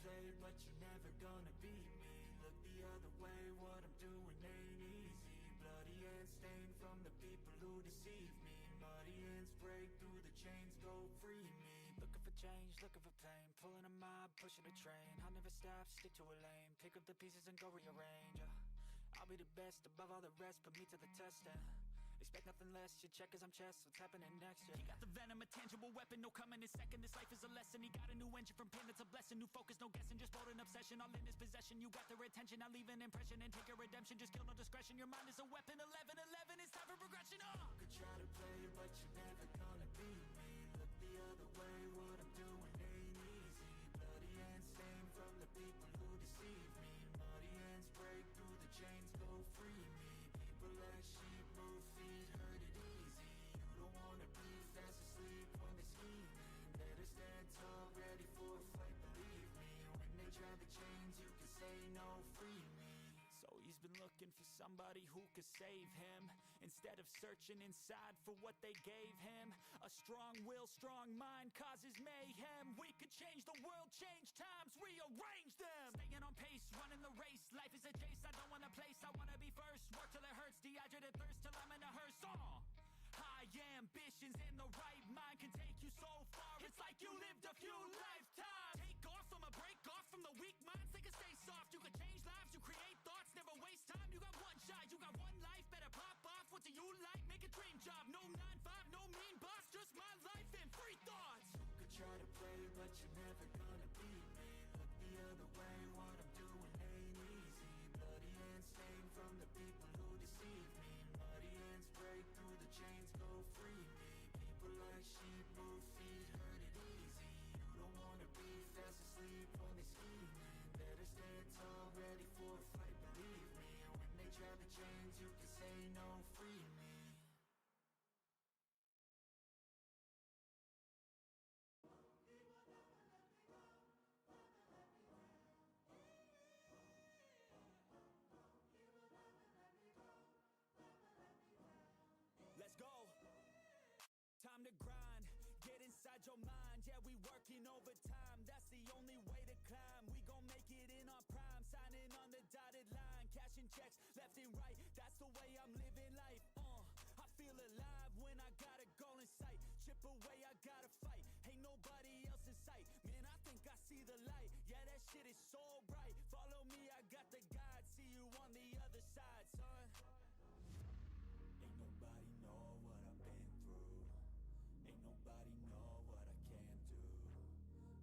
play, but you're never gonna beat me. Look the other way, what I'm doing ain't easy. Bloody hands stained from the people who deceive me. Muddy hands break through the chains, go free me. Looking for change, looking for pain, pulling a mob, pushing a train. I'll never stop, stick to a lane, pick up the pieces and go rearrange. I'll be the best above all the rest, put me to the test and expect nothing less. Your check is I'm chess, what's happening next? Yeah. He got the venom, a tangible weapon, no coming in second. This life is a lesson. He got a new engine from pain, it's a blessing. New focus, no guessing, just bold and obsession. All in his possession, you got their attention. I'll leave an impression and take your redemption. Just kill no discretion. Your mind is a weapon. 11-11, it's time for progression. You could try to play, but you're never gonna beat me. Look the other way, what I'm doing ain't easy. Bloody hands stained from the people who deceive me. Muddy hands break through the chains, go free me. People like sheep move feet, hurt it easy. You don't wanna be fast asleep when they're scheming. Better stand tall, ready for a fight, believe me. When they try the chains, you can say no, free me. So he's been looking for somebody who could save him, instead of searching inside for what they gave him. A strong will, strong mind causes mayhem. We could change the world, change times, rearrange them. Staying on pace, running the race. Life is a chase, I don't want a place. I wanna be first, work till it hurts. Dehydrated thirst till I'm in a hearse. High ambitions and the right mind can take you so far. It's like you lived a few lifetimes. Take off from a break off from the weak minds. They can stay soft. You can change lives, you create thoughts, never waste time. You got one shot, you got one life. Better pop off. What do you like? Make a dream job. No 9-5, no mean boss. Just my life and free thoughts. You could try to play, but you're never gonna beat me. Look the other way, what I'm doing ain't easy. Bloody hands stained from the people who deceive me. Muddy hands break through the chains, go free me. People like sheep move feet, hurt it easy. You don't wanna be fast asleep when they're scheming. Better stand tall, ready for a fight, believe me. When they try the chains, you can say no, free me. Let's go. Time to grind, get inside your mind. Yeah, we working overtime, that's the only way to climb. We gon' make it in our prime, signing on the dotted line. Cashing checks left and right, that's the way I'm living life. I feel alive when I got a goal in sight. Chip away, I gotta fight, ain't nobody else in sight. Man, I think I see the light, yeah, that shit is so bright. Follow me, I got the guide, see you on the other side, son. Ain't nobody know what I've been through. Ain't nobody know what I can do.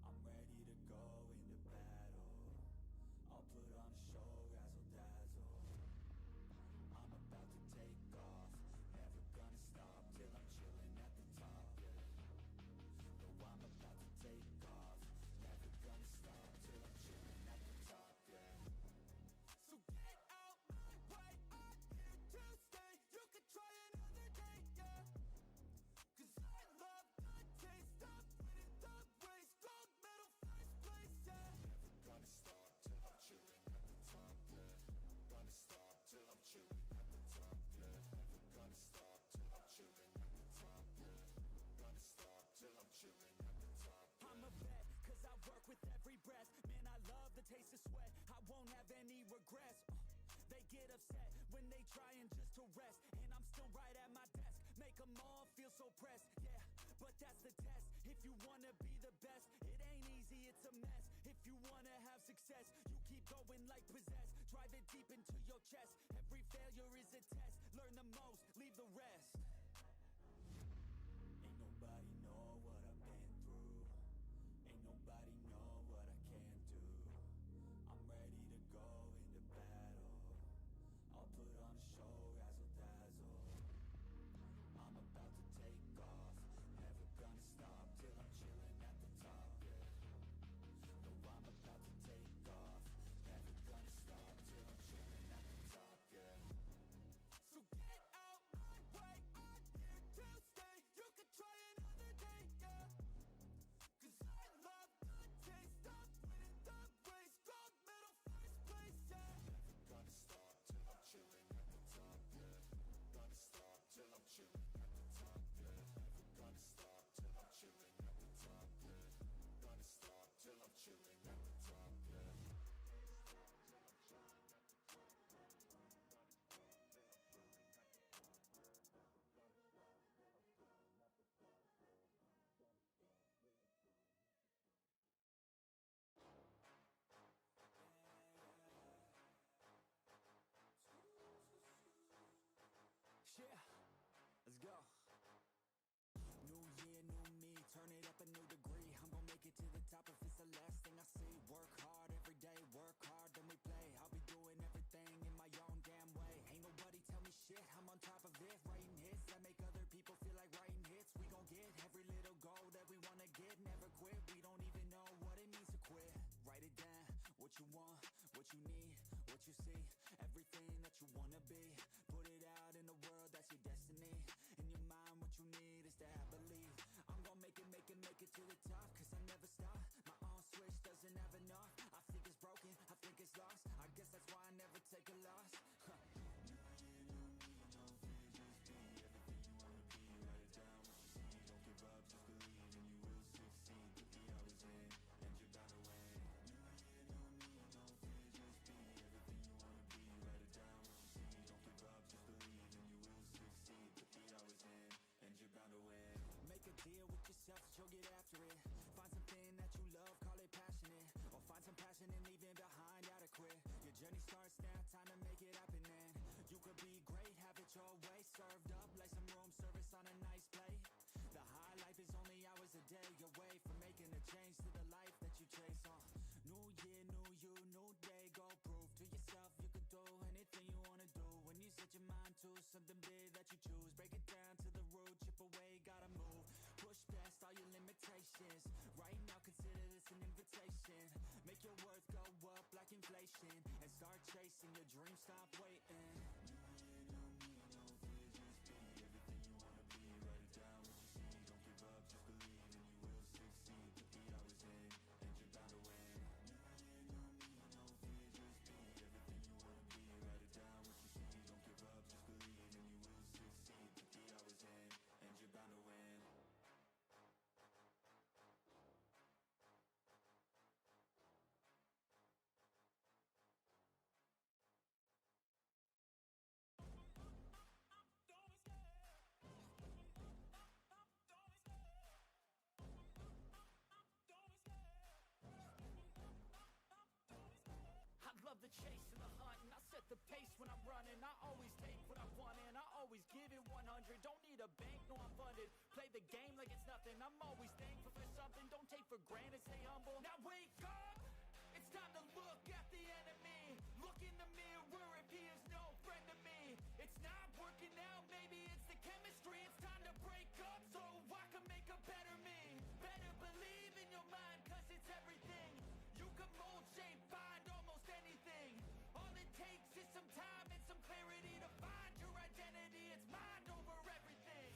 I'm ready to go into battle. I'll put on a show, razzle dazzle. I'm about to take off, never gonna stop till I'm chilling at the top, yeah. No, I'm about to take off, never gonna stop till I'm chilling at the top, yeah. So get out my way, I'm here to stay. You can try another day, yeah. Cause I love the taste of winning the race. Gold medal, first place, yeah. Never gonna stop till I'm chilling at the top, yeah. Gonna stop till I'm chilling at the top, yeah. Never gonna stop till I'm chilling at the top, yeah. Gonna stop till I'm chilling at the top, yeah. I'm a vet, cause I work with every breath. Man, I love the taste of sweat, I won't have any regrets. They get upset when they trying just to rest, and I'm still right at my desk. Make them all feel so pressed, yeah, but that's the test. If you wanna be the best, it ain't easy, it's a mess. If you wanna have success, you keep going like possessed. Drive it deep into your chest. Every failure is a test. Learn the most, leave the rest. Ain't nobody know what I've been through. Ain't nobody know what I can do. I'm ready to go into battle. I'll put on a show, razzle dazzle. I'm about to take off, never gonna stop till I'm chilling at the top, yeah. No, I'm about to take off, never gonna stop till I'm chilling at the top, yeah. So get out my way. Let's go. New year, new me, turn it up a new degree. I'm gonna make it to the top if it's the last thing I see. Work hard every day, work hard, then we play. I'll be doing everything in my own damn way. Ain't nobody tell me shit, I'm on top of it. Writing hits that make other people feel like writing hits. We gon' get every little goal that we wanna get. Never quit, we don't even know what it means to quit. Write it down, what you want, what you need, what you see. Everything that you wanna be. Put it out in the world, that's your destiny. In your mind, what you need is to have belief. I'm gon' make it to the top, cause I never stop. My own switch doesn't have enough. I think it's broken, I think it's lost. I guess that's why I never take a loss. New year, new me, no fear, just be everything you wanna be. Write it down, what you see. Don't give up, just believe and you will succeed. Put the hours in, and you're bound to win. New year, new me, no fear, just be everything you wanna be. Write it down, what you see. Don't give up, just believe and you will succeed. Put the hours in, and you're bound to win. Make a deal with yourself that you'll get after it. Find something that you love, call it passionate. Or find some passion in leaving behind adequate. Your journey starts now, time to make it happen then. You could be great, have it your way. Served up like some room service on a nice plate. The high life is only hours a day away from making a change to the life that you chase on. New year, new you, new day. Go prove to yourself you could do anything you wanna do. When you set your mind to something big that you choose, break it down to the root, chip away, gotta move. Push past all your limitations. Right now consider this an invitation. Make your worth go up like inflation, and start chasing your dreams, stop waiting. New year, new me, no fear, just be everything you wanna be. Write it down, what you see. Don't give up, just believe and you will succeed. Put the hours in, and you're bound to win. New year, new me, no fear, just be everything you wanna be. Write it down, what you see. Don't give up, just believe and you will succeed. Put the hours in, and you're bound to win. I love the chase and the hunt, and I set the pace when I'm running. I always take what I want and I always give it 100. Don't need a bank, no I'm funded. Play the game like it's nothing. I'm always thankful for something. Don't take for granted, stay humble. Now wake up! It's time to look at the enemy. Look in the mirror if he is no friend to me. It's not working out, maybe it's the chemistry. It's time to break up so I can make a better me. Better believe in your mind, cause it's everything. You can mold, shape, find almost anything. All it takes is some time and some clarity to find your identity. It's mind over everything.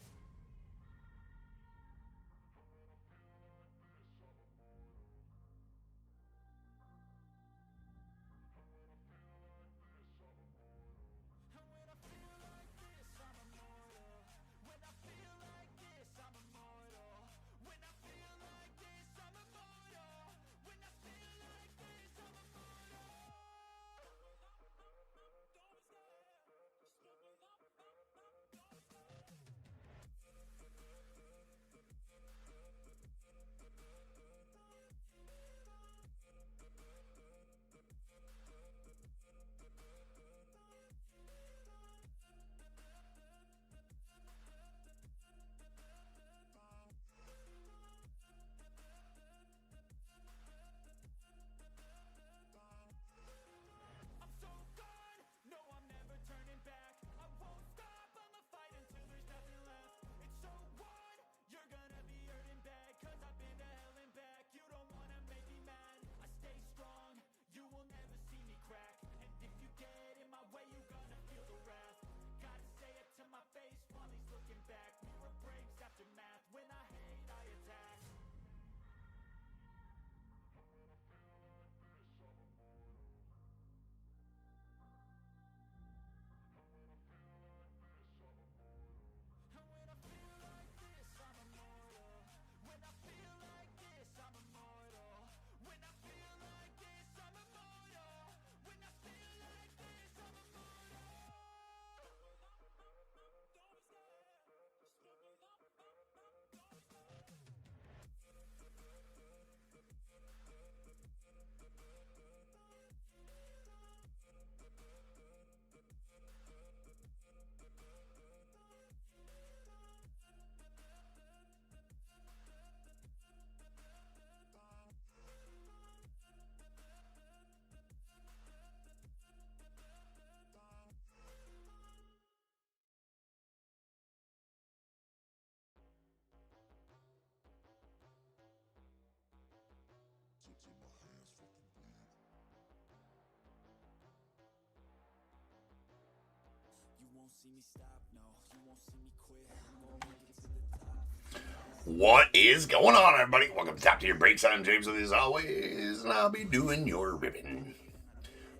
What is going on, everybody? Welcome to Top Tier Breaks. I'm James with you as always, and I'll be doing your ripping.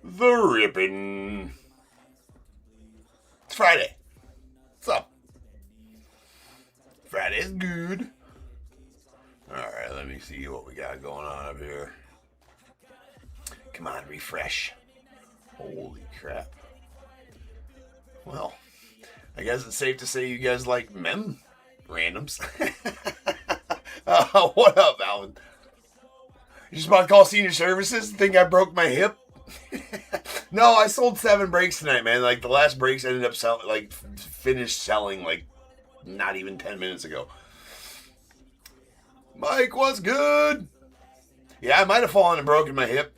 The ripping. It's Friday. What's up? Friday's good. Alright, let me see what we got going on up here. Come on, refresh. Holy crap. Well, I guess it's safe to say you guys like mem randoms. What up, Alvin? You just about to call senior services? Think I broke my hip? No, I sold 7 breaks tonight, man. Like, the last breaks ended up finished selling, like, not even 10 minutes ago. Mike, what's good? Yeah, I might have fallen and broken my hip,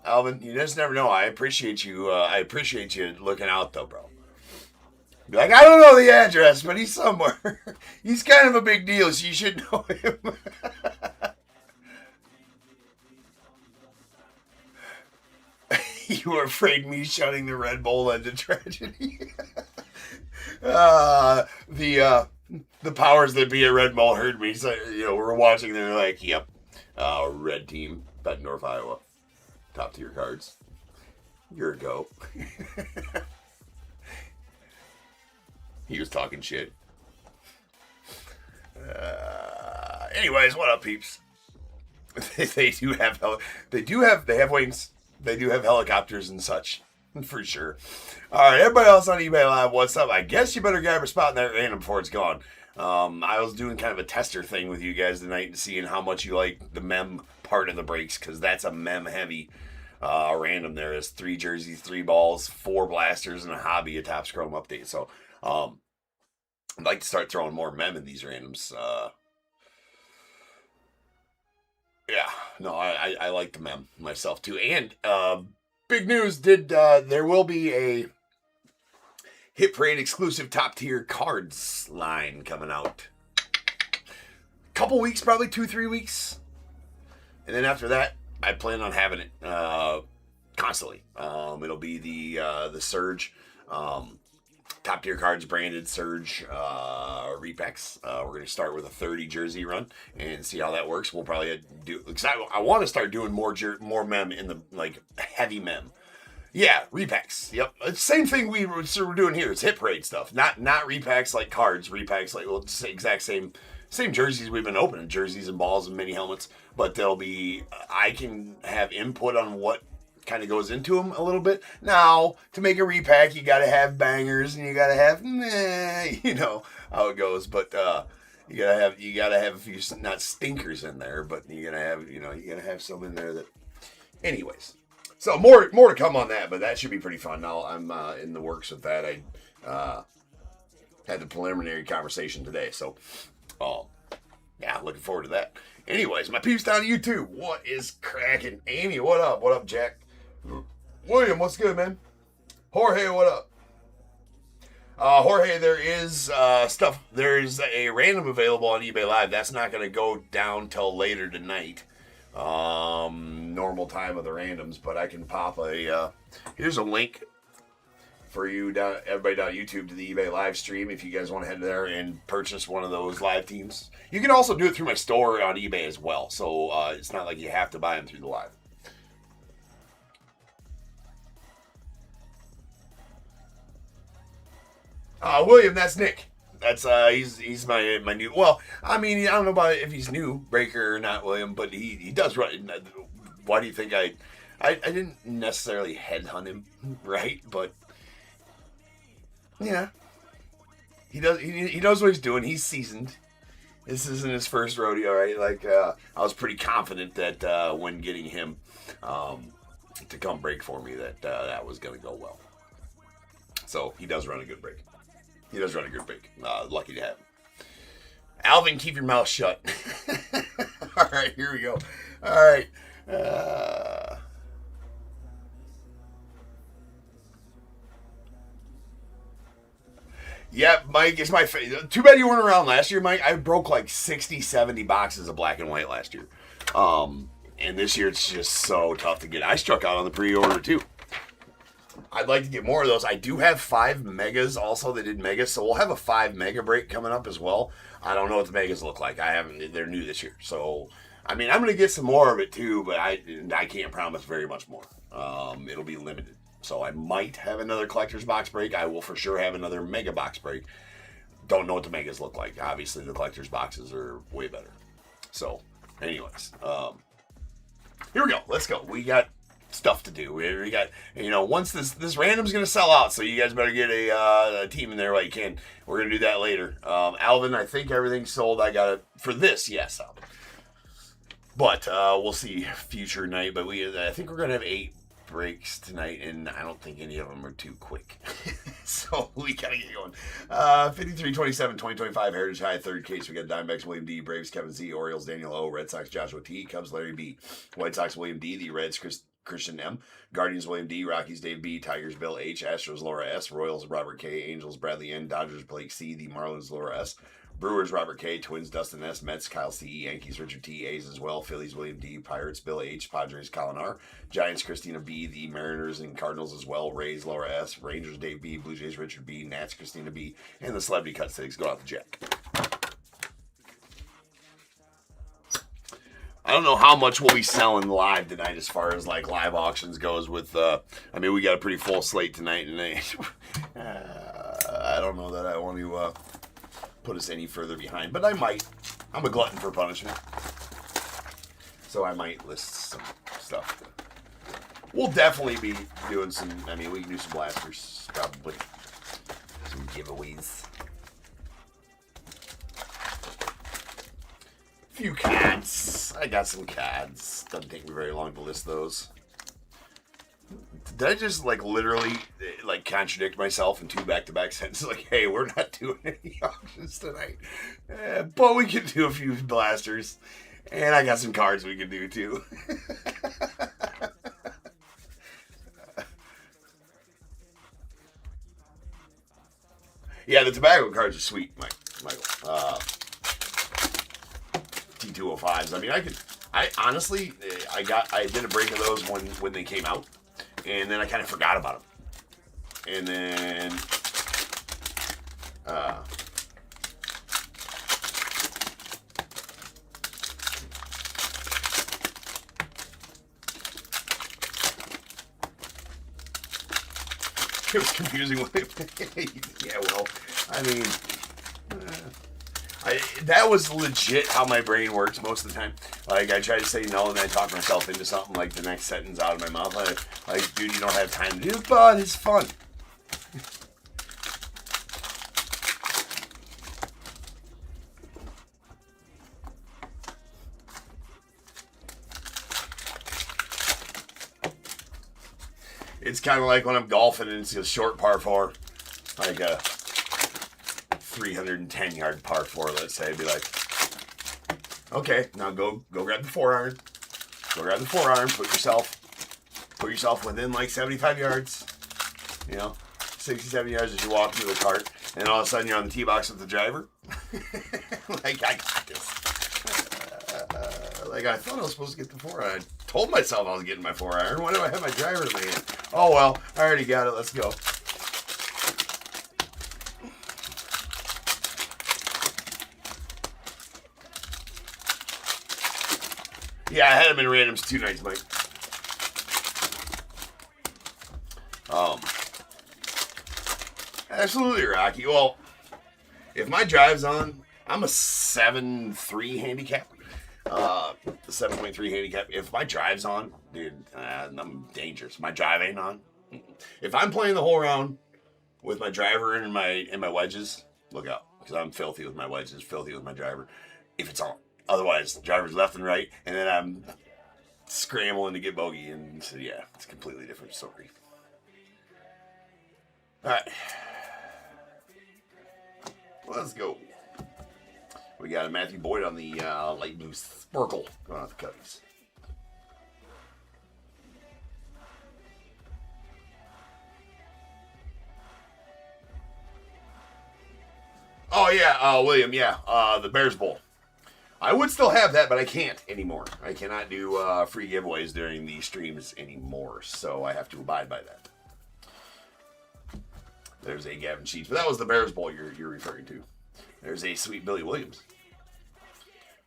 Alvin. You just never know. I appreciate you. I appreciate you looking out, though, bro. Be like, I don't know the address, but he's somewhere. He's kind of a big deal, so you should know him. You were afraid me shutting the Red Bull into tragedy. The powers that be at Red Bull heard me. So, we're watching. They're like, yep, red team, Bettendorf, Iowa. Top tier cards. You're a go. He was talking shit. Anyways, what up, peeps? They have wings. They do have helicopters and such, for sure. All right, everybody else on eBay Live, what's up? I guess you better grab a spot in that random before it's gone. I was doing kind of a tester thing with you guys tonight and seeing how much you like the mem part of the breaks, because that's a mem heavy random. There is 3 jerseys, 3 balls, 4 blasters, and a hobby, a Topps Chrome update. So, I'd like to start throwing more mem in these randoms. I like the mem myself too. And big news, there will be a Hit Parade exclusive top tier cards line coming out. Couple weeks, probably 2-3 weeks. And then after that, I plan on having it constantly. It'll be the Surge. Top tier cards branded Surge repacks. We're going to start with a 30 jersey run and see how that works. We'll probably do, because I want to start doing more mem in the heavy mem. Yeah, repacks. Yep, it's the same thing we're doing here. It's Hit Parade stuff, not repacks like cards. Repacks it's the exact same jerseys we've been opening, jerseys and balls and mini helmets. But there'll be I can have input on what kind of goes into them a little bit. Now, to make a repack, you got to have bangers and you got to have, you know how it goes. But you got to have a few not stinkers in there, but you got to have some in there that. Anyways, so more to come on that, but that should be pretty fun. Now I'm in the works with that. I had the preliminary conversation today, so looking forward to that. Anyways, my peeps down on YouTube, what is cracking? Amy, what up? What up, Jack? William, what's good, man? Jorge, what up? Jorge, there is stuff. There's a random available on eBay Live. That's not going to go down till later tonight. Normal time of the randoms, but I can pop here's a link for you, everybody down YouTube, to the eBay live stream if you guys want to head there and purchase one of those live teams. You can also do it through my store on eBay as well, so it's not like you have to buy them through the live. William, that's Nick. That's he's my new. Well, I mean, I don't know about if he's new breaker or not, William, but he does run. Why do you think I didn't necessarily headhunt him, right? But yeah, he does. He knows what he's doing. He's seasoned. This isn't his first rodeo, right? I was pretty confident that when getting him to come break for me, that was going to go well. So he does run a good break. Lucky to have him. Alvin, keep your mouth shut. All right, here we go. All right. Yeah, Mike, it's my favorite. Too bad you weren't around last year, Mike. I broke like 60, 70 boxes of black and white last year. And this year it's just so tough to get. I struck out on the pre-order too. I'd like to get more of those. I do have 5 megas also. They did megas, so we'll have a 5 mega break coming up as well. I don't know what the megas look like. They're new this year. So, I mean, I'm going to get some more of it too, but I can't promise very much more. It'll be limited. So I might have another collector's box break. I will for sure have another mega box break. Don't know what the megas look like. Obviously, the collector's boxes are way better. So, anyways, here we go. Let's go. We got stuff to do. We got, once this random's going to sell out, so you guys better get a team in there while you can. We're going to do that later. Alvin, I think everything's sold. I got it for this, yes, Alvin. But we'll see future night. But I think we're going to have 8 breaks tonight, and I don't think any of them are too quick. So we gotta get going. 53-27, 2025 Heritage High, third case. We got Diamondbacks William D, Braves Kevin Z, Orioles Daniel O, Red Sox Joshua T, Cubs Larry B, White Sox William D, the Reds Christian M, Guardians William D, Rockies Dave B, Tigers Bill H, Astros Laura S, Royals Robert K, Angels Bradley N, Dodgers Blake C, the Marlins Laura S, Brewers Robert K, Twins Dustin S, Mets Kyle C, Yankees Richard T, A's as well, Phillies William D, Pirates Bill H, Padres Colin R, Giants Christina B, the Mariners and Cardinals as well, Rays Laura S, Rangers Dave B, Blue Jays Richard B, Nats Christina B, and the Celebrity Cut Sticks go out to Jack. I don't know how much we'll be selling live tonight as far as like live auctions goes with, we got a pretty full slate tonight, and I don't know that I want to put us any further behind, but I might. I'm a glutton for punishment, so I might list some stuff. We'll definitely be doing some, we can do some blasters, probably some giveaways. Few cards. I got some cards. Doesn't take me very long to list those. Did I just literally contradict myself in 2 back-to-back sentences? Hey, we're not doing any auctions tonight, but we can do a few blasters, and I got some cards we can do too. Yeah, the tobacco cards are sweet, Michael. T205s. I honestly did a break of those when they came out. And then I kind of forgot about them. And then, it was confusing. Yeah, well, that was legit how my brain works most of the time. I try to say no, and then I talk myself into something the next sentence out of my mouth. Dude, you don't have time to do it, but it's fun. It's kind of like when I'm golfing and it's a short par 4, like a 310-yard par 4, let's say. I'd be like, okay, now go grab the 4-iron. Go grab the 4-iron, put yourself within 75 yards, 67 yards as you walk to the cart, and all of a sudden you're on the tee box with the driver. I got this. I thought I was supposed to get the 4-iron. I told myself I was getting my 4-iron. Why do I have my driver in my hand? Oh well, I already got it. Let's go. Yeah, I had him in randoms 2 nights, Mike. Absolutely, Rocky. Well, if my drive's on, I'm a 7.3 handicap. 7.3 handicap. If my drive's on, dude, I'm dangerous. My drive ain't on. If I'm playing the whole round with my driver and my wedges, look out, because I'm filthy with my wedges, filthy with my driver. If it's on. Otherwise, the driver's left and right, and then I'm scrambling to get bogey, and so yeah, it's a completely different story. All right, let's go. We got a Matthew Boyd on the light blue sparkle going off the Cubbies. Oh yeah, William, yeah, the Bears Bowl. I would still have that, but I can't anymore. I cannot do free giveaways during the streams anymore, so I have to abide by that. There's a Gavin Sheets. But that was the Bears Bowl you're referring to. There's a sweet Billy Williams.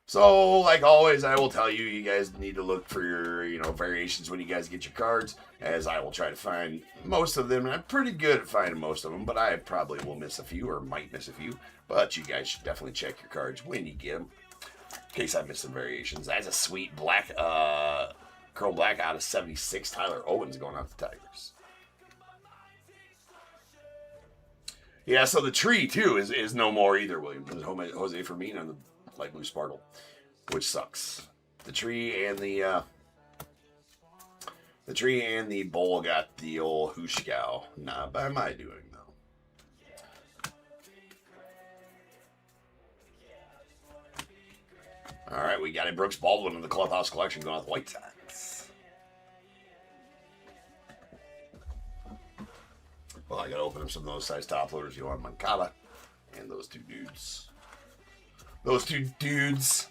So, like always, I will tell you, you guys need to look for your, variations when you guys get your cards, as I will try to find most of them. And I'm pretty good at finding most of them, but I probably will miss a few or might miss a few. But you guys should definitely check your cards when you get them, in case I miss some variations. That's a sweet black, Chrome Black out of 76, Tyler Owens going out to Tigers. Yeah, so the tree, too, is no more either, William. There's Jose Fermin on the light blue sparkle, which sucks. The tree and the bowl got the old Hushkow. Not by my doing, though. All right, we got a Brooks Baldwin in the Clubhouse collection going out the White Sox. Well, I got to open up some of those size top loaders. You want Moncada and those two dudes. Those two dudes.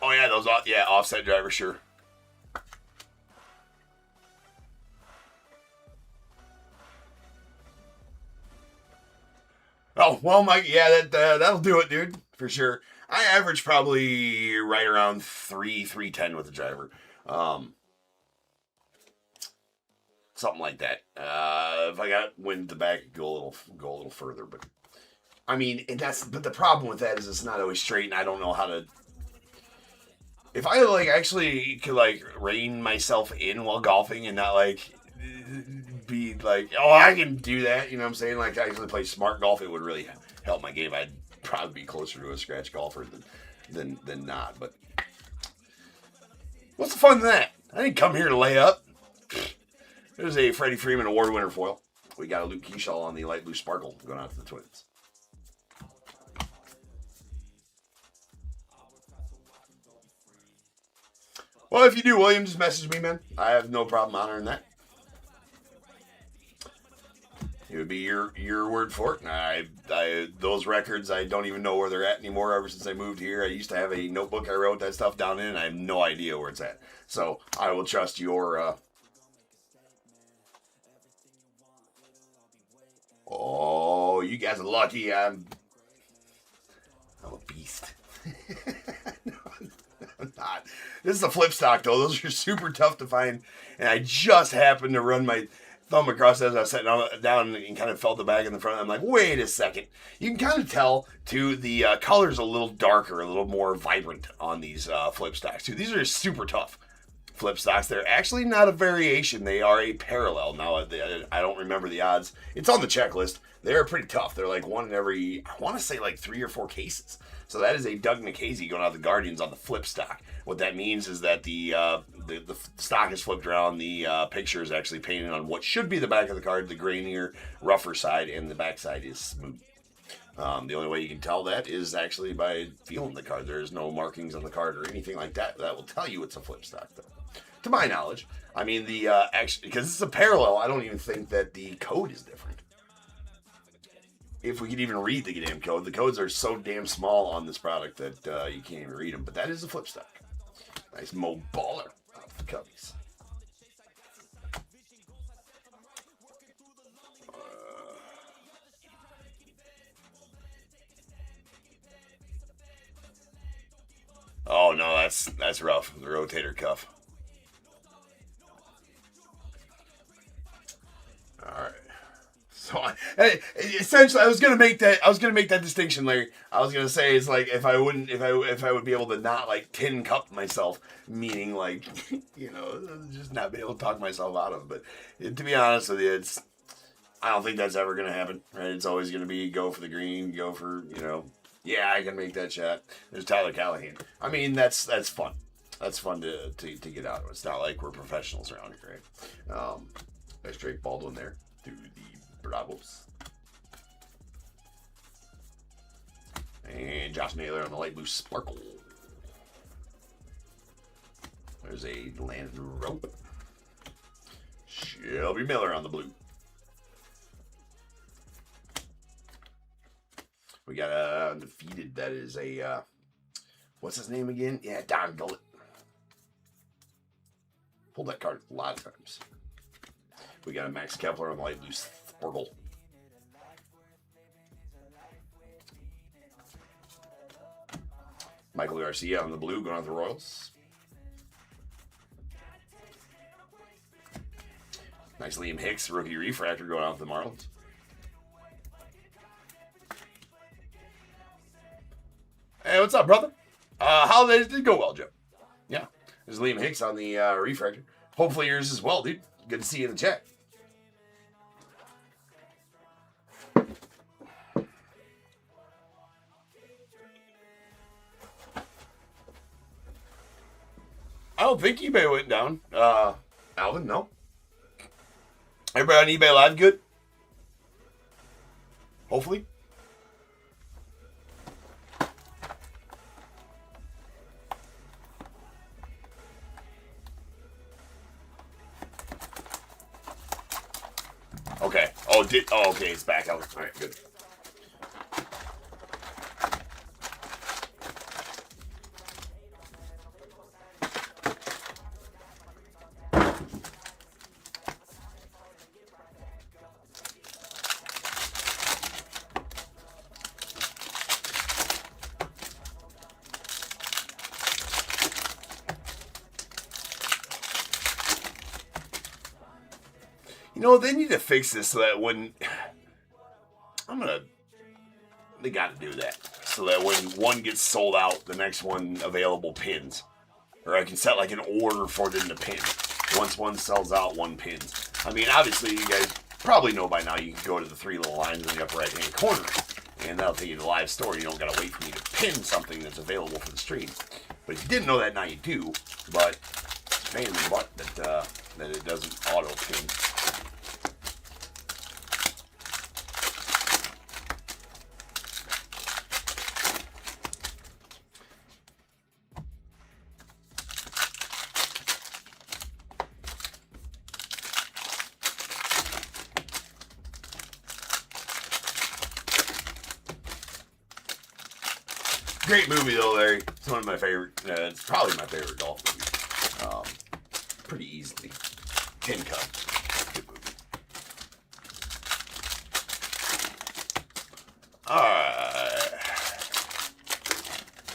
Oh yeah, those offset driver, sure. Oh well, Mike, yeah, that'll do it, dude, for sure. I average probably right around 310 with the driver. Something like that. If I got wind the back, go a little further. But I mean, but the problem with that is it's not always straight, and I don't know how to. If I actually could rein myself in while golfing and not be oh, I can do that. You know what I'm saying? Like actually play smart golf, it would really help my game. I'd probably be closer to a scratch golfer than not. But what's the fun in that? I didn't come here to lay up. There's a Freddie Freeman Award winner foil. We got a Luke Keyshaw on the light blue sparkle going out to the Twins. Well, if you do, William, just message me, man. I have no problem honoring that. It would be your word for it. I those records, I don't even know where they're at anymore ever since I moved here. I used to have a notebook I wrote that stuff down in, and I have no idea where it's at. So I will trust your... Oh, you guys are lucky. I'm a beast. No, I'm not. This is a flip stock, though. Those are super tough to find. And I just happened to run my thumb across as I was sitting down and kind of felt the bag in the front. I'm like, wait a second. You can kind of tell, too, the color's a little darker, a little more vibrant on these flip stocks, too. These are super tough flip stocks. They're actually not a variation. They are a parallel. Now, I don't remember the odds. It's on the checklist. They're pretty tough. They're like one in every, I want to say 3 or 4 cases. So that is a Doug Nikhazy going out the Guardians on the flip stock. What that means is that the stock is flipped around. The picture is actually painted on what should be the back of the card, the grainier, rougher side, and the back side is smooth. The only way you can tell that is actually by feeling the card. There is no markings on the card or anything like that. That will tell you it's a flip stock, though. To my knowledge, I mean actually, because it's a parallel, I don't even think that the code is different. If we could even read the damn code, the codes are so damn small on this product that you can't even read them. But that is a flip stock. Nice Mo Baller off the Cubbies. Oh no, that's rough. The rotator cuff. All right. So essentially, I was gonna make that distinction, Larry. I was gonna say it's like if I would be able to not tin cup myself, meaning just not be able to talk myself out of it. But to be honest with you, I don't think that's ever gonna happen. Right? It's always gonna be go for the green, go for yeah, I can make that shot. There's Tyler Callahan. I mean, that's fun. That's fun to get out of. It's not like we're professionals around here, right? Nice Drake Baldwin there through the Bravos. And Josh Naylor on the light blue sparkle. There's a Landon Rope. Shelby Miller on the blue. We got a undefeated. That is a What's his name again? Yeah, Don Gullett. Pulled that card a lot of times. We got a Max Kepler on the light blue Thorgal. Michael Garcia on the blue going out the Royals. Nice Liam Hicks, rookie refractor going out the Marlins. Hey, what's up, brother? Holidays did go well, Joe. Yeah, there's Liam Hicks on the refractor. Hopefully yours as well, dude. Good to see you in the chat. I don't think eBay went down. Alvin, no. Everybody on eBay Live good? Hopefully. Okay. Oh, okay, it's back out. All right, good. You know, they need to fix this so that when they got to do that so that when one gets sold out, the next one available pins, or I can set like an order for them to pin. Once one sells out, one pins. I mean, obviously, you guys probably know by now you can go to the three little lines in the upper right-hand corner, and that'll take you to the live store. You don't got to wait for me to pin something that's available for the stream. But if you didn't know that, now you do. But it's a pain in the butt that it doesn't auto pin. Great movie though, Larry. It's one of my favorite. It's probably my favorite golf movie. Pretty easily. Tin Cup. Good movie.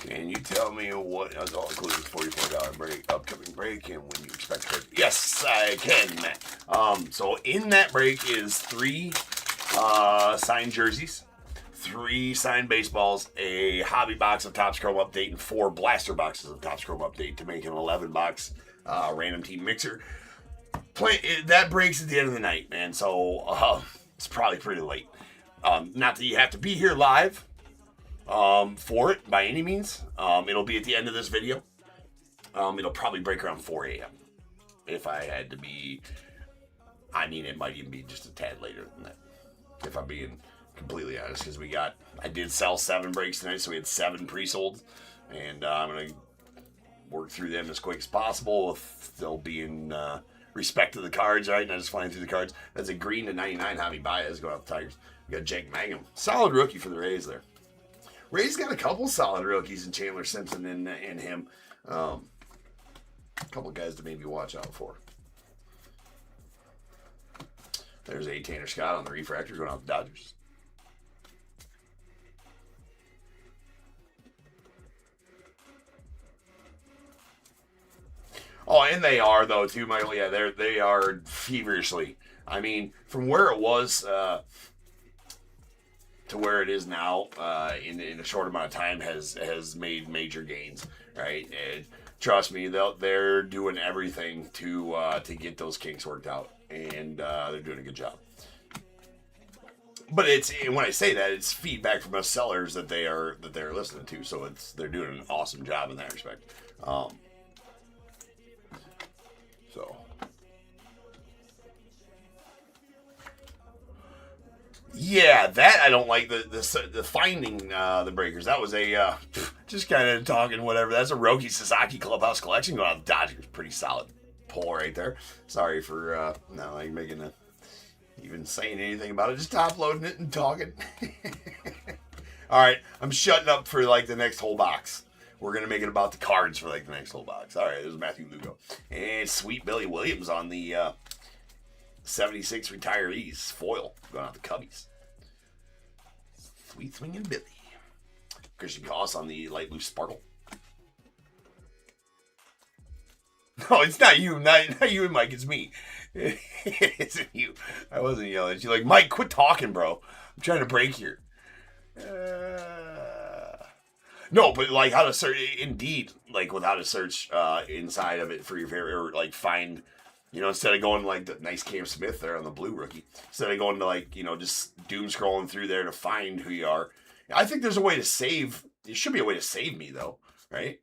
Can you tell me what is all included $44 break, upcoming break, and when you expect to break? Yes, I can, Matt. So in that break is 3 signed jerseys, 3 signed baseballs, a hobby box of Topps Chrome Update, and 4 blaster boxes of Topps Chrome Update to make an 11 box random team mixer. That breaks at the end of the night, man. So it's probably pretty late. Not that you have to be here live for it by any means. It'll be at the end of this video. It'll probably break around 4 a.m. if I had to be. I mean, it might even be just a tad later than that, if I'm being completely honest, because I did sell 7 breaks tonight, so we had 7 pre-sold, and I'm going to work through them as quick as possible, if they'll be in respect to the cards, right, not just flying through the cards. That's a green to 99 Javi Baez going out the Tigers. We got Jake Mangum. Solid rookie for the Rays there. Rays got a couple solid rookies in Chandler Simpson and him. A couple guys to maybe watch out for. There's a Tanner Scott on the refractor going out the Dodgers. Oh, and they are, though, too, Michael. Yeah, they are feverishly. I mean, from where it was to where it is now in a short amount of time has made major gains, right? And trust me, they're doing everything to get those kinks worked out, and they're doing a good job. But when I say that, it's feedback from us sellers that they're listening to, so they're doing an awesome job in that respect. So, yeah, that I don't like the finding the breakers. That was a just kind of talking whatever. That's a Roki Sasaki Clubhouse collection going out the Dodgers. Pretty solid pull right there. Sorry for not like even saying anything about it. Just top loading it and talking. All right, I'm shutting up for like the next whole box. We're going to make it about the cards for like the next little box. All right, there's Matthew Lugo. And Sweet Billy Williams on the 76 retirees. Foil going out the Cubbies. Sweet Swinging Billy. Christian Goss on the light blue sparkle. No, it's not you. Not you and Mike. It's me. It isn't you. I wasn't yelling at you. Like, Mike, quit talking, bro. I'm trying to break here. No, but like how to search, Indeed, like with how to search inside of it for your favorite, or like find, you know, instead of going like the nice Cam Smith there on the blue rookie, instead of going to like, you know, just doom scrolling through there to find who you are. I think there's a way to save. There should be a way to save me though, right?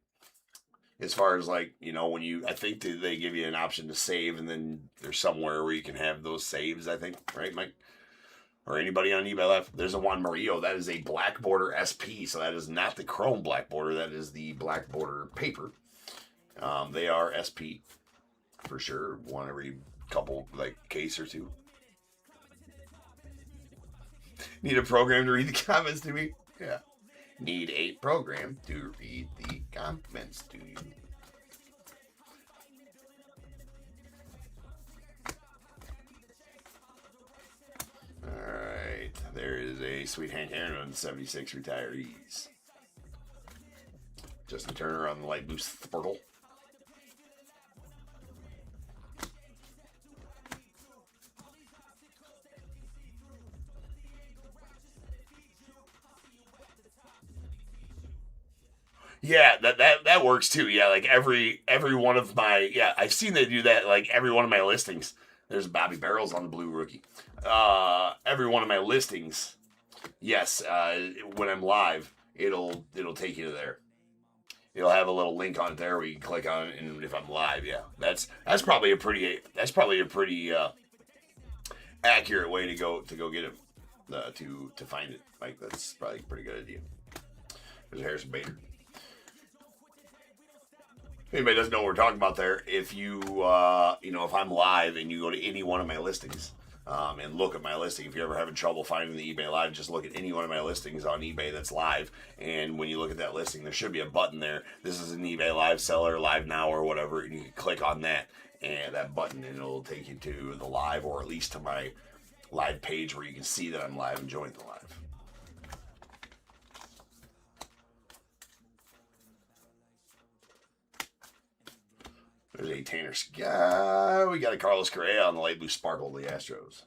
As far as like, you know, when you, I think they give you an option to save, and then there's somewhere where you can have those saves, I think, right, Mike? Or anybody on eBay Live. There's a Juan Murillo. That is a black border SP, so that is not the chrome black border. That is the black border paper. They are SP for sure. One every couple, like, case or two. Need a program to read the comments to me? Yeah. Need a program to read the comments to you. Alright, there is a Sweet Hank Aaron on the 76 retirees. Justin Turner on the light blue sparkle. Yeah, that works too. Yeah, like every one of my, yeah, I've seen they do that like every one of my listings. There's Bobby Barrels on the blue rookie. Every one of my listings, yes, when I'm live, it'll take you to there. It'll have a little link on it there where you can click on it, and if I'm live, yeah, that's probably a pretty accurate way to go get it to find it. Like that's probably a pretty good idea. There's Harrison Bader. If anybody doesn't know what we're talking about there, if you, if I'm live and you go to any one of my listings and look at my listing, if you're ever having trouble finding the eBay Live, just look at any one of my listings on eBay that's live. And when you look at that listing, there should be a button there. This is an eBay Live seller, live now or whatever. And you can click on that and that button, and it'll take you to the live, or at least to my live page where you can see that I'm live and join the live. There's a Tanner Scott. We got a Carlos Correa on the light blue sparkle of the Astros.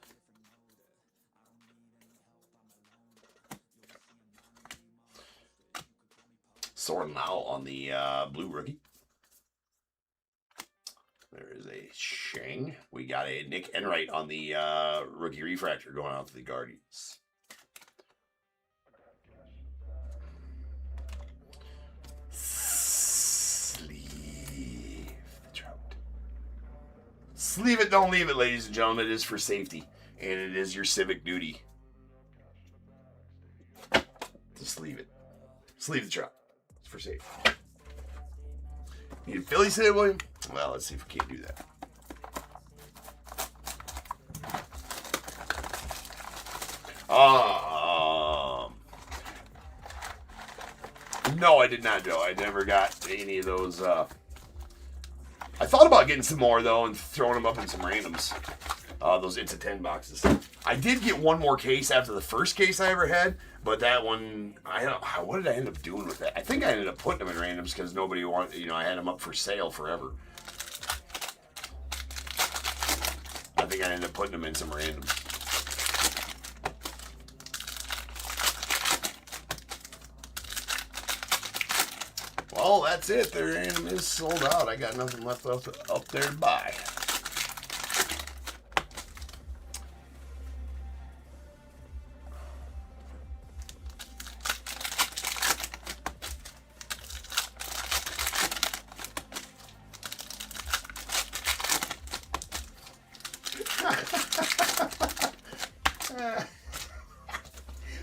Soren Lau on the blue rookie. There is a Shang. We got a Nick Enright on the rookie refractor going out to the Guardians. Sleeve it, don't leave it, ladies and gentlemen. It is for safety, and it is your civic duty to sleeve it. Sleeve the trout. It's for safety. Need a Philly sit, William? Well, let's see if we can't do that. No, I did not, Joe. I never got any of those. I thought about getting some more, though, and throwing them up in some randoms. Those It's a 10 boxes. I did get one more case after the first case I ever had, but that one, I don't know, what did I end up doing with that? I think I ended up putting them in randoms because nobody wanted, I had them up for sale forever. I think I ended up putting them in some randoms. Well, that's it. Their random is sold out. I got nothing left up there to buy.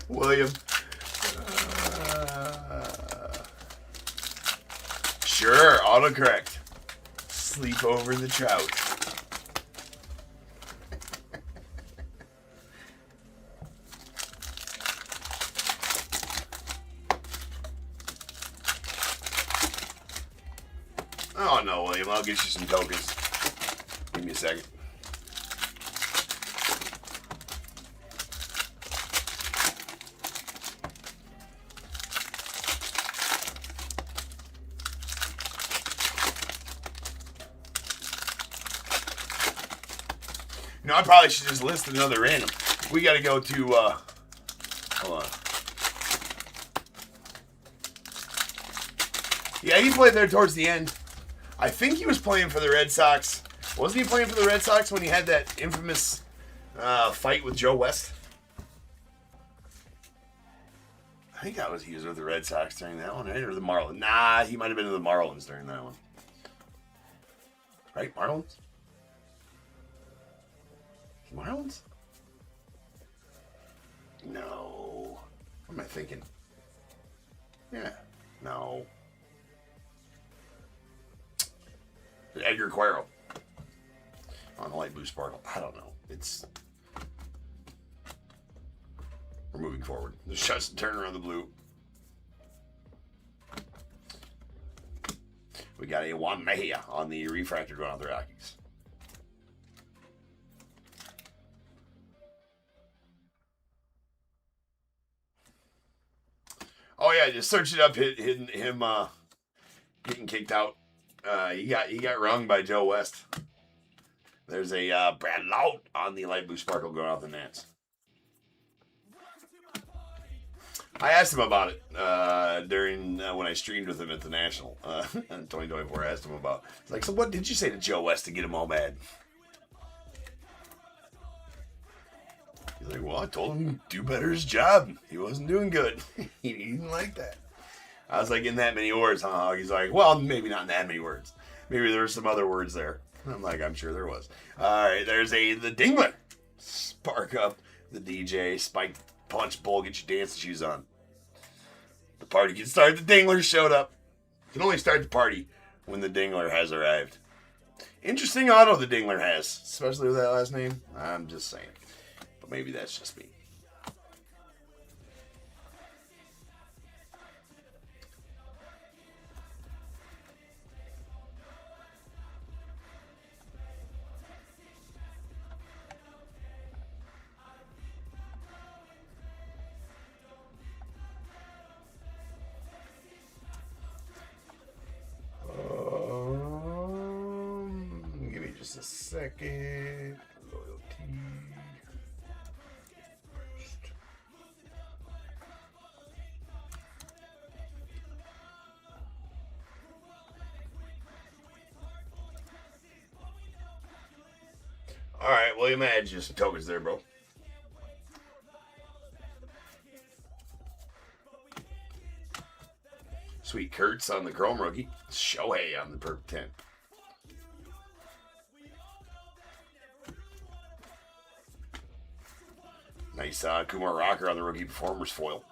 William. Sure, autocorrect. Sleep over the trout. him. I'll get you some tokens. Give me a second. You know, I probably should just list another random. We got to go to, hold on. Yeah, he played there towards the end. I think he was playing for the Red Sox. Wasn't he playing for the Red Sox when he had that infamous fight with Joe West? I think he was with the Red Sox during that one, right? Or the Marlins? Nah, he might have been with the Marlins during that one. Right, Marlins? Marlins? No. What am I thinking? Yeah. No. Edgar Cuero. On the light blue sparkle. I don't know. We're moving forward. The shots turn around the blue. We got a Juan Mejia on the refractor going out the Rockies. Oh yeah, just search it up. Him getting kicked out. He got rung by Joe West. There's a Brad Lout on the light blue sparkle going out the Nats. I asked him about it during when I streamed with him at the National in 2024. I asked him about. It's like, so what did you say to Joe West to get him all mad? He's like, well, I told him to do better his job. He wasn't doing good. He didn't like that. I was like, in that many words, huh? He's like, well, maybe not in that many words. Maybe there were some other words there. I'm like, I'm sure there was. All right, there's the Dingler. Spark up the DJ. Spike punch bull. Get your dancing shoes on. The party can start. The Dingler showed up. You can only start the party when the Dingler has arrived. Interesting auto the Dingler has, especially with that last name. I'm just saying. But maybe that's just me. Give me just a second. Loyalty. First. All right, William, add just some tokens there, bro. Sweet Kurtz on the Chrome rookie. Shohei on the perp 10. Nice Kumar Rocker on the rookie performers foil.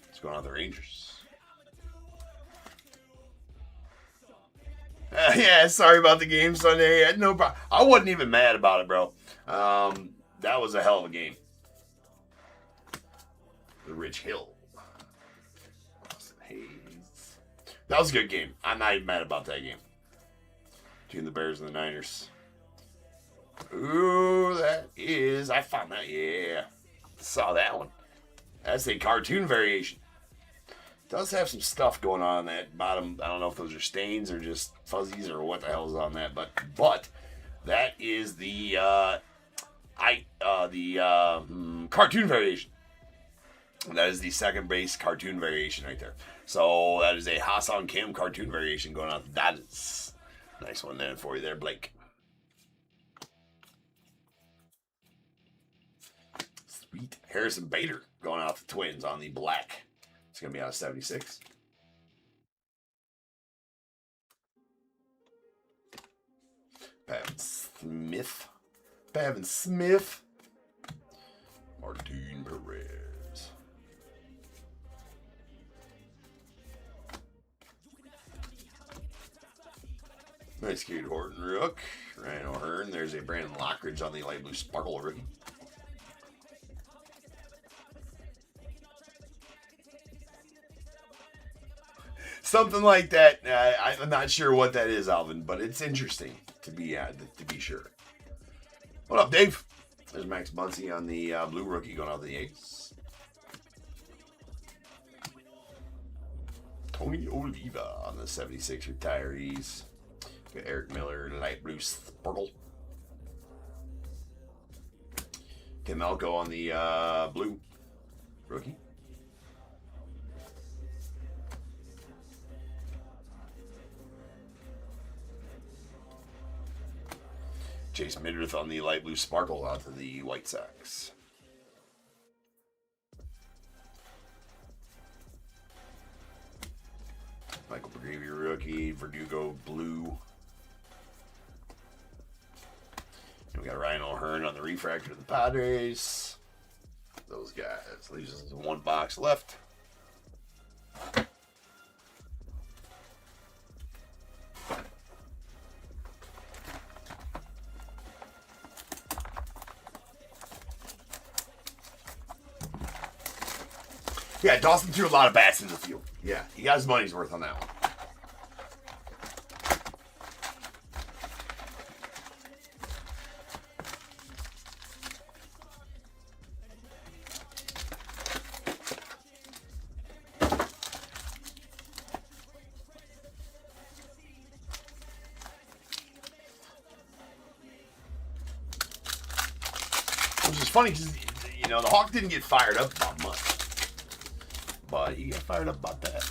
What's going on with the Rangers? Yeah, sorry about the game Sunday. I had no problem. I wasn't even mad about it, bro. That was a hell of a game. The Rich Hill. That was a good game. I'm not even mad about that game. Between the Bears and the Niners. Ooh, that is... I found that. Yeah. Saw that one. That's a cartoon variation. Does have some stuff going on that bottom. I don't know if those are stains or just fuzzies or what the hell is on that. But that is the cartoon variation. That is the second base cartoon variation right there. So that is a Hassan Kim cartoon variation going on. That is nice one there for you there, Blake. Sweet. Harrison Bader going out the Twins on the black. It's going to be out of 76. Pavin Smith. Martin Perez. Nice Kate Horton Rook. Ryan O'Hearn. There's a Brandon Lockridge on the light blue sparkle rookie. Something like that. I'm not sure what that is, Alvin, but it's interesting to be sure. What up, Dave? There's Max Muncy on the blue rookie going out the A's. Tony Oliva on the 76 retirees. Got Eric Miller, light blue sparkle. Tim Elko on the blue rookie. Chase Midrith on the light blue sparkle out to the White Sox. Michael Bergevia rookie, Verdugo blue. And we got Ryan O'Hearn on the refractor of the Padres. Those guys. Leaves us in one box left. Yeah, Dawson threw a lot of bats in the field. Yeah, he got his money's worth on that one. Which is funny because, you know, the Hawk didn't get fired up about much. But he got fired up about that.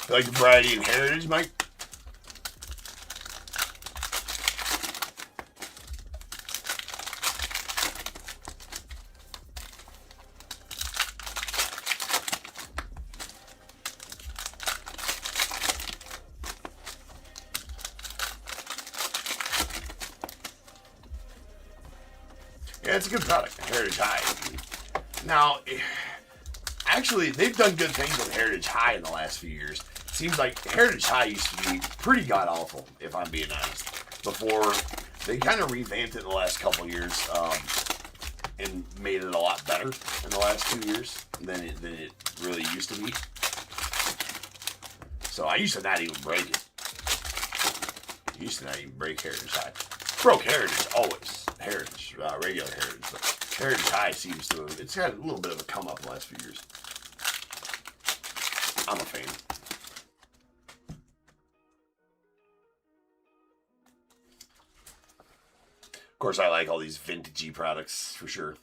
You like the variety and heritage, Mike? Yeah, it's a good product, Heritage High. Now, actually, they've done good things with Heritage High in the last few years. Seems like Heritage High used to be pretty god-awful, if I'm being honest. Before, they kind of revamped it in the last couple of years and made it a lot better in the last 2 years than it really used to be. So I used to not even break it. I used to not even break Heritage High. Broke Heritage always. Heritage, regular Heritage, but Heritage High seems to have, it's had a little bit of a come up the last few years. I'm a fan. Of course, I like all these vintagey products for sure.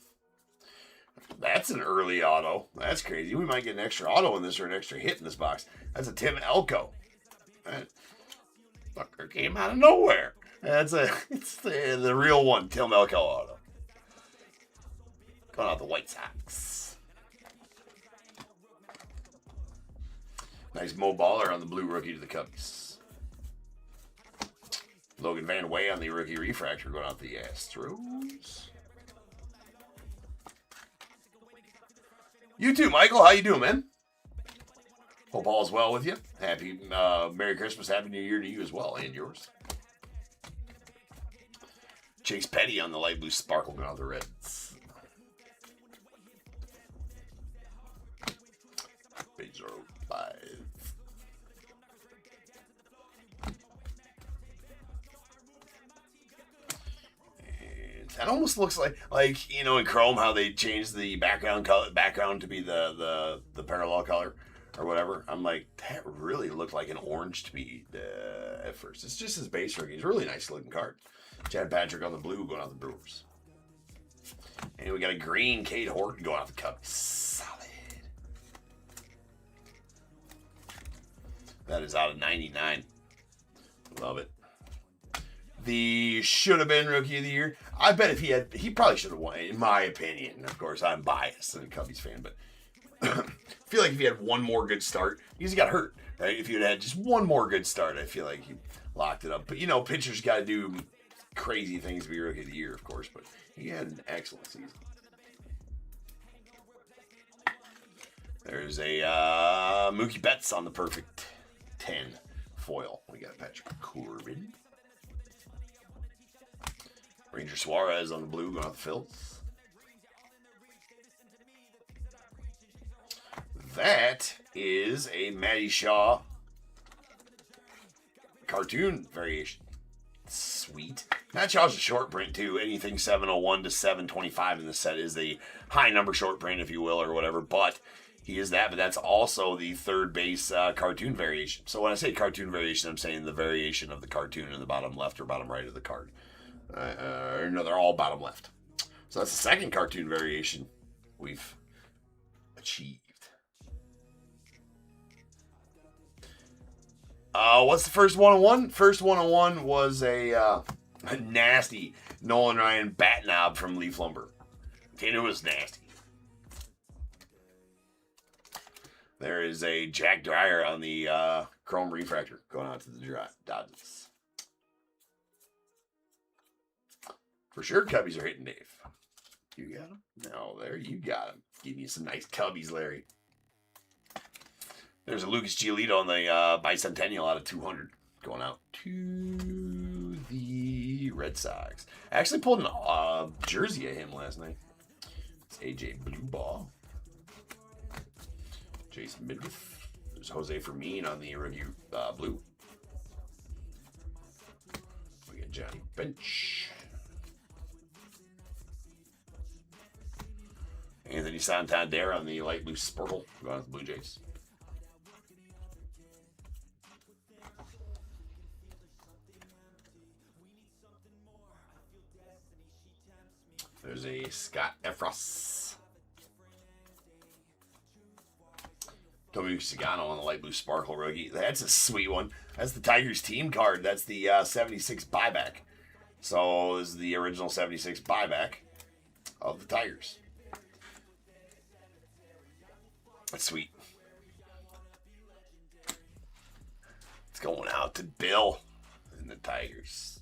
That's an early auto. That's crazy. We might get an extra auto in this or an extra hit in this box. That's a Tim Elko. That fucker came out of nowhere. It's the real one, Tim Elko auto. Going out the White Sox. Nice Mo Baller on the blue rookie to the Cubs. Logan Van Way on the rookie refractor going out the Astros. You too, Michael. How you doing, man? Hope all is well with you. Happy Merry Christmas, Happy New Year to you as well, and yours. Chase Petty on the light blue sparkle going out the Reds. T205. That almost looks like you know in Chrome how they changed the background to be the parallel color or whatever. I'm like, that really looked like an orange to me at first. It's just his base rookie. It's a really nice looking card. Chad Patrick on the blue going out the Brewers. And we got a green Cade Horton going out the Cubs. Solid. That is out of 99. Love it. The should have been rookie of the year. I bet if he probably should have won, in my opinion. Of course, I'm biased and a Cubbies fan, but I feel like if he had one more good start, because he got hurt, right? If he had just one more good start, I feel like he locked it up. But, you know, pitchers got to do crazy things to be rookie of the year, of course, but he had an excellent season. There's a Mookie Betts on the perfect 10 foil. We got Patrick Corbin. Ranger Suarez on the blue going off the Phils. That is a Matty Shaw cartoon variation. Sweet. Matt Shaw's a short print too. Anything 701 to 725 in the set is the high number short print, if you will, or whatever. But he is that. But that's also the third base cartoon variation. So when I say cartoon variation, I'm saying the variation of the cartoon in the bottom left or bottom right of the card. No, they're all bottom left. So that's the second cartoon variation we've achieved. What's the first one-on-one? First one-on-one was a nasty Nolan Ryan bat knob from Leaf Lumber. Okay, it was nasty. There is a Jack Dreyer on the Chrome Refractor going out to the Dodgers. For sure, Cubbies are hitting Dave. You got him? No, there you got him. Give me some nice Cubbies, Larry. There's a Lucas Giolito on the Bicentennial out of 200 going out to the Red Sox. I actually pulled a jersey of him last night. It's AJ Blueball. Jason Midriff. There's Jose Fermin on the review blue. We got Johnny Bench. Anthony Santander on the light blue Sparkle going with the Blue Jays. There's a Scott Efros. Toby Sagano on the light blue Sparkle rookie. That's a sweet one. That's the Tigers team card. That's the 76 buyback. So this is the original 76 buyback of the Tigers. That's sweet. It's going out to Bill and the Tigers.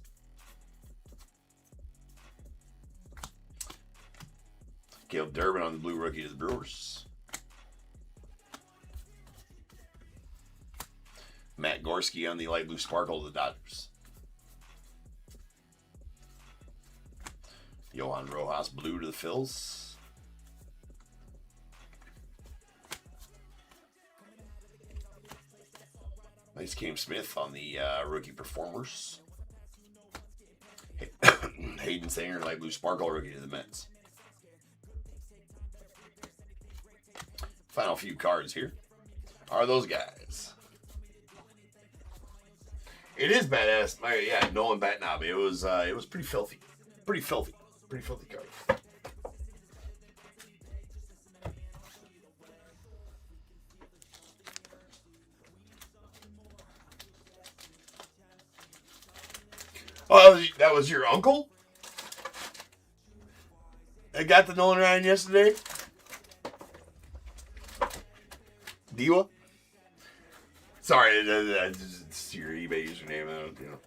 Caleb Durbin on the blue rookie to the Brewers. Matt Gorski on the light blue Sparkle to the Dodgers. Johan Rojas blue to the Phils. Nice Cam Smith on the rookie performers. Hayden Sanger, light blue Sparkle rookie to the Mets. Final few cards here are those guys. It is badass. Yeah, Nolan bat knob. It was pretty filthy. Pretty filthy card. Oh, that was your uncle? I got the Nolan Ryan yesterday. Diwa? Sorry, it's your eBay username. I don't,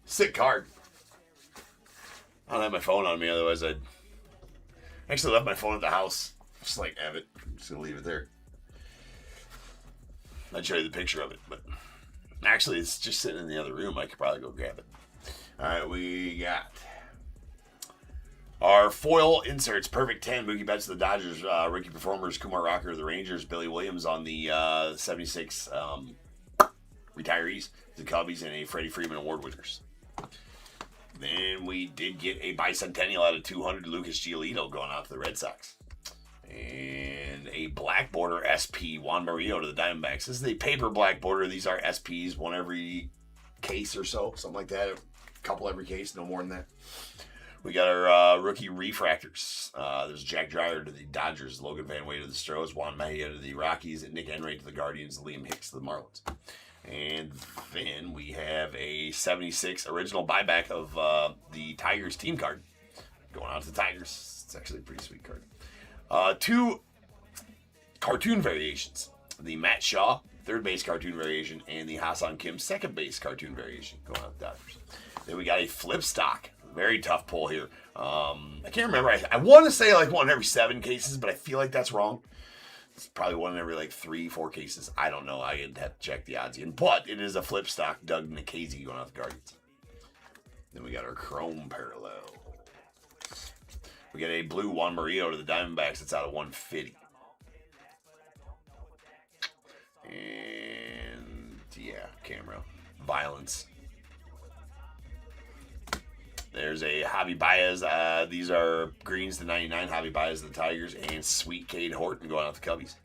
Sick card. I don't have my phone on me, otherwise I'd actually left my phone at the house. Just like have it. I'm just gonna leave it there. I'd show you the picture of it, but actually it's just sitting in the other room. I could probably go grab it. Alright, we got our foil inserts. Perfect 10. Mookie Betts to the Dodgers. Rookie performers. Kumar Rocker to the Rangers. Billy Williams on the 76 retirees. The Cubbies and a Freddie Freeman Award winners. Then we did get a bicentennial out of 200. Lucas Giolito going out to the Red Sox. And a black border SP. Juan Murillo to the Diamondbacks. This is the paper black border. These are SPs. One every case or so. Something like that. A couple every case. No more than that. We got our rookie refractors. There's Jack Dreyer to the Dodgers, Logan Van Wey to the Stros, Juan Mejia to the Rockies, and Nick Enright to the Guardians, Liam Hicks to the Marlins. And then we have a 76 original buyback of the Tigers team card. Going out to the Tigers. It's actually a pretty sweet card. Two cartoon variations. The Matt Shaw, third base cartoon variation, and the Hassan Kim, second base cartoon variation. Going out to the Dodgers. Then we got a flip stock. Very tough pull here. I can't remember. I want to say like 1 every 7 cases, but I feel like that's wrong. It's probably 1 every like 3-4 cases. I don't know. I'd have to check the odds again. But it is a flip stock Doug Nikhazy going out the Guardians. Then we got our chrome parallel. We got a blue Juan Murillo to the Diamondbacks. It's out of 150. And yeah, camera. Violence. There's a Javi Baez. These are greens to 99. Javi Baez to the Tigers. And Sweet Cade Horton going out the Cubbies.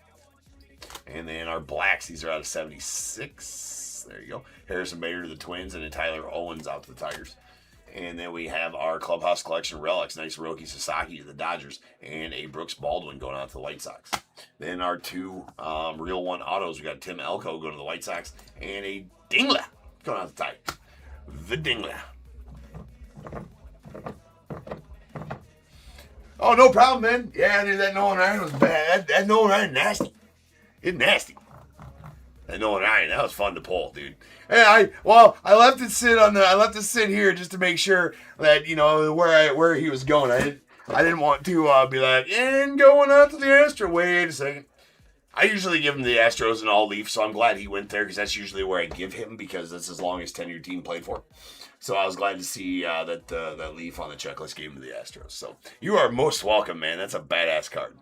And then our blacks. These are out of 76. There you go. Harrison Bader to the Twins. And then Tyler Owens out to the Tigers. And then we have our Clubhouse Collection relics. Nice Roki Sasaki to the Dodgers. And a Brooks Baldwin going out to the White Sox. Then our 2 Real One autos. We got Tim Elko going to the White Sox. And a Dingler going out to the Tigers. The Dingler. Oh, no problem, man. Yeah, dude, that Nolan Ryan was bad. That Nolan Ryan nasty. It's nasty. That Nolan Ryan, that was fun to pull, dude. Hey, I left it sit here just to make sure that, you know, where he was going. I didn't want to be like, and going out to the Astros. Wait a second. I usually give him the Astros and all Leafs, so I'm glad he went there because that's usually where I give him because that's as long as tenured team played for. So I was glad to see that Leaf on the checklist gave him to the Astros. So you are most welcome, man. That's a badass card.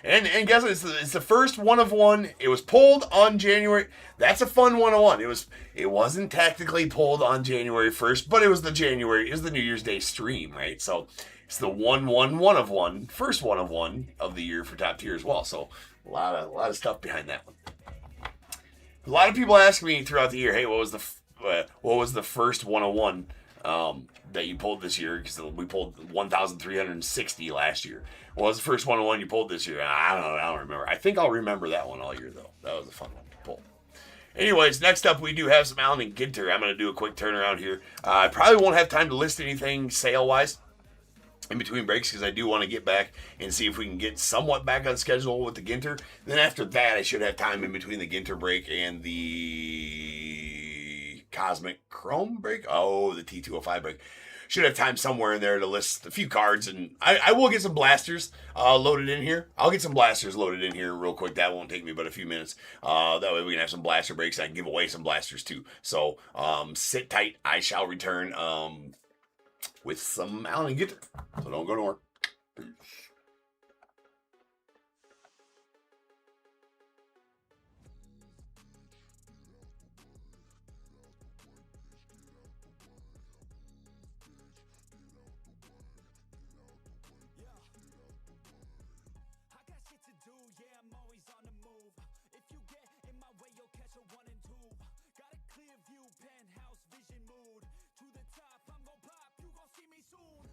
And guess what? It's the first 1 of 1. It was pulled on January. That's a fun 1 of 1. It wasn't technically pulled on January 1st, but it was the New Year's Day stream, right? So it's the 1 of 1, first 1 of 1 of the year for top tier as well. So a lot of stuff behind that one. A lot of people ask me throughout the year, hey, what was the first 101 that you pulled this year? Because we pulled 1,360 last year. What was the first 101 you pulled this year? I don't know. I don't remember. I think I'll remember that one all year, though. That was a fun one to pull. Anyways, next up, we do have some Allen and Ginter. I'm going to do a quick turnaround here. I probably won't have time to list anything sale-wise in between breaks because I do want to get back and see if we can get somewhat back on schedule with the Ginter. Then after that, I should have time in between the Ginter break and the Cosmic Chrome break. Oh, the T205 break. Should have time somewhere in there to list a few cards, and I will get some blasters loaded in here. I'll get some blasters loaded in here real quick. That won't take me but a few minutes. That way we can have some blaster breaks. I can give away some blasters too. So sit tight. I shall return with some Allen and Ginter. So don't go nowhere. Peace. Penthouse vision mood to the top. I'm gon' pop, you gon' see me soon.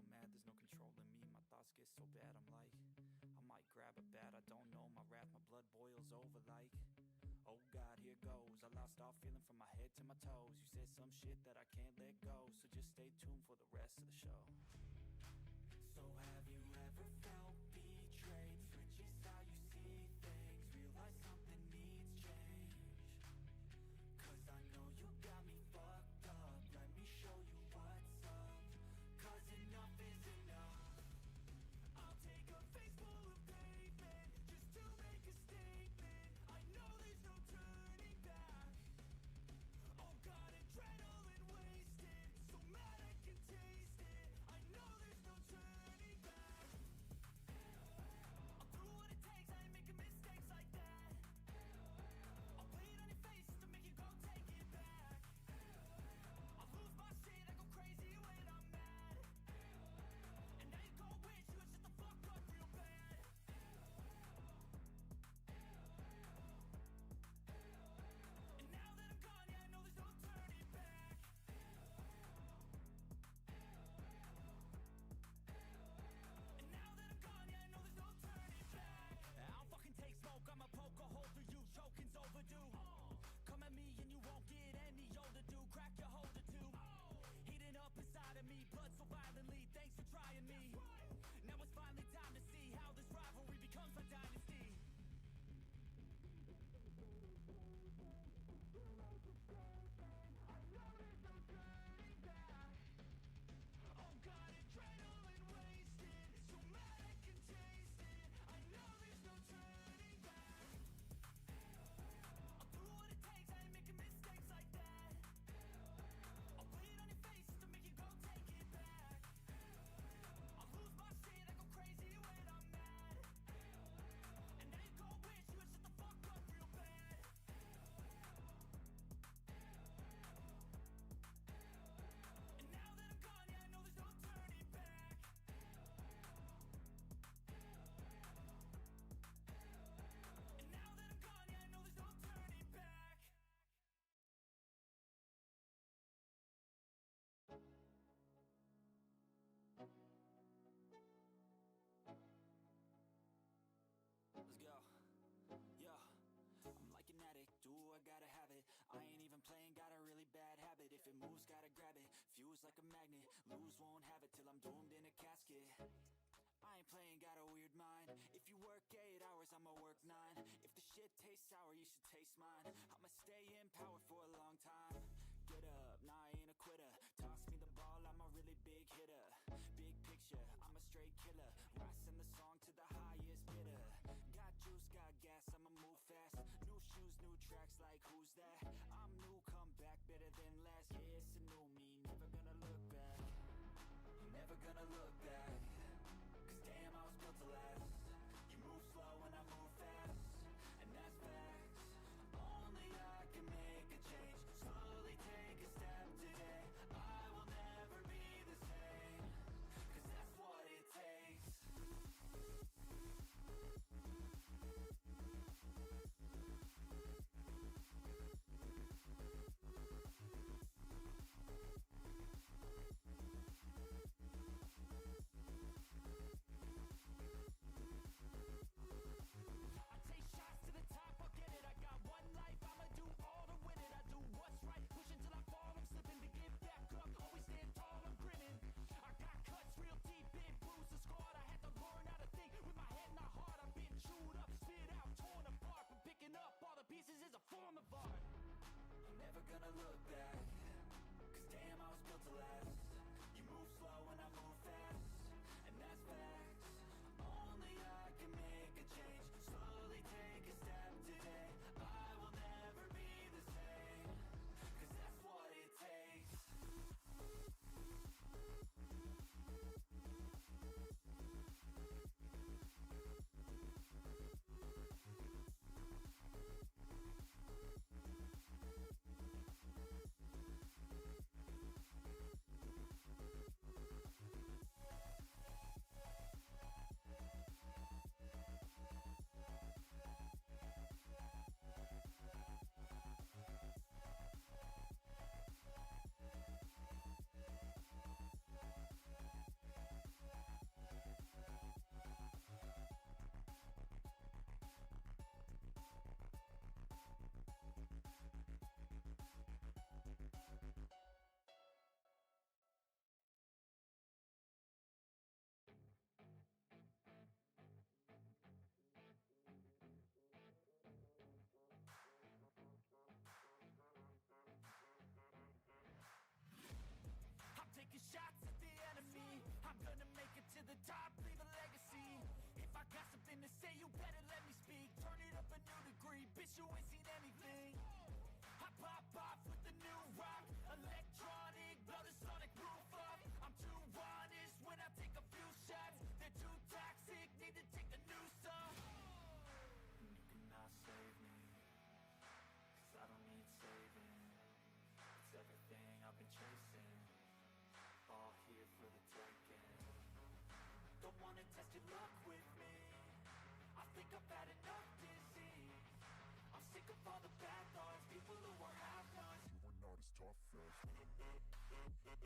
so mad, there's no controlling me. My thoughts get so bad, I'm like, I might grab a bat, I don't know. My wrath, my blood boils over like, oh God, here goes. I lost all feeling from my head to my toes. You said some shit that I can't let go, so just stay tuned for the rest of the show. So have you ever felt betrayed? Switches how you see things, realize something needs change. Cause I know you got me fucked up, let me show you what's up. Cause enough is enough. I'll take a face full of pavement just to make a statement. I know there's no turning back. Oh God, adrenaline wasted, so mad I can taste it. I know there's no turning back. I'll do what it takes, I ain't making mistakes like that. I'll play it on your face to make you go take it back. I'll lose my shit, I go crazy when I'm mad. And now you go wish you would shut the fuck up real bad. And now that I'm gone, yeah, I know there's no turning back. And now that I'm gone, yeah, I know there's no turning back. I'll fucking take smoke, I'ma poke a hole through you, choking's overdue. Come at me and you won't get any older, dude. Crack your holder too. Heating up inside of me, blood so violently, thanks for trying me. Now it's finally time to see how this rivalry becomes a dynasty. Oh God, adrenaline wasted, so mad I can taste it. I know there's no turning back. I'll do what it takes, I ain't making mistakes like that. I'll play it on your face to make you go take it back. I'll lose my shit, I go crazy when I'm mad. And now you go wish you would shut the fuck up real bad. And now that I'm gone, yeah, I know there's no turning back. And now that I'm gone, yeah, I know there's no turning back. Let's go. Yo, I'm like an addict, do I gotta have it. I ain't even playing, got a really bad habit. If it moves, gotta grab it, fuse like a magnet. Lose, won't have it till I'm doomed in a casket. I ain't playing, got a weird mind. If you work 8 hours, I'ma work 9. If the shit tastes sour, you should taste mine. I'ma stay in power for a long time. Get up, nah, I ain't a quitter. Toss me the ball, I'm a really big hitter. Big picture, I'm a straight killer. Rising the song to the highest bidder. Got juice, got gas, I'ma move fast. New shoes, new tracks, like who's that? I'm new, come back, better than last. Yeah, it's a new me, never gonna look back. Never gonna look back. Cause damn, I was built to last. You move slow and I move fast, and that's facts. Only I can make a change. Slowly take a step today. I will never be the same. Cause that's what it takes. I take shots to the top, I'll get it. I got one life, I'ma do all to win it. I do what's right, push until I fall, I'm slipping. To give back up, always stand tall, I'm grinning. I got cuts real deep, been bruised and scarred. I had to learn how to think with my head not heart. I've been chewed up, spit out, torn apart. But picking up all the pieces is a form of art. I'm never gonna look back. Cause damn, I was built to last. You move slow and I move fast, and that's facts. Only I can make a change. Slowly take a step today. I will never be the same. Cause that's what it takes. I'm gonna make it to the top, leave a legacy. If I got something to say, you better let me speak. Turn it up a new degree, bitch, you ain't seen anything. I pop off with the new rock, electronic, blow the sonic roof up. I'm too honest when I take a few shots. They're too toxic, need to take the noose off. And you cannot save me, 'cause I don't need saving. It's everything I've been chasing, all here for the taking. Don't wanna test your luck with me, I think I've had enough disease. I'm sick of all the bad thoughts, people who are half-nots. You are not as tough as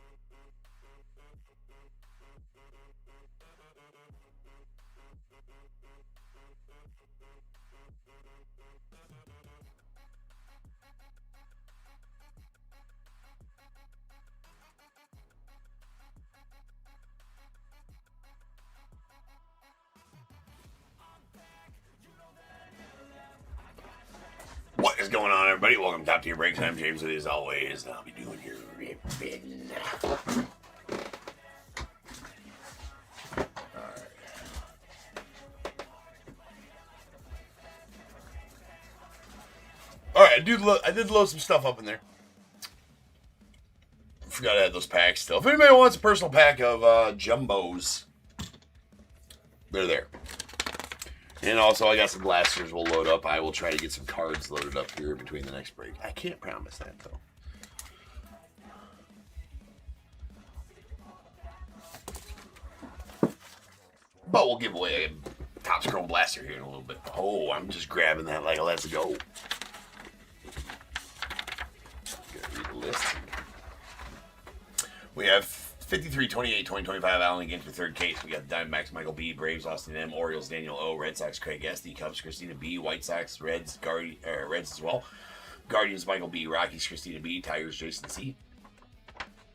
What is going on, everybody? Welcome to Top Tier Breaks. I'm James, as always, and I'll be doing your ripping. Alright, I did load some stuff up in there. Forgot I had those packs still. If anybody wants a personal pack of Jumbos, they're there. And also, I got some blasters we'll load up. I will try to get some cards loaded up here between the next break. I can't promise that, though. But we'll give away a Topps Chrome Blaster here in a little bit. Oh, I'm just grabbing that like a let's go. Gotta read the list. We have 53, 28, 2025 Allen GINTER third case. We got Diamondbacks Michael B, Braves Austin M, Orioles Daniel O, Red Sox Craig S, the Cubs Christina B, White Sox Reds Reds as well, Guardians Michael B, Rockies Christina B, Tigers Jason C,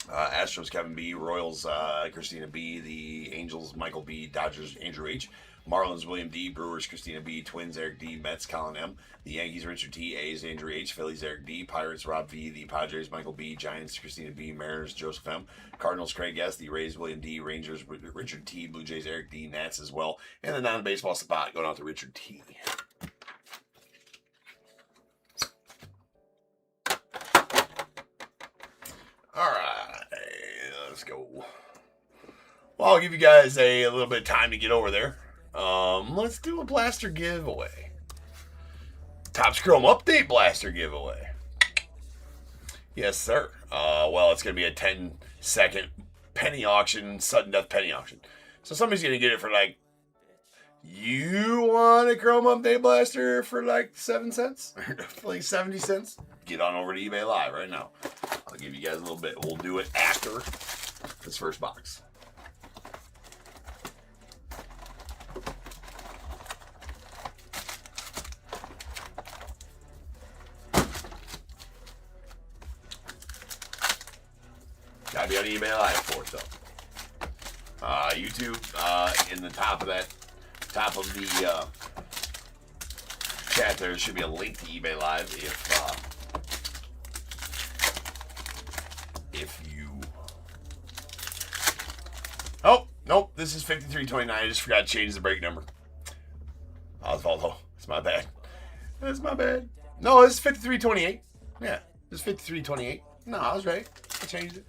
Astros Kevin B, Royals Christina B, the Angels Michael B, Dodgers Andrew H, Marlins William D, Brewers Christina B, Twins Eric D, Mets Colin M, the Yankees Richard T, A's Andrew H, Phillies Eric D, Pirates Rob V, the Padres Michael B, Giants Christina B, Mariners Joseph M, Cardinals Craig S, the Rays William D, Rangers Richard T, Blue Jays Eric D, Nats as well, and the non-baseball spot going out to Richard T. Alright, let's go. Well, I'll give you guys a little bit of time to get over there. Let's do a blaster giveaway. Topps Chrome Update Blaster giveaway. Yes, sir. Well, it's going to be a 10-second penny auction, sudden death penny auction. So somebody's going to get it for like, you want a Chrome Update Blaster for like 7 cents? For like 70 cents? Get on over to eBay Live right now. I'll give you guys a little bit. We'll do it after this first box. Gotta be on eBay Live for it, though. YouTube, in the top of the chat, there should be a link to eBay Live if you. Oh nope, this is 5329. I just forgot to change the break number. Osvaldo, it's my bad. That's my bad. No, this is 5328. Yeah, this is 5328. No, I was right. I changed it.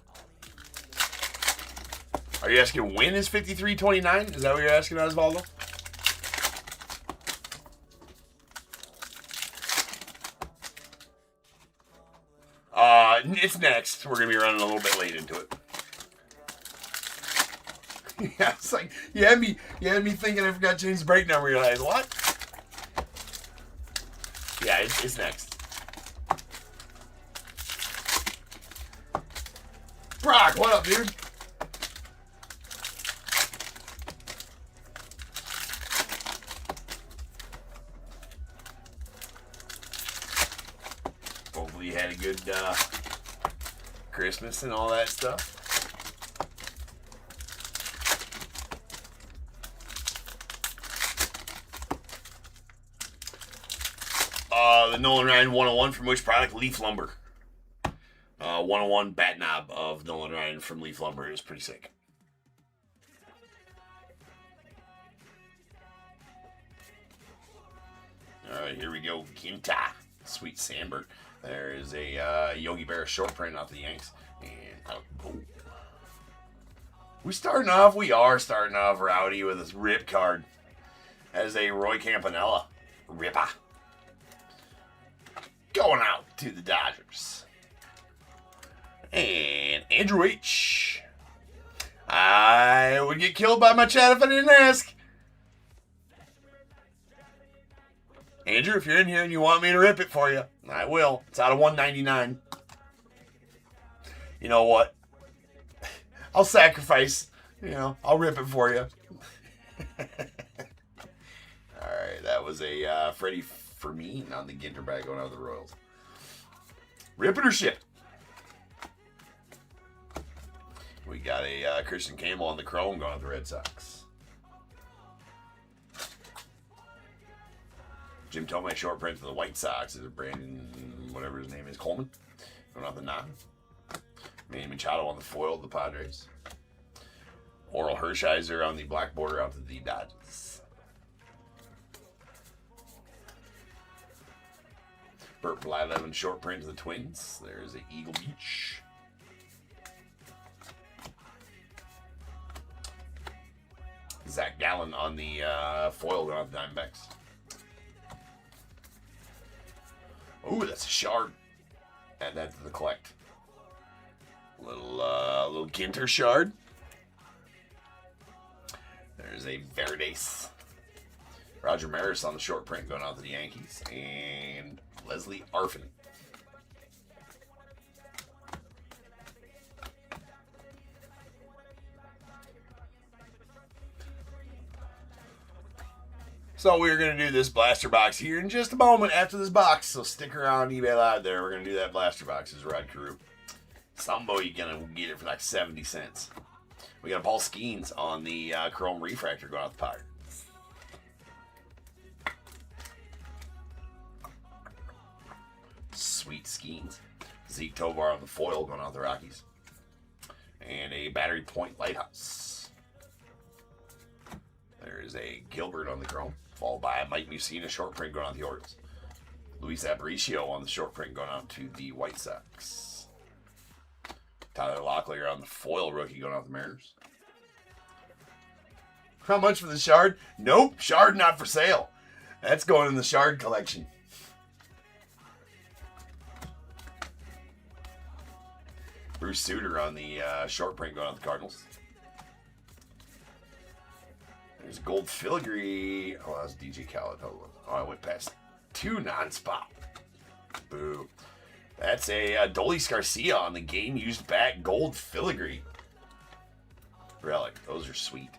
Are you asking when is 5329? Is that what you're asking, Osvaldo? It's next. We're gonna be running a little bit late into it. Yeah, it's like you had me thinking I forgot to change the break number. You're like, what? Yeah, it's next. Brock, what up, dude? Hopefully you had a good Christmas and all that stuff. The Nolan Ryan 101 from which product? Leaf Lumber. 101 bat knob of Nolan Ryan from Leaf Lumber is pretty sick. All right, here we go. GINTER. Sweet Sandberg. There is a Yogi Berra short print off the Yanks. And oh. We are starting off rowdy with this rip card. As a Roy Campanella. Ripper. Going out to the Dodgers. And Andrew H. I would get killed by my chat if I didn't ask. Andrew, if you're in here and you want me to rip it for you, I will. It's out of 199. You know what? I'll sacrifice. I'll rip it for you. Alright, that was a Freddie Fermin on the Ginter bag going out of the Royals. Rip it or ship it. We got a Christian Campbell on the Chrome going out of the Red Sox. Jim Tomei short print for the White Sox. Is it Brandon, whatever his name is, Coleman? Going out the 9. Manny Machado on the foil of the Padres. Oral Hershiser on the black border out to the Dodgers. Burt Blyleven short print to the Twins. There's a Eagle Beach. Zach Gallen on the foil going out the Diamondbacks. Ooh, that's a shard. Add that to the collect. Little Ginter shard. There's a Verdes. Roger Maris on the short print going out to the Yankees. And Leslie Arfin. So we're going to do this blaster box here in just a moment after this box. So stick around, eBay Live there. We're going to do that blaster box. This is Rod Carew. Somebody going to get it for like 70 cents. We got Paul Skeens on the Chrome Refractor going out the Pirates. Sweet Skeens. Zeke Tovar on the foil going out the Rockies. And a Battery Point Lighthouse. There is a Gilbert on the Chrome. Followed by Mike Mussina short print going on the Orioles. Luis Aparicio on the short print going on to the White Sox. Tyler Locklear on the foil rookie going off the Mariners. How much for the shard? Nope, shard not for sale. That's going in the shard collection. Bruce Sutter on the short print going off the Cardinals. There's gold filigree. Oh, that was DJ Khaled. Oh, I went past 2 non-spot. Boo. That's a Dolis Garcia on the game used back gold filigree relic. Those are sweet.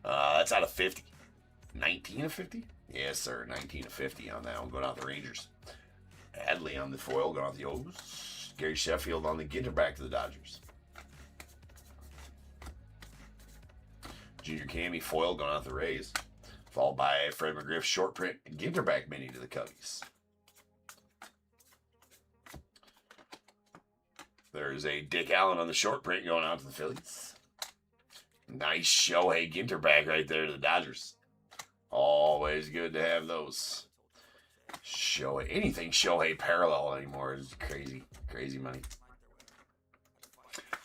That's out of 50. 19 of 50? Yes, sir. 19 of 50 on that one. Going out the Rangers. Adley on the foil. Going out the O's. Gary Sheffield on the Ginter back to the Dodgers. Junior Cammy foil going out the Rays. Followed by Fred McGriff short print Ginter back mini to the Cubbies. There's a Dick Allen on the short print going out to the Phillies. Nice Shohei Ginter back right there to the Dodgers. Always good to have those. Shohei, anything Shohei parallel anymore is crazy. Crazy money.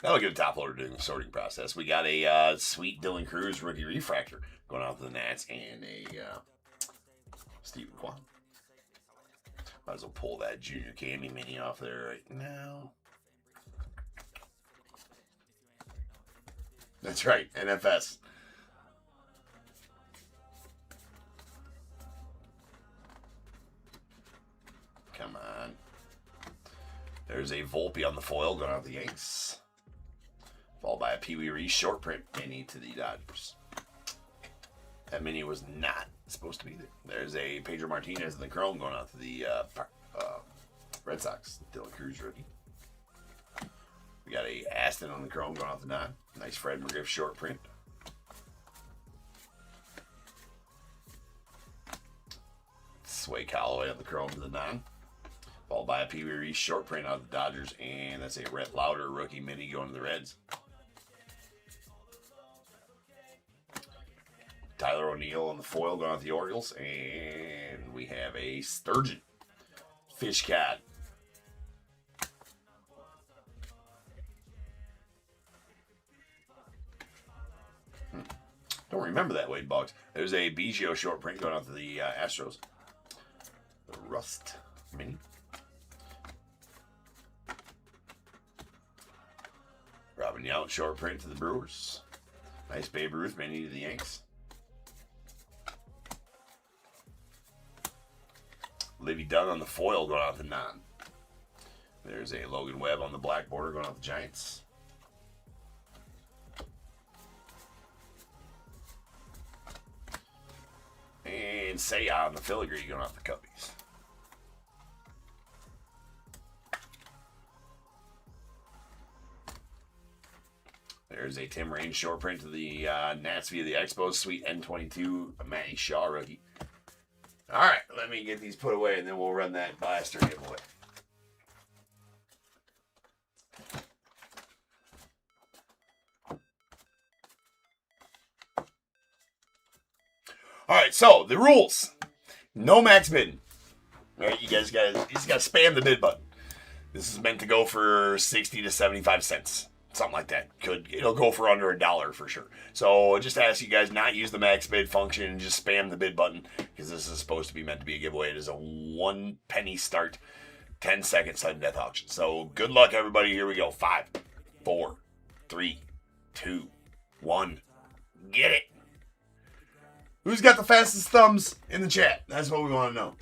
That'll get a top loader during the sorting process. We got a sweet Dylan Cruz rookie refractor going out to the Nats and a Stephen Kwan. Might as well pull that Junior Cammy mini off there right now. That's right, NFS. Come on. There's a Volpe on the foil going out the Yanks. Followed by a Pee Wee Reese short print mini to the Dodgers. That mini was not supposed to be there. There's a Pedro Martinez in the Chrome going out to the Red Sox. Dylan Cruz rookie. We got a Aston on the Chrome going out the 9. Nice Fred McGriff short print. Sway Callaway on the Chrome to the 9. Followed by a Pee Wee Reese short print out of the Dodgers. And that's a Rhett Lauder rookie mini going to the Reds. Tyler O'Neill on the foil going out the Orioles. And we have a Sturgeon Fish Cat. Don't remember that, Wade Boggs. There's a Biggio short print going out to the Astros. The Rust Mini. Robin Yount short print to the Brewers. Nice Babe Ruth Mini to the Yanks. Livy Dunn on the foil going out the non. There's a Logan Webb on the black border going out the Giants. And Saya on the filigree going off the Cubbies. There's a Tim Raines short print to the Nats via the Expos. Sweet N22 Matty Shaw rookie. All right, let me get these put away, and then we'll run that blaster giveaway. All right, so the rules: no max bidding. All right, you guys got to spam the bid button. This is meant to go for 60 to 75 cents, something like that. It'll go for under $1 for sure. So I just ask you guys not use the max bid function and just spam the bid button, because this is supposed to be meant to be a giveaway. It is a 1 penny start, 10-second sudden death auction. So good luck, everybody. Here we go. 5, 4, 3, 2, 1. Get it. Who's got the fastest thumbs in the chat? That's what we want to know.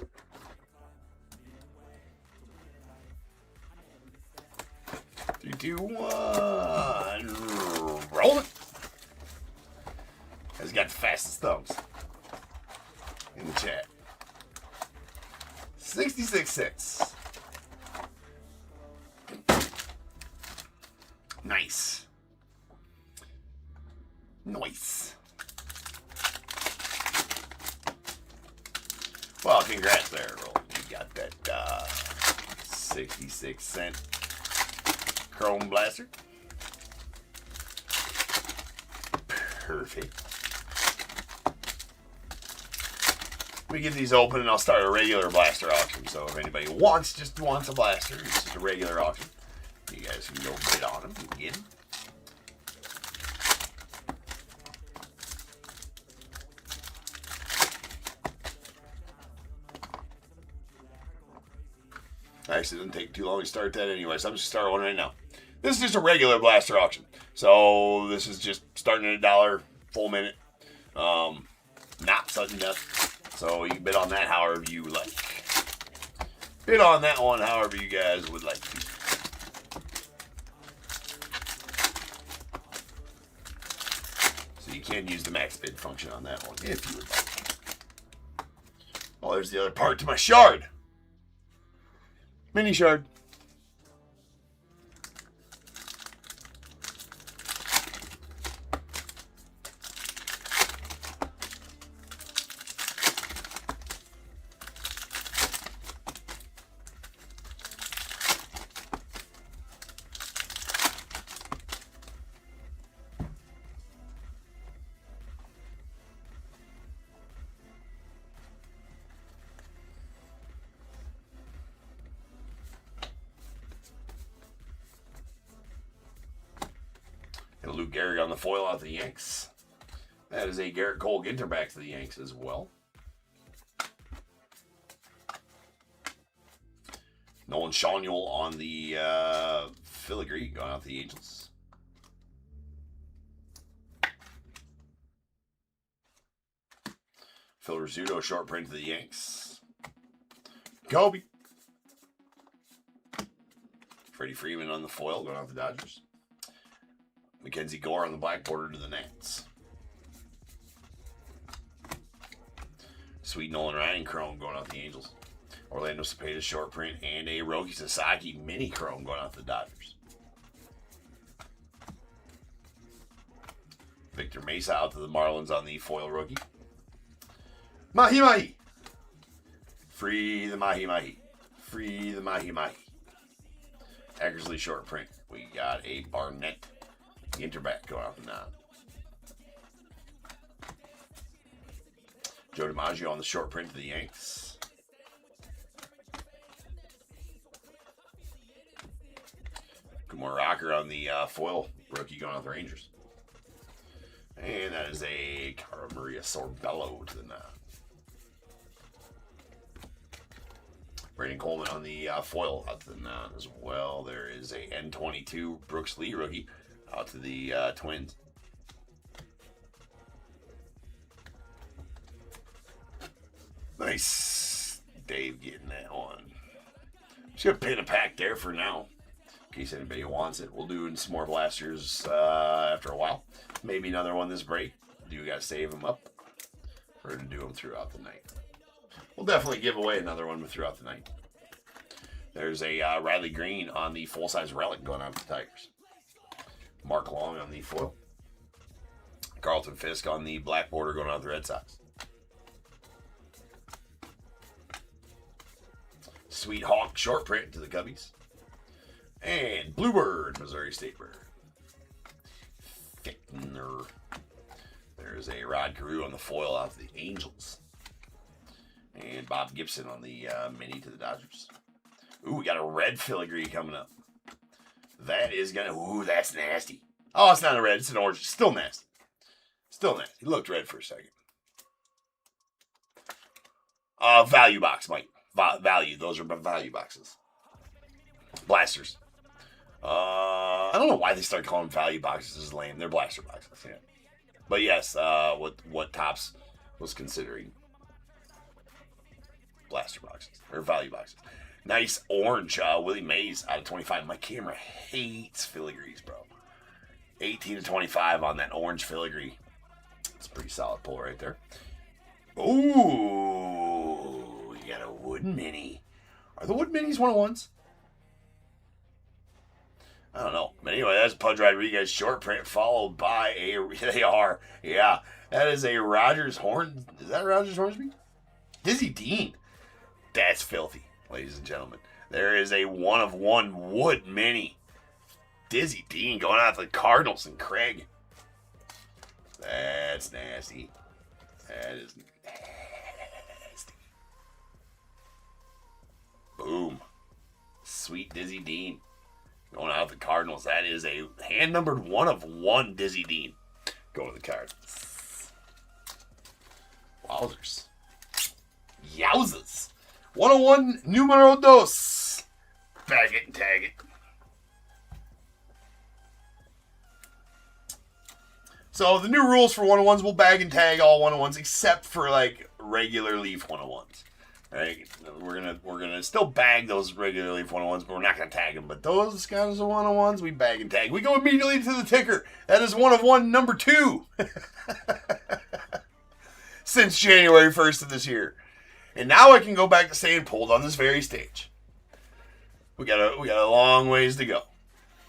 Three, 2, 1. Roll it. Who's got the fastest thumbs in the chat? 66 cents. Nice. Nice. Well, congrats there, Roll. You got that 66-cent Chrome Blaster. Perfect. We get these open, and I'll start a regular blaster auction. So if anybody just wants a blaster, it's just a regular auction. You guys can go bid on them and get them. Actually, it doesn't take too long to start that anyway, so I'm just starting one right now. This is just a regular blaster auction. So this is just starting at $1, full minute. Not sudden death. So you can bid on that however you like. Bid on that one however you guys would like to. So you can use the max bid function on that one if you would like. Oh, there's the other part to my shard. Mini shard. Luke Gehrig on the foil out the Yanks. That is a Garrett Cole Ginter back to the Yanks as well. Nolan Schanuel on the filigree going out the Angels. Phil Rizzuto short print to the Yanks. Kobe. Freddie Freeman on the foil going out the Dodgers. Mackenzie Gore on the black border to the Nats. Sweet Nolan Ryan chrome going out the Angels. Orlando Cepeda short print and a Roki Sasaki mini chrome going out the Dodgers. Victor Mesa out to the Marlins on the foil rookie. Mahi Mahi. Free the Mahi Mahi. Free the Mahi Mahi. Eckersley short print. We got a Barnett Ginter back going out the nine. Joe DiMaggio on the short print to the Yanks. Kumar Rocker on the foil rookie going out the Rangers. And that is a Cara Maria Sorbello to the nod. Brandon Coleman on the foil out to the nod as well. There is a N22 Brooks Lee rookie out to the Twins. Nice. Dave getting that one. Just going to pin a pack there for now. In case anybody wants it. We'll do some more blasters after a while. Maybe another one this break. You got to save them up. We're going to do them throughout the night. We'll definitely give away another one throughout the night. There's a Riley Green on the full-size relic going out to the Tigers. Mark Long on the foil. Carlton Fisk on the black border going out to the Red Sox. Sweet Hawk short print to the Cubbies. And Bluebird, Missouri State Bird. Fichtner. There's a Rod Carew on the foil out to the Angels. And Bob Gibson on the mini to the Dodgers. Ooh, we got a red filigree coming up. That is going to... Ooh, that's nasty. Oh, it's not a red. It's an orange. Still nasty. Still nasty. It looked red for a second. Value box, Mike. Value. Those are value boxes. Blasters. I don't know why they started calling them value boxes. This is lame. They're blaster boxes. Yeah. But yes, what Topps was considering blaster boxes or value boxes. Nice orange Willie Mays out of 25. My camera hates filigrees, bro. 18 to 25 on that orange filigree. It's a pretty solid pull right there. Ooh, you got a wood mini. Are the wood minis 101s? I don't know. But anyway, that's Pudge Rodriguez short print followed by a... They are. Yeah. That is a Rogers Horn... Is that Rogers Hornsby? Dizzy Dean. That's filthy, ladies and gentlemen. There is a 1-of-1 wood mini. Dizzy Dean going out to the Cardinals and Craig. That's nasty. That is nasty. Boom. Sweet Dizzy Dean. Going out to the Cardinals. That is a hand-numbered 1-of-1 Dizzy Dean. Going to the Cards. Wowzers. Yowzers. 101 numero dos. Bag it and tag it. So the new rules for 101s, we'll bag and tag all 101s except for like regular leaf 101s. Right? We're gonna still bag those regular leaf 101s, but we're not gonna tag them. But those guys are 101s, we bag and tag. We go immediately to the ticker. That is 1-of-1 number 2. Since January 1st of this year. And now I can go back to saying pulled on this very stage. We got a long ways to go.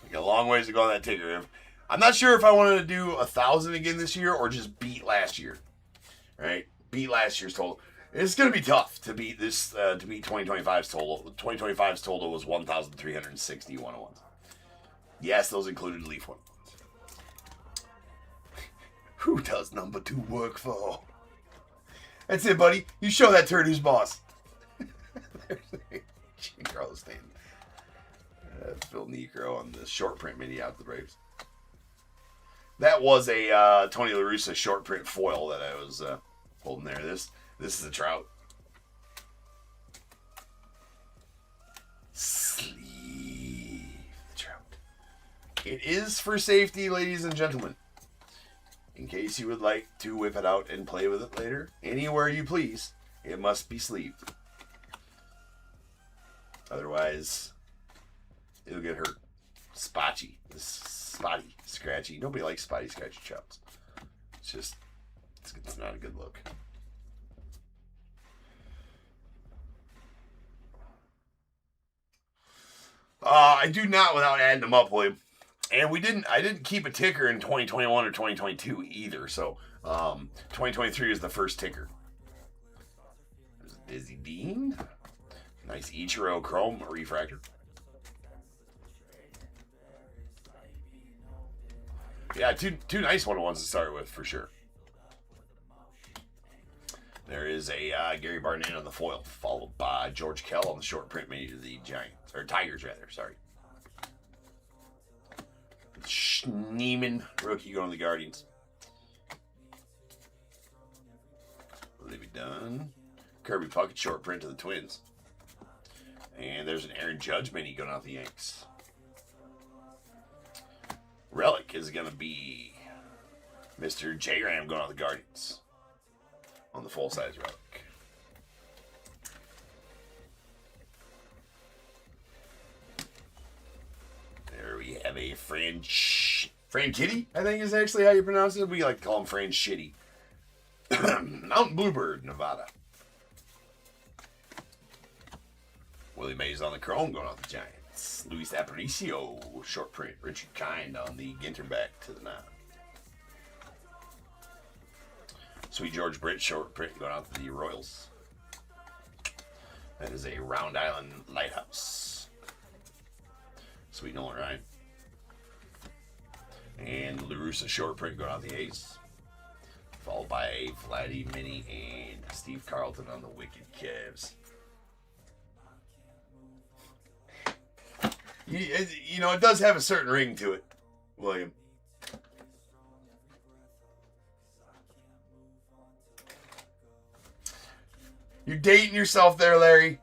We got a long ways to go on that ticker. I'm not sure if I wanted to do 1,000 again this year or just beat last year. Right? Beat last year's total. It's going to be tough to beat this, to beat 2025's total. 2025's total was 1,360 101s. Yes, those included Leaf 101s. Who does number 2 work for? That's it, buddy. You show that turd who's boss. There's Carlos Stanton. Phil Necro on the short print mini out the Braves. That was a Tony La Russa short print foil that I was holding there. This is a Trout. Sleeve the Trout. It is for safety, ladies and gentlemen. In case you would like to whip it out and play with it later, anywhere you please, it must be sleeved. Otherwise, it'll get hurt. Spotty, scratchy. Nobody likes spotty, scratchy Trouts. It's not a good look. I do not without adding them up, William. And I didn't keep a ticker in 2021 or 2022 either. So 2023 is the first ticker. There's a Dizzy Dean. Nice Ichiro Chrome refractor. Yeah, two nice 101s to start with for sure. There is a Gary Barnett on the foil, followed by George Kell on the short print mini to the Giants, or Tigers rather, sorry. Schneeman, rookie, going to the Guardians. Libby Dunn. Kirby Puckett, short print to the Twins. And there's an Aaron Judge mini going out the Yanks. Relic is going to be Mr. J. Ram going out the Guardians. On the full-size relic. There we have a Fran Kitty, I think is actually how you pronounce it. We like to call him Fran Shitty. Mountain Bluebird, Nevada. Willie Mays on the chrome going off the Giants. Luis Aparicio, short print. Richard Kind on the Ginter back to the 9. Sweet George Britt, short print going out to the Royals. That is a Round Island Lighthouse. Sweet Nolan Ryan. And LaRussa, short print going out the A's. Followed by a Vladdy Mini and Steve Carlton on the Wicked Cavs. You know, it does have a certain ring to it, William. You're dating yourself there, Larry.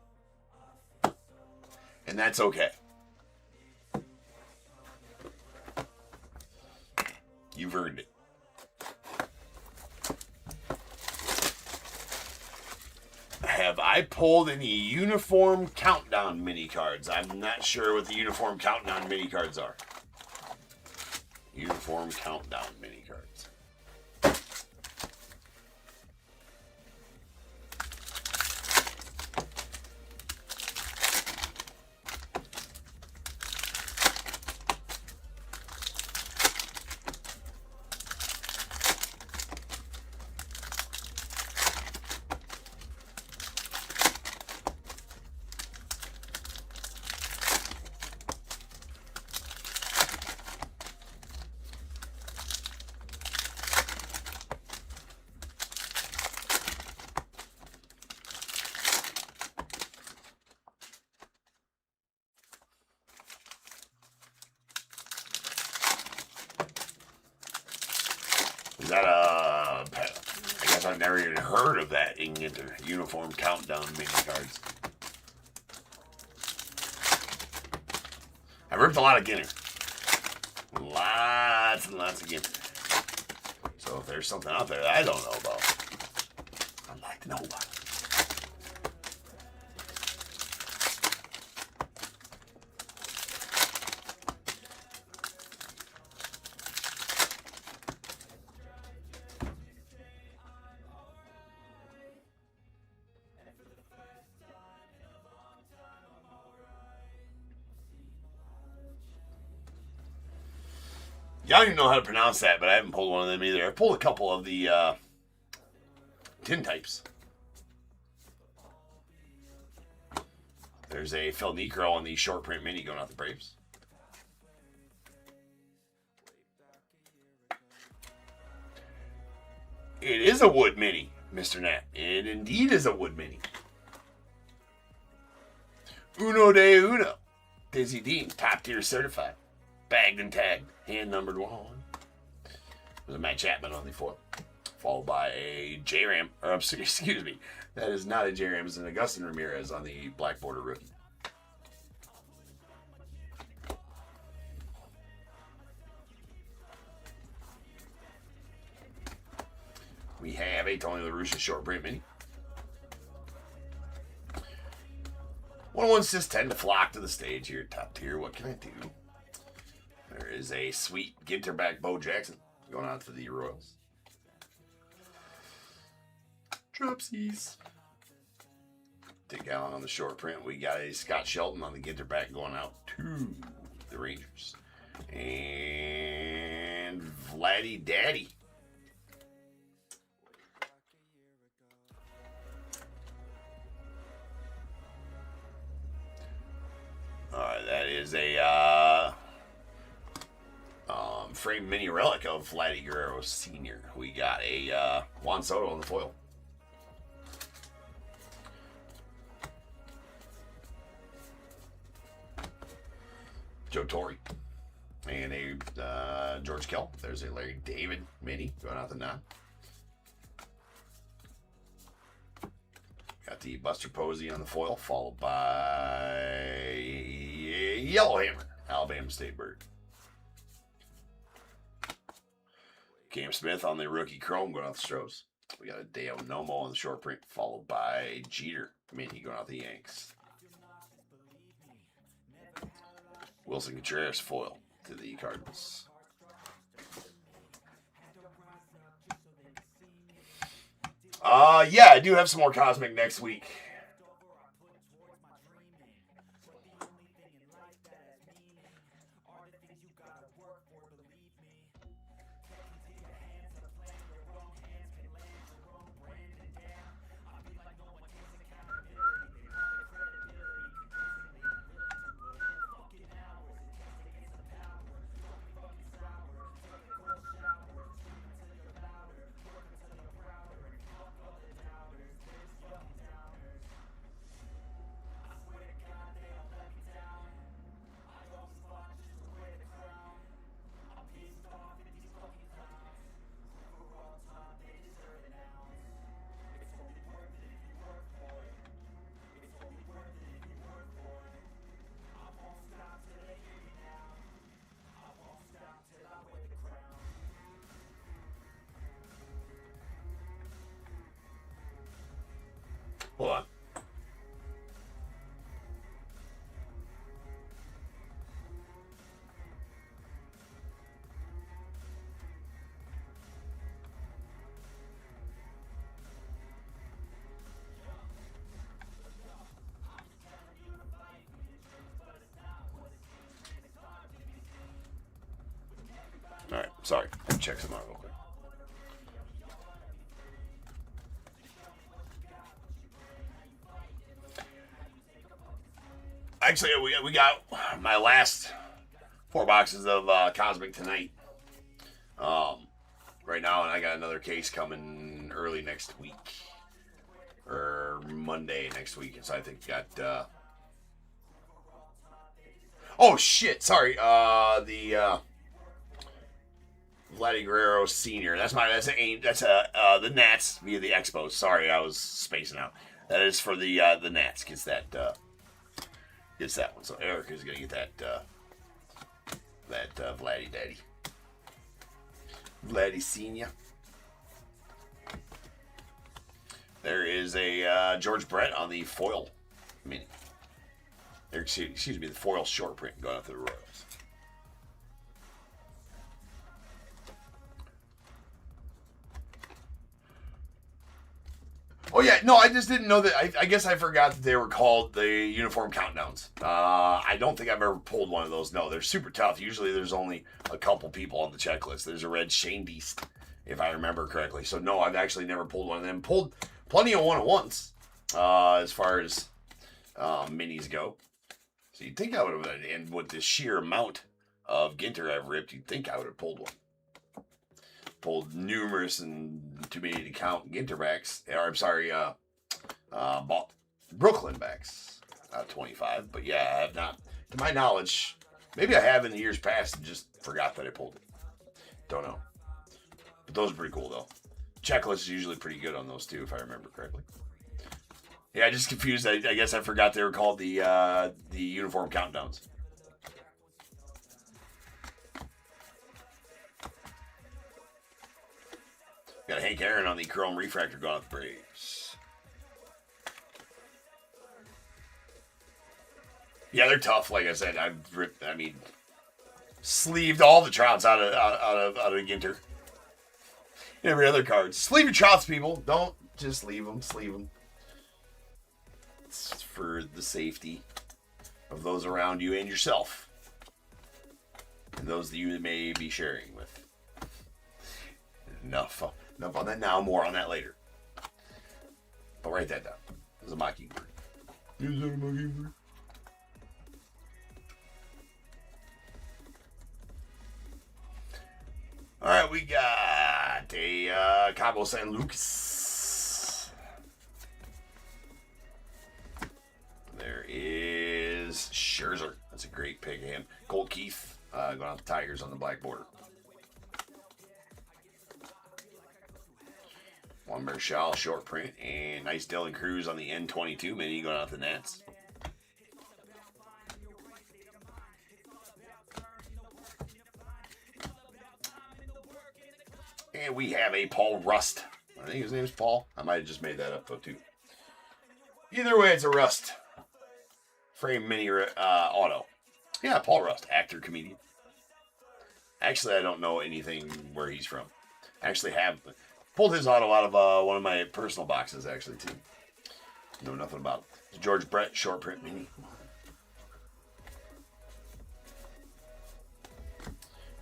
And that's okay. You've earned it. Have I pulled any Uniform Countdown mini cards? I'm not sure what the Uniform Countdown mini cards are. Uniform Countdown mini cards. Is that I guess I've never even heard of that in GINTER. Uniform Countdown mini cards. I've ripped a lot of GINTER. Lots and lots of GINTER. So if there's something out there that I don't know about, I'd like to know about it. I don't even know how to pronounce that, but I haven't pulled one of them either. I pulled a couple of the tin types. There's a Phil Necro on the short print mini going out the Braves. It is a wood mini, Mr. Nat. It indeed is a wood mini. Uno de uno. Dizzy Dean, top tier certified. Bagged and tagged. Hand numbered 1. There's a Matt Chapman on the foil. Followed by a J-Ram. Or, excuse me. That is not a J-Ram. It's an Augustin Ramirez on the black border rookie. We have a Tony La Russa short print mini. 116 tend to flock to the stage here. Top tier. What can I do? There is a sweet Ginter back Bo Jackson going out to the Royals. Dropsies. Dick Allen on the short print. We got a Scott Shelton on the Ginter back going out to the Rangers. And Vladdy Daddy. Alright, that is a frame mini relic of Vladdy Guerrero Sr. We got a Juan Soto on the foil. Joe Torre. And a George Kell. There's a Larry David mini going out the nine. Got the Buster Posey on the foil, followed by Yellowhammer, Alabama State Bird. Cam Smith on the rookie chrome going out the Stros. We got a Dale Nomo on the short print, followed by Jeter mini going out the Yanks. Wilson Contreras foil to the Cardinals. Yeah, I do have some more Cosmic next week. Hold on. All right, sorry. Check some out real quick. Actually, we got my last 4 boxes of Cosmic tonight. Right now, and I got another case coming early next week. Or Monday next week. So I think we got... Oh, shit. Sorry. The Vladdy Guerrero Sr. That's the Nats via the Expos. Sorry, I was spacing out. That is for the Nats. Gets that one. So Erica's gonna get that Vladdy Daddy. Vladdy Senior. There is a George Brett on the foil mini. Excuse me, the foil short print going out to the Royals. Oh, yeah, no, I just didn't know that. I guess I forgot that they were called the uniform countdowns. I don't think I've ever pulled one of those. No, they're super tough. Usually there's only a couple people on the checklist. There's a red Shane Beast, if I remember correctly. So, no, I've actually never pulled one of them. Pulled plenty of one-on-ones as far as minis go. So you'd think I would have, and with the sheer amount of Ginter I've ripped, you'd think I would have pulled one. Pulled numerous and too many to count Ginter backs. Or I'm sorry, Brooklyn backs. 25. But yeah, I have not, to my knowledge, maybe I have in the years past and just forgot that I pulled it. Don't know. But those are pretty cool though. Checklist is usually pretty good on those too, if I remember correctly. Yeah, I just confused. I guess I forgot they were called the uniform countdowns. Got a Hank Aaron on the chrome refractor going off the Braves. Yeah, they're tough. Like I said, I've ripped. I mean, sleeved all the Trouts out of Ginter. Every other card. Sleeve your Trouts, people. Don't just leave them. Sleeve them. It's for the safety of those around you and yourself, and those that you may be sharing with. Enough on that now. More on that later. But write that down. There's a mockingbird. Is that a mockingbird? All right, we got a Cabo San Lucas. There is Scherzer. That's That's a great pick of him. Colt Keith going out the Tigers on the black border. Juan Marichal, short print, and nice Dylan Cruz on the N22 mini going out the Nats. And we have a Paul Rust. I think his name's Paul. I might have just made that up though too. Either way, it's a Rust frame mini auto. Yeah, Paul Rust, actor, comedian. Actually, I don't know anything where he's from. Actually, have pulled his auto out of one of my personal boxes actually too. Know nothing about it. It's George Brett, short print mini.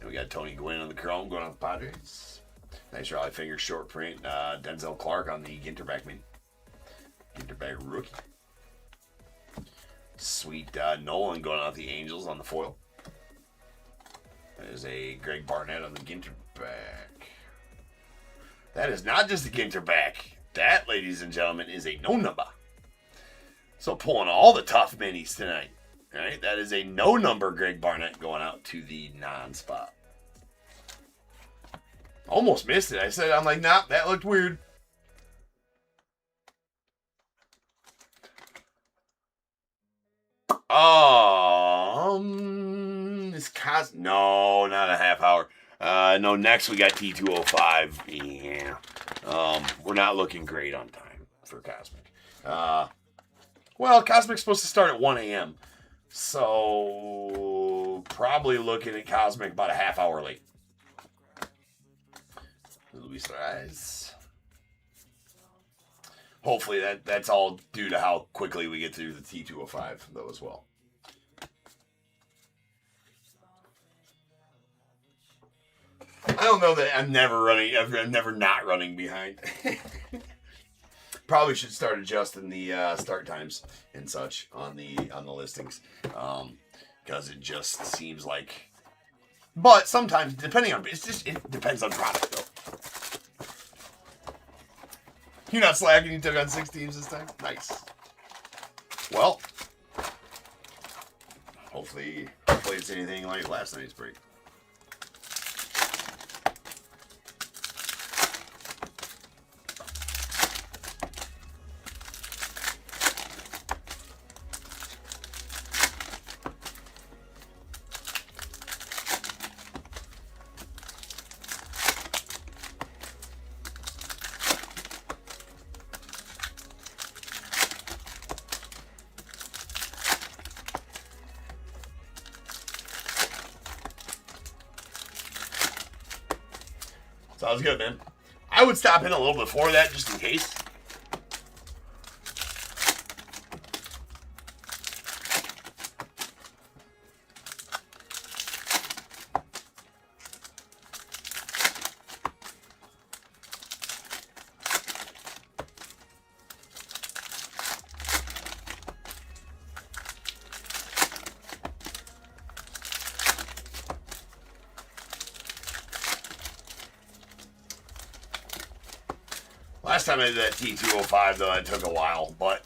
And we got Tony Gwynn on the chrome going on the Padres. Nice Raleigh Fingers short print. Denzel Clark on the GINTER back mini. GINTER back rookie. Sweet Nolan going out the Angels on the foil. There's a Greg Barnett on the GINTER back. That is not just the GINTER back. That, ladies and gentlemen, is a no number. So pulling all the tough minis tonight. All right, that is a no number Greg Barnett going out to the non-spot. Almost missed it. I'm like, nah, that looked weird. No, not a half hour. No, next we got T205. Yeah. We're not looking great on time for Cosmic. Well, Cosmic's supposed to start at 1 a.m. So, probably looking at Cosmic about a half hour late. Luis Rise. Hopefully that's all due to how quickly we get through the T205 though as well. I don't know that I'm never not running behind. Probably should start adjusting the start times and such on the listings, because it just seems like. But sometimes, depending on it depends on product though. You're not slacking. You took on 6 teams this time. Nice. Well, hopefully it's anything like last night's break. Sounds good, man. I would stop in a little before that just in case. Last time I did that T205, though, it took a while, but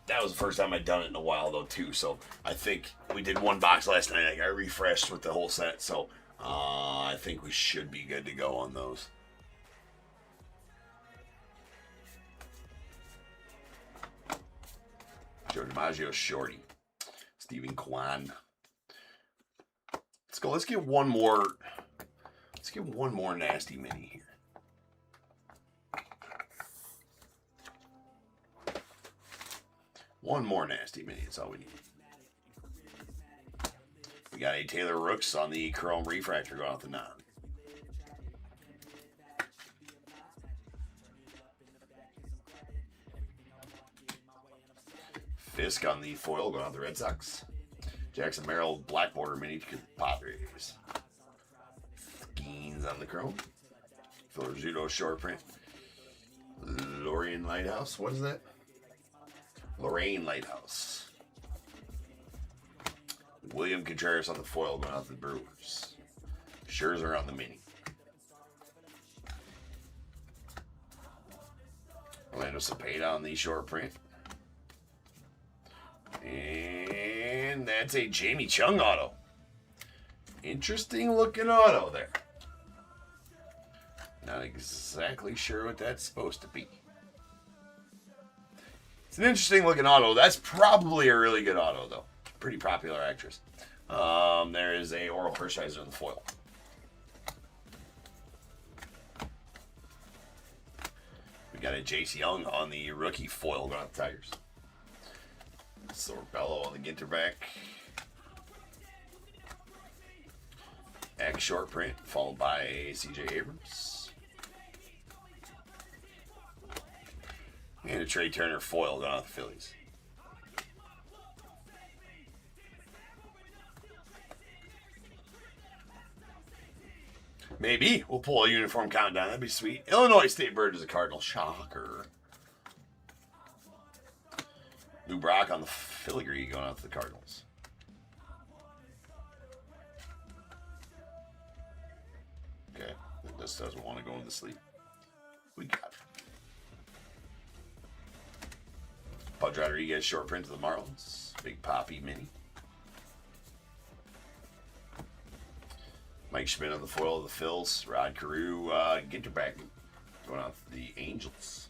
that was the first time I'd done it in a while, though, too. So I think we did one box last night. I got refreshed with the whole set, so I think we should be good to go on those. Joe DiMaggio, shorty. Stephen Kwan. Let's go. Let's get one more. Let's get one more nasty mini here. One more nasty mini, that's all we need. We got a Taylor Rooks on the Chrome Refractor going out the non. Fisk on the foil going out the Red Sox. Jackson Merrill black border mini to the Padres. Skeens on the Chrome. Phil Rizzuto short print. Lorraine Lighthouse, what is that? Lorraine Lighthouse. William Contreras on the foil going out to the Brewers. Scherzer on the mini. Orlando Cepeda on the short print. And that's a Jamie Chung auto. Interesting looking auto there. Not exactly sure what that's supposed to be. It's an interesting looking auto. That's probably a really good auto, though. Pretty popular actress. There is a Oral Hershiser in the foil. We got a Jace Young on the rookie foil going out the Tigers. Sorbello on the Ginter back. X short print, followed by CJ Abrams. And a Trey Turner foil going out the Phillies. Maybe we'll pull a uniform countdown. That'd be sweet. Illinois State Bird is a Cardinal. Shocker. Lou Brock on the filigree going out to the Cardinals. Okay, this doesn't want to go into sleep. We got it. Pudge Rodriguez short print to the Marlins. Big Poppy mini. Mike Schmidt on the foil of the Phils. Rod Carew, Ginter back going out to the Angels.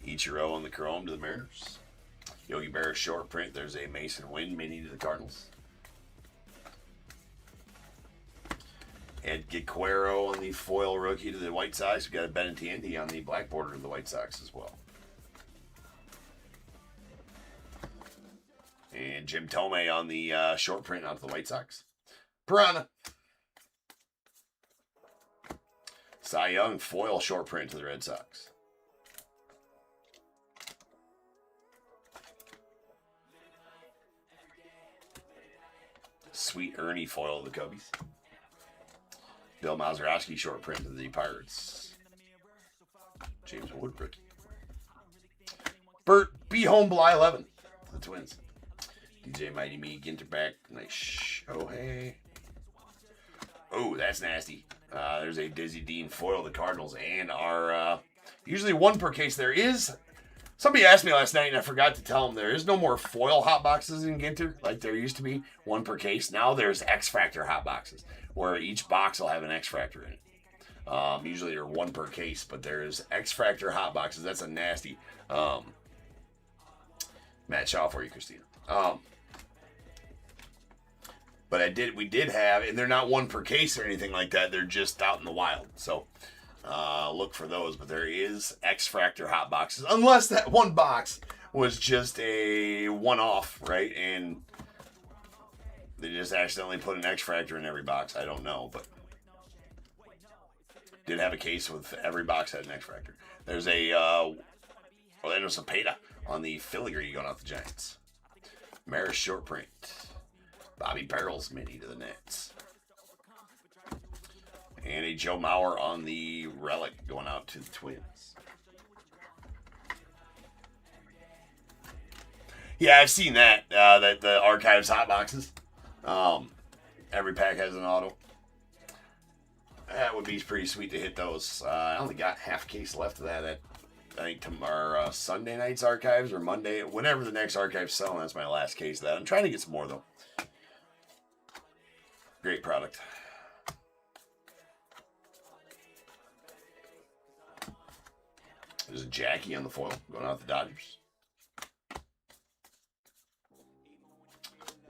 Ichiro on the Chrome to the Mariners. Yogi Berra short print. There's a Mason Wynn mini to the Cardinals. Ed Guerrero on the foil rookie to the White Sox. We got a Benintendi on the black border of the White Sox as well. And Jim Tomei on the short print out of the White Sox. Piranha. Cy Young foil short print to the Red Sox. Sweet Ernie foil to the Cubbies. Bill Mazeroski short print to the Pirates. James Woodbrook. Bert B. Homebly 11 to the Twins. DJ Mighty Me, Ginter back. Nice Shohei. Oh, that's nasty. There's a Dizzy Dean foil to the Cardinals. And our, usually one per case there is. Somebody asked me last night and I forgot to tell them there is no more foil hot boxes in Ginter like there used to be, one per case. Now there's X Factor hot boxes where each box will have an X Factor in it. Usually they're one per case, but there's X Factor hot boxes. That's a nasty Matt Shaw for you, Christina. But we did have, and they're not one per case or anything like that. They're just out in the wild. So look for those. But there is X Factor hot boxes, unless that one box was just a one-off, right? And they just accidentally put an X Factor in every box. I don't know, but did have a case with every box had an X Factor. There's a Orlando Cepeda on the filigree going off the Giants. Maris short print. Bobby Barrels mini to the Nets. And a Joe Mauer on the relic going out to the Twins. Yeah, I've seen that. That the Archives hot boxes. Every pack has an auto. That would be pretty sweet to hit those. I only got half a case left of that. I think tomorrow, Sunday night's Archives or Monday, whenever the next Archives selling. That's my last case of that. I'm trying to get some more though. Great product. There's a Jackie on the foil going out the Dodgers.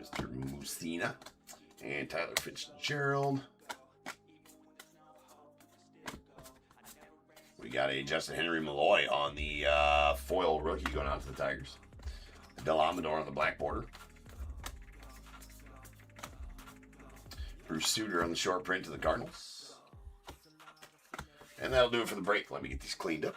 Mr. Musina and Tyler Fitzgerald. We got a Justin Henry Malloy on the foil rookie going out to the Tigers. Del Amador on the black border. Bruce Sutter on the short print to the Cardinals. And that'll do it for the break. Let me get these cleaned up.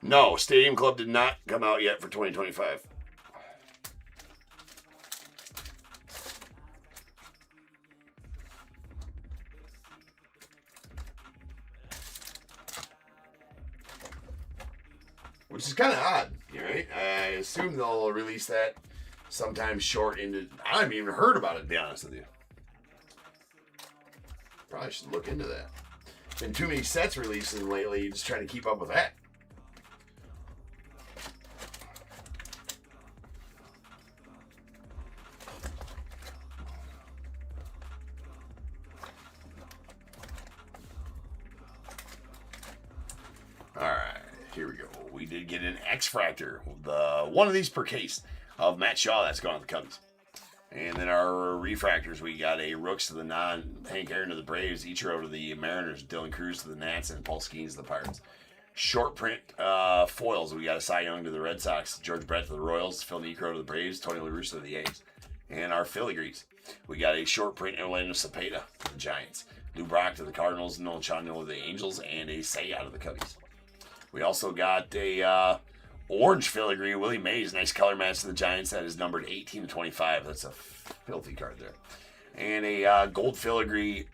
No, Stadium Club did not come out yet for 2025. Which is kind of odd. You right? I assume they'll release that sometime short into. I haven't even heard about it, to be honest with you. Probably should look into that. Been too many sets releasing lately, just trying to keep up with that. Alright, here we go. We did get an X-Fractor. One of these per case of Matt Shaw. That's gone on the Cubbies. And then our refractors, we got a Rooks to the Non, Hank Aaron to the Braves, Ichiro to the Mariners, Dylan Cruz to the Nats, and Paul Skeens to the Pirates. Short print foils, we got a Cy Young to the Red Sox, George Brett to the Royals, Phil Necro to the Braves, Tony La Russa to the A's. And our filigrees, we got a short print Orlando Cepeda to the Giants, Lou Brock to the Cardinals, Nolan Chano to the Angels, and a Seiya to the Cubbies. We also got a orange filigree, Willie Mays, nice color match to the Giants. That is numbered 18 to 25. That's a filthy card there. And a gold filigree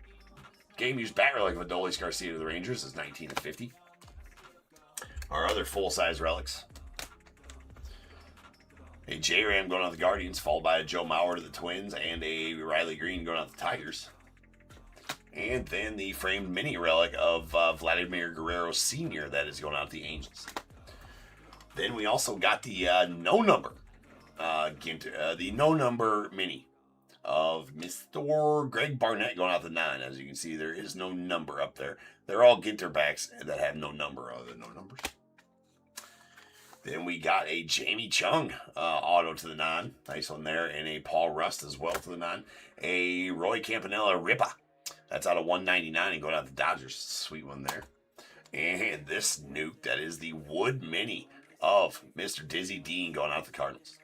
game-used bat relic of Adolis Garcia to the Rangers is 19 to 50. Our other full-size relics. A J-Ram going out to the Guardians, followed by a Joe Mauer to the Twins, and a Riley Green going out to the Tigers. And then the framed mini relic of Vladimir Guerrero Sr. that is going out to the Angels. Then we also got the no number GINTER, the no number mini of Mr. Greg Barnett going out the 9. As you can see, there is no number up there. They're all GINTER backs that have no number other than no numbers. Then we got a Jamie Chung auto to the 9. Nice one there. And a Paul Rust as well to the 9. A Roy Campanella Rippa. That's out of 199 and going out to the Dodgers. Sweet one there. And this nuke, that is the Wood Mini of Mr. Dizzy Dean going out to the Cardinals.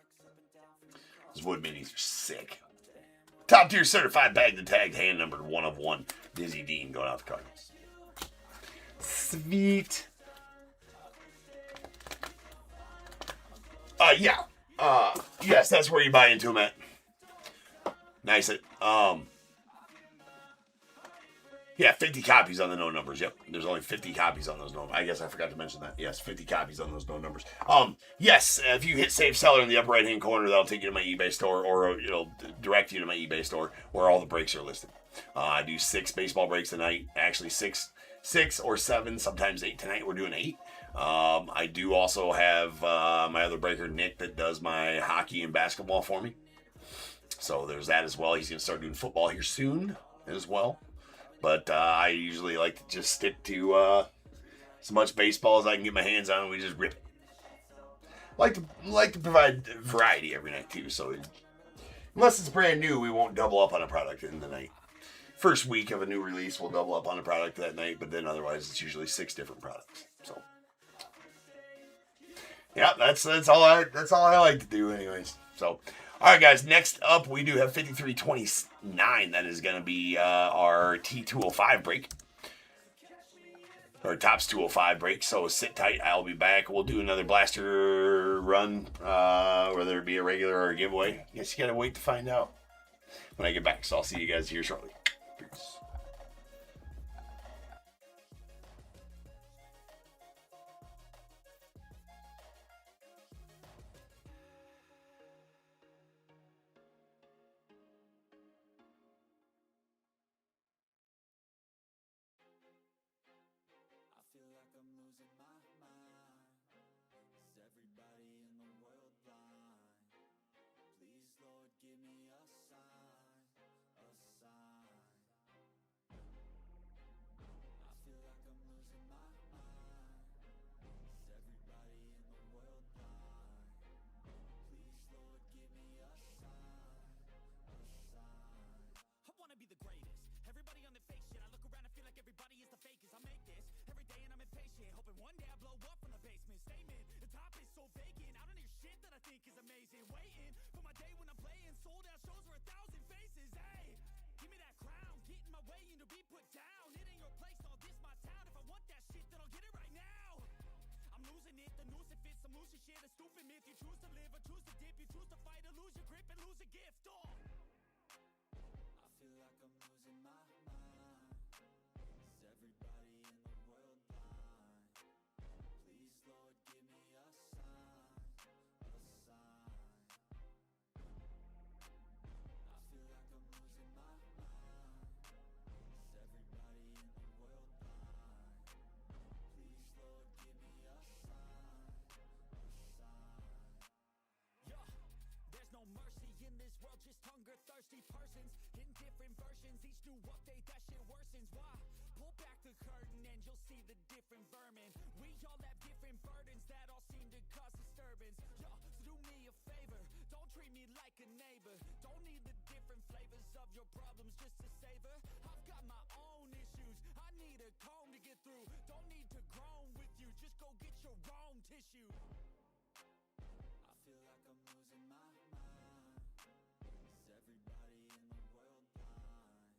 Those Wood Minis are sick. Top tier certified bagged and tagged, hand numbered 1 of 1. Dizzy Dean going out to the Cardinals. Sweet. Yeah. Yes, that's where you buy into them at. Nice. Yeah, 50 copies on the no numbers. Yep, there's only 50 copies on those no. I guess I forgot to mention that. Yes, 50 copies on those no numbers. Yes, if you hit Save Seller in the upper right hand corner, that'll take you to my eBay store, or it'll direct you to my eBay store where all the breaks are listed. I do 6 baseball breaks tonight. Actually, six or 7, sometimes 8 tonight. We're doing 8. I do also have my other breaker, Nick, that does my hockey and basketball for me. So there's that as well. He's going to start doing football here soon as well. But I usually like to just stick to as much baseball as I can get my hands on, and we just rip it. Like to provide variety every night too. So unless it's brand new, we won't double up on a product in the night. First week of a new release, we'll double up on a product that night, but then otherwise it's usually 6 different products. So yeah, that's all I like to do, anyways. So. All right, guys, next up, we do have 5329. That is going to be our T205 break. Or Topps 205 break. So sit tight. I'll be back. We'll do another blaster run, whether it be a regular or a giveaway. I guess you got to wait to find out when I get back. So I'll see you guys here shortly. Peace. versions, in different versions. Each new update, that shit worsens. Why? Pull back the curtain and you'll see the different vermin. We all have different burdens that all seem to cause disturbance. Yo, so do me a favor, don't treat me like a neighbor. Don't need the different flavors of your problems just to savor. I've got my own issues, I need a comb to get through. Don't need to groan with you, just go get your own tissue. I feel like I'm losing my mind. Is everybody in the world blind?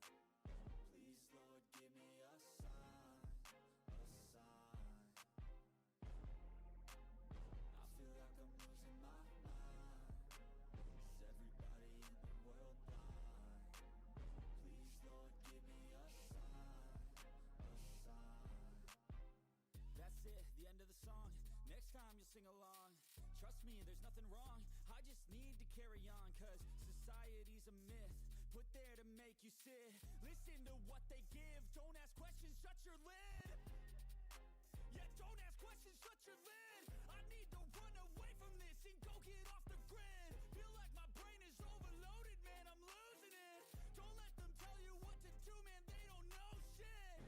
Please, Lord, give me a sign, a sign. I feel like I'm losing my mind. Is everybody in the world blind? Please, Lord, give me a sign, a sign. That's it, the end of the song. Next time you'll sing along. Trust me, there's nothing wrong. I just need to carry on, cause society's a myth put there to make you sit. Listen to what they give. Don't ask questions, shut your lid. Yeah, don't ask questions, shut your lid. I need to run away from this and go get off the grid. Feel like my brain is overloaded, man, I'm losing it. Don't let them tell you what to do, man, they don't know shit.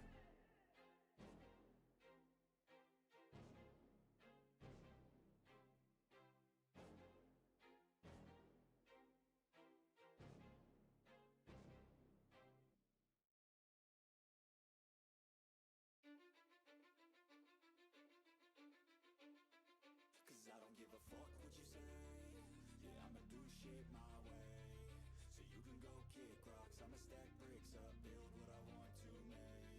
Cause I don't give a fuck what you say. Yeah, I'ma do shit my way. So you can go kick rocks, I'ma stack bricks up, build what I want to make.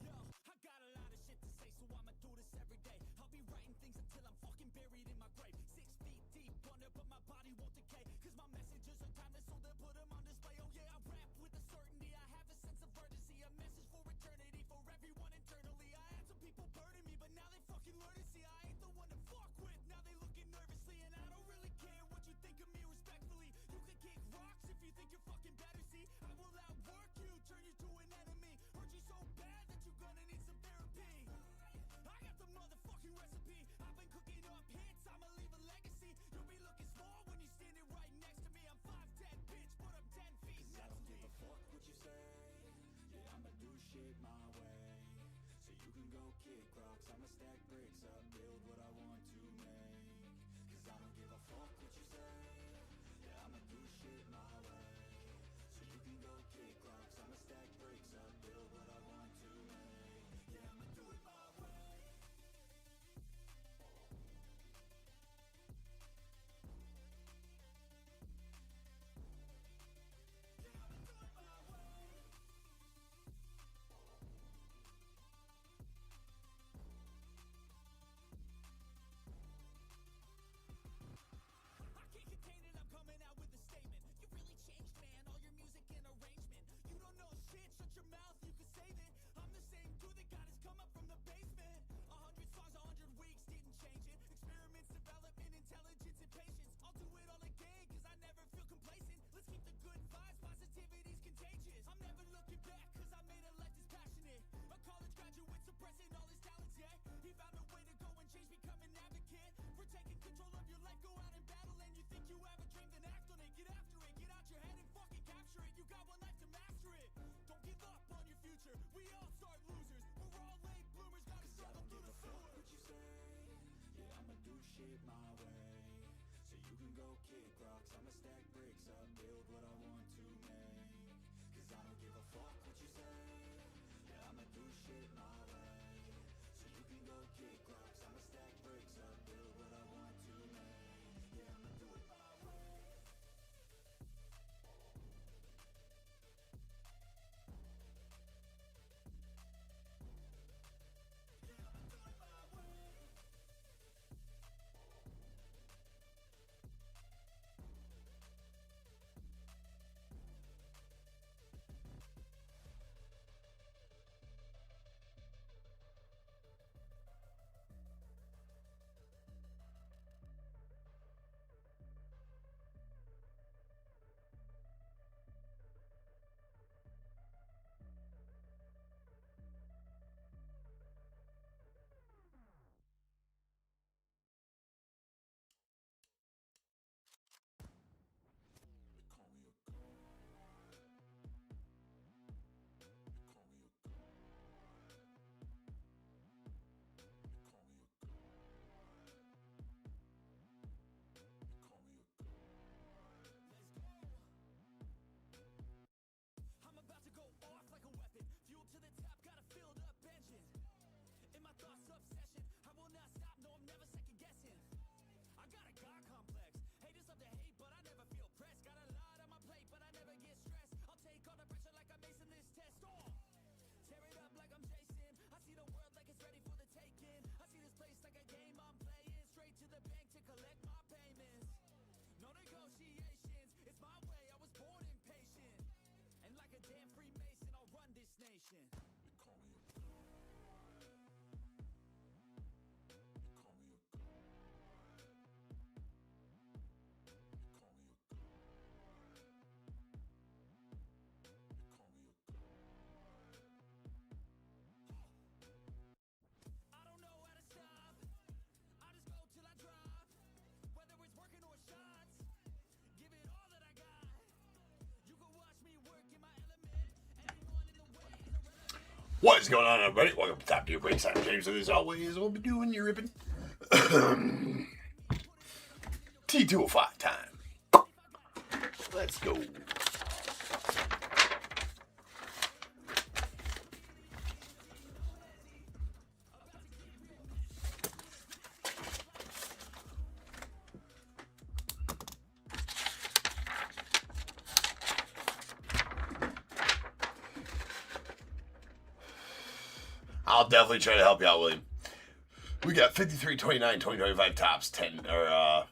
Yo, I got a lot of shit to say, so I'ma do this every day. I'll be writing things until I'm fucking buried in my grave. 6 feet deep under, but my body won't decay. Cause my messages are timeless, so they'll put them on display. Oh yeah, I rap with a certainty, I have a sense of urgency. A message for eternity, for everyone internally. I had some people burning me, but now they fucking learn to see I ain't the one to fuck with. Now they looking nervously, and I don't really care what you think of me respectfully. You can kick rocks if you think you're fucking better, see. I will outwork you, turn you to an enemy. Hurt you so bad that you're gonna need some therapy. I got the motherfucking recipe. I've been cooking up hits, I'ma leave a legacy. You'll be looking small when you're standing right next to me. I'm 5'10", bitch, but I'm 10 feet Cause I next don't to give me. a fuck what you say. Yeah, I'ma do shit my way. So you can go kick rocks, I'ma stack bricks up, build what I want to make. Cause I don't give a fuck what you say. Yeah, I'ma do shit my way. So you can go kick rocks, I'ma stack bricks up, build what I want to make. Yeah, I'ma do it my way. Yeah, I'ma do it my way. I can't contain it, I'm coming out with a statement. You really changed, man, all your music and arrangement. You don't know shit, shut your mouth, you can save it. I'm the same dude that got his come up from the basement. 100 songs, 100 weeks, didn't change it. Experiments, development, intelligence, and patience. I'll do it all again, cause I never feel complacent. Let's keep the good vibes, positivity's contagious. I'm never looking back, cause I made a life that's passionate. A college graduate suppressing all his talents, yeah. He found a way to go and change, become an advocate. For taking control of your life, go out and battle. And you think you have a dream, then act on it. Get after it, get out your head and fucking capture it. You got one life to master it. Don't give up on your future, we all start losers. We're all late bloomers, gotta Cause I struggle don't through give the a fuck sewer. what you say. Yeah, I'ma do shit my way. So you can go kick rocks, I'ma stack bricks up, build what I want to make. Cause I don't give a fuck what you say. Yeah, I'ma do shit my way. So you can go kick rocks, I'ma stack bricks up, build what I want to make. Yeah, I'ma do it my way. Yeah, I'ma do it my way. What is going on, everybody? Welcome to Top Tier Breaks. I'm James, and as always, we'll be doing your ripping T205 time. Let's go. I'll definitely try to help you out, William. We got 53, 29, 2025 tops, 10, or,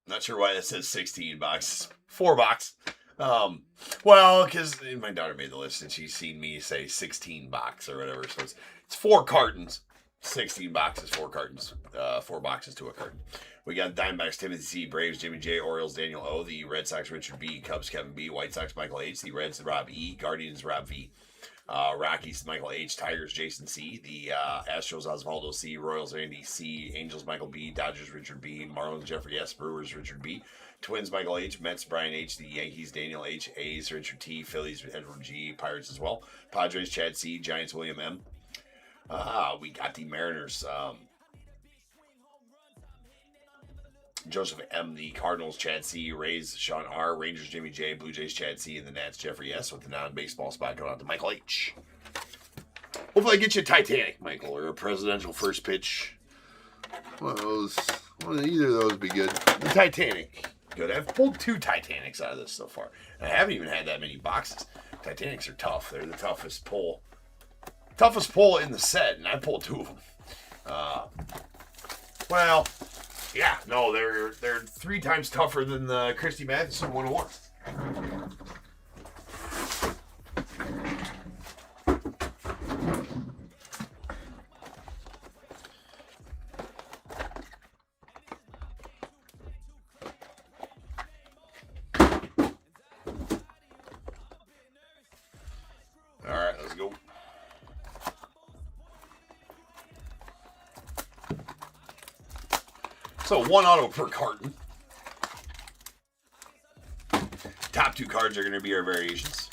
not sure why that says 16 boxes. 4 box. Well, because my daughter made the list and she's seen me say 16 box or whatever. So it's 4 cartons, 16 boxes, 4 cartons, 4 boxes to a carton. We got Diamondbacks, Timothy C, Braves, Jimmy J, Orioles, Daniel O, the Red Sox, Richard B, Cubs, Kevin B, White Sox, Michael H, the Reds, Rob E, Guardians, Rob V, Rockies, Michael H, Tigers, Jason C, the Astros, Osvaldo C, Royals, Andy C, Angels, Michael B, Dodgers, Richard B, Marlins, Jeffrey S, Brewers, Richard B, Twins, Michael H, Mets, Brian H, the Yankees, Daniel H, A's, Richard T, Phillies, Edward G, Pirates as well, Padres, Chad C, Giants, William M. We got the Mariners, Joseph M, the Cardinals, Chad C, Rays, Sean R, Rangers, Jimmy J, Blue Jays, Chad C, and the Nats, Jeffrey S, with the non-baseball spot going out to Michael H. Hopefully I get you a Titanic, Michael, or a presidential first pitch. One of those, either of those would be good. The Titanic, good. I've pulled 2 Titanics out of this so far. And I haven't even had that many boxes. Titanics are tough. They're the toughest pull. Toughest pull in the set, and I pulled 2 of them. Well... yeah, no, they're 3 times tougher than the Christy Matheson 101. All right, let's go. So 1 auto per carton. Top 2 cards are going to be our variations.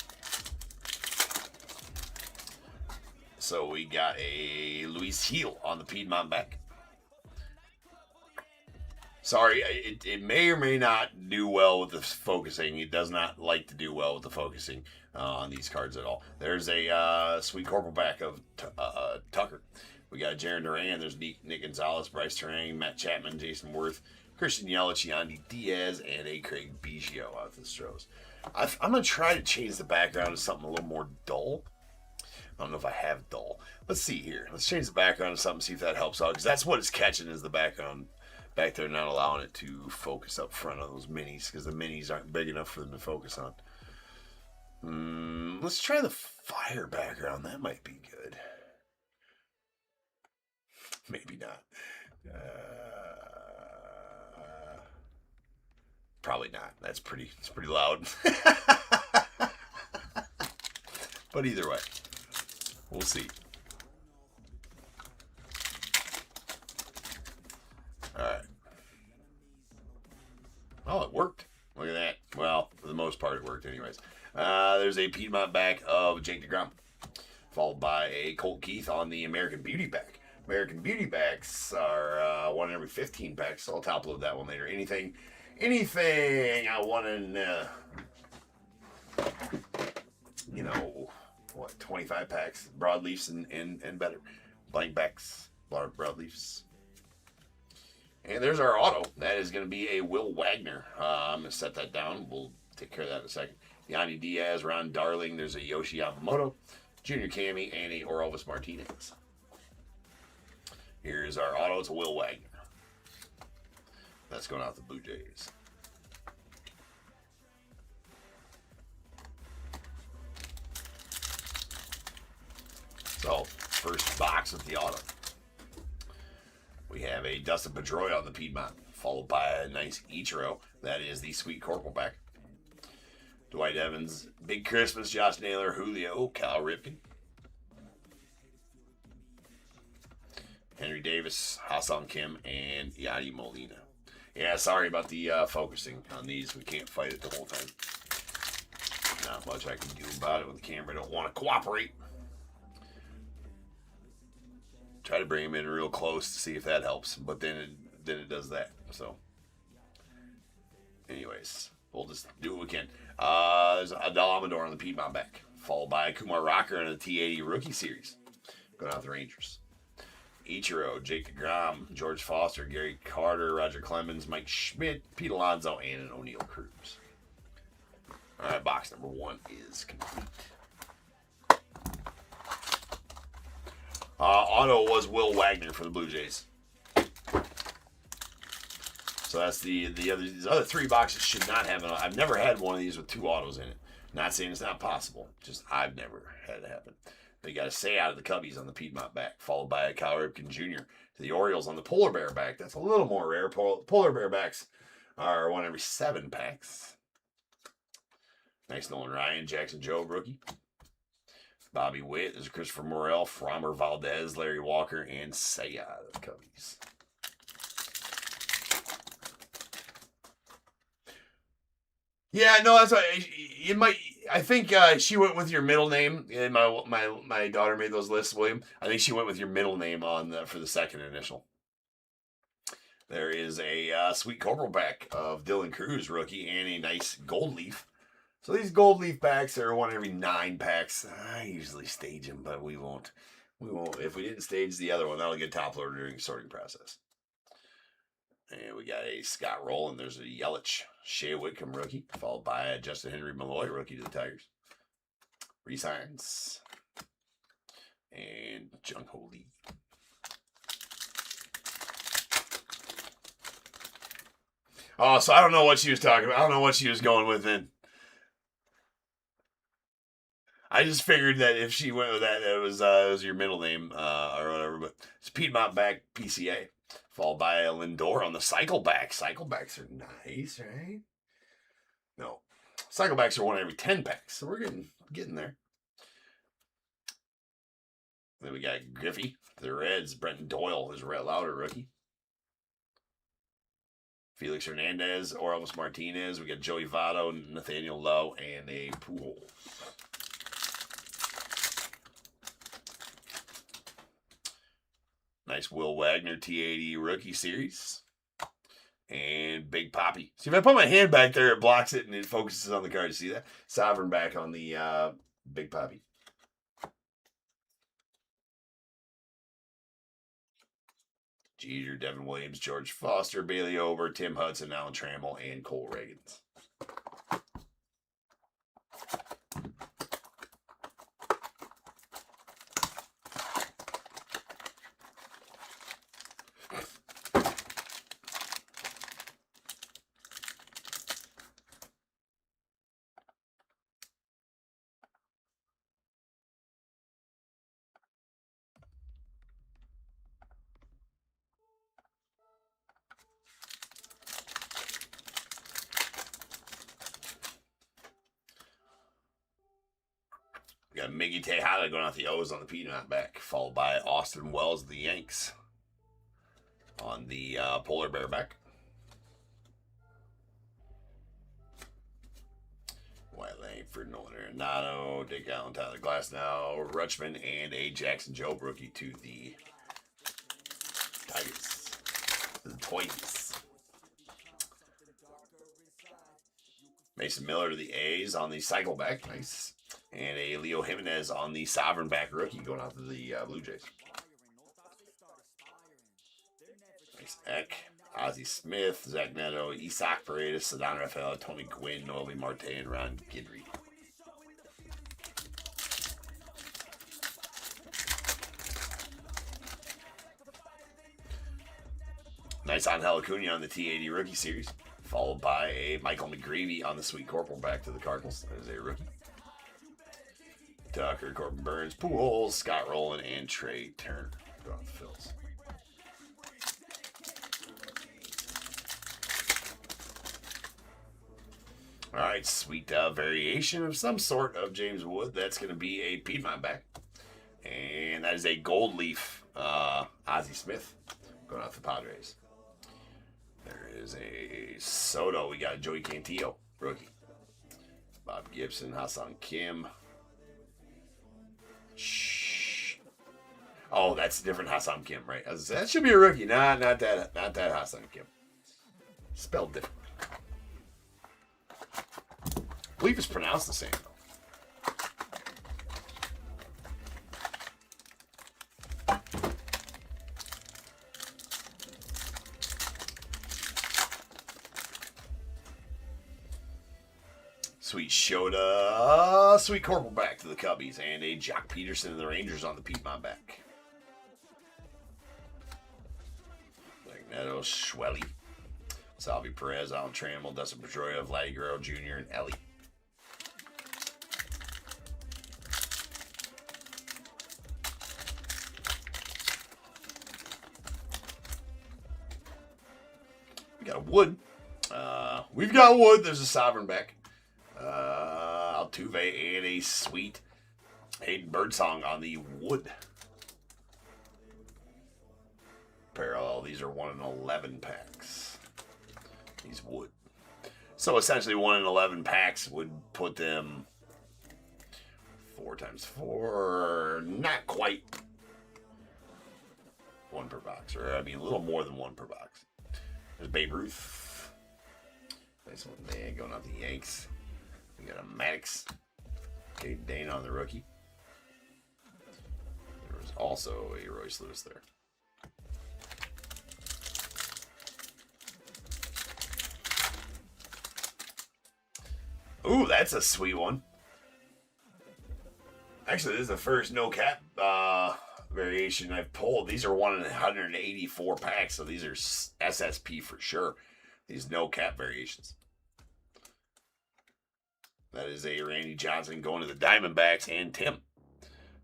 So we got a Luis Heel on the Piedmont back. Sorry, it may or may not do well with the focusing. It does not like to do well with the focusing on these cards at all. There's a Sweet Corporal back of Tucker. We got Jaron Duran, there's Nick Gonzalez, Bryce Terang, Matt Chapman, Jason Worth, Christian Yelich, Yandy Diaz, and a Craig Biggio out the Stros. I'm going to try to change the background to something a little more dull. I don't know if I have dull. Let's see here. Let's change the background to something, see if that helps out. Because that's what it's catching is the background back there, not allowing it to focus up front on those minis. Because the minis aren't big enough for them to focus on. Let's try the fire background. That might be good. Maybe not. Probably not. It's pretty loud. But either way, we'll see. All right. Oh, it worked. Look at that. Well, for the most part, it worked anyways. There's a Piedmont back of Jake DeGrom, followed by a Colt Keith on the American Beauty back. American Beauty backs are 1 in every 15 packs, so I'll top load that one later. Anything I want in, 25 packs, broadleafs and better. Blank backs, broadleafs. And there's our auto. That is going to be a Will Wagner. I'm going to set that down. We'll take care of that in a second. Yandy Diaz, Ron Darling. There's a Yoshi Yamamoto, Junior Cammy, and a Orelvis Martinez. Here's our auto. It's a Will Wagner. That's going out to the Blue Jays. So, first box with the auto. We have a Dustin Pedroia on the Piedmont, followed by a nice Ichiro. That is the Sweet Corporal back. Dwight Evans, Big Christmas, Josh Naylor, Julio, Cal Ripken. Henry Davis, Ha-Seong Kim, and Yadi Molina. Yeah, sorry about the focusing on these. We can't fight it the whole time. Not much I can do about it when the camera don't want to cooperate. Try to bring him in real close to see if that helps, but then it does that. So, anyways, we'll just do what we can. There's Adel Amador on the Piedmont back, followed by Kumar Rocker in the T80 Rookie Series, going out the Rangers. Ichiro, Jake DeGrom, George Foster, Gary Carter, Roger Clemens, Mike Schmidt, Pete Alonso, and an O'Neill Cruz. All right, box number 1 is complete. Auto was Will Wagner for the Blue Jays. So that's these other 3 boxes should not have an. I've never had one of these with 2 autos in it. Not saying it's not possible, just I've never had it happen. They got to stay out of the Cubbies on the Piedmont back, followed by a Cal Ripken Jr. to the Orioles on the Polar Bear back. That's a little more rare. Polar Bear backs are 1 every 7 packs. Nice Nolan Ryan, Jackson Jobe rookie. Bobby Witt, there's Christopher Morel, Framber Valdez, Larry Walker, and Saya of the Cubbies. Yeah, no, that's why it might. I think she went with your middle name. And my daughter made those lists, William. I think she went with your middle name on for the second initial. There is a sweet corporal back of Dylan Cruz rookie and a nice gold leaf. So these gold leaf packs are 1 every 9 packs. I usually stage them, but we won't. We won't. If we didn't stage the other one, that'll get top loaded during the sorting process. And we got a Scott Rowland. There's a Yelich, Shea Whitcomb rookie, followed by a Justin Henry Malloy rookie to the Tigers. Resigns. And Jung Ho Lee. Oh, so I don't know what she was talking about. I don't know what she was going with then. I just figured that if she went with that, it was your middle name or whatever. But it's Piedmont back PCA, followed by a Lindor on the cycle back. Cycle backs are nice, right? No, cycle backs are 1 every 10 packs, so we're getting there. Then we got Griffey, the Reds, Brenton Doyle, his Rhett Lauder rookie. Felix Hernandez, Orelvis Martinez. We got Joey Votto, Nathaniel Lowe, and a Pujols. Nice Will Wagner T80 Rookie Series. And Big Poppy. See, if I put my hand back there, it blocks it and it focuses on the card. See that? Sovereign back on the Big Poppy. Jeter, Devin Williams, George Foster, Bailey Ober, Tim Hudson, Alan Trammell, and Cole Reagans. We got Miggy Tejada going out the O's on the Piedmont back, followed by Austin Wells, the Yanks, on the Polar Bear back. White Langford, Nolan Arenado, Dick Allen, Tyler Glasnow, Rutschman, and a Jackson Jobe rookie to the Tigers. The Toys. Mason Miller to the A's on the cycle back. Nice. And a Leo Jimenez on the Sovereign back rookie going out to the Blue Jays. Nice Eck, Ozzie Smith, Zach Neto, Isaac Paredes, Ceddanne Rafael, Tony Gwynn, Noelvi Marte, and Ron Guidry. Nice Angel Acuna on the T80 Rookie Series, followed by a Michael McGreevy on the Sweet Corporal back to the Cardinals as a rookie. Tucker, Corbin Burns, Pujols, Scott Rowland, and Trey Turner. Go on the Phils. All right, sweet variation of some sort of James Wood. That's going to be a Piedmont back. And that is a gold leaf Ozzie Smith going off the Padres. There is a Soto. We got Joey Cantillo, rookie. Bob Gibson, Ha-Seong Kim. Shh. Oh, that's a different Ha-Seong Kim, right? That should be a rookie. Nah, not that Ha-Seong Kim. Spelled different. I believe it's pronounced the same, though. Sweet Shota, Sweet Corporal back to the Cubbies, and a Jock Peterson and the Rangers on the Piedmont back. Magneto, Schwelly, Salvi Perez, Alan Trammell, Dustin Pedroia, Vladdy Guerrero Jr., and Ellie. We got a Wood. We've got Wood. There's a Sovereign back. Altuve and a sweet Hayden Birdsong on the Wood. Parallel. These are 1 in 11 packs. These Wood. So essentially 1 in 11 packs would put them 4 times 4. Not quite 1 per box. Or I mean a little more than 1 per box. There's Babe Ruth. Nice one there. Going out the Yanks. We got a Maddox. Okay, Dane on the rookie. There was also a Royce Lewis there. Ooh, that's a sweet one. Actually, this is the first no cap variation I've pulled. These are 1 in 184 packs, so these are SSP for sure. These no cap variations. That is a Randy Johnson going to the Diamondbacks and Tim.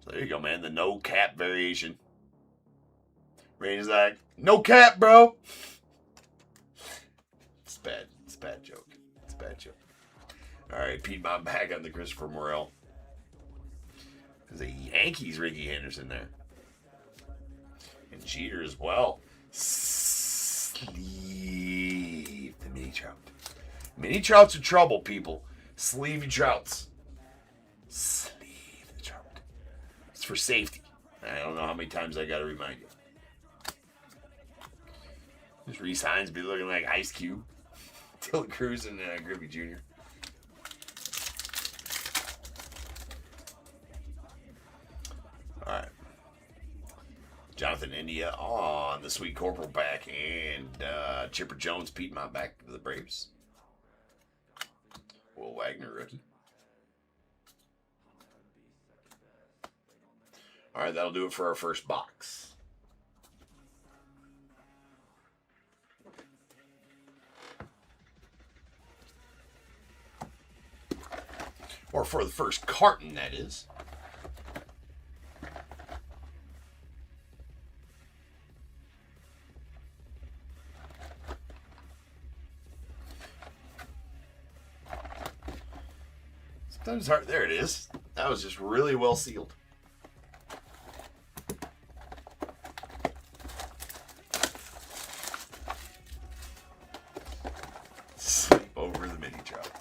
So there you go, man. The no cap variation. Randy's like, no cap, bro. It's bad. It's a bad joke. It's a bad joke. All right, Piedmont back on the Christopher Morel. There's a Yankees Ricky Henderson there. And Jeter as well. Sleeve the mini trout. Mini trouts are trouble, people. Sleevey trouts. Sleeve the trout. It's for safety. I don't know how many times I got to remind you. This Reese Hines be looking like Ice Cube. Dylan Cruz and Griffey Jr. All right. Jonathan India on the Sweet Corporal back, and Chipper Jones, Piedmont back to the Braves. Will Wagner rookie. All right, that'll do it for our first box. Or for the first carton, that is. Sometimes hard. There it is. That was just really well sealed. Sleep over the mini trout.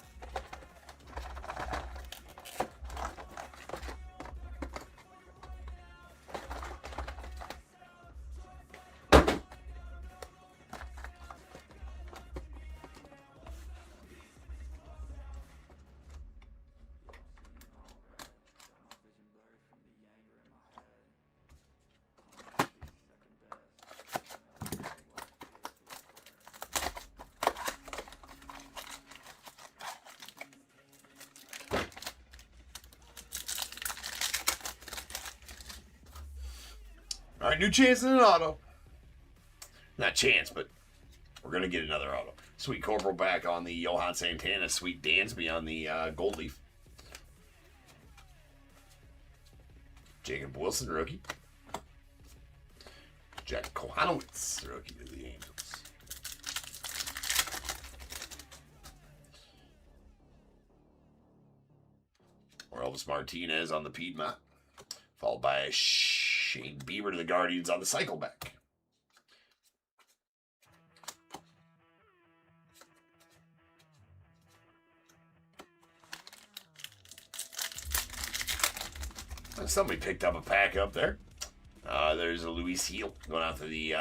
All right, new chance in an auto. Not chance, but we're going to get another auto. Sweet Corporal back on the Johan Santana. Sweet Dansby on the Gold Leaf. Jacob Wilson, rookie. Jack Kohanowitz, rookie to the Angels. Or Elvis Martinez on the Piedmont. Followed by Shane Bieber to the Guardians on the cycle back. Somebody picked up a pack up there. There's a Luis Heel going out to the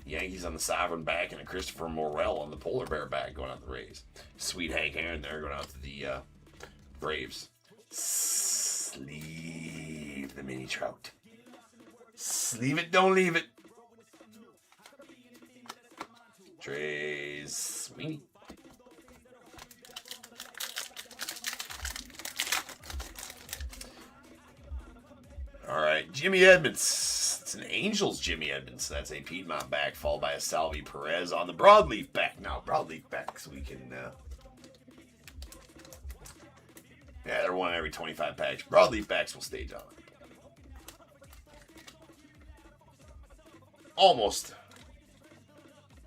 Yankees on the Sovereign back, and a Christopher Morel on the Polar Bear back going out to the Rays. Sweet Hank Aaron there going out to the Braves. Sleeve the mini trout. Sleeve it, don't leave it. Trey's Sweeney. All right, Jimmy Edmonds. It's an Angels Jimmy Edmonds. That's a Piedmont back, followed by a Salvi Perez on the broadleaf back. Now, broadleaf back, so we can... yeah, they're one every 25 packs. Broadleaf backs will stage on it. Almost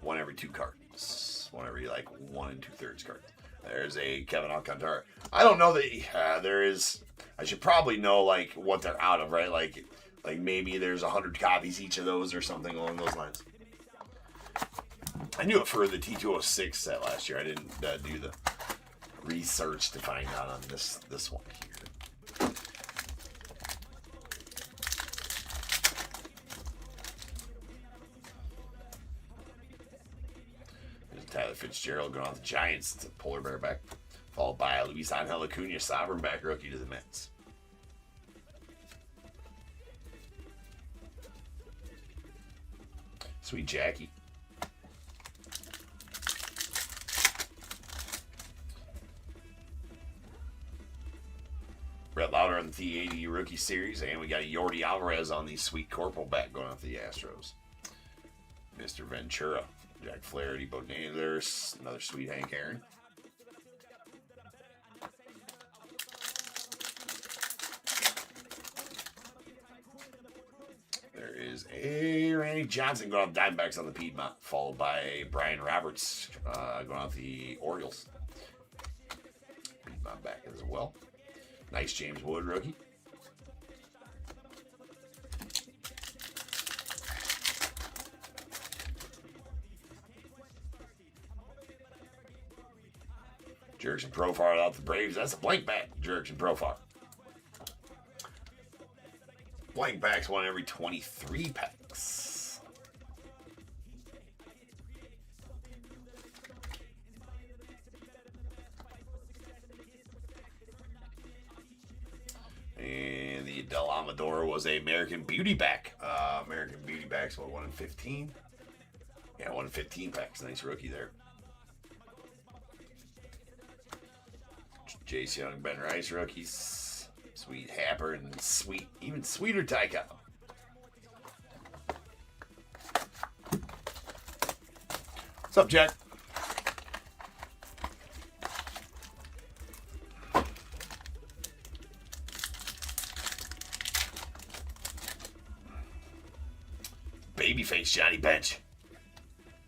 one every 2 cartons. One every, like, 1 2/3 cartons. There's a Kevin Alcantara. I don't know that there is... I should probably know, like, what they're out of, right? Like maybe there's 100 copies each of those or something along those lines. I knew it for the T206 set last year. I didn't do the research to find out on this one here. There's Tyler Fitzgerald going on the Giants. It's a Polar Bear back. Followed by Luis Angel Acuna, Sovereign back rookie to the Mets. Sweet Jackie. Brett Lauder on the T80 Rookie Series. And we got Yordi Alvarez on the Sweet Corporal back going off the Astros. Mr. Ventura. Jack Flaherty, Bo Naylor. Another Sweet Hank Aaron. There is a Randy Johnson going off Diamondbacks on the Piedmont, followed by a Brian Roberts going off the Orioles. Piedmont back as well. Nice James Wood rookie. Jurickson Profar out the Braves. That's a blank back, Jurickson Profar. Blank backs one every 23 packs. And the Del Amador was a American Beauty back. American Beauty backs, what, 1 in 15? Yeah, 1 in 15 packs. Nice rookie there. Jace Young, Ben Rice rookies. Sweet Happer and even sweeter Ty Cobb. What's up, Jack? Babyface Johnny Bench.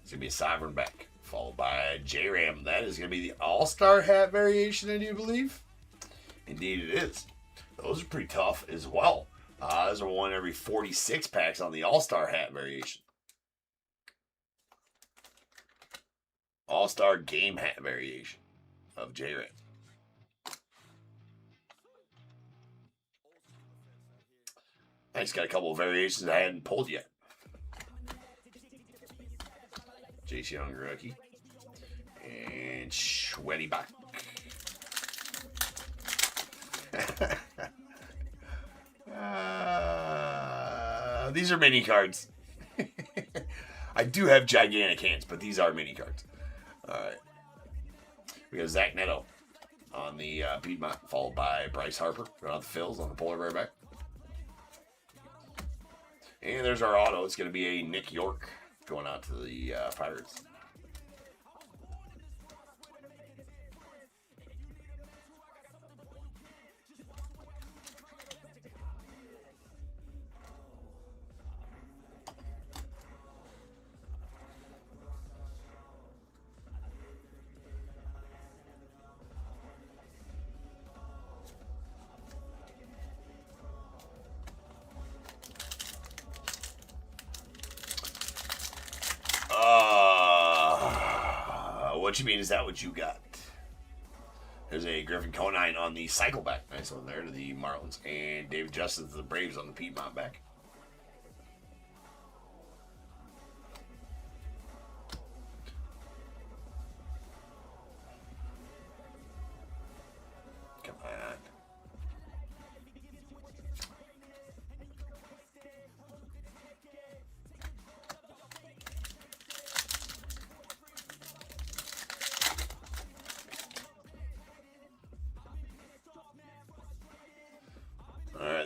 It's going to be a Sovereign back, followed by J-Ram. That is going to be the All-Star hat variation, I do believe. Indeed it is. Those are pretty tough as well. Those are 1 every 46 packs on the All-Star hat variation. All-Star game hat variation of J-Ram. I just got a couple of variations I hadn't pulled yet. Jace Young rookie. And Schweddy Bach. These are mini cards. I do have gigantic hands, but these are mini cards. Alright. We got Zach Neto on the Piedmont, followed by Bryce Harper. Going out the Phils on the Polar Bear back. And there's our auto. It's going to be a Nick York going out to the Pirates. What you mean? Is that what you got? There's a Griffin Conine on the cycle back. Nice one there to the Marlins. And David Justice to the Braves on the Piedmont back. Come on.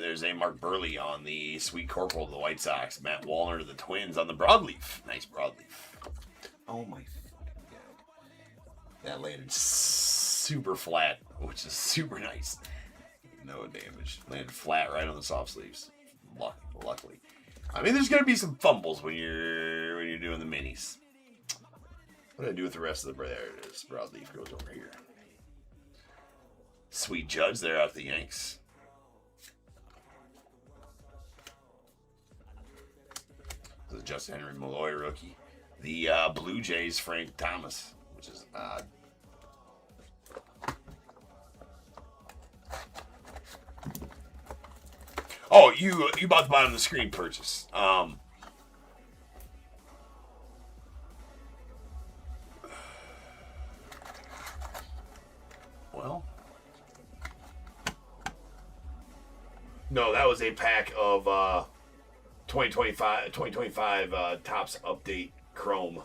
There's a Mark Burley on the Sweet Corporal of the White Sox. Matt Wallner to the Twins on the Broadleaf. Nice Broadleaf. Oh my fucking god. That landed super flat, which is super nice. No damage. Landed flat right on the soft sleeves. Luckily. I mean, there's gonna be some fumbles when you're doing the minis. What do I do with the rest of the there it is. Broadleaf goes over here. Sweet Judge there out the Yanks. The Justin Henry Malloy rookie. The Blue Jays Frank Thomas, which is odd. Oh, you bought the bottom of the screen purchase. Well, no, that was a pack of 2025 Topps Update Chrome.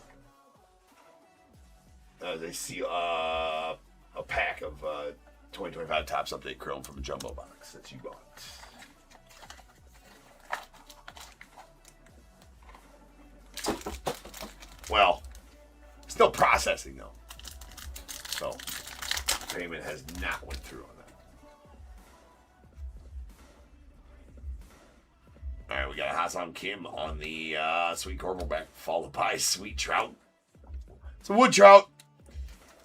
They see a pack of 2025 Topps Update Chrome from a jumbo box that you bought. Well, still processing though. So payment has not went through on that. All right, we got Hassan Kim on the Sweet Corporal back, followed by Sweet Trout. So Wood Trout,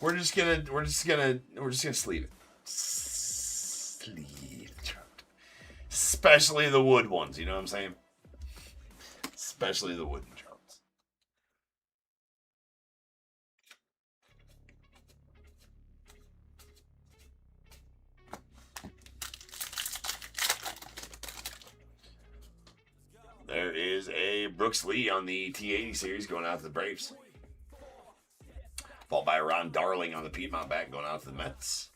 we're just gonna sleeve it. Sleeve Trout, especially the wood ones. You know what I'm saying? Especially the wooden Trouts. There is a Brooks Lee on the T80 series going out to the Braves. Followed by Ron Darling on the Piedmont back going out to the Mets.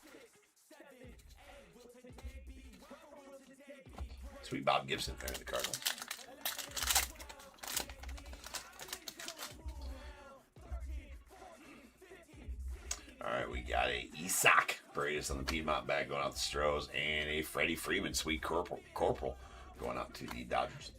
Sweet Bob Gibson there in the Cardinals. All right, we got a Isak Paredes on the Piedmont back going out to Stros, and a Freddie Freeman Sweet Corporal going out to the Dodgers.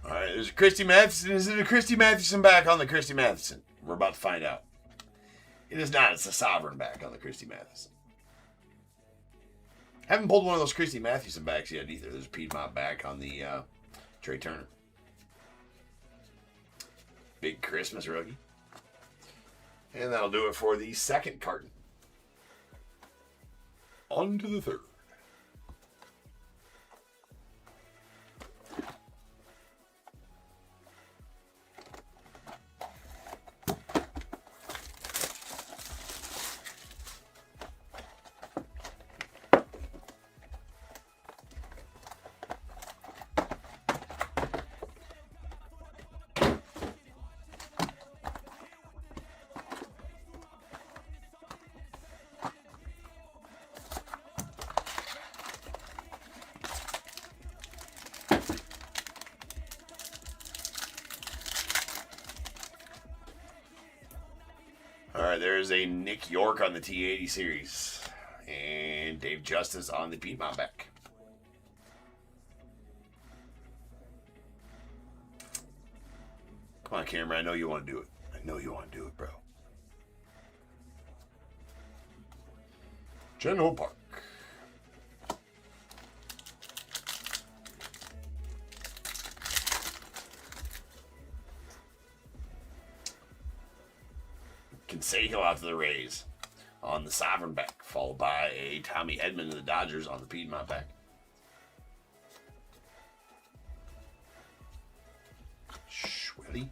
All right, there's a Christy Mathewson. Is it a Christy Mathewson back on the Christy Mathewson? We're about to find out. It is not. It's a Sovereign back on the Christy Mathewson. Haven't pulled one of those Christy Mathewson backs yet either. There's a Piedmont back on the Trey Turner. Big Christmas rookie. And that'll do it for the second carton. On to the third. All right, there's a Nick York on the T80 series. And Dave Justice on the Piedmont back. Come on, camera. I know you want to do it. I know you want to do it, bro. General Park. Canseco out to the Rays on the Sovereign back, followed by a Tommy Edman to the Dodgers on the Piedmont back. Schwelly.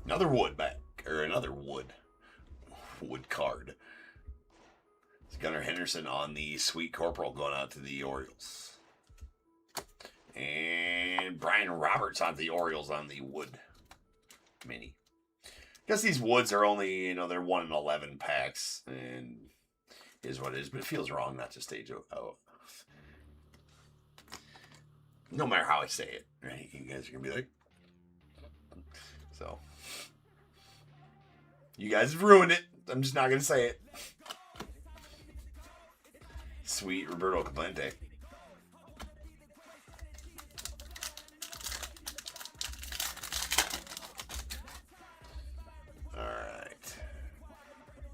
Another wood back, or another wood card. It's Gunnar Henderson on the Sweet Corporal going out to the Orioles. And Brian Roberts on the Orioles on the wood mini. Guess these woods are only, you know, they're 1 in 11 packs, and is what it is, but it feels wrong not to stage out. No matter how I say it, right? You guys are going to be like, so. You guys have ruined it. I'm just not going to say it. Sweet Roberto Clemente. All right.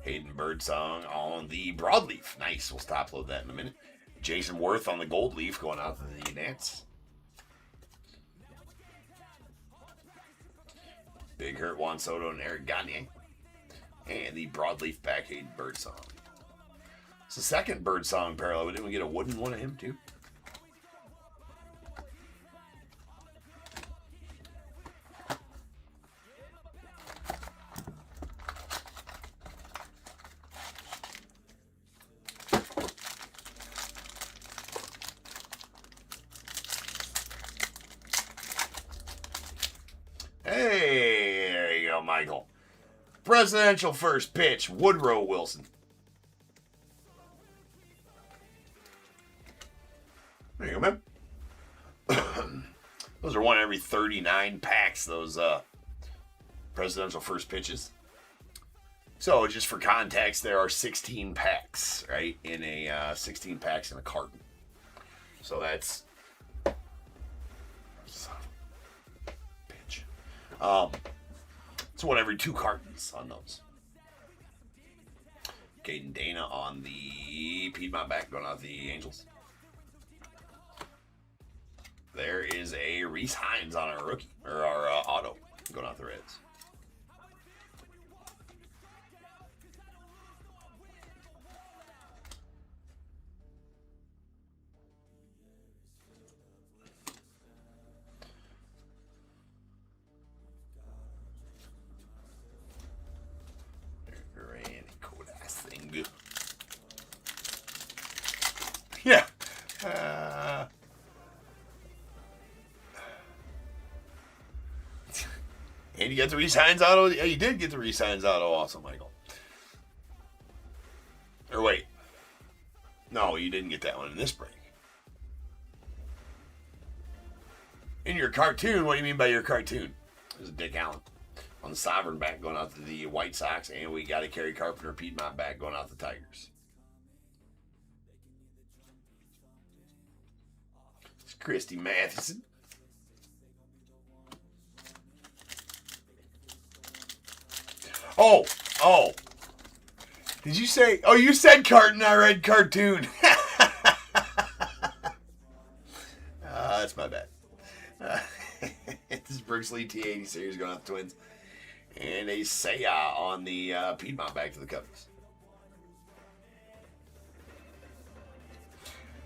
Hayden Birdsong on the broadleaf. Nice. We'll stop load that in a minute. Jason Worth on the gold leaf going out to the Nats. Big Hurt Juan Soto and Eric Gagne. And the broadleaf back Hayden Birdsong. It's the second Birdsong parallel. Didn't we get a wooden one of him too? Hey, there you go, Michael. Presidential first pitch, Woodrow Wilson. There you go, man. Those are one every 39 packs, those presidential first pitches. So, just for context, there are 16 packs, right? In a 16 packs in a carton. So that's pitch. It's one every 2 cartons on those. Caden Dana on the Piedmont back going out the Angels. There is a Reese Hines on our rookie, or our auto, going out the Reds. Yeah. And you got the Reese Hines auto. Yeah, you did get the Reese Hines auto also, Michael. Or wait. No, you didn't get that one in this break. In your cartoon, what do you mean by your cartoon? There's Dick Allen on the Sovereign back going out to the White Sox, and we got a Kerry Carpenter Piedmont back going out to the Tigers. It's Christy Matheson. Oh. Did you say? Oh, you said carton. I read cartoon. That's my bad. This is Brooks Lee T80 series going out the Twins. And a Seiya on the Piedmont back to the Cubbies.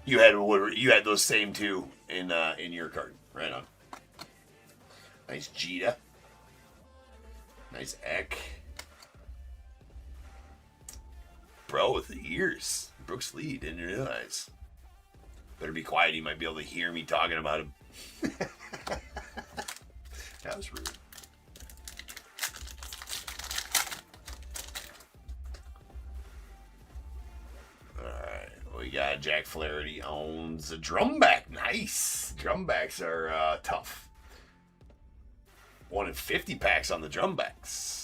You had those same two in your carton. Right on. Nice Jeter. Nice Eck. Bro, with the ears. Brooks Lee, didn't realize. Better be quiet, he might be able to hear me talking about him. That was rude. Alright, we got Jack Flaherty owns a drum back. Nice. Drum backs are tough. 1 in 50 packs on the drum backs.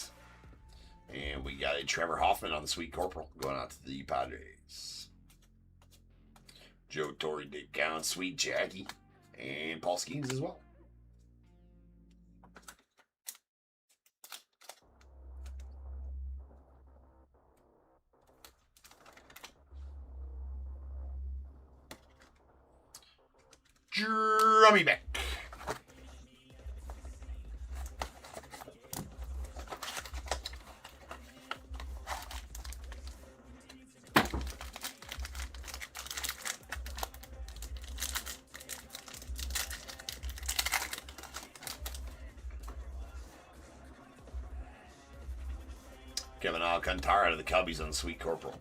And we got a Trevor Hoffman on the Sweet Corporal going out to the Padres. Joe Torre, Dick Gowan, Sweet Jackie, and Paul Skeens as well. Drummy back. Kevin Alcantara to the Cubbies on the Sweet Corporal.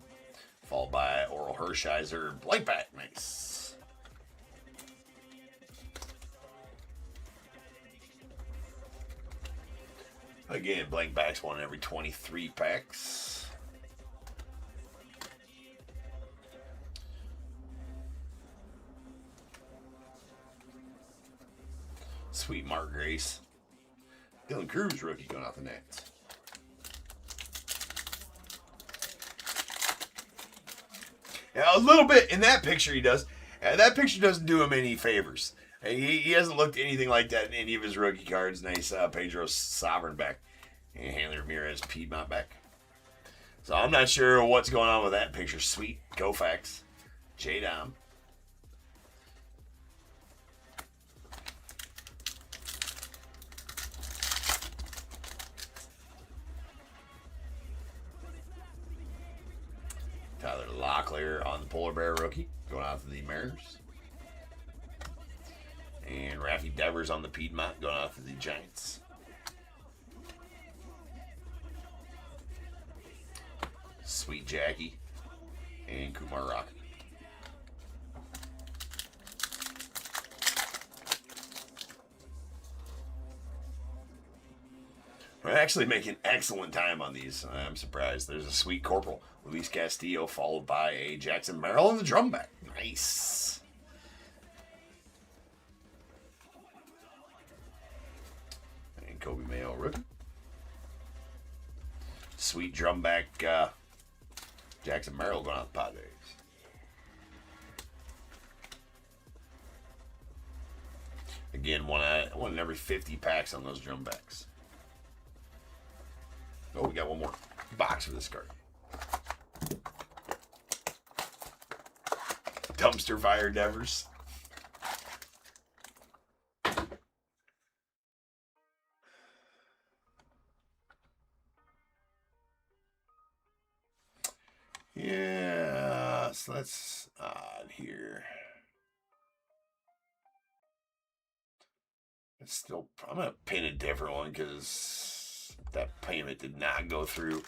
Followed by Oral Hershiser, blank back. Nice. Again, blank backs, one every 23 packs. Sweet Mark Grace. Dylan Cruz, rookie, going off the Nets. Now, a little bit in that picture he does. That picture doesn't do him any favors. He hasn't looked anything like that in any of his rookie cards. Nice Pedro Sovereign back. And Hanley Ramirez Piedmont back. So I'm not sure what's going on with that picture. Sweet Koufax. J-Dom. Tyler Locklear on the Polar Bear rookie, going out to the Mariners. And Raffy Devers on the Piedmont, going out to the Giants. Sweet Jackie and Kumar Rock. We're actually making excellent time on these. I'm surprised. There's a Sweet Corporal, Luis Castillo, followed by a Jackson Merrill on the drum back. Nice. And Kobe Mayo rookie. Sweet drum back Jackson Merrill going out the Padres. Again, one in every 50 packs on those drum backs. Oh, we got one more box for this card. Dumpster Fire Devers. Yeah, so that's odd here. It's still, I'm going to pin a different one because that payment did not go through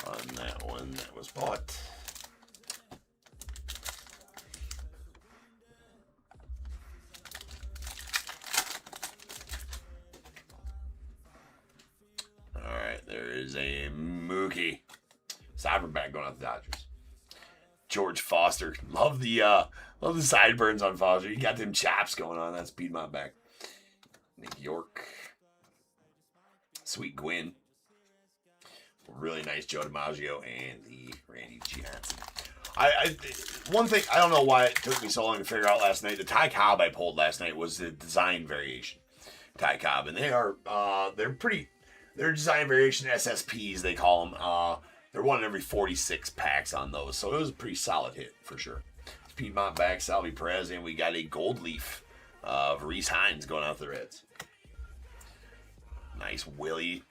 on that one that was bought. All right, there is a Mookie. Cyberback going out the Dodgers. George Foster. Love the sideburns on Foster. You got them chops going on. That's Piedmont back. Nick York. Sweet Gwynn. Really nice Joe DiMaggio and the Randy Johnson. One thing, I don't know why it took me so long to figure out last night. The Ty Cobb I pulled last night was the design variation. Ty Cobb. And they're design variation SSPs, they call them. They're one in every 46 packs on those. So it was a pretty solid hit for sure. Piedmont back, Salvi Perez, and we got a gold leaf of Reese Hines going out the Reds. Nice Willie.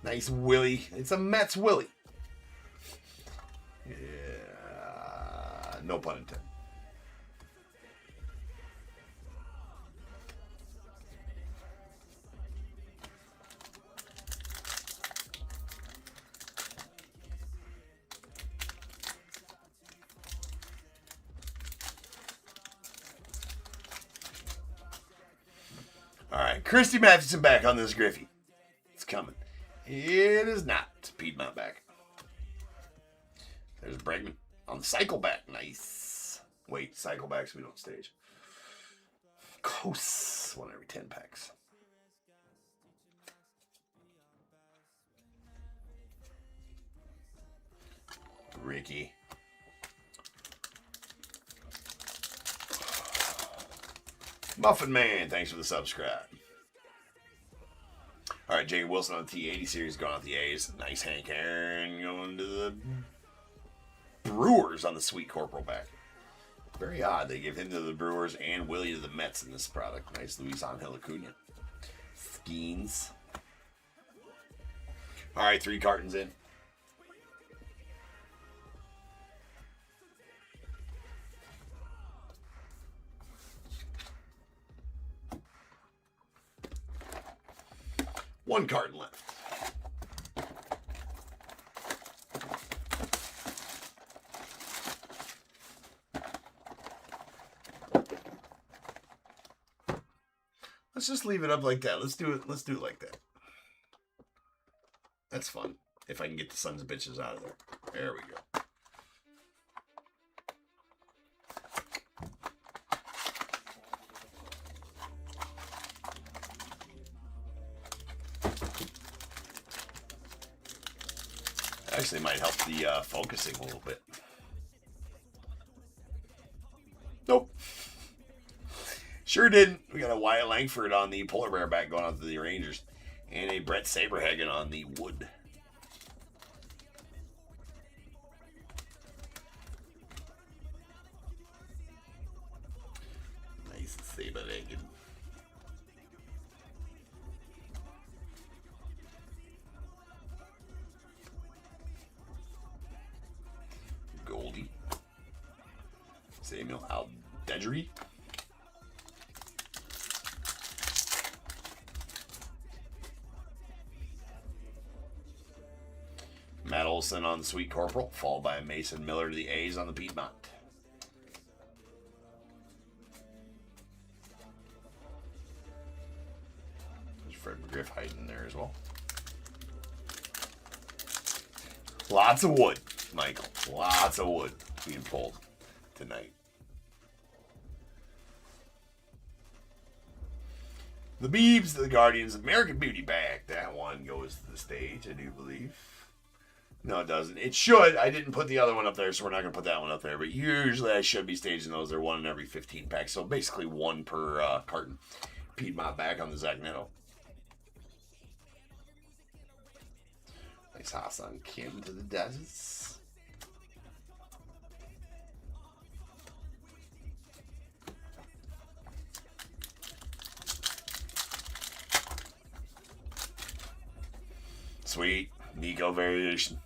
Nice Willie. It's a Mets Willie. Yeah. No pun intended. All right, Christy Matheson back on this Griffey. It's coming. It is not. Piedmont back. There's Bregman on the cycle back. Nice. Wait, cycle backs we don't stage. Close. One every 10 packs. Ricky. Muffin Man, thanks for the subscribe. All right, Jake Wilson on the T80 series going out the A's. Nice Hank Aaron going to the Brewers on the Sweet Corporal back. Very odd. They give him to the Brewers and Willie to the Mets in this product. Nice Luis Angel Acuna. Skeens. All right, 3 cartons in. One carton left. Let's just leave it up like that. Let's do it. Let's do it like that. That's fun. If I can get the sons of bitches out of there. There we go. Actually might help the focusing a little bit. Nope. Sure didn't. We got a Wyatt Langford on the polar bear back going out to the Rangers. And a Brett Saberhagen on the wood. Nice Saberhagen. Goldie. Samuel Aldedry. Matt Olson on the Sweet Corporal, followed by Mason Miller to the A's on the Piedmont. There's Fred McGriff hiding there as well. Lots of wood, Michael. Lots of wood being pulled tonight. The Beebs, the Guardians, American Beauty back. That one goes to the stage, I do believe. No, it doesn't. It should. I didn't put the other one up there, so we're not going to put that one up there. But usually I should be staging those. They're one in every 15 packs. So basically one per carton. Piedmont back on the Zach Neto. Nice Hassan Kim to the Deserts. Sweet. Nico variation.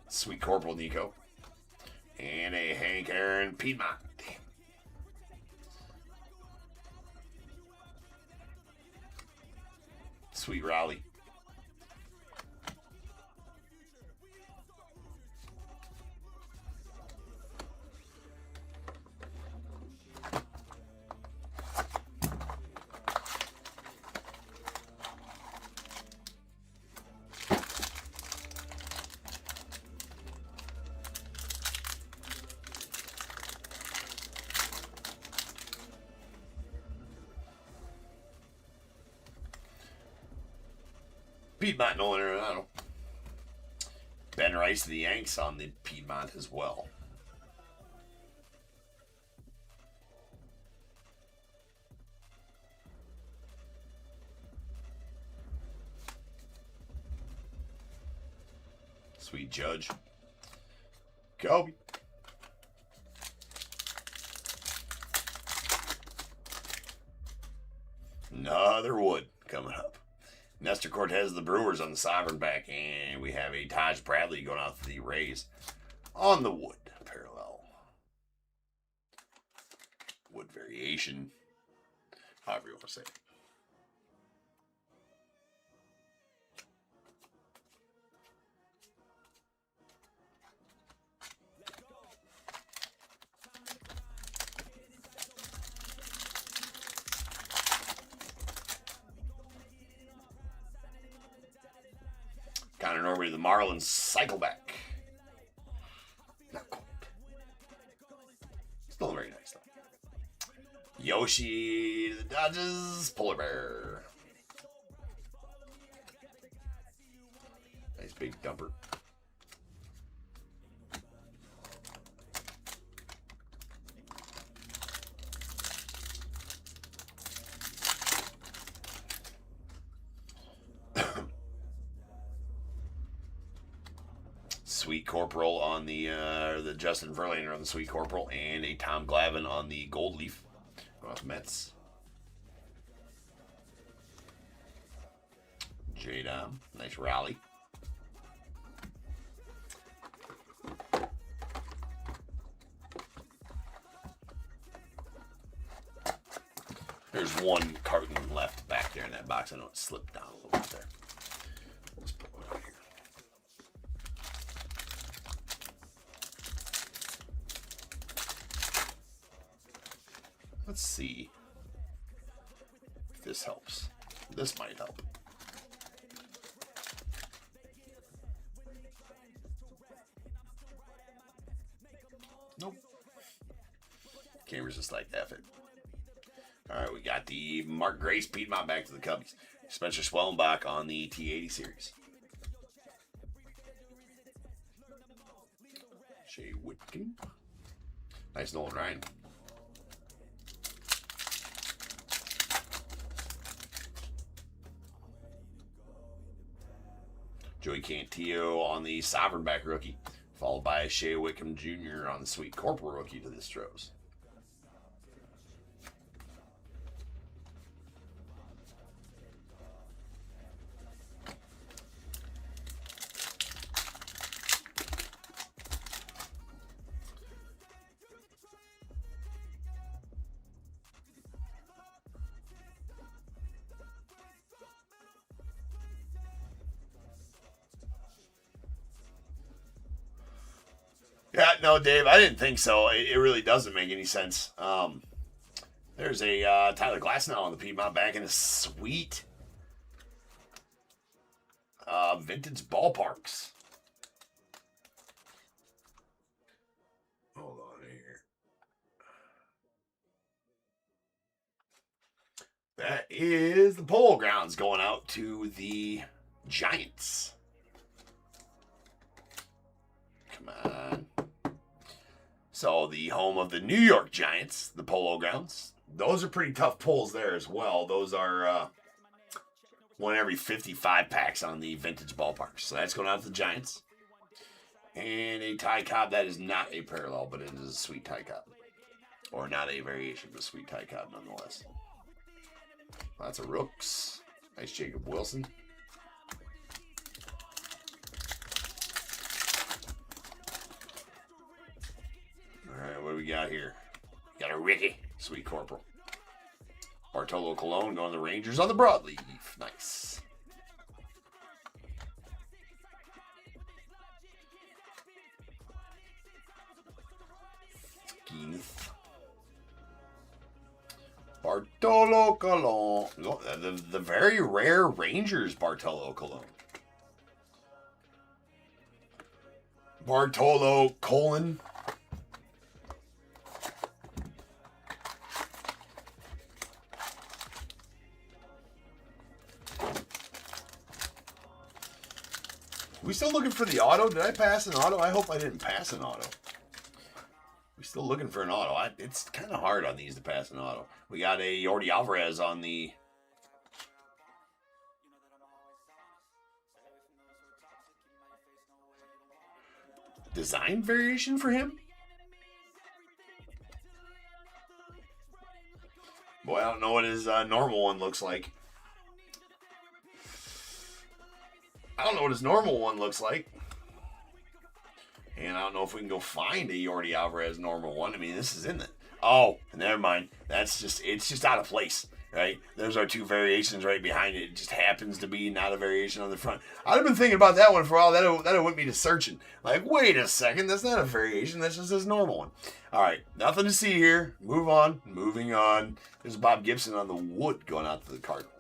Sweet Corporal Nico. And a Hank Aaron Piedmont. Sweet Raleigh. Piedmont Nolan Arenado. Ben Rice of the Yanks on the Piedmont as well. Sweet Judge. Kobe. Another wood coming up. Nestor Cortez, the Brewers on the Sovereign back, and we have a Taj Bradley going out to the Rays on the wood parallel. Wood variation, however you want to say it. Connor Norby, the Marlins cycle back. Not quite. Still very nice though. Yoshi, the Dodgers, Polar Bear. Nice big dumper. Sweet Corporal on the Justin Verlander on the Sweet Corporal, and a Tom Glavine on the Gold Leaf. Going off Mets. J-Dom, nice rally. There's one carton left back there in that box. I know it slipped down a little bit there. Let's put one out here. Let's see. this helps. This might help. Nope. Camera's just like F it. Alright, we got the Mark Grace Piedmont back to the Cubbies. Spencer Schwellenbach on the T80 series. Shea Whitcomb. Nice Nolan Ryan. Joey Cantillo on the Sovereignback rookie, followed by Shea Whitcomb Jr. on the Sweet Corporal rookie to the Stros. Yeah, no, Dave, I didn't think so. It really doesn't make any sense. There's a Tyler Glasnow on the Piedmont back in a sweet vintage ballparks. Hold on here. That is the Polo Grounds going out to the Giants. Come on. So the home of the New York Giants, the Polo Grounds. Those are pretty tough pulls there as well. Those are one every 55 packs on the vintage ballparks. So that's going out to the Giants. And a tie cob. That is not a parallel, but it is a sweet tie cob. Or not a variation, but a sweet tie cob nonetheless. Lots of Rooks. Nice Jacob Wilson. Alright, what do we got here? Got a Ricky, Sweet Corporal. Bartolo Colon going to the Rangers on the broadleaf. Nice. Keith. Bartolo Colon. The very rare Rangers Bartolo Colon. Bartolo Colon. We still looking for the auto? Did I pass an auto? I hope I didn't pass an auto. We still looking for an auto. It's kind of hard on these to pass an auto. We got a Yordi Alvarez on the design variation for him. Boy, I don't know what his normal one looks like. I don't know what his normal one looks like. And I don't know if we can go find a Yordi Alvarez normal one. I mean, this is in the... Oh, never mind. It's just out of place, right? There's our two variations right behind it. It just happens to be not a variation on the front. I've been thinking about that one for a while. That went me to searching. Like, wait a second. That's not a variation. That's just his normal one. All right. Nothing to see here. Move on. Moving on. There's Bob Gibson on the wood going out to the Cardinals.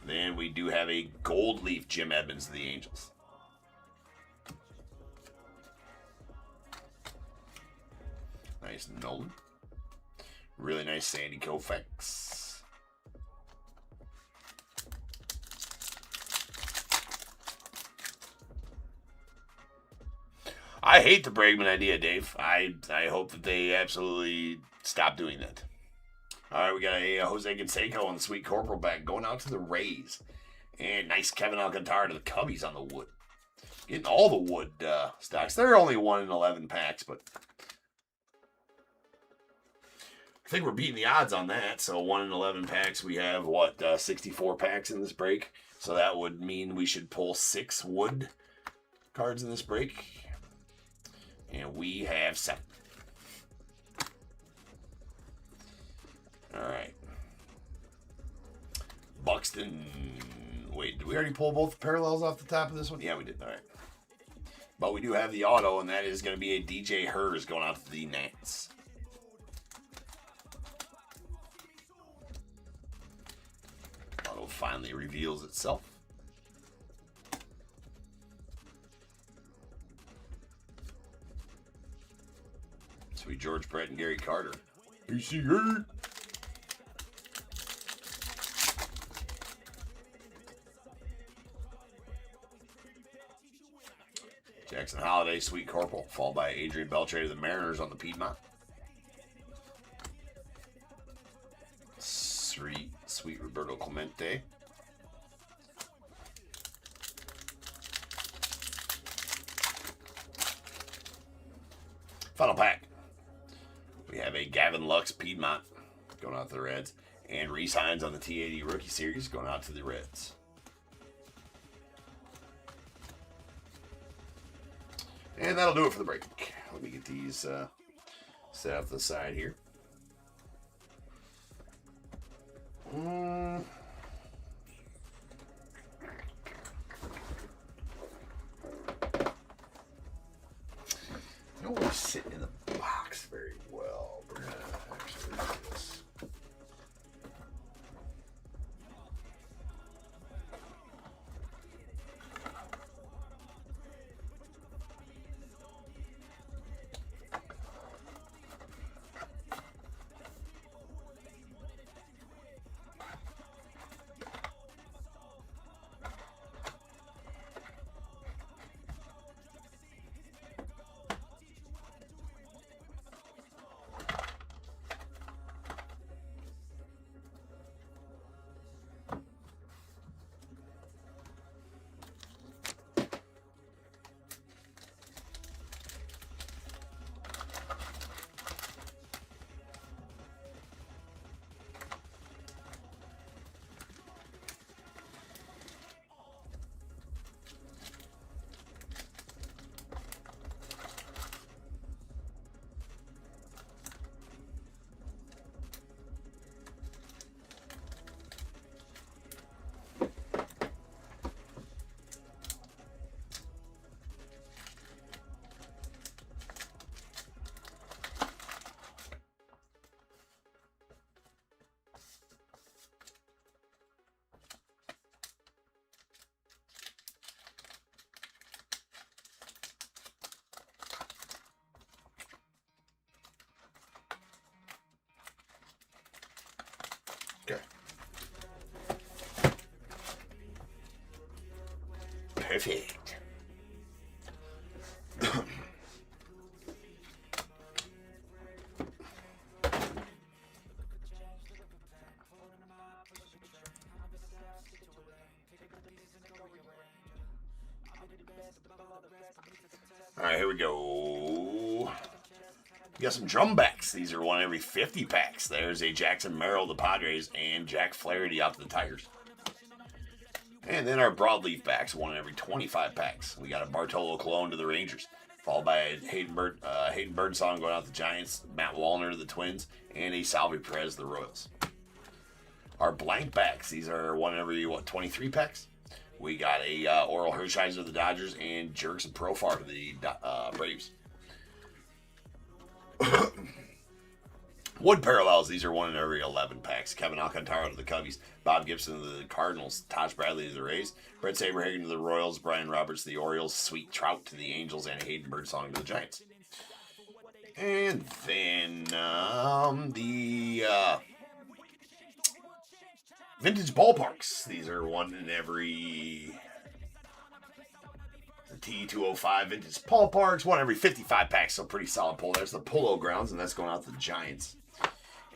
Then we do have a gold leaf Jim Edmonds of the Angels. Nice Nolan. Really nice Sandy Koufax. I hate the Bregman idea, Dave. I hope that they absolutely stop doing that. All right, we got a Jose Canseco on the Sweet Corporal back going out to the Rays. And nice Kevin Alcantara to the Cubbies on the wood. Getting all the wood stocks. They're only 1 in 11 packs, but I think we're beating the odds on that. So 1 in 11 packs, we have, 64 packs in this break. So that would mean we should pull 6 wood cards in this break. And we have 7. All right. Buxton. Wait, did we already pull both the parallels off the top of this one? Yeah, we did. All right. But we do have the auto, and that is going to be a DJ Hers going out to the Nats. Auto finally reveals itself. Sweet George Brett and Gary Carter. PCA. Jackson Holiday, Sweet Corporal, followed by Adrian Beltre of the Mariners on the Piedmont. Sweet Roberto Clemente. Final pack. We have a Gavin Lux Piedmont going out to the Reds. And Reese Hines on the T80 Rookie Series going out to the Reds. And that'll do it for the break. Let me get these set off to the side here. Don't always sit in the box very well. We're gonna actually do this. Okay. Perfect. All right, here we go. We got some drum backs. These are one every 50 packs. There's a Jackson Merrill, the Padres, and Jack Flaherty out to the Tigers. And then our broadleaf backs, one every 25 packs. We got a Bartolo Colon to the Rangers, followed by a Hayden Birdsong going out to the Giants, Matt Wallner to the Twins, and a Salvi Perez to the Royals. Our blank backs, these are one every, 23 packs? We got a Oral Hershiser to the Dodgers and Jurickson Profar to the Braves. Wood parallels, these are one in every 11 packs. Kevin Alcantara to the Cubbies, Bob Gibson to the Cardinals, Taj Bradley to the Rays, Brett Saberhagen to the Royals, Brian Roberts to the Orioles, Sweet Trout to the Angels, and Hayden Birdsong to the Giants. And then the vintage ballparks. These are one in every... T205 vintage ballparks, one every 55 packs, so pretty solid pull. There's the Polo Grounds, and that's going out to the Giants.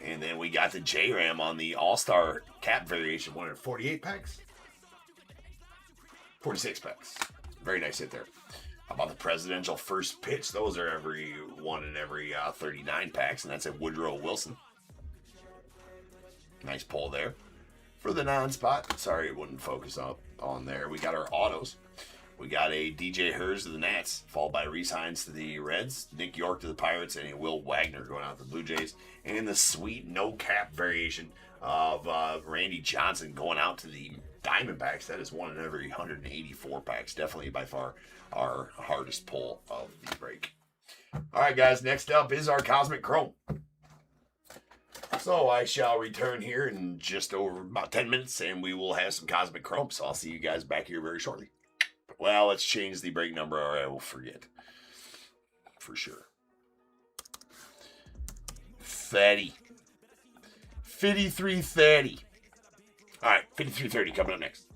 And then we got the J-Ram on the All-Star cap variation, one in 48 packs? 46 packs. Very nice hit there. How about the Presidential First Pitch? Those are every one in every 39 packs, and that's a Woodrow Wilson. Nice pull there. For the non-spot, sorry it wouldn't focus on there, we got our autos. We got a DJ Hers to the Nats, followed by Reese Hines to the Reds, Nick York to the Pirates, and a Will Wagner going out to the Blue Jays. And the sweet no-cap variation of Randy Johnson going out to the Diamondbacks. That is 1 in every 184 packs. Definitely by far our hardest pull of the break. All right, guys. Next up is our Cosmic Chrome. So I shall return here in just over about 10 minutes, and we will have some Cosmic Chrome. So I'll see you guys back here very shortly. Well, let's change the break number or I will forget. For sure. 30. 5330. All right, 5330 coming up next.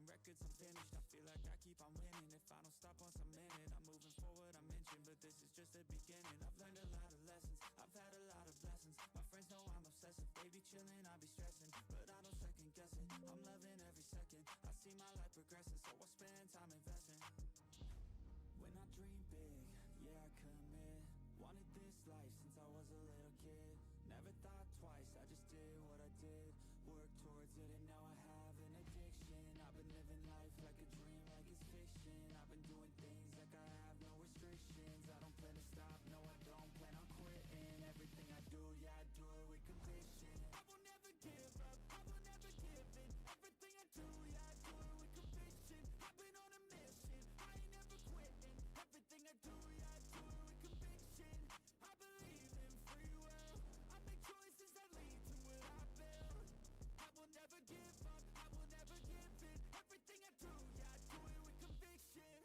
Records, I'm finished. I feel like I keep on winning. If I don't stop once I'm in it, I'm moving forward. understood it, now I have an addiction. I've been living life like a dream, like it's fiction. I've been doing things like I have no restrictions. I don't plan to stop, no I don't plan on quitting. Everything I do, yeah I do it with conviction. I will never give up, I will never give in. Everything I do, yeah I do it with conviction. I've been on a mission, I ain't never quitting. Everything I do, yeah I do it with conviction. I believe in free will, I make choices that lead to what I build. I will never give up, I will never give in. Everything I do, yeah I do it with conviction.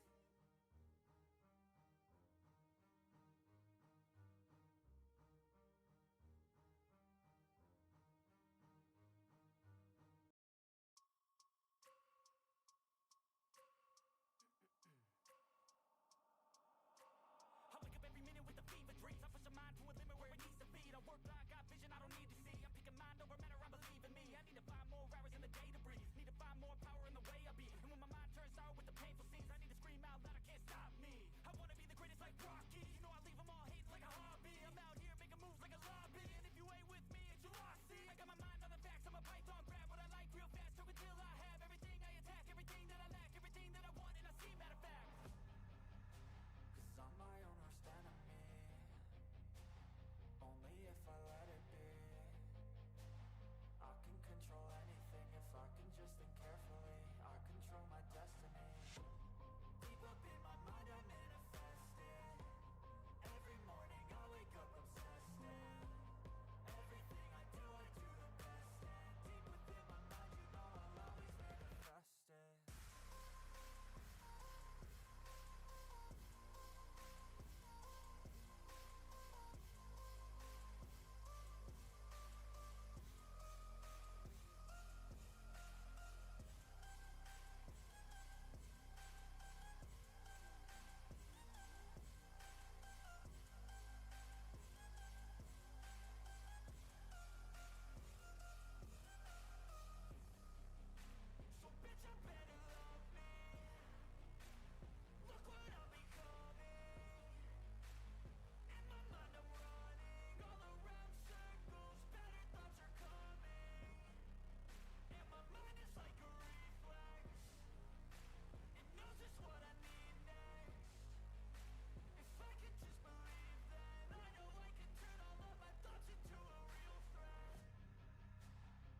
I wake up every minute with a fever dreams. I push my mind to a limit where it needs to be. I work blind, got vision I don't need to see. I'm picking mind over matter, I believe in me. I need to find more hours in the day to breathe. Need to find more power in the way I be. And when my mind turns sour with the painful scenes, I need to scream out loud, I can't stop me. I wanna be the greatest like Rocky. You know I leave them all hating like a hobby. I'm out here making moves like a lobby. And if you ain't with me, it's your loss. See, I got my mind on the facts, I'm a python. Grab what I like real fast, till until I have everything I attack, everything that I lack, everything that I want, and I see, matter of fact. Cause I'm my own worst enemy. Only if I let it be. I can control anything if I can just think carefully. I control my destiny. Deep up in my mind I manifest it. Every morning I wake up obsessed and everything I do the best. And deep within my mind you know I'll always manifest it. So bitch, I better love me. Look what I'm becoming. In my mind I'm running all around circles. Better thoughts are coming. And my mind is like a reflex. It knows just what I need next. If I could just believe, then I know I can turn all of my thoughts into a real threat.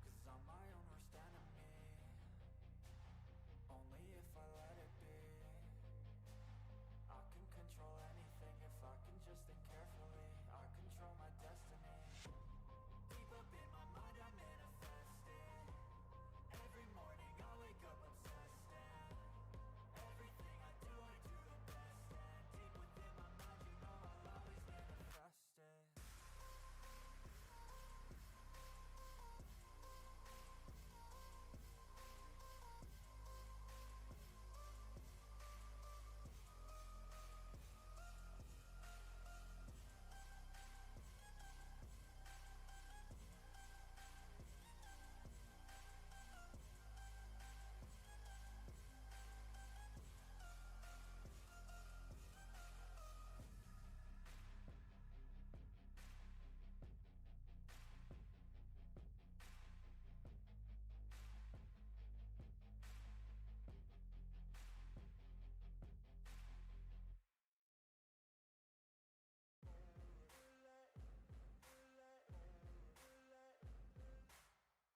Cause I'm my own worst enemy. Only if I let it be. I can control anything if I can just think carefully. I control my destiny. Deep up in my mind I manifest it. Every morning I wake up obsessed and everything I do the best. And deep within my mind you know I'll always manifest it.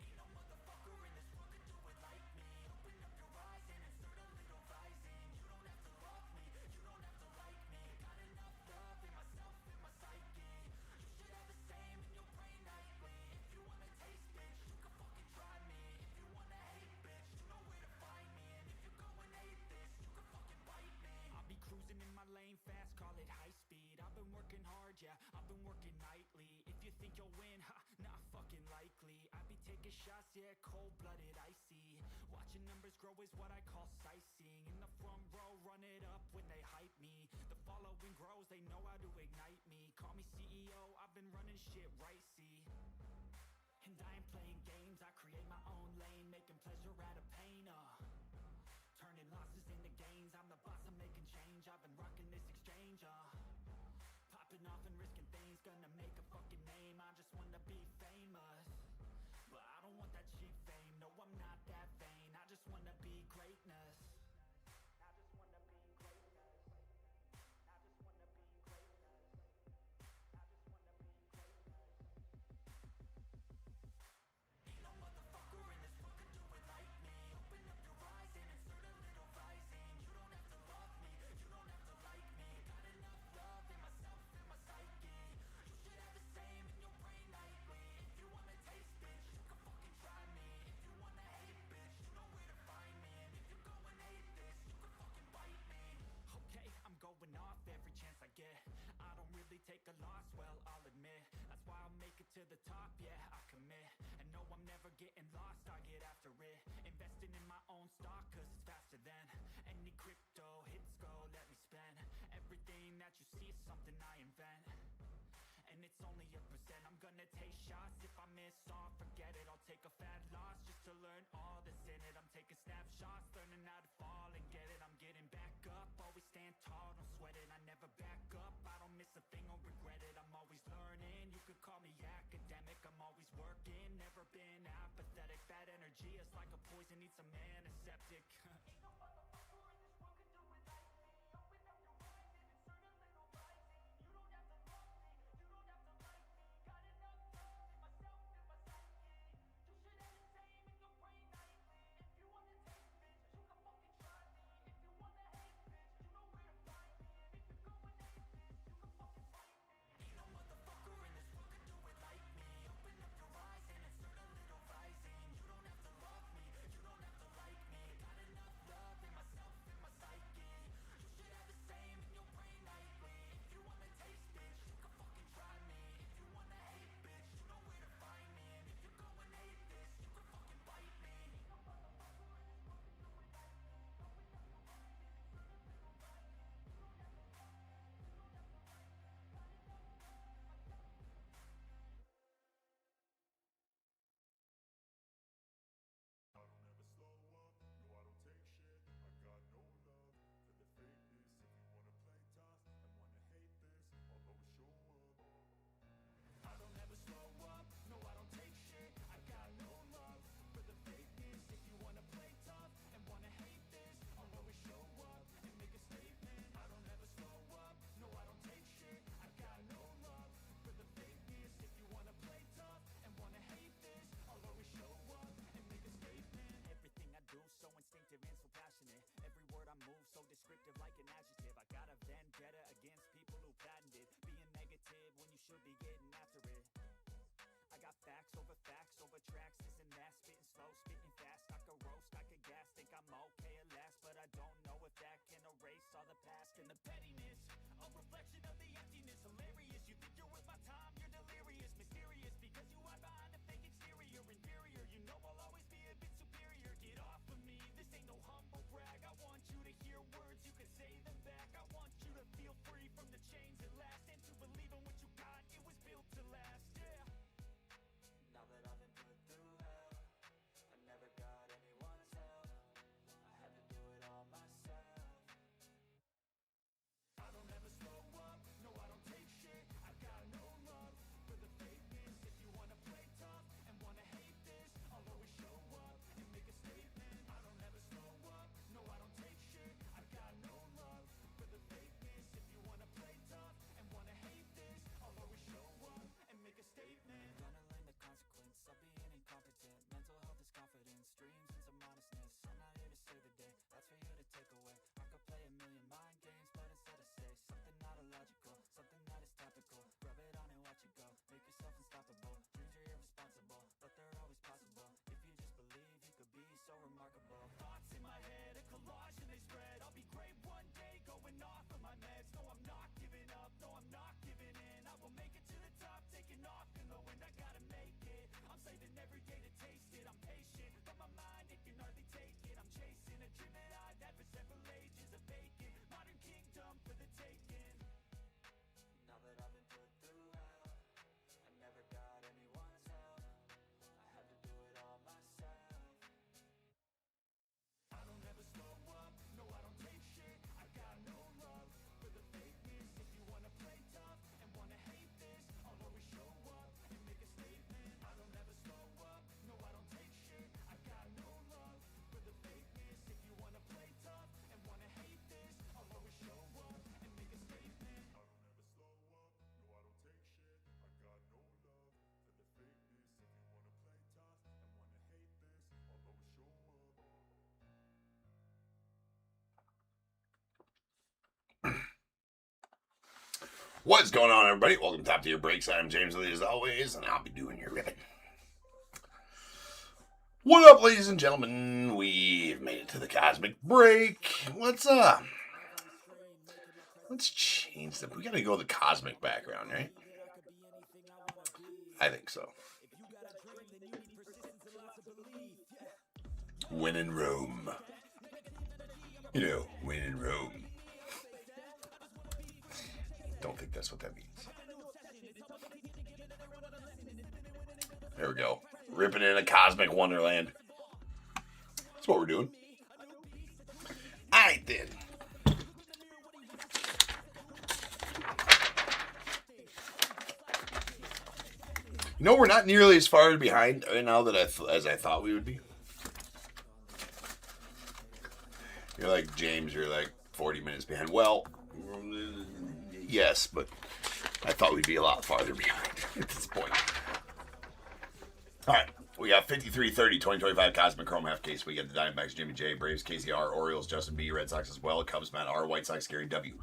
Ain't no motherfucker in this world could do it like me. Open up your eyes and insert a little rising. You don't have to love me, you don't have to like me. Got enough love in myself, in my psyche. You should have the same in your brain nightly. If you wanna taste, bitch, you can fucking try me. If you wanna hate, bitch, you know where to find me. And if you're going hate this, you can fucking bite me. I'll be cruising in my lane fast, call it high speed. I've been working hard, yeah, I've been working nightly. If you think you'll win, ha, not fucking likely. I be taking shots, yeah, cold-blooded, icy. Watching numbers grow is what I call sightseeing. In the front row, run it up when they hype me. The following grows, they know how to ignite me. Call me CEO, I've been running shit right, see. And I ain't playing games, I create my own lane, making pleasure out of pain, turning losses into gains. I'm the boss, I'm making change. I've been rocking this exchange, popping off and risking things. Gonna make a fucking name, I just wanna be famous. But I don't want that cheap fame, no, the loss, well, I'll admit. That's why I'll make it to the top, yeah, I commit. And no, I'm never getting lost, I get after it. Investing in my own stock, cause it's faster than any crypto hits go, let me spend. Everything that you see is something I invent. And it's only a percent. I'm gonna take shots. If I miss all, forget it. I'll take a fat loss just to learn all that's in it. I'm taking snapshots, learning how to fall and get it. I'm getting back up, always stand tall, don't sweat it. I never back up, I don't miss a thing or regret it. I'm always learning, you could call me academic. I'm always working, never been apathetic. Bad energy is like a poison, need some antiseptic. Ain't no motherfucker in this world can do it like me. Open up your eyes and insert a little rising. You don't have to love me, you don't have to like me. Got enough love in myself and my psyche. You should have the same in your brain nightly. If you wanna taste, bitch, you can fucking try me. If you wanna hate, bitch, you know where to find me. And if you're going hate, bitch, you can fucking fight me. Ain't no motherfucker in this world can do it like me. Open up your eyes and insert a little rising. You don't have to love me, you don't have to like me. Got enough love in myself and my psyche. You should have the same in your brain nightly. If you wanna taste, bitch, you can fucking try me. If you wanna hate, bitch, you know where to find me. And if you're going hate this, you can fucking bite me. Ain't no motherfucker in this world can do it like me. Open up your eyes and insert a little rising. You don't have to love me, you don't have to like me. Got enough love in myself and my psyche. I don't ever slow up, no I don't take shit. I got no love for the fakeness. If you wanna play tough and wanna hate this, I'll always show up. I don't ever slow up, no I don't take shit. I got no love for the fakeness. If you wanna play tough and wanna hate this, I'll always show up and make a statement. I don't ever slow up, no I don't take shit. I got no love for the fakeness. If you wanna play tough and wanna hate this, I'll always show up and make a statement. Everything I do so instinctive and so passionate. Every word I move so descriptive like an adjective. I got a vendetta against people who patented being negative when you should be getting after it. I got facts over tracks, this and that. Spitting slow, spitting fast. I could roast, I could gas. Think I'm okay at last, but I don't know if that can erase all the past. And the pettiness, a reflection of the emptiness. Hilarious, you think you're worth my time, you're delirious. Mysterious, because you hide behind a fake exterior. Inferior, you know I'll always be a bit superior. Get off of me, this ain't no humble brag. I want you to hear words, you can say them back. I want you to feel free from the chains at last. And to believe in what you got, it was built to last, yeah. Now that I've been put through hell, I never got anyone's help. I had to do it all myself. I don't ever slow up, no I don't take shit. I got no love for the fakeness. If you wanna play tough and wanna hate this, I'll always show up and make a statement. I don't ever slow up, no I don't take shit. I got no love for the fakeness. If you wanna play tough and wanna hate this, I'll always show up and make a statement. Gonna learn the consequence of being incompetent. Mental health is confidence, dreams and some honestness. I'm not here to save the day, that's for you to take away. I could play a million mind games, but instead I say something not illogical, something that is topical. Rub it on and watch it go, make yourself unstoppable. Dreams are irresponsible, but they're always possible. If you just believe, you could be so remarkable. Thoughts in my head, a collage and they spread. I'll be great one day, going off of my meds. No, I'm not giving up, no, I'm not giving in. I will make it to the top, taking off in the wind. I gotta make it, I'm saving every day to taste it. I'm patient, but my mind, it can hardly take it. I'm chasing a dream that I've had for several ages. A vacant, modern kingdom for the taking. Now that I've been put through hell, I never got anyone's help. I had to do it all myself. I don't ever slow up, no I don't take shit. I got no love for the fakeness. If you wanna play tough and wanna hate this, I'll always show up and make a statement. I don't ever slow up, no I don't take shit. I got no love for the fakeness. If you wanna play tough and wanna hate this, I'll always show up and make a statement. I don't ever slow up, no I don't take shit. I got no love for the fakeness. If you wanna play tough and wanna hate this, I'll always show up. What's going on, everybody? Welcome to Top Tier Breaks. I'm James Lee, as always, and I'll be doing your ribbon. What up, ladies and gentlemen? We've made it to the cosmic break. What's up? Let's change them. We gotta go with the cosmic background, right? I think so. When in Rome. You know, when in Rome. Don't think that's what that means. There we go. Ripping in a cosmic wonderland. That's what we're doing. Alright then. You know, we're not nearly as far behind right now as I thought we would be. You're like, James, you're like 40 minutes behind. Well, yes, but I thought we'd be a lot farther behind at this point. All right, we got 53-30, 2025 Cosmic Chrome half case. We got the Diamondbacks, Jimmy J, Braves, KCR, Orioles, Justin B, Red Sox as well, Cubs, Matt R, White Sox, Gary W,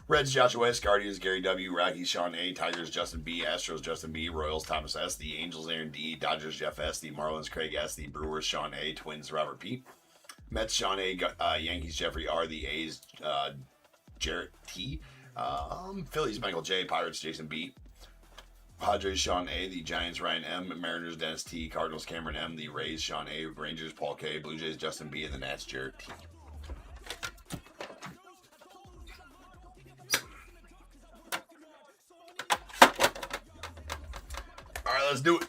Reds, Joshua S, Guardians, Gary W, Rockies, Sean A, Tigers, Justin B, Astros, Justin B, Royals, Thomas S, the Angels, Aaron D, Dodgers, Jeff S, the Marlins, Craig S, the Brewers, Sean A, Twins, Robert P, Mets, Sean A, Yankees, Jeffrey R, the A's, Jarrett T, Phillies, Michael J, Pirates, Jason B, Padres, Sean A, the Giants, Ryan M, Mariners, Dennis T, Cardinals, Cameron M, the Rays, Sean A, Rangers, Paul K, Blue Jays, Justin B, and the Nats, Jarrett T. All right, let's do it.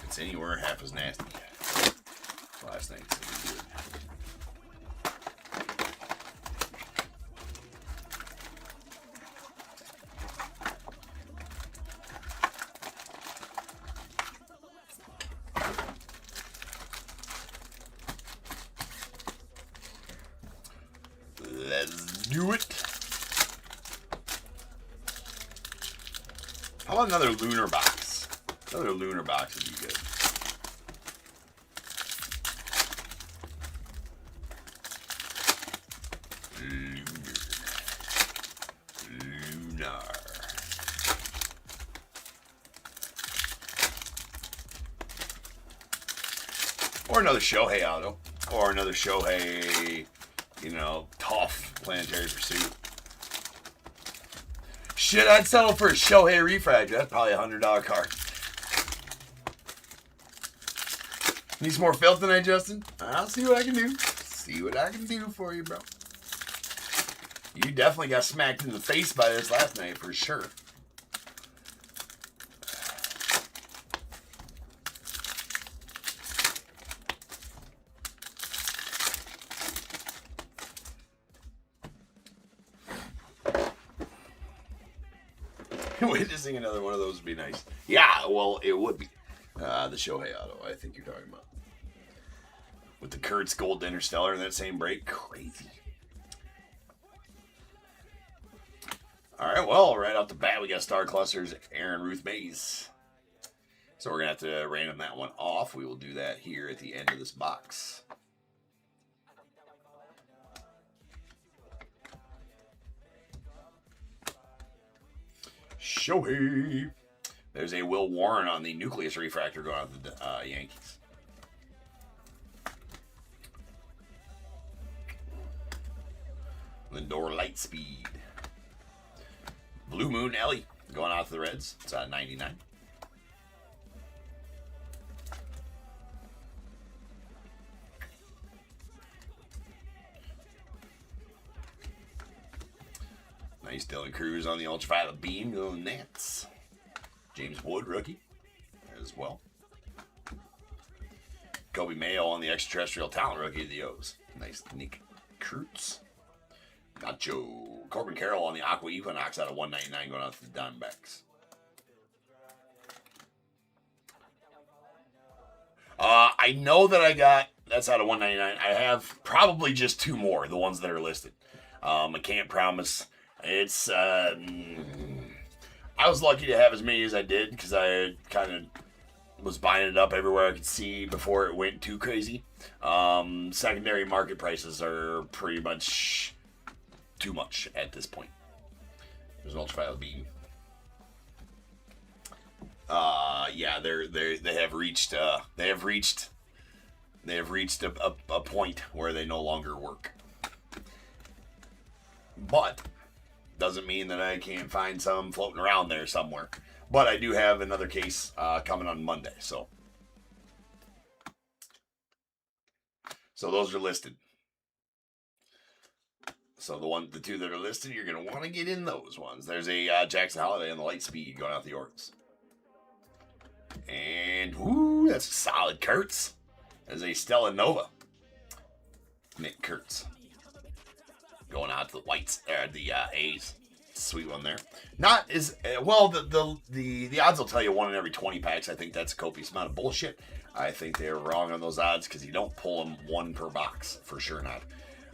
It's anywhere half as nasty. Last night's good. Let's do it. How about another lunar box? Another lunar box would be good. Lunar. Or another Shohei auto. Or another Shohei, you know, tough Planetary Pursuit. Shit, I'd settle for a Shohei Refractor. That's probably $100 card. Need some more filth tonight, Justin? I'll see what I can do. See what I can do for you, bro. You definitely got smacked in the face by this last night, for sure. Witnessing another one of those would be nice. Yeah, well, it would be. The Shohei auto, I think you're talking about. With the Kurtz Gold Interstellar in that same break. Crazy. All right, well, right off the bat, we got Star Clusters, Aaron Ruth Mays. So we're going to have to random that one off. We will do that here at the end of this box. Shohei. There's a Will Warren on the Nucleus Refractor going out to the Yankees. Lindor Lightspeed. Blue Moon Ellie going out to the Reds. It's out of 99. Nice Dylan Cruz on the Ultraviolet Beam going Nats. James Wood, rookie, as well. Kobe Mayo on the Extraterrestrial Talent rookie of the O's. Nice Nick Kurtz. Nacho. Corbin Carroll on the Aqua Equinox out of 199 going out to the Diamondbacks. I know that I got, that's out of 199. I have probably just two more, the ones that are listed. I can't promise. It's, I was lucky to have as many as I did because I kind of was buying it up everywhere I could see before it went too crazy. Secondary market prices are pretty much too much at this point. There's an Ultraviolet Beam. Yeah, they have reached a point where they no longer work. But doesn't mean that I can't find some floating around there somewhere. But I do have another case coming on Monday. So those are listed. So the two that are listed, you're going to want to get in those ones. There's a Jackson Holiday on the light speed going out the Orioles. And, ooh, that's a solid Kurtz. There's a Stella Nova. Nick Kurtz. Going out to the Whites, the A's. Sweet one there. Not as, well, the odds will tell you 1 in every 20 packs. I think that's a copious amount of bullshit. I think they're wrong on those odds because you don't pull them 1 per box. For sure not.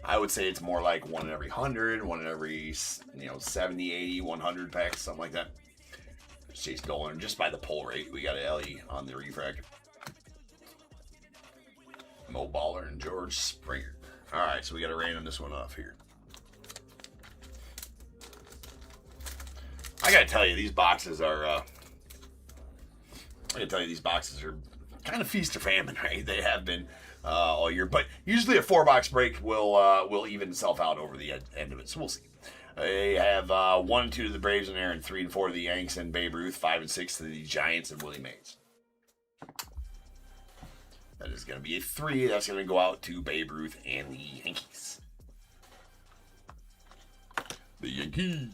I would say it's more like 1 in every 100, 1 in every, 70, 80, 100 packs, something like that. Chase Dolan, just by the pull rate, we got an LE on the refractor. Mo Baller and George Springer. All right, so we got to random this one off here. I gotta tell you, these boxes are. Kind of feast or famine, right? They have been all year, but usually a 4-box break will even itself out over the end of it. So we'll see. They have 1 and 2 to the Braves in there, and 3 and 4 to the Yanks and Babe Ruth, 5 and 6 to the Giants and Willie Mays. That is going to be a 3. That's going to go out to Babe Ruth and the Yankees. The Yankees.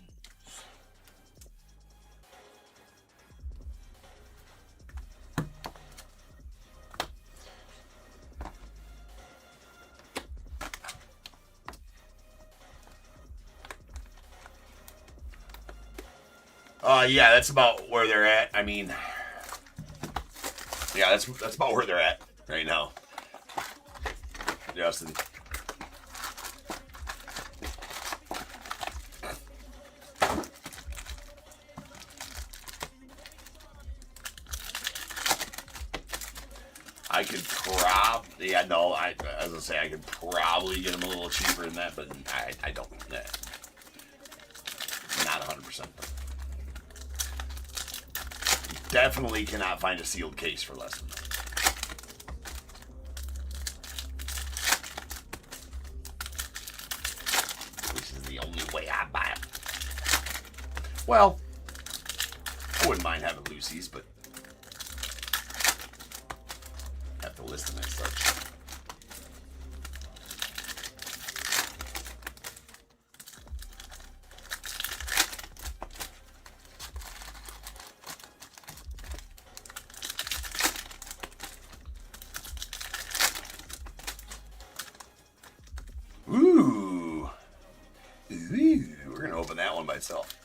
Yeah, that's about where they're at. I mean, yeah, that's about where they're at right now. Justin. I could probably, as I say, I could probably get them a little cheaper than that, but I don't. Not 100%. Definitely cannot find a sealed case for less than that. This is the only way I buy them. Well, I wouldn't mind having Lucy's, but have to list them as such. Ooh, we're going to open that one by itself.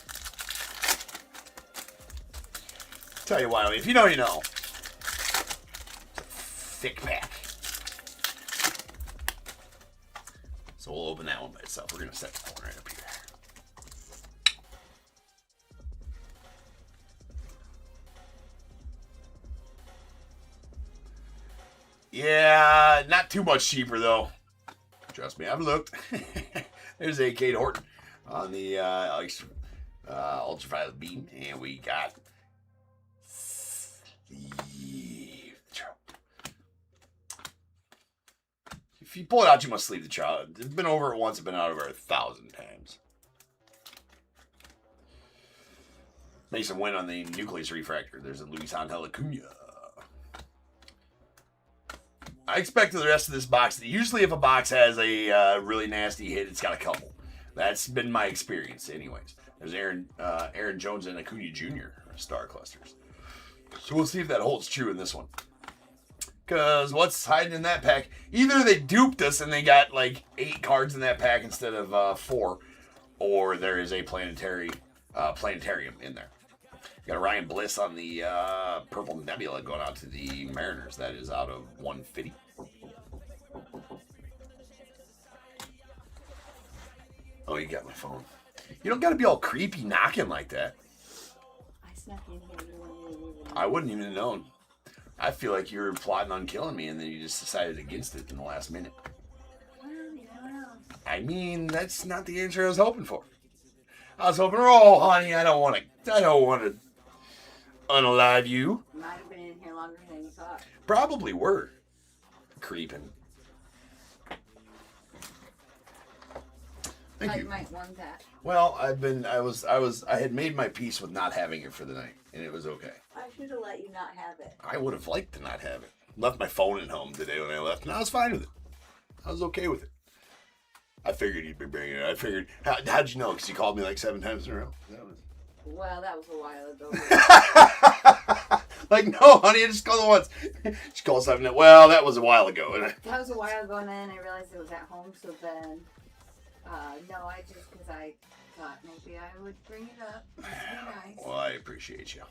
Tell you why, if you know, you know. It's a thick pack. So we'll open that one by itself. We're going to set that one right up here. Yeah, not too much cheaper though. Trust me, I've looked. There's a Kate Horton on the ultraviolet beam, and we got if you pull it out, you must sleeve the child. It's been over it once. It's been out over 1,000 times. Mason win on the nucleus refractor. There's a Luis Angel Acuna. I expect the rest of this box, usually if a box has a really nasty hit, it's got a couple. That's been my experience anyways. There's Aaron Jones and Acuna Jr. star clusters. So we'll see if that holds true in this one. Because what's hiding in that pack? Either they duped us and they got like 8 cards in that pack instead of 4, or there is a planetarium in there. Got a Ryan Bliss on the Purple Nebula going out to the Mariners. That is out of 150. Oh, you got my phone. You don't got to be all creepy knocking like that. I snuck in here. I wouldn't even have known. I feel like you were plotting on killing me, and then you just decided against it in the last minute. Well, you never know. I mean, that's not the answer I was hoping for. I was hoping, oh, honey, I don't want to unalive you. Might have been in here longer than you thought. Probably were. Creeping. Thank you. might want that. Well, I had made my peace with not having it for the night, and it was okay. I should have let you not have it. I would have liked to not have it. Left my phone at home today when I left, and I was fine with it. I was okay with it. I figured you'd be bringing it. I figured. How'd you know? Because you called me like 7 times in a row. Well, that was a while ago. Like, no, honey, I just called it once. She called 7. Well, that was a while ago. That was a while ago, and then I realized it was at home. So then, no, I just because I thought maybe I would bring it up. It'd be nice. Well, I appreciate you.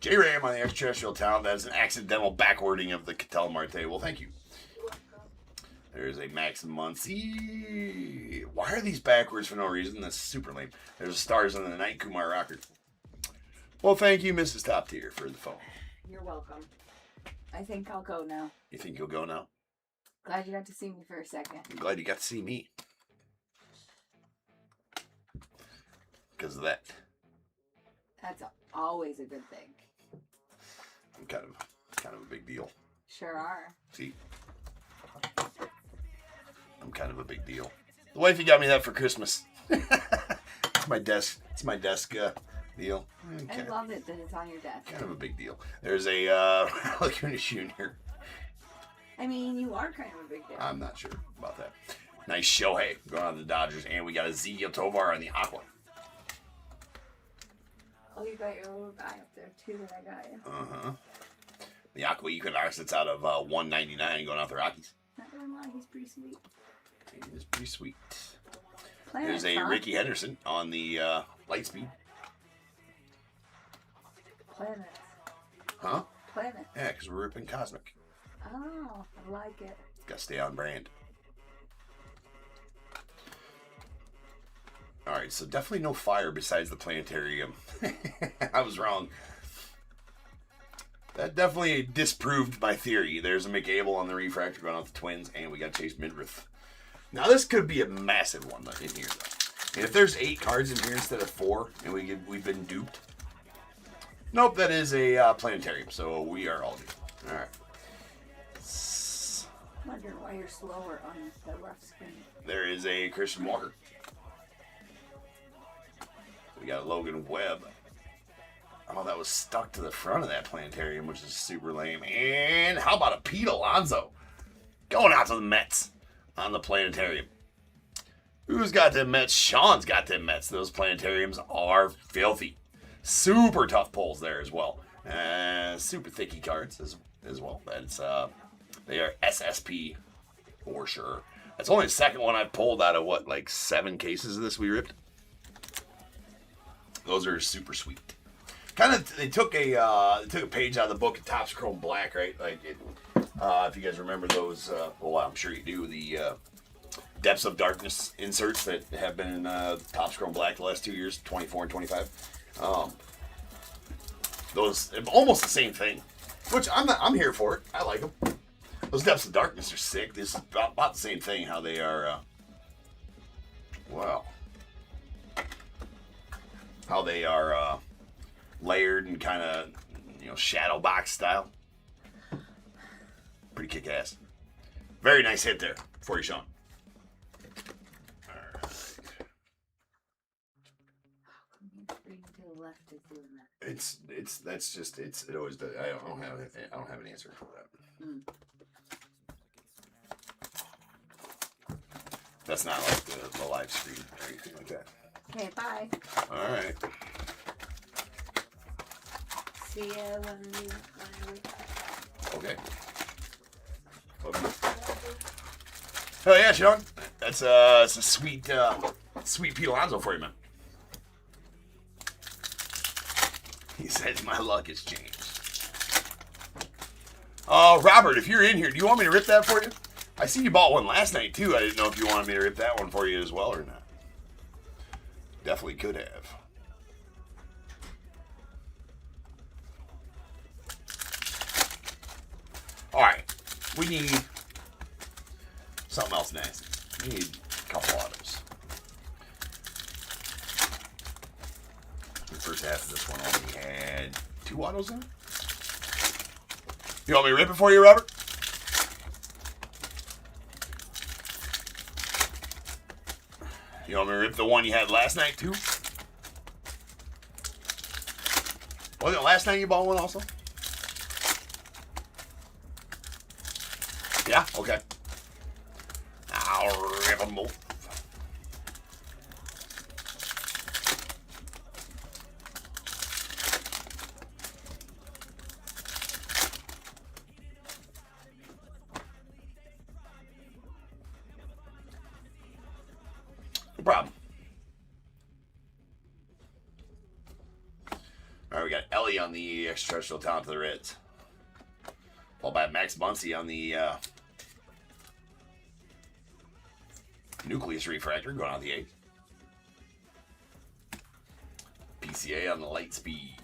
J Ram on the extraterrestrial talent. That's an accidental backwording of the Cattell Marte. Well, thank you. There's a Max Muncie. Why are these backwards for no reason? That's super lame. There's stars on the night, Kumar Rocker. Well, thank you, Mrs. Top Tier, for the phone. You're welcome. I think I'll go now. You think you'll go now? Glad you got to see me for a second. I'm glad you got to see me. Because of that. That's always a good thing. I'm kind of a big deal. Sure are. See? I'm kind of a big deal. The wifey got me that for Christmas. It's my desk deal. I love it that it's on your desk. Kind of a big deal. There's a Laguna Junior. I mean, you are kind of a big deal. I'm not sure about that. Nice Shohei going on the Dodgers, and we got a Ziggy Tovar on the Aqua. Oh, you got your little guy up there too that I got you. Uh-huh. The Aqua Equinox that's out of $199 going out the Rockies. Not gonna lie, he's pretty sweet. He is pretty sweet. Planets, There's a huh? Ricky Henderson on the Lightspeed. Planets. Huh? Planets. Yeah, because we're ripping Cosmic. Oh, I like it. Got to stay on brand. All right, so definitely no fire besides the planetarium. I was wrong. That definitely disproved my theory. There's a McAble on the refractor going out the Twins, and we got Chase Midrith. Now, this could be a massive one in here, though. And if there's 8 cards in here instead of 4, and we've been duped. Nope, that is a planetarium, so we are all good. All right. I'm wondering why you're slower on the rough screen. There is a Christian Walker. We got a Logan Webb. Oh, that was stuck to the front of that planetarium, which is super lame. And how about a Pete Alonso? Going out to the Mets on the planetarium. Who's got them Mets? Sean's got them Mets. Those planetariums are filthy. Super tough pulls there as well. Super thicky cards as well. That's they are SSP for sure. That's only the second one I've pulled out of what, like 7 cases of this we ripped. Those are super sweet. Kind of, they took a page out of the book of Topps Chrome Black, right? Like, if you guys remember those, well, I'm sure you do. The Depths of Darkness inserts that have been in Topps Chrome Black the last 2 years, 24 and 25. Those almost the same thing, which I'm here for it. I like them. Those Depths of Darkness are sick. This is about the same thing. How they are, wow. How they are layered and kind of, shadow box style. Pretty kick-ass. Very nice hit there for you, Sean. All right. To the left is doing that. It always does. I don't have an answer for that. Mm. That's not like the live stream or anything like that. Okay, bye. All right. See ya when I wake up. Okay. Hell yeah, Sean. It's a sweet Pete Alonso for you, man. He says my luck has changed. Robert, if you're in here, do you want me to rip that for you? I see you bought one last night too. I didn't know if you wanted me to rip that one for you as well or not. Definitely could have. Alright. We need something else nasty. We need a couple autos. The first half of this one only had 2 autos in it. You want me to rip it for you, Robert? You want me to rip the one you had last night, too? Wasn't it last night you bought one also? Yeah? Okay. I'll rip them both. No problem. All right, we got Ellie on the extraterrestrial talent to the Reds. Followed by Max Muncy on the nucleus refractor, going on the 8. PCA on the light speed.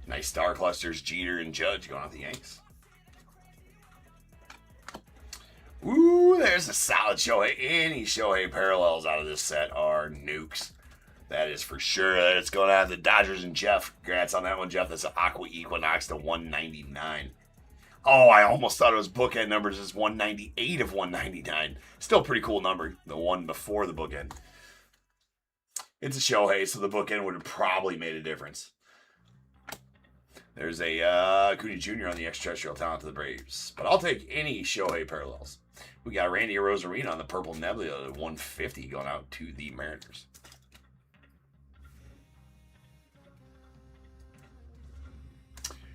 Nice star clusters, Jeter and Judge going on the Yanks. Ooh, there's a solid Shohei. Any Shohei parallels out of this set are nukes. That is for sure. It's going to have the Dodgers and Jeff. Congrats on that one, Jeff. That's an Aqua Equinox to 199. Oh, I almost thought it was bookend numbers as 198 of 199. Still a pretty cool number. The one before the bookend. It's a Shohei, so the bookend would have probably made a difference. There's a Acuna Jr. on the extraterrestrial talent to the Braves. But I'll take any Shohei parallels. We got Randy Arozarena on the Purple Nebula at 150 going out to the Mariners.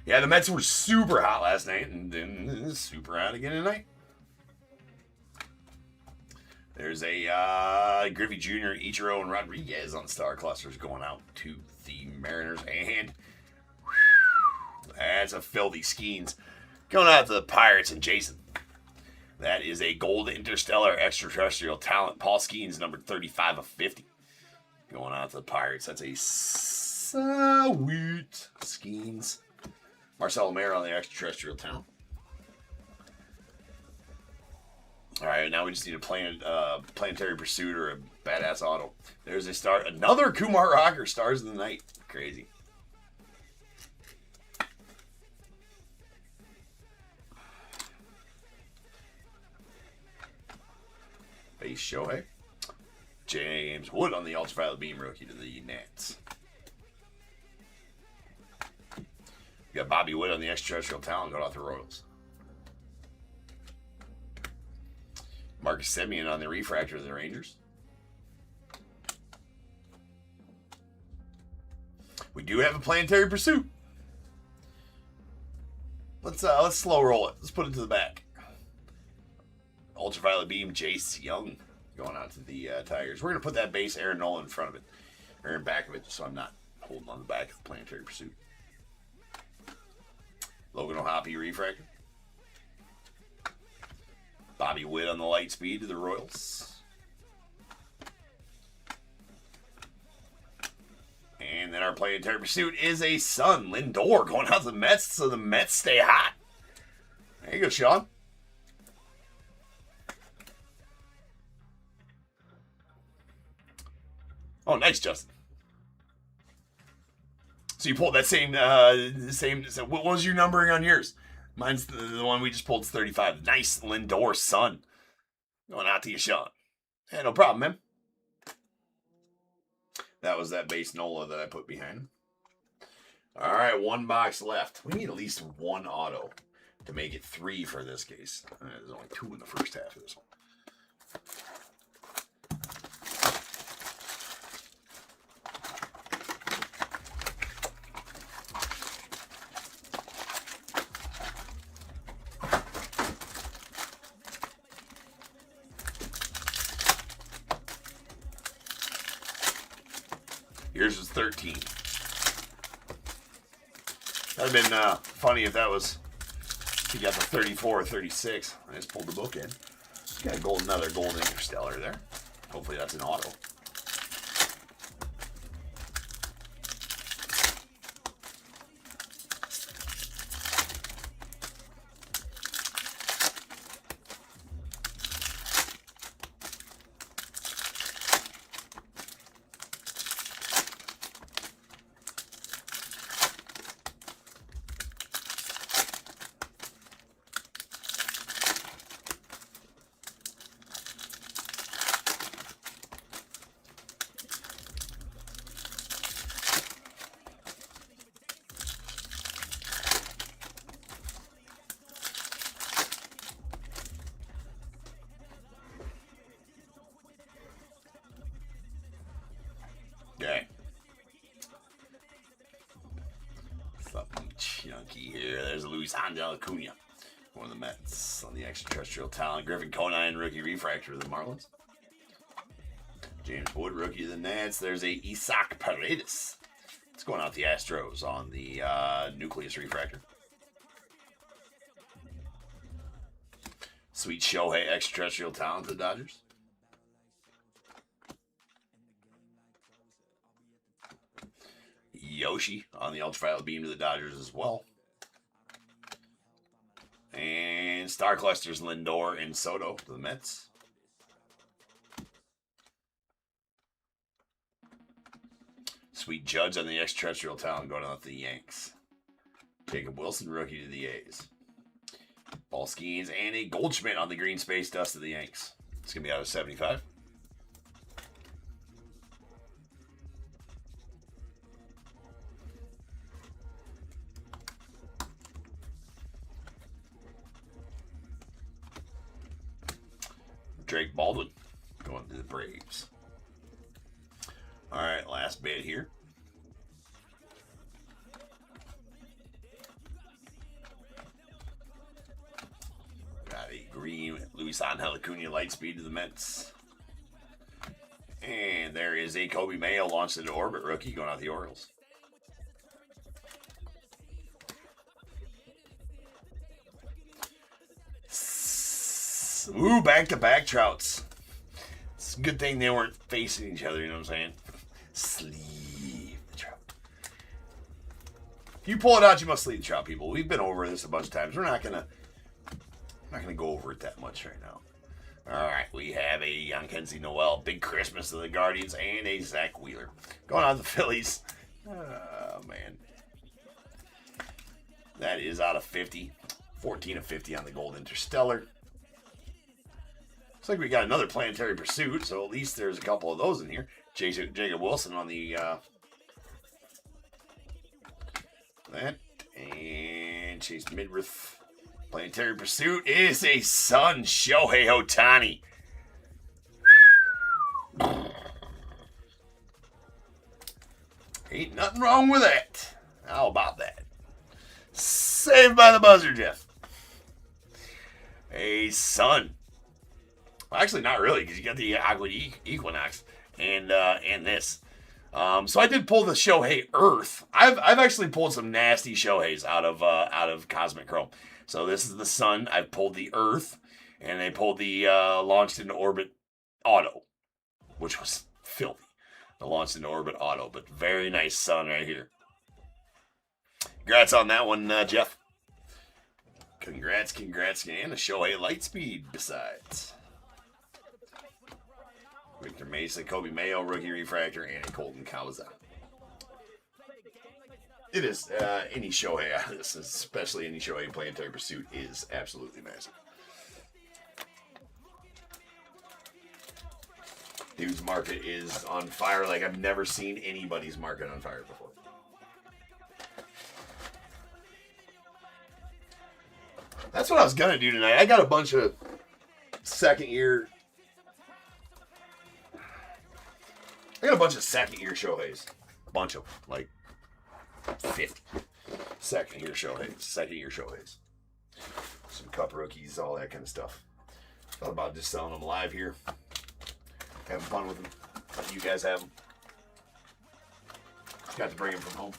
Yeah, the Mets were super hot last night and then super hot again tonight. There's a Griffey Jr., Ichiro, and Rodriguez on Star Clusters going out to the Mariners. And that's a filthy Skeens going out to the Pirates and Jason. That is a Gold Interstellar Extraterrestrial Talent. Paul Skeens, number 35 of 50. Going out to the Pirates. That's a sweet Skeens. Marcelo Mayer on the Extraterrestrial Talent. All right, now we just need a Planetary Pursuit or a badass auto. There's a star. Another Kumar Rocker, Stars of the Night. Crazy. Base Shohei. James Wood on the Ultraviolet Beam rookie to the Nats. We got Bobby Wood on the Extraterrestrial Talent going out the Royals. Marcus Semien on the Refractor of the Rangers. We do have a Planetary Pursuit. Let's slow roll it. Let's put it to the back. Ultraviolet Beam, Jace Young going out to the Tigers. We're going to put that base Aaron Nola in front of it. Or in back of it, so I'm not holding on the back of the Planetary Pursuit. Logan O'Hoppe Refractor. Bobby Witt on the light speed to the Royals. And then our Planetary Pursuit is a Sun. Lindor going out to the Mets, so the Mets stay hot. There you go, Sean. Oh, nice, Justin. So you pulled that same. So what was your numbering on yours? Mine's the one we just pulled. It's 35. Nice Lindor Sun. Going out to you, Sean. Yeah, no problem, man. That was that base Nola that I put behind him. All right, one box left. We need at least one auto to make it 3 for this case. There's only 2 in the first half of this one. Yours was 13. That'd have been funny if that was, if you got the 34 or 36. I just pulled the book in. Got another Gold Interstellar there. Hopefully that's an auto. Chunky here. There's Luis Acuna, one of the Mets on the extraterrestrial talent. Griffin Conine, rookie refractor of the Marlins. James Wood, rookie of the Nats. There's a Isaac Paredes. It's going out the Astros on the nucleus refractor. Sweet Shohei, extraterrestrial talent, the Dodgers. Yoshi on the ultraviolet beam to the Dodgers as well. And Star Clusters, Lindor and Soto to the Mets. Sweet Judge on the extraterrestrial talent going out to the Yanks. Jacob Wilson, rookie to the A's. Ball Skeens and a Goldschmidt on the green space dust to the Yanks. It's going to be out of 75. Drake Baldwin going to the Braves. All right, last bit here. Got a green Luis Angel Acuna Lightspeed to the Mets. And there is a Kobe Mayo launched into orbit rookie going out the Orioles. Ooh, back-to-back Trouts. It's a good thing they weren't facing each other, you know what I'm saying? Sleeve the Trout. If you pull it out, you must sleeve the Trout, people. We've been over this a bunch of times. We're not gonna go over it that much right now. All right, we have a Yankenzi Noel, Big Christmas of the Guardians, and a Zach Wheeler. Going on the Phillies. Oh, man. That is out of 50. 14 of 50 on the Gold Interstellar. Looks like we got another Planetary Pursuit, so at least there's a couple of those in here. Jacob Wilson on the that, and Chase Midrith. Planetary Pursuit is a Sun Shohei Ohtani. Ain't nothing wrong with that. How about that? Saved by the buzzer, Jeff. A Sun. Well, actually, not really, because you got the Aqua Equinox and this. So I did pull the Shohei Earth. I've actually pulled some nasty Shoheis out of Cosmic Chrome. So this is the Sun. I've pulled the Earth, and they pulled the Launched into Orbit Auto, which was filthy. The Launched into Orbit Auto, but very nice Sun right here. Congrats on that one, Jeff. Congrats, and a Shohei Lightspeed besides. Victor Mesa, Kobe Mayo, rookie refractor, and a Colton Cowza. It is any Shohei out of this, especially any Shohei Planetary Pursuit, is absolutely massive. Dude's market is on fire like I've never seen anybody's market on fire before. That's what I was gonna do tonight. I got a bunch of second year Shoheis. A bunch of them. Like 50. Second year Shoheis. Some cup rookies, all that kind of stuff. Thought about just selling them live here. Having fun with them. Let you guys have them. Got to bring them from home.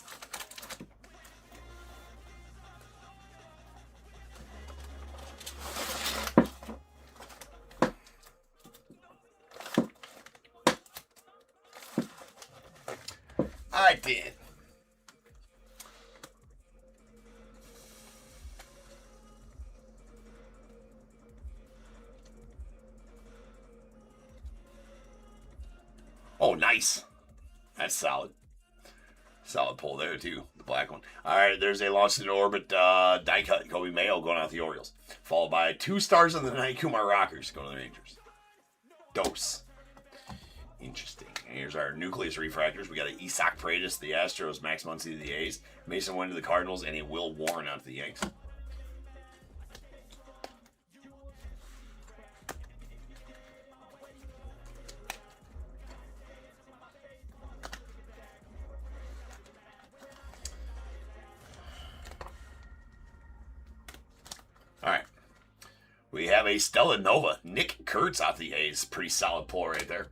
I did. Oh, nice. That's solid. Solid pull there, too. The black one. All right, there's a Launched into Orbit die cut Kobe Mayo going out the Orioles. Followed by 2 stars on the night Kumar Rockers going to the Rangers. Dose. Interesting. And here's our nucleus refractors. We got an Isaac Paredes, the Astros, Max Muncy, the A's, Mason Wynn to the Cardinals, and a Will Warren out to the Yanks. have a Stella Nova. Nick Kurtz off the A's. Pretty solid pull right there.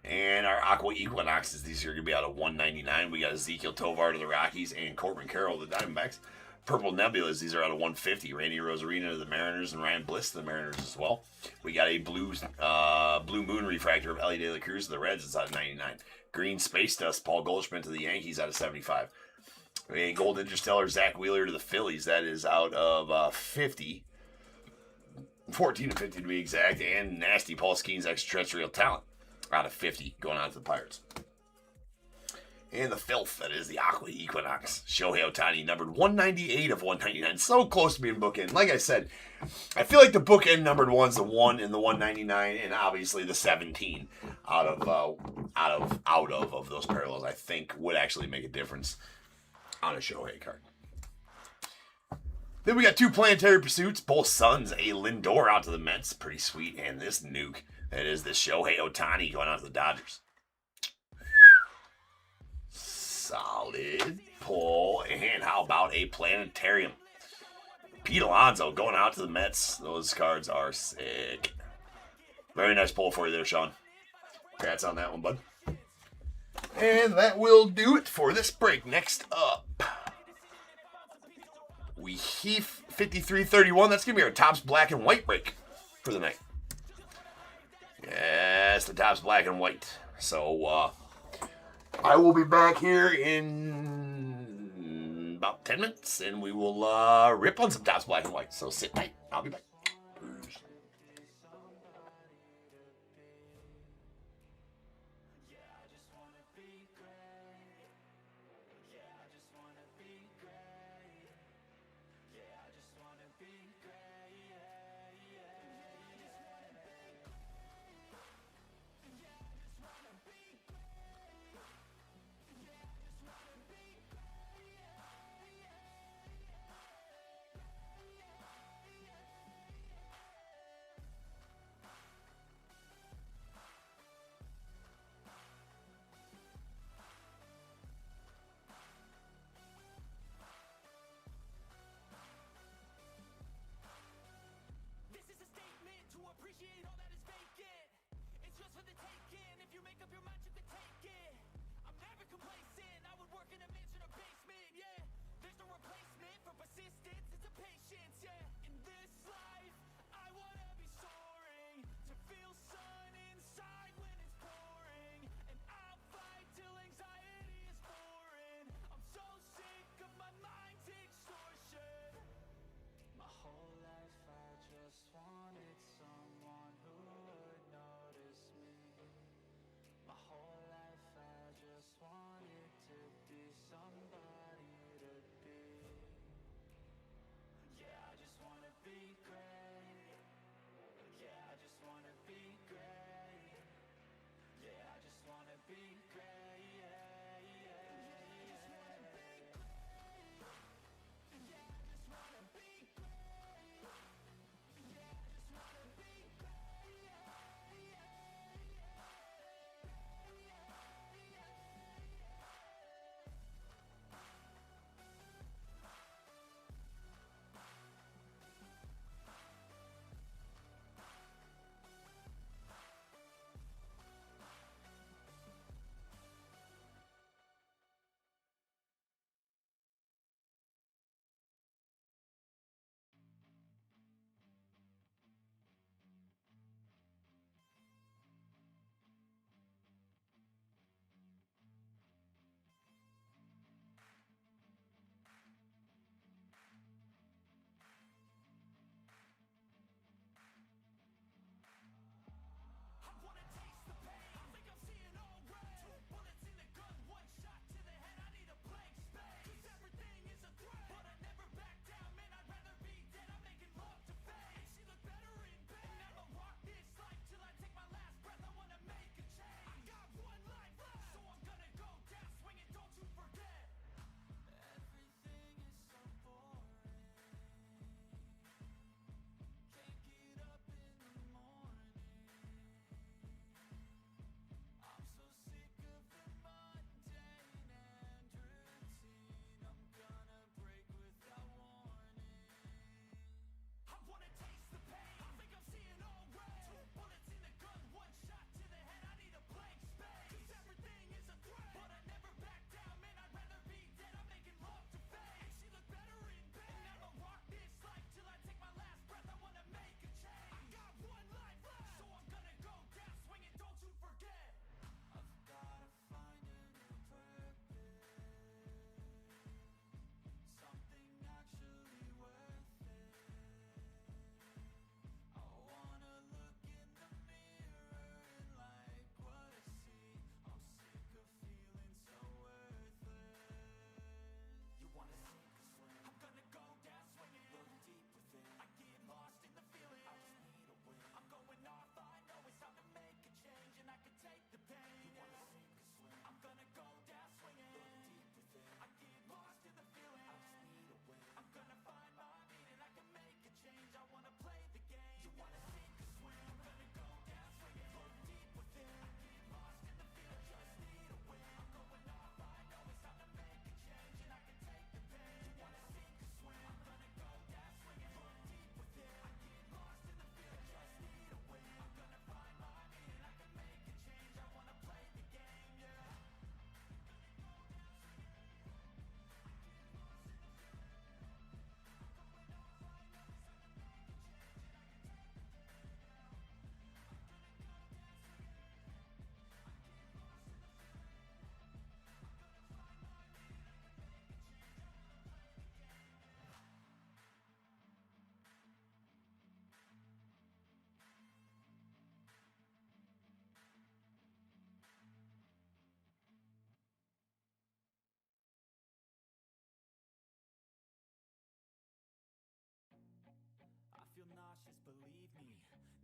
And our Aqua Equinoxes, these are going to be out of 199. We got Ezekiel Tovar to the Rockies and Corbin Carroll to the Diamondbacks. Purple Nebulas, these are out of 150. Randy Rosarina to the Mariners and Ryan Bliss to the Mariners as well. We got a Blue Moon Refractor of Ellie De La Cruz to the Reds. It's out of 99. Green Space Dust, Paul Goldschmidt to the Yankees out of 75. A Gold Interstellar, Zach Wheeler to the Phillies. That is out of 50. 14 to 50 to be exact. And Nasty Paul Skeens Extraterrestrial Talent out of 50 going on to the Pirates. And the filth, that is the Aqua Equinox. Shohei Ohtani, numbered 198 of 199. So close to being bookend. Like I said, I feel like the bookend numbered one's the 1 and the 199, and obviously the 17 out of those parallels, I think would actually make a difference on a Shohei card. Then we got 2 Planetary Pursuits, both Suns, a Lindor out to the Mets, pretty sweet, and this nuke, that is the Shohei Ohtani going out to the Dodgers. Solid pull. And how about a Planetarium? Pete Alonso going out to the Mets. Those cards are sick. Very nice pull for you there, Sean. Congrats on that one, bud. And that will do it for this break. Next up, we Heath 5331. That's going to be our Topps Black and White break for the night. Yes, the Topps Black and White. So, I will be back here in about 10 minutes, and we will rip on some Topps Black and White. So sit tight. I'll be back. Peace.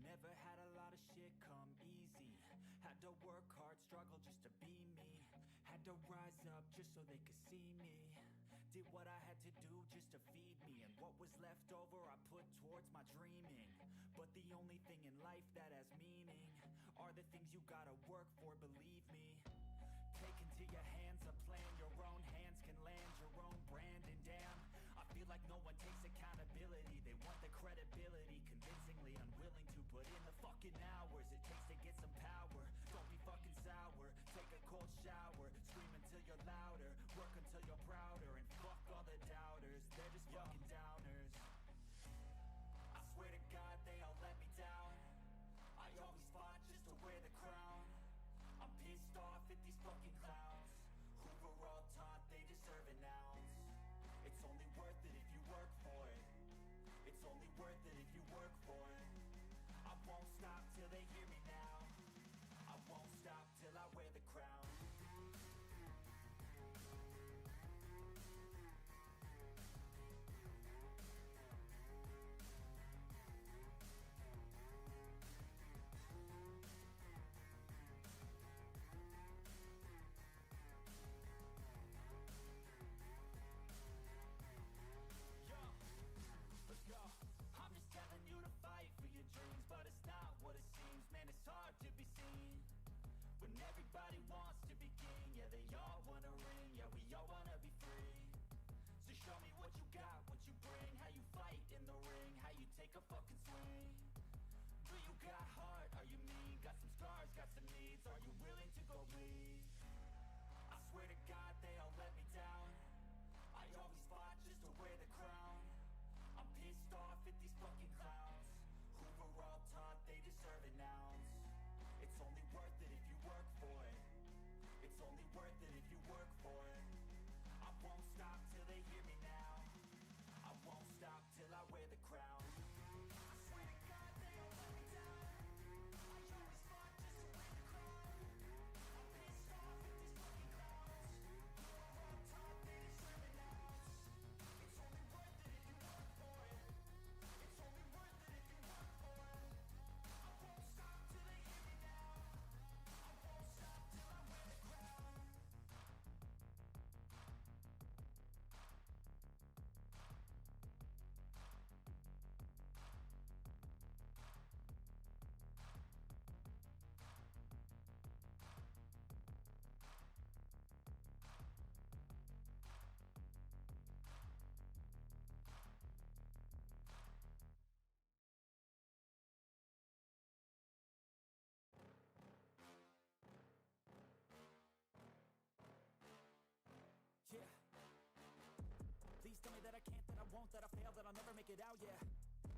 Never had a lot of shit come easy. Had to work hard, struggle just to be me. Had to rise up just so they could see me. Did what I had to do just to feed me, and what was left over I put towards my dreaming. But the only thing in life that has meaning are the things you gotta work for, believe me. Take into your hands a plan, your own hands can land your own brand. And damn, I feel like no one takes accountability. They want the credibility, convincingly unwilling to put in the fucking hours it takes to get some power. Don't be fucking sour, take a cold shower, scream until you're louder, work until you're prouder, and fuck all the doubters, they're just fucking downers. I swear to God they all let me down. I always fought just to wear the crown. I'm pissed off at these fucking clowns who were all taught they deserve an ounce. It's only worth it if you work for it. It's only worth it if you work for it. I won't stop till they hear me now. I won't stop till I wear the crown. I'm just telling you to fight for your dreams, but it's not what it seems. Man, it's hard to be seen when everybody wants to be king. Yeah, they all wanna ring, yeah, we all wanna be free. So show me what you got, what you bring, how you fight in the ring, how you take a fucking swing. Do you got heart, are you mean? Got some scars, got some needs, are you willing to go bleed? I swear to God they all let me down. I always fought just to wear the crown. I'm pissed off at these fucking clowns who were all taught they deserve an ounce. It's only worth it if you work for it. It's only worth it if you work for it. I won't stop till they hear me now. I won't stop till I wear the crown. I swear to God they all let me down. I always fought just to wear the crown. I'm pissed off at these fucking clowns who were all taught they deserve an ounce. It's only worth it if you work for it. It's only worth it if you work for it. I won't stop till they hear me now. I won't stop till I wear the crown. Yeah. Please tell me that I can't, that I won't, that I fail, that I'll never make it out, yeah.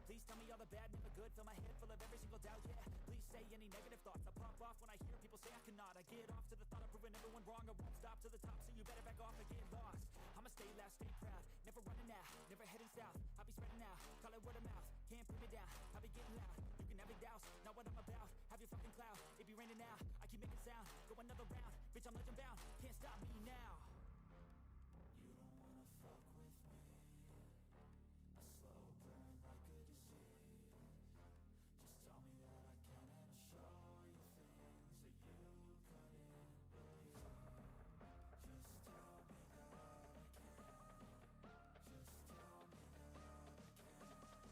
Please tell me all the bad, never good, fill my head full of every single doubt, yeah. Please say any negative thoughts, I pop off when I hear people say I cannot. I get off to the thought of proving everyone wrong, I won't stop to the top, so you better back off and get lost. I'ma stay loud, stay proud, never running out, never heading south. I'll be spreading out, call it word of mouth, can't put me down, I'll be getting loud. You can have it douse, not what I'm about, have your fucking cloud. It be raining now, I keep making sound, go another round, bitch I'm legend bound, can't stop me now. You don't wanna fuck with me, a slow burn like a disease. Just tell me that I can and I'll show you things that you couldn't believe. Just tell me that I can. Just tell me that I can. Just tell me that I can. Just tell me that I can.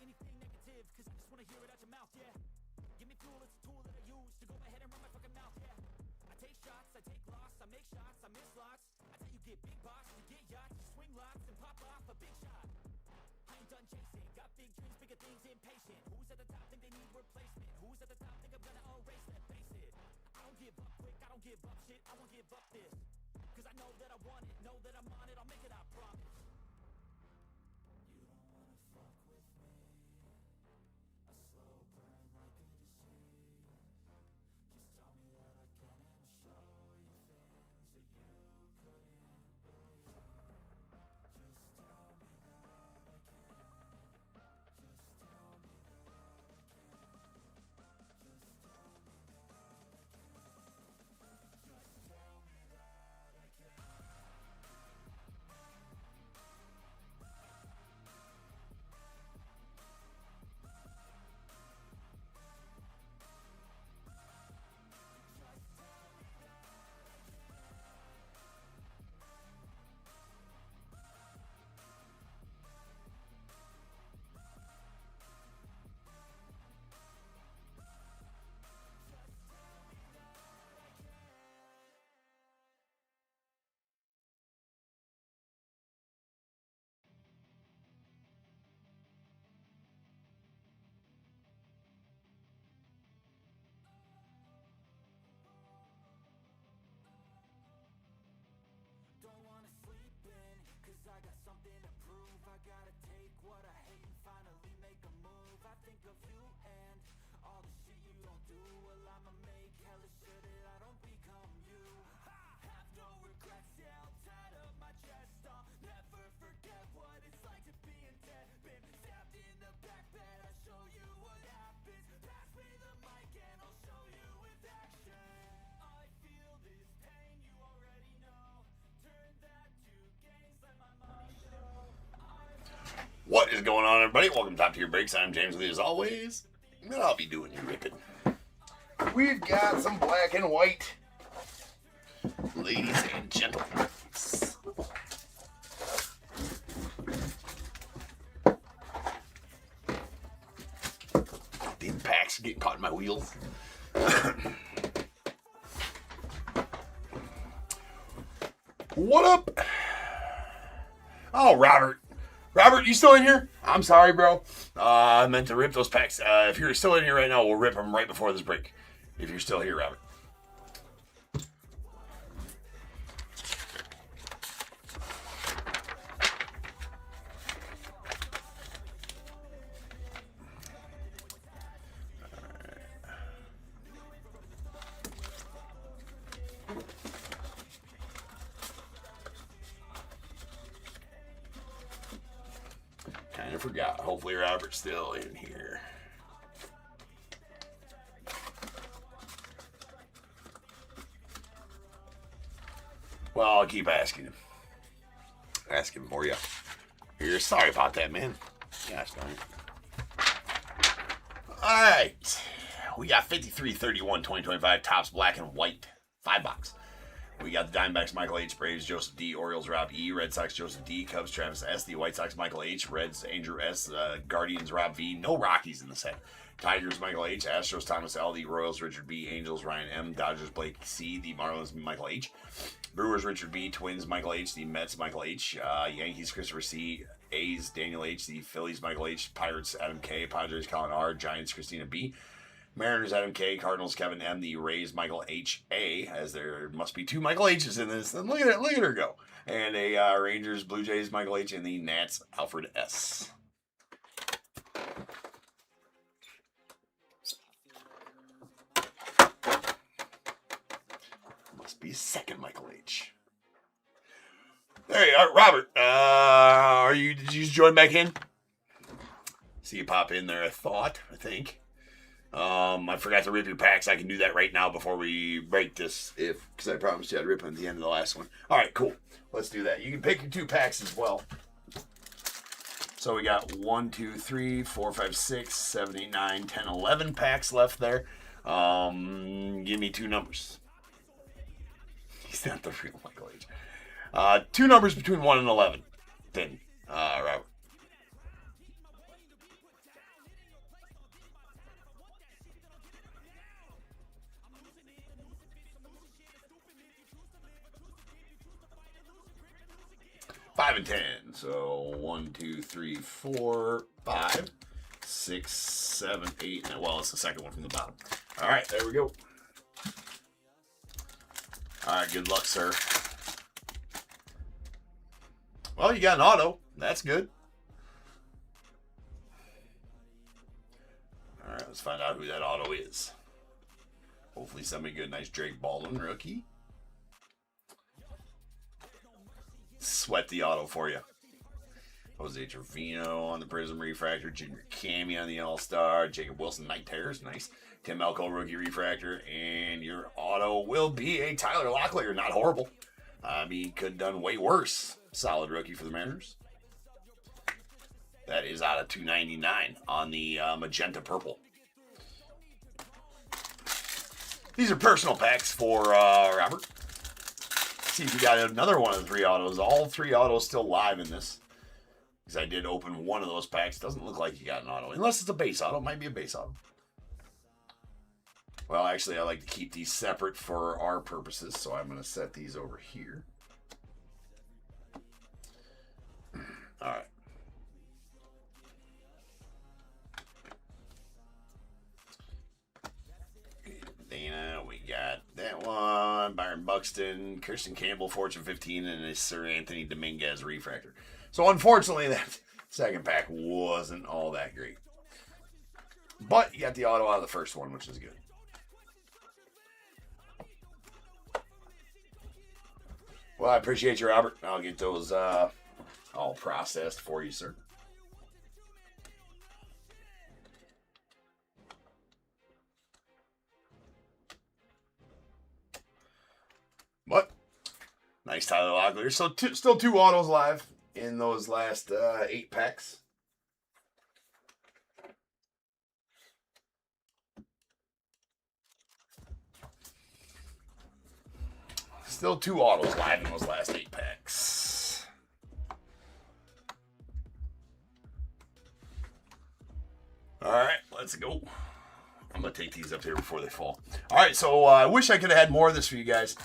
Anything negative, cause I just wanna hear it out your mouth, yeah. Give me fuel, it's a tool that I use to go ahead and run my fucking mouth, yeah. I take shots, I take loss, I make shots, I miss lots. I tell you get big box, you get yachts, you swing lots and pop off a big shot. I ain't done chasing, got big dreams, bigger things, impatient. Who's at the top think they need replacement? Who's at the top think I'm gonna erase that, face it. I don't give up quick, I don't give up shit, I won't give up this. Cause I know that I want it, know that I'm on it, I'll make it, I promise. What is going on, everybody? Welcome to Top Tier Breaks. I'm James with you as always, and I'll be doing your ripping. We've got some black and white, ladies and gentlemen. Damn packs getting caught in my wheels. What up? Oh, Robert. Robert, you still in here? I'm sorry, bro. I meant to rip those packs. If you're still in here right now, we'll rip them right before this break. If you're still here, Robert. Kind of forgot. Hopefully Robert's still in here. Well, I'll keep asking him. Ask him for you. Here, sorry about that, man. Gosh darn it. Alright. We got 53-31-2025 Topps black and white. 5 box. We got the Diamondbacks, Michael H. Braves, Joseph D. Orioles, Rob E. Red Sox, Joseph D. Cubs, Travis S. The White Sox, Michael H. Reds, Andrew S. Guardians, Rob V. No Rockies in the set. Tigers, Michael H. Astros, Thomas L. The Royals, Richard B. Angels, Ryan M. Dodgers, Blake C. The Marlins, Michael H. Brewers, Richard B. Twins, Michael H. The Mets, Michael H. Yankees, Christopher C. A's, Daniel H. The Phillies, Michael H. Pirates, Adam K. Padres, Colin R. Giants, Christina B. Mariners, Adam K. Cardinals, Kevin M. The Rays, Michael H. A. As there must be 2 Michael H's in this. And look at it. Look at her go. And a Rangers, Blue Jays, Michael H. And the Nats, Alfred S. Must be a second Michael H. There you are, Robert. Did you just join back in? See you pop in there, I think. I forgot to rip your packs. I can do that right now before we break this, because I promised you I'd rip them at the end of the last one. All right, cool. Let's do that. You can pick your 2 packs as well. So we got 1, 2, 3, 4, 5, 6, 7, 8, 9, 10, 11 packs left there. Give me 2 numbers. He's not the real Michael H. 2 numbers between 1 and 11. Then, Robert. Five and 10. So 1, 2, 3, 4, 5, 6, 7, 8. Well, it's the second one from the bottom. All right, there we go. All right, good luck, sir. Well, you got an auto. That's good. All right, let's find out who that auto is. Hopefully somebody good. Nice Drake Baldwin rookie. Sweat the auto for you. Jose Trevino on the Prism Refractor. Junior Cammy on the All-Star. Jacob Wilson Night Terrors. Nice. Tim Elko Rookie Refractor. And your auto will be a Tyler Locklear. Not horrible. I mean, could have done way worse. Solid rookie for the Mariners. That is out of 299 on the magenta purple. These are personal packs for Robert. See if you got another one of the 3 autos. All 3 autos still live in this. Because I did open one of those packs. Doesn't look like you got an auto. Unless it's a base auto. It might be a base auto. Well, actually, I like to keep these separate for our purposes. So I'm going to set these over here. All right. Dana, we got that one. Byron Buxton, Kirsten Campbell, Fortune 15, and a Sir Anthony Dominguez refractor. So unfortunately, that second pack wasn't all that great. But you got the auto out of the first one, which is good. Well, I appreciate you, Robert. I'll get those all processed for you, sir. What? Nice Tyler Locklear. So still 2 autos live in those last 8 packs. Still 2 autos live in those last 8 packs. All right, let's go. I'm going to take these up here before they fall. All right, so I wish I could have had more of this for you guys.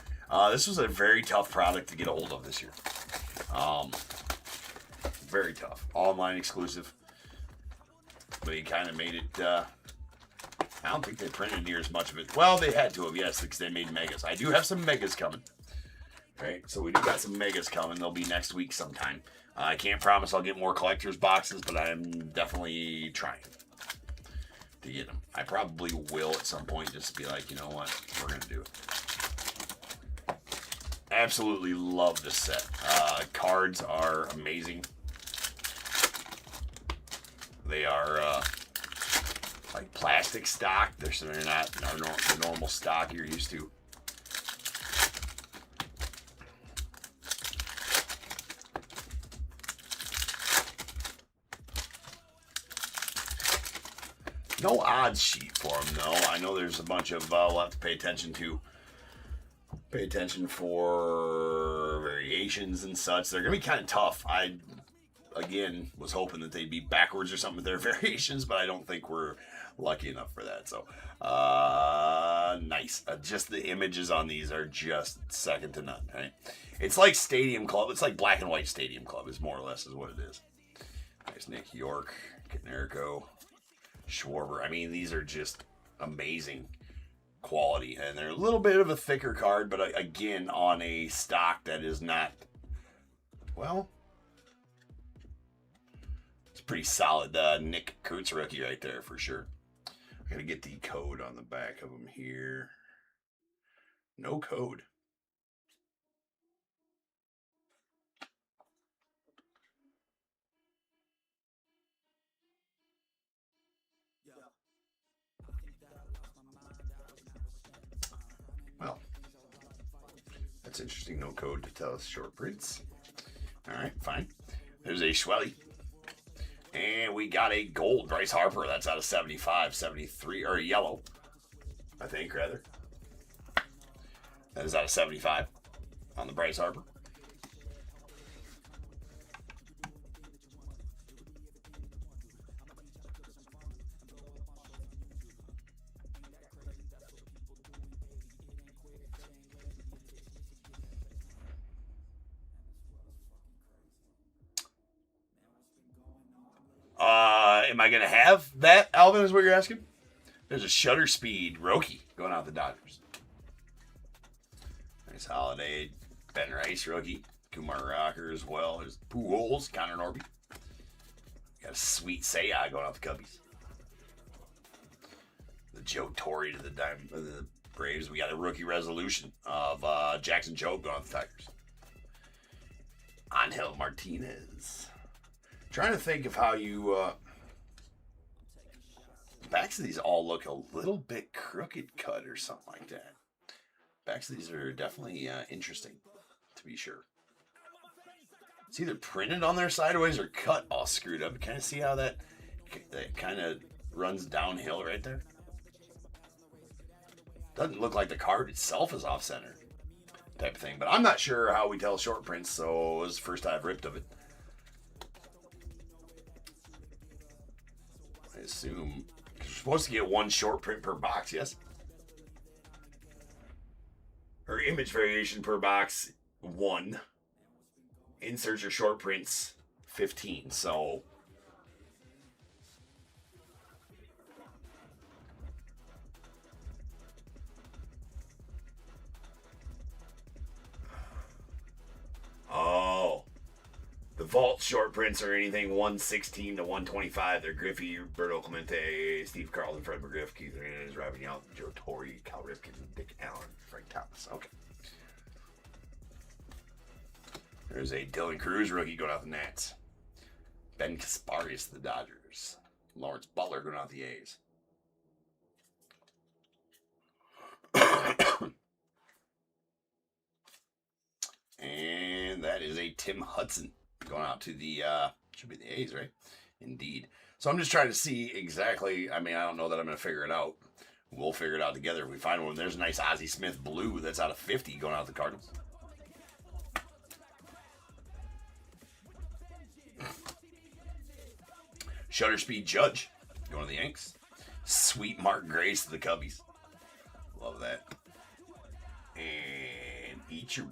This was a very tough product to get a hold of this year. Very tough. Online exclusive. But he kind of made it... I don't think they printed near as much of it. Well, they had to have, yes, because they made megas. I do have some megas coming. Right, so we do got some megas coming. They'll be next week sometime. I can't promise I'll get more collector's boxes, but I'm definitely trying to get them. I probably will at some point just be like, you know what, we're going to do it. Absolutely love this set. Cards are amazing. They are like plastic stock. They're not the normal stock you're used to. No odds sheet for them, though. I know there's a bunch of we'll have to pay attention to. Pay attention for variations and such. They're going to be kind of tough. I, again, was hoping that they'd be backwards or something with their variations, but I don't think we're lucky enough for that. So, nice. Just the images on these are just second to none, right? It's like Stadium Club. It's like black and white Stadium Club is more or less is what it is. Nice Nick York, Canerico, Schwarber. I mean, these are just amazing quality, and they're a little bit of a thicker card, but again, on a stock that is not, well, it's pretty solid. Nick Kurtz rookie right there for sure. I gotta get the code on the back of them here. No code. Well, that's interesting. No code to tell us short prints. All right, fine. There's a Schwelly. And we got a gold Bryce Harper. That's out of 75, 73, or a yellow, I think, rather. That is out of 75 on the Bryce Harper. Am I going to have that, Alvin, is what you're asking? There's a Shutter Speed Roki going out the Dodgers. Nice Holiday. Ben Rice rookie. Kumar Rocker as well. There's Pujols, Connor Norby. Got a sweet Seiya going out the Cubbies. The Joe Torre to the Braves. We got a rookie resolution of Jackson Jobe going out the Tigers. Angel Martinez. Trying to think of how you... backs of these all look a little bit crooked cut or something like that. Backs of these are definitely interesting, to be sure. It's either printed on there sideways or cut all screwed up. Kind of see how that kind of runs downhill right there? Doesn't look like the card itself is off-center type of thing. But I'm not sure how we tell short prints, so it was the first I've ripped of it. I assume, because we're supposed to get one short print per box, yes? Or image variation per box, 1. Inserts or short prints, 15. So, oh, the vault short prints are anything 116 to 125. They're Griffey, Roberto Clemente, Steve Carlton, Fred McGriff, Keith Hernandez, Robin Yount, Joe Torre, Cal Ripken, Dick Allen, Frank Thomas. Okay. There's a Dylan Cruz rookie going out the Nats. Ben Kasparius, the Dodgers. Lawrence Butler going out the A's. And that is a Tim Hudson going out to the, should be the A's, right? Indeed. So I'm just trying to see exactly, I mean, I don't know that I'm going to figure it out. We'll figure it out together if we find one. There's a nice Ozzie Smith blue that's out of 50 going out the Cardinals. Shutter Speed Judge going to the Yanks. Sweet Mark Grace to the Cubbies. Love that. And Ichiro.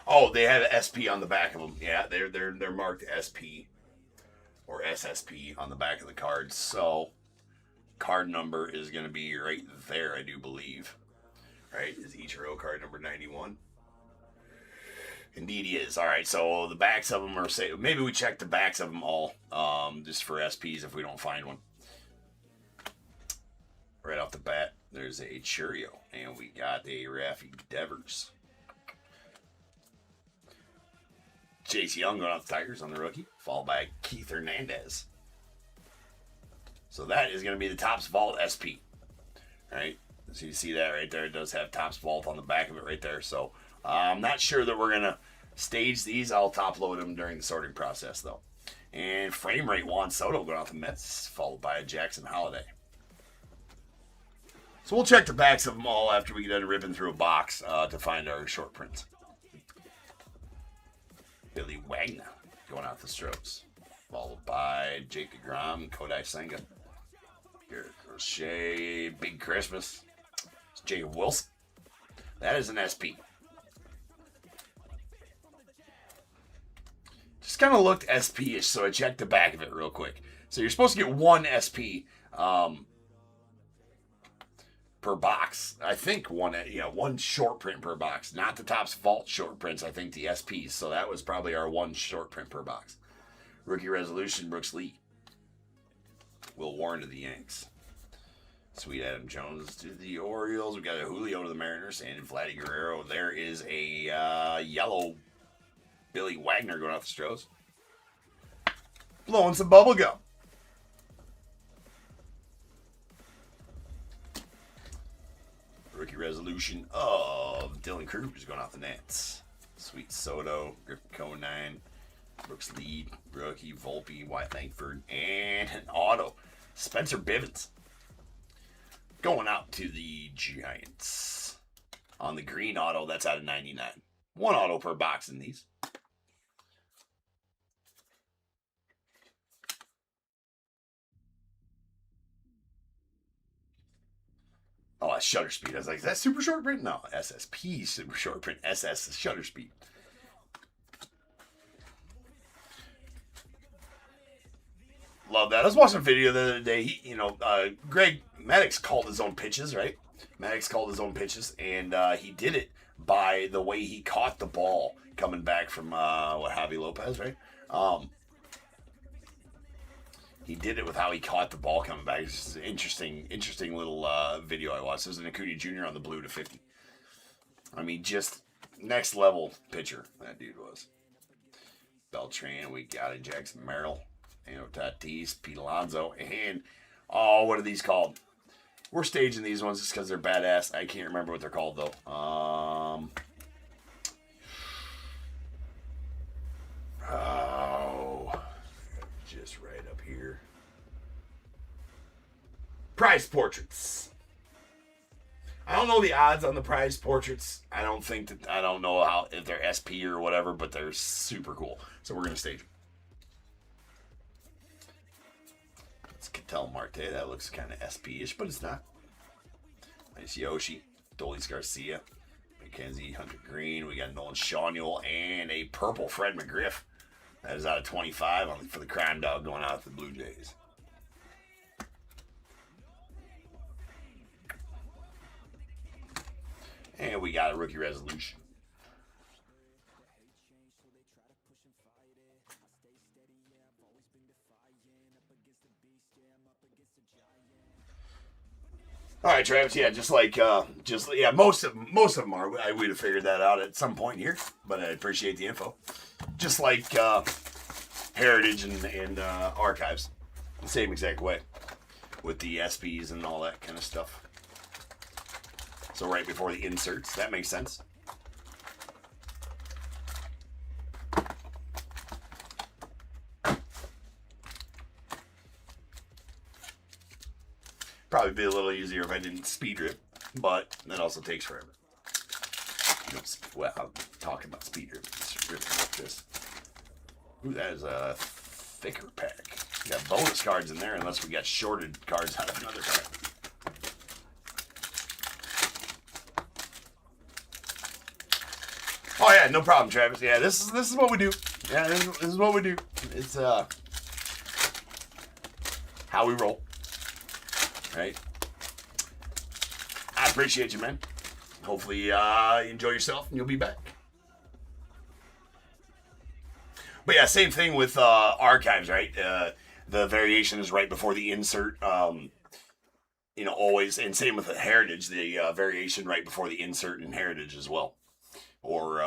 Oh, they have SP on the back of them. Yeah, they're marked SP or SSP on the back of the cards. So card number is going to be right there, I do believe. Right? Is Ichiro card number 91? Indeed he is. All right, so the backs of them are, say, maybe we check the backs of them all, just for SPs if we don't find one. Right off the bat, there's a Churio, and we got a Raffy Devers. Chase Young going off the Tigers on the rookie, followed by Keith Hernandez. So that is going to be the Topps Vault SP. All right, so you see that right there. It does have Topps Vault on the back of it right there. So I'm not sure that we're going to stage these. I'll top load them during the sorting process, though. And frame rate Juan Soto going off the Mets, followed by a Jackson Holiday. So we'll check the backs of them all after we get done ripping through a box to find our short prints. Billy Wagner going out the Strokes, followed by Jake DeGrom, Kodai Senga, Garrett Crochet, Big Christmas, it's Jacob Wilson. That is an SP. Just kind of looked SP-ish, so I checked the back of it real quick. So you're supposed to get one SP per box. I think one short print per box. Not the Topps Vault short prints, I think the SPs. So that was probably our one short print per box. Rookie Resolution, Brooks Lee. Will Warren to the Yanks. Sweet Adam Jones to the Orioles. We got a Julio to the Mariners and Vladdy Guerrero. There is a yellow Billy Wagner going off the Stros. Blowing some bubble gum. Rookie Resolution of Dylan Cruz going off the Nats. Sweet Soto, Griffin Conine, Brooks Lee, rookie, Volpe, Wyatt Langford, and an auto. Spencer Bivens going out to the Giants. On the green auto, that's out of 99. One auto per box in these. Oh, that's Shutter Speed. I was like, is that super short print? No, SSP super short print. SS is Shutter Speed. Love that. I was watching a video the other day. Greg Maddox called his own pitches, right? Maddox called his own pitches, and he did it by the way he caught the ball coming back from Javi Lopez, right? He did it with how he caught the ball coming back. It's just an interesting little video I watched. It was an Acuna Jr. on the blue to 50. I mean, just next level pitcher that dude was. Beltran, we got it. Jackson Merrill, Tatis, Pete Alonso, and what are these called? We're staging these ones just because they're badass. I can't remember what they're called though. Just right up here. Prize portraits. I don't know the odds on the prize portraits. I don't know if they're SP or whatever, but they're super cool. So we're gonna stage them. It's Ketel Marte. That looks kind of SP-ish, but it's not. Nice Yoshi, Dolis Garcia, McKenzie, Hunter Green. We got Nolan Shawneel and a purple Fred McGriff. That is out of 25 for the Crime Dog going out to the Blue Jays. And we got a Rookie Resolution. All right, Travis. Yeah, most of them are. We'd have figured that out at some point here, but I appreciate the info. Just like Heritage and Archives, the same exact way with the SPs and all that kind of stuff. So right before the inserts, that makes sense. Probably be a little easier if I didn't speed rip, but that also takes forever. Well, I'm talking about speed rip. It's ripping like this. Ooh, that is a thicker pack. We got bonus cards in there unless we got shorted cards out of another card. Oh yeah, no problem, Travis. Yeah, this is what we do. Yeah, this is what we do. It's how we roll. Right? I appreciate you, man. Hopefully you enjoy yourself and you'll be back. But yeah, same thing with archives, right? The variation is right before the insert. You know, always, and same with the heritage, the variation right before the insert in heritage as well. Or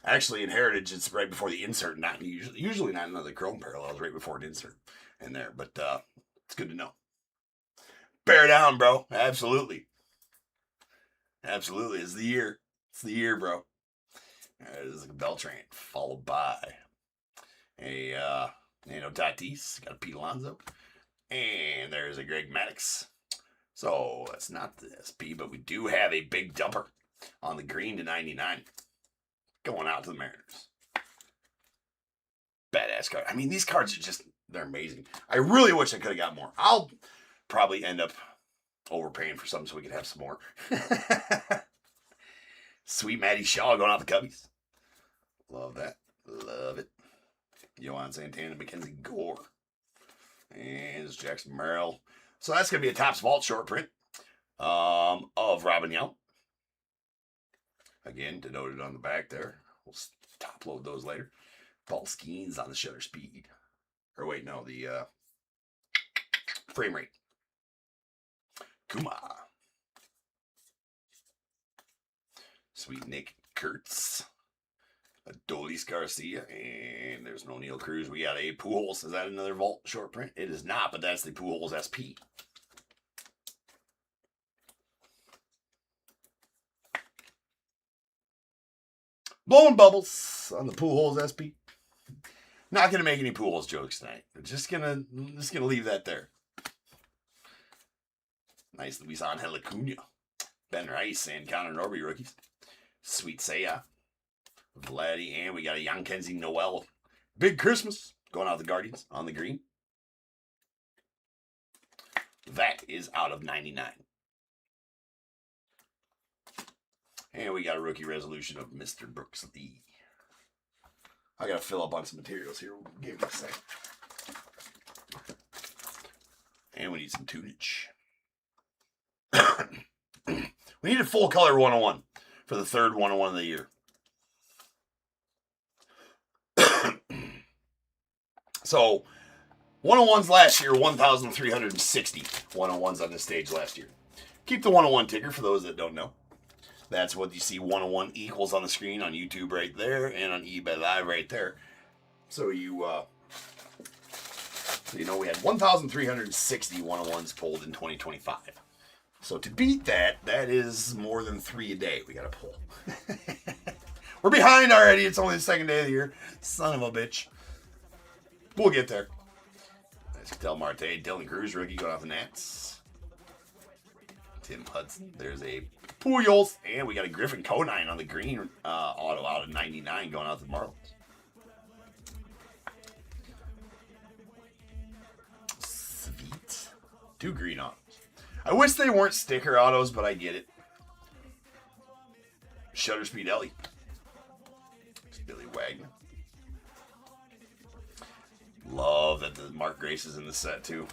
actually in heritage, it's right before the insert, not usually not another chrome parallels right before an insert in there. But it's good to know. Bear down, bro. Absolutely. Absolutely. It's the year. It's the year, bro. There's a Beltran, followed by a Tatis, got a Pete Alonso, and there's a Greg Maddux. So that's not the SP, but we do have a big dumper on the green to 99 going out to the Mariners. Badass card. I mean, these cards are just, they're amazing. I really wish I could have got more. I'll probably end up overpaying for some so we can have some more. Sweet Matty Shaw going out the Cubbies. Love that. Love it. Yohan Santana, Mackenzie Gore. And it's Jackson Merrill. So that's going to be a Topps Vault short print of Robin Yount. Again, denoted on the back there. We'll top load those later. Paul Skeens on the shutter speed. Or wait, no, the frame rate. Kuma. Sweet Nick Kurtz. Adolis Garcia. And there's no Neil Cruz. We got a Pujols. Is that another Vault short print? It is not, but that's the Pujols SP. Blowing bubbles on the Pujols SP. Not gonna make any Pujols jokes tonight. We're just gonna leave that there. Nice Luis Angel Acuna, Ben Rice, and Connor Norby rookies. Sweet Seiya, Vladdy, and we got a young Kenzie Noel. Big Christmas going out the Guardians on the green. That is out of 99. And we got a rookie resolution of Mr. Brooks Lee. I gotta fill up on some materials here. Give me a second. And we need some tunage. We need a full color 101 for the third 101 of the year. So, 101s last year, 1,360 101s on this stage last year. Keep the 101 ticker for those that don't know. That's what you see 101 equals on the screen on YouTube right there and on eBay Live right there. So you know we had 1,360 101s pulled in 2025. So to beat that, that is more than 3 a day we got to pull. We're behind already. It's only the second day of the year. Son of a bitch. We'll get there. That's Del Marte, Dylan Cruz, rookie going off the Nats. Tim Hudson. There's a Pujols, and we got a Griffin Conine on the green auto out of 99 going out to the Marlins. Sweet. 2 green autos. I wish they weren't sticker autos, but I get it. Shutter Speed Ellie. It's Billy Wagner. Love that the Mark Grace is in the set too.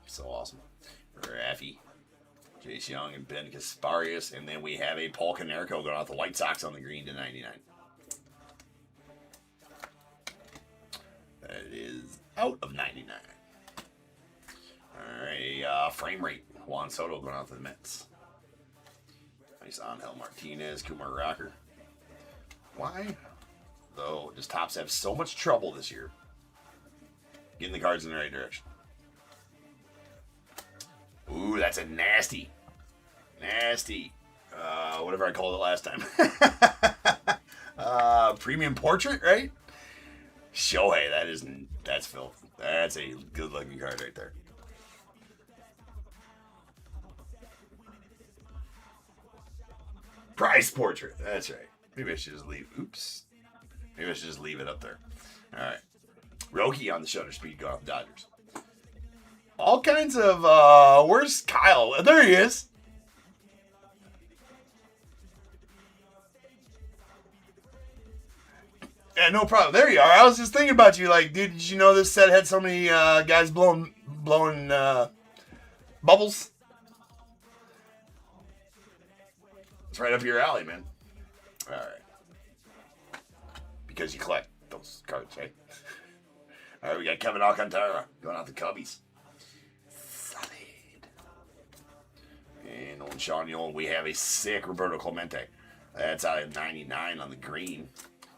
So awesome. Raffy. Jace Young and Ben Kasparius. And then we have a Paul Konerko going out the White Sox on the green to 99. That is out of 99. Alright, frame rate. Juan Soto going out to the Mets. Nice Angel Martinez, Kumar Rocker. Why, though, does Topps have so much trouble this year getting the cards in the right direction? Ooh, that's a nasty. Whatever I called it last time. Premium portrait, right? Shohei, that's filth. That's a good looking card right there. Price portrait, that's right. Maybe I should just leave, Maybe I should just leave it up there. All right. Roki on the shutter speed go off Dodgers. all kinds of, where's Kyle? There he is. Yeah, no problem. There you are. I was just thinking about you. Like, dude, did you know this set had so many guys blowing bubbles? It's right up your alley, man. All right. Because you collect those cards, right? All right, we got Kevin Alcantara going out the Cubbies. Solid. And old Sean Young, we have a sick Roberto Clemente. That's out of 99 on the green.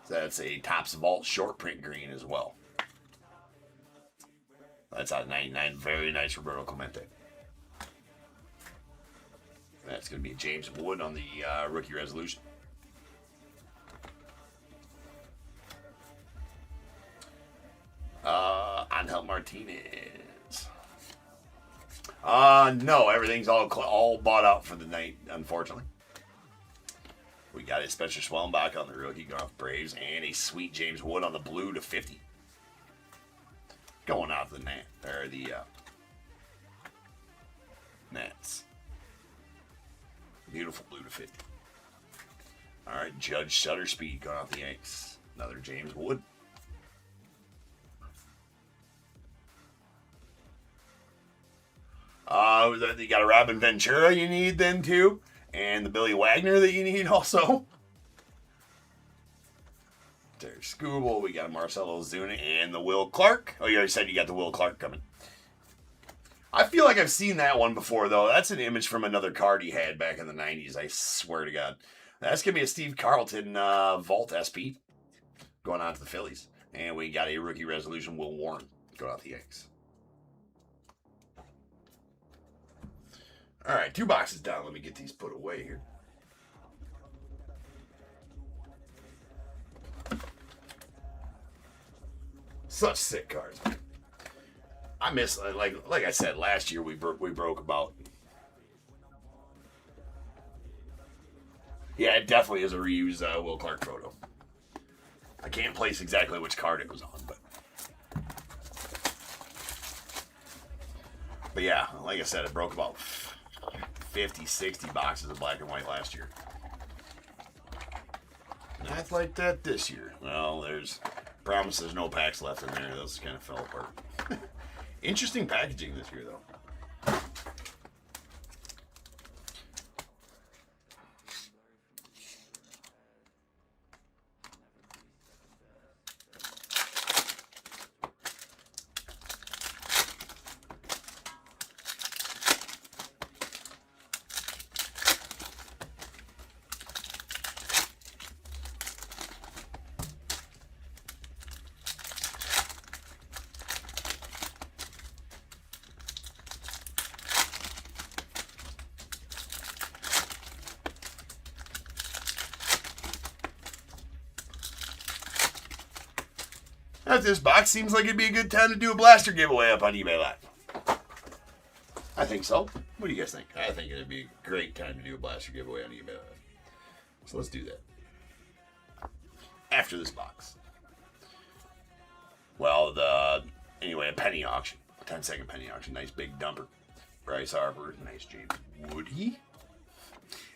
So that's a Topps Vault short print green as well. That's out of 99. Very nice Roberto Clemente. That's going to be James Wood on the rookie resolution. Angel Martinez. No, everything's all bought out for the night, unfortunately. We got a Spencer Schwellenbach on the rookie going off Braves, and a sweet James Wood on the blue to 50. Going off the net, or the Nats. Beautiful blue to 50. All right, Judge Shutterspeed going off the Yanks. Another James Wood. You got a Robin Ventura you need then too, and the Billy Wagner that you need also. There's Scooble. We got a Marcelo Ozuna and the Will Clark. Oh, you already said you got the Will Clark coming. I feel like I've seen that one before though. That's an image from another card he had back in the 90s. I swear to God. That's gonna be a Steve Carlton Vault SP going on to the Phillies, and we got a rookie resolution Will Warren going out the Yanks. All right, 2 boxes down. Let me get these put away here. Such sick cards. I miss, like I said, last year we broke about. Yeah, it definitely is a reused Will Clark photo. I can't place exactly which card it was on, but yeah, like I said, it broke about 50, 60 boxes of black and white last year. Not like that this year. Well, there's no packs left in there. Those kind of fell apart. Interesting packaging this year, though. This box seems like it'd be a good time to do a blaster giveaway up on eBay Live. I think so. What do you guys think? I think it'd be a great time to do a blaster giveaway on eBay Live. So let's do that. After this box. Well, anyway, a penny auction. 10-second penny auction. Nice big dumper. Bryce Harper. Nice James Woody.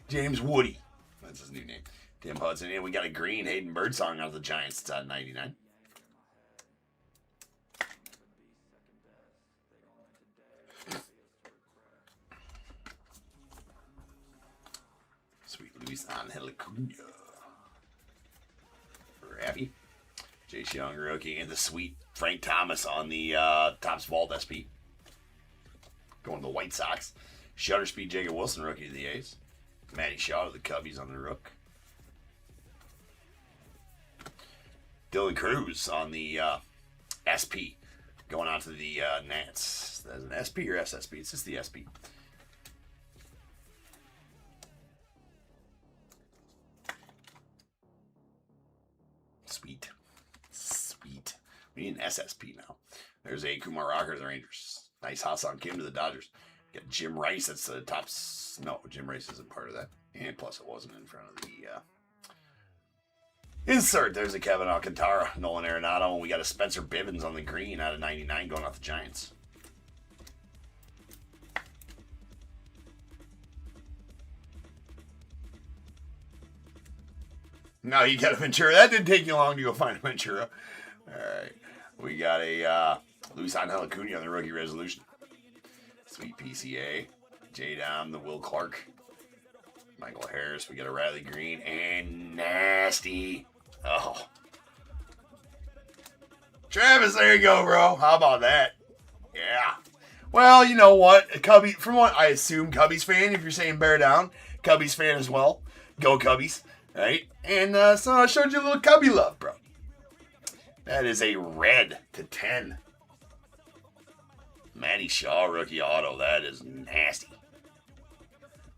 James Woody. That's his new name. Tim Hudson. And we got a green Hayden Birdsong out of the Giants. It's on 99. Luis Angel Acuna. Raffy. Chase Young, rookie, and the sweet Frank Thomas on the Topps Vault SP. Going to the White Sox. Shutter Speed Jacob Wilson, rookie to the A's. Matty Shaw to the Cubbies on the rook. Dylan Cruz on the SP. Going on to the Nats. That's an SP or SSP? It's just the SP. Sweet. We need an SSP now. There's a Kumar Rocker to the Rangers. Nice Hassan Kim to the Dodgers. Got Jim Rice. That's the Topps. No, Jim Rice isn't part of that. And plus, it wasn't in front of the insert. There's a Kevin Alcantara, Nolan Arenado, and we got a Spencer Bivens on the green out of 99 going off the Giants. Now you got a Ventura. That didn't take you long to go find a Ventura. All right. We got a Luis Angel Acuna on the rookie resolution. Sweet PCA. J-Dom, the Will Clark. Michael Harris. We got a Riley Green. And nasty. Oh. Travis, there you go, bro. How about that? Yeah. Well, you know what? Cubby, from what I assume, Cubbies fan, if you're saying bear down, Cubbies fan as well. Go Cubbies. Right? And so I showed you a little Cubby love, bro. That is a red /10. Matty Shaw, rookie auto. That is nasty.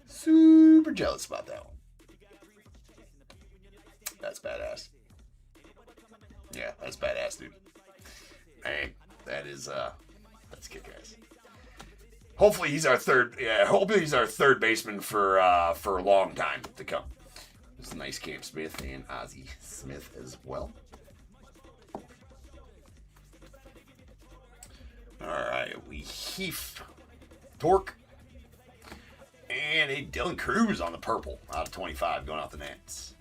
Super jealous about that one. That's badass. Yeah, that's badass, dude. Hey, that is, that's kick-ass. Hopefully he's our third, hopefully he's our third baseman for a long time to come. It's a nice Cam Smith and Ozzie Smith as well. All right, we Heath Torque and a Dylan Cruz on the purple out of 25 going off the Nats.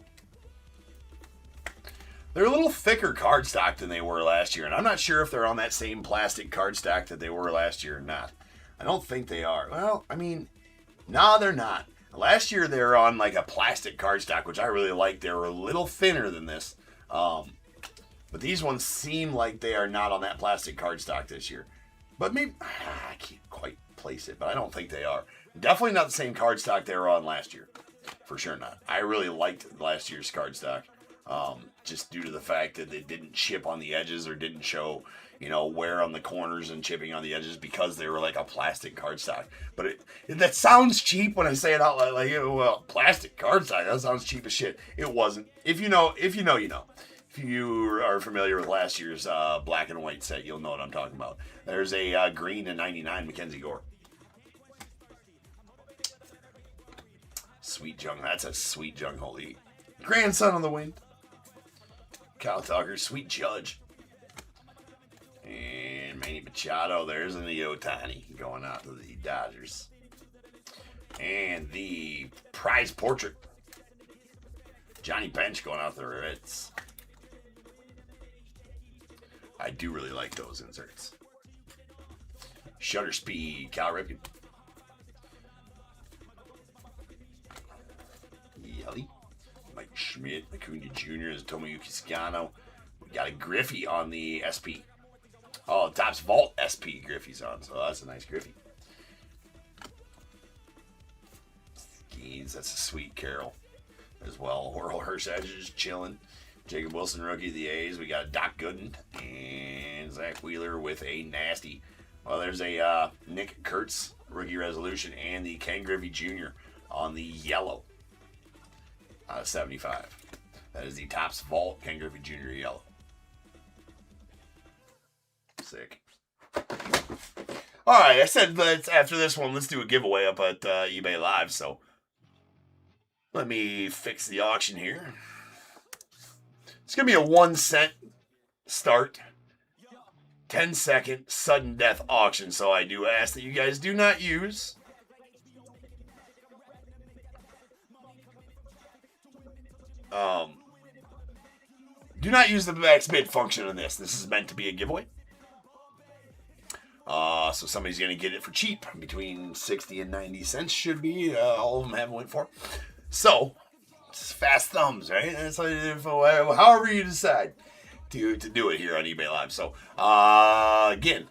They're a little thicker cardstock than they were last year, and I'm not sure if they're on that same plastic cardstock that they were last year or not. I don't think they are. Well, I mean, no, they're not. Last year they were on like a plastic cardstock, which I really liked. They were a little thinner than this. But these ones seem like they are not on that plastic cardstock this year. But maybe, I can't quite place it, but I don't think they are. Definitely not the same cardstock they were on last year. For sure not. I really liked last year's cardstock. Just due to the fact that they didn't chip on the edges or didn't show, wear on the corners and chipping on the edges because they were like a plastic cardstock. But that sounds cheap when I say it out loud, well, plastic cardstock, that sounds cheap as shit. It wasn't. If you know, you know. If you are familiar with last year's black and white set, you'll know what I'm talking about. There's a green and 99 Mackenzie Gore. Sweet Jung. That's a sweet Jung Holy. Grandson of the Wind. Kyle Tucker, Sweet Judge. And Manny Machado, there's an Ohtani going out to the Dodgers. And the prize portrait. Johnny Bench going out to the Reds. I do really like those inserts. Shutter Speed, Cal Ripken. Yelly. Mike Schmidt, Acuna Jr. is Tomoyuki Scano. We got a Griffey on the SP. Oh, Topps Vault SP Griffey's on, so that's a nice Griffey. Skeens, that's a sweet Carroll as well. Oral Hirsch just chilling. Jacob Wilson, rookie of the A's. We got Doc Gooden and Zach Wheeler with a nasty. Well, there's a Nick Kurtz rookie resolution and the Ken Griffey Jr. on the yellow. 75. That is the Topps Vault Ken Griffey Jr. yellow. Sick. All right, I said after this one, let's do a giveaway up at eBay Live. So let me fix the auction here. It's going to be a 1 cent start, 10-second sudden death auction. So I do ask that you guys do not use the max bid function on this. This is meant to be a giveaway. So somebody's going to get it for cheap. Between 60 and 90 cents should be. All of them haven't went for. So, it's fast thumbs, right? It's like however you decide to do it here on eBay Live. So, again,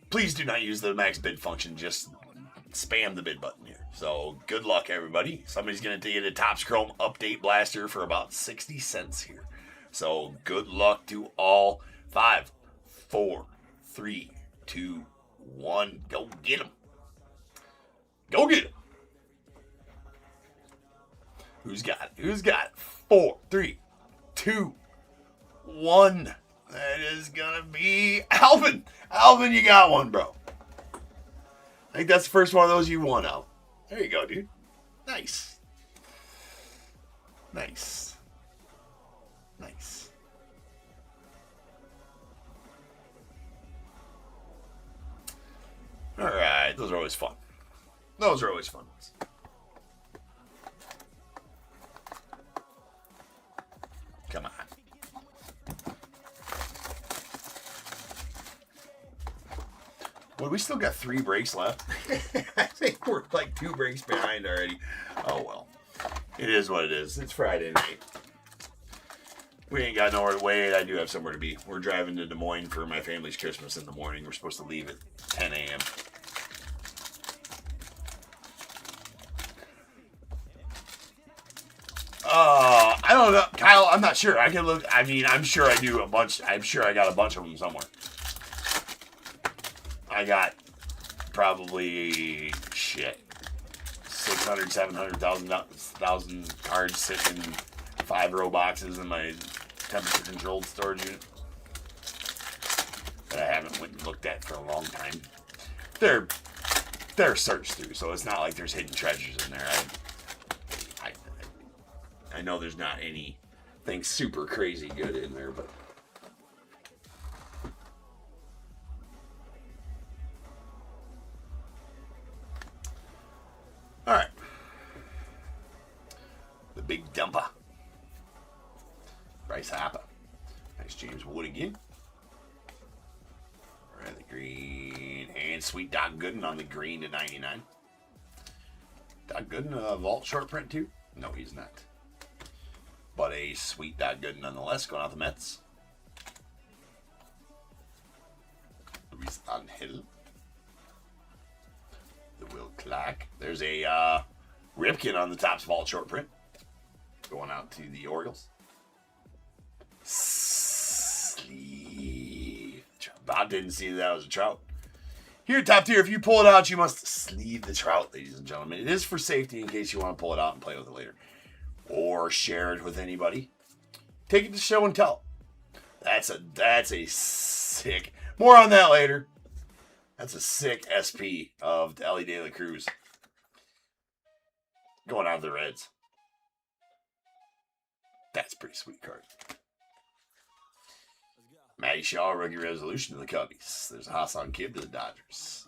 please do not use the max bid function. Just spam the bid button here. So, good luck, everybody. Somebody's going to get a Topps Chrome Update Blaster for about 60 cents here. So, good luck to all. 5, 4, 3, 2, 1. Go get them. Go get them. Who's got it? Who's got it? 4, 3, 2, 1. That is going to be Alvin. Alvin, you got one, bro. I think that's the first one of those you won out. There you go, dude. Nice. Nice. Nice. All right. Those are always fun. Those are always fun ones. Well, we still got 3 breaks left. I think we're like 2 breaks behind already. Oh, well. It is what it is. It's Friday night. We ain't got nowhere to wait. I do have somewhere to be. We're driving to Des Moines for my family's Christmas in the morning. We're supposed to leave at 10 a.m. I don't know. Kyle, I'm not sure. I can look. I mean, I'm sure I do a bunch. I'm sure I got a bunch of them somewhere. I got probably, 600, 700,000 cards sitting in 5-row boxes in my temperature-controlled storage unit that I haven't went and looked at for a long time. They're searched through, so it's not like there's hidden treasures in there. I know there's not anything super crazy good in there, but all right. The big dumper. Bryce Harper. Nice James Wood again. Red the green. And Sweet Doc Gooden on the green to 99. Doc Gooden, vault short print too? No, he's not. But a Sweet Doc Gooden nonetheless, going out the Mets. Luis Angel. The Will Clark. There's a Ripken on the Topps vault short print. Going out to the Orioles. Sleeve. Bob didn't see that was a Trout. Here, Top Tier, if you pull it out, you must sleeve the Trout, ladies and gentlemen. It is for safety in case you want to pull it out and play with it later. Or share it with anybody. Take it to show and tell. That's a sick. More on that later. That's a sick SP of Ellie De La Cruz. Going out of the Reds. That's a pretty sweet card. Matty Shaw, rookie resolution to the Cubbies. There's a Hassan Kidd to the Dodgers.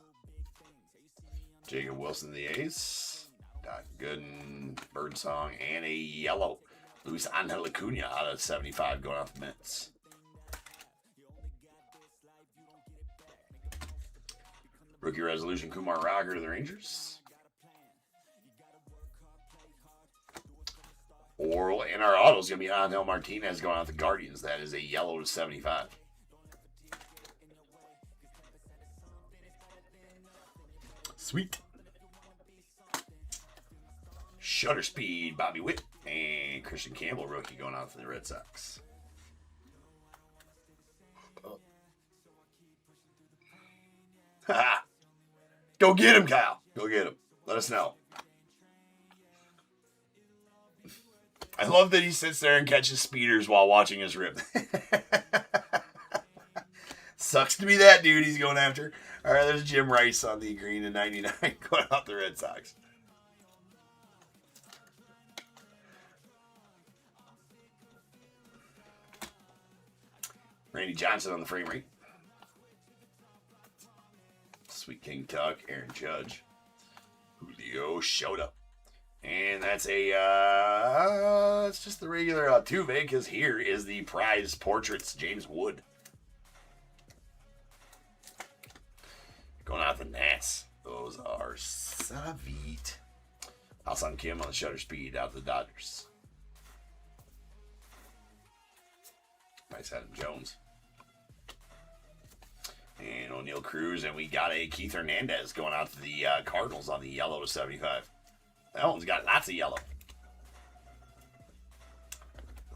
Jacob Wilson to the A's. Doc Gooden, Birdsong, and a yellow. Luis Angel Acuna out of 75 going off the Mets. Rookie resolution, Kumar Rocker to the Rangers. Oral and our auto's going to be Angel Martinez going out the Guardians. That is a yellow to 75. Sweet. Shutter Speed, Bobby Witt, and Christian Campbell, rookie, going out for the Red Sox. Ha! Go get him, Kyle. Go get him. Let us know. I love that he sits there and catches speeders while watching his rip. Sucks to be that dude he's going after. All right, there's Jim Rice on the green to 99 going out the Red Sox. Randy Johnson on the frame rate. Sweet King Tuck, Aaron Judge. Julio showed up. And that's it's just the regular Altuve, because here is the prize portraits, James Wood. Going out the Nats. Those are Savit. Hassan Kim on the shutter speed out the Dodgers. Nice Adam Jones. And O'Neal Cruz, and we got a Keith Hernandez going out to the Cardinals on the yellow to 75. That one's got lots of yellow.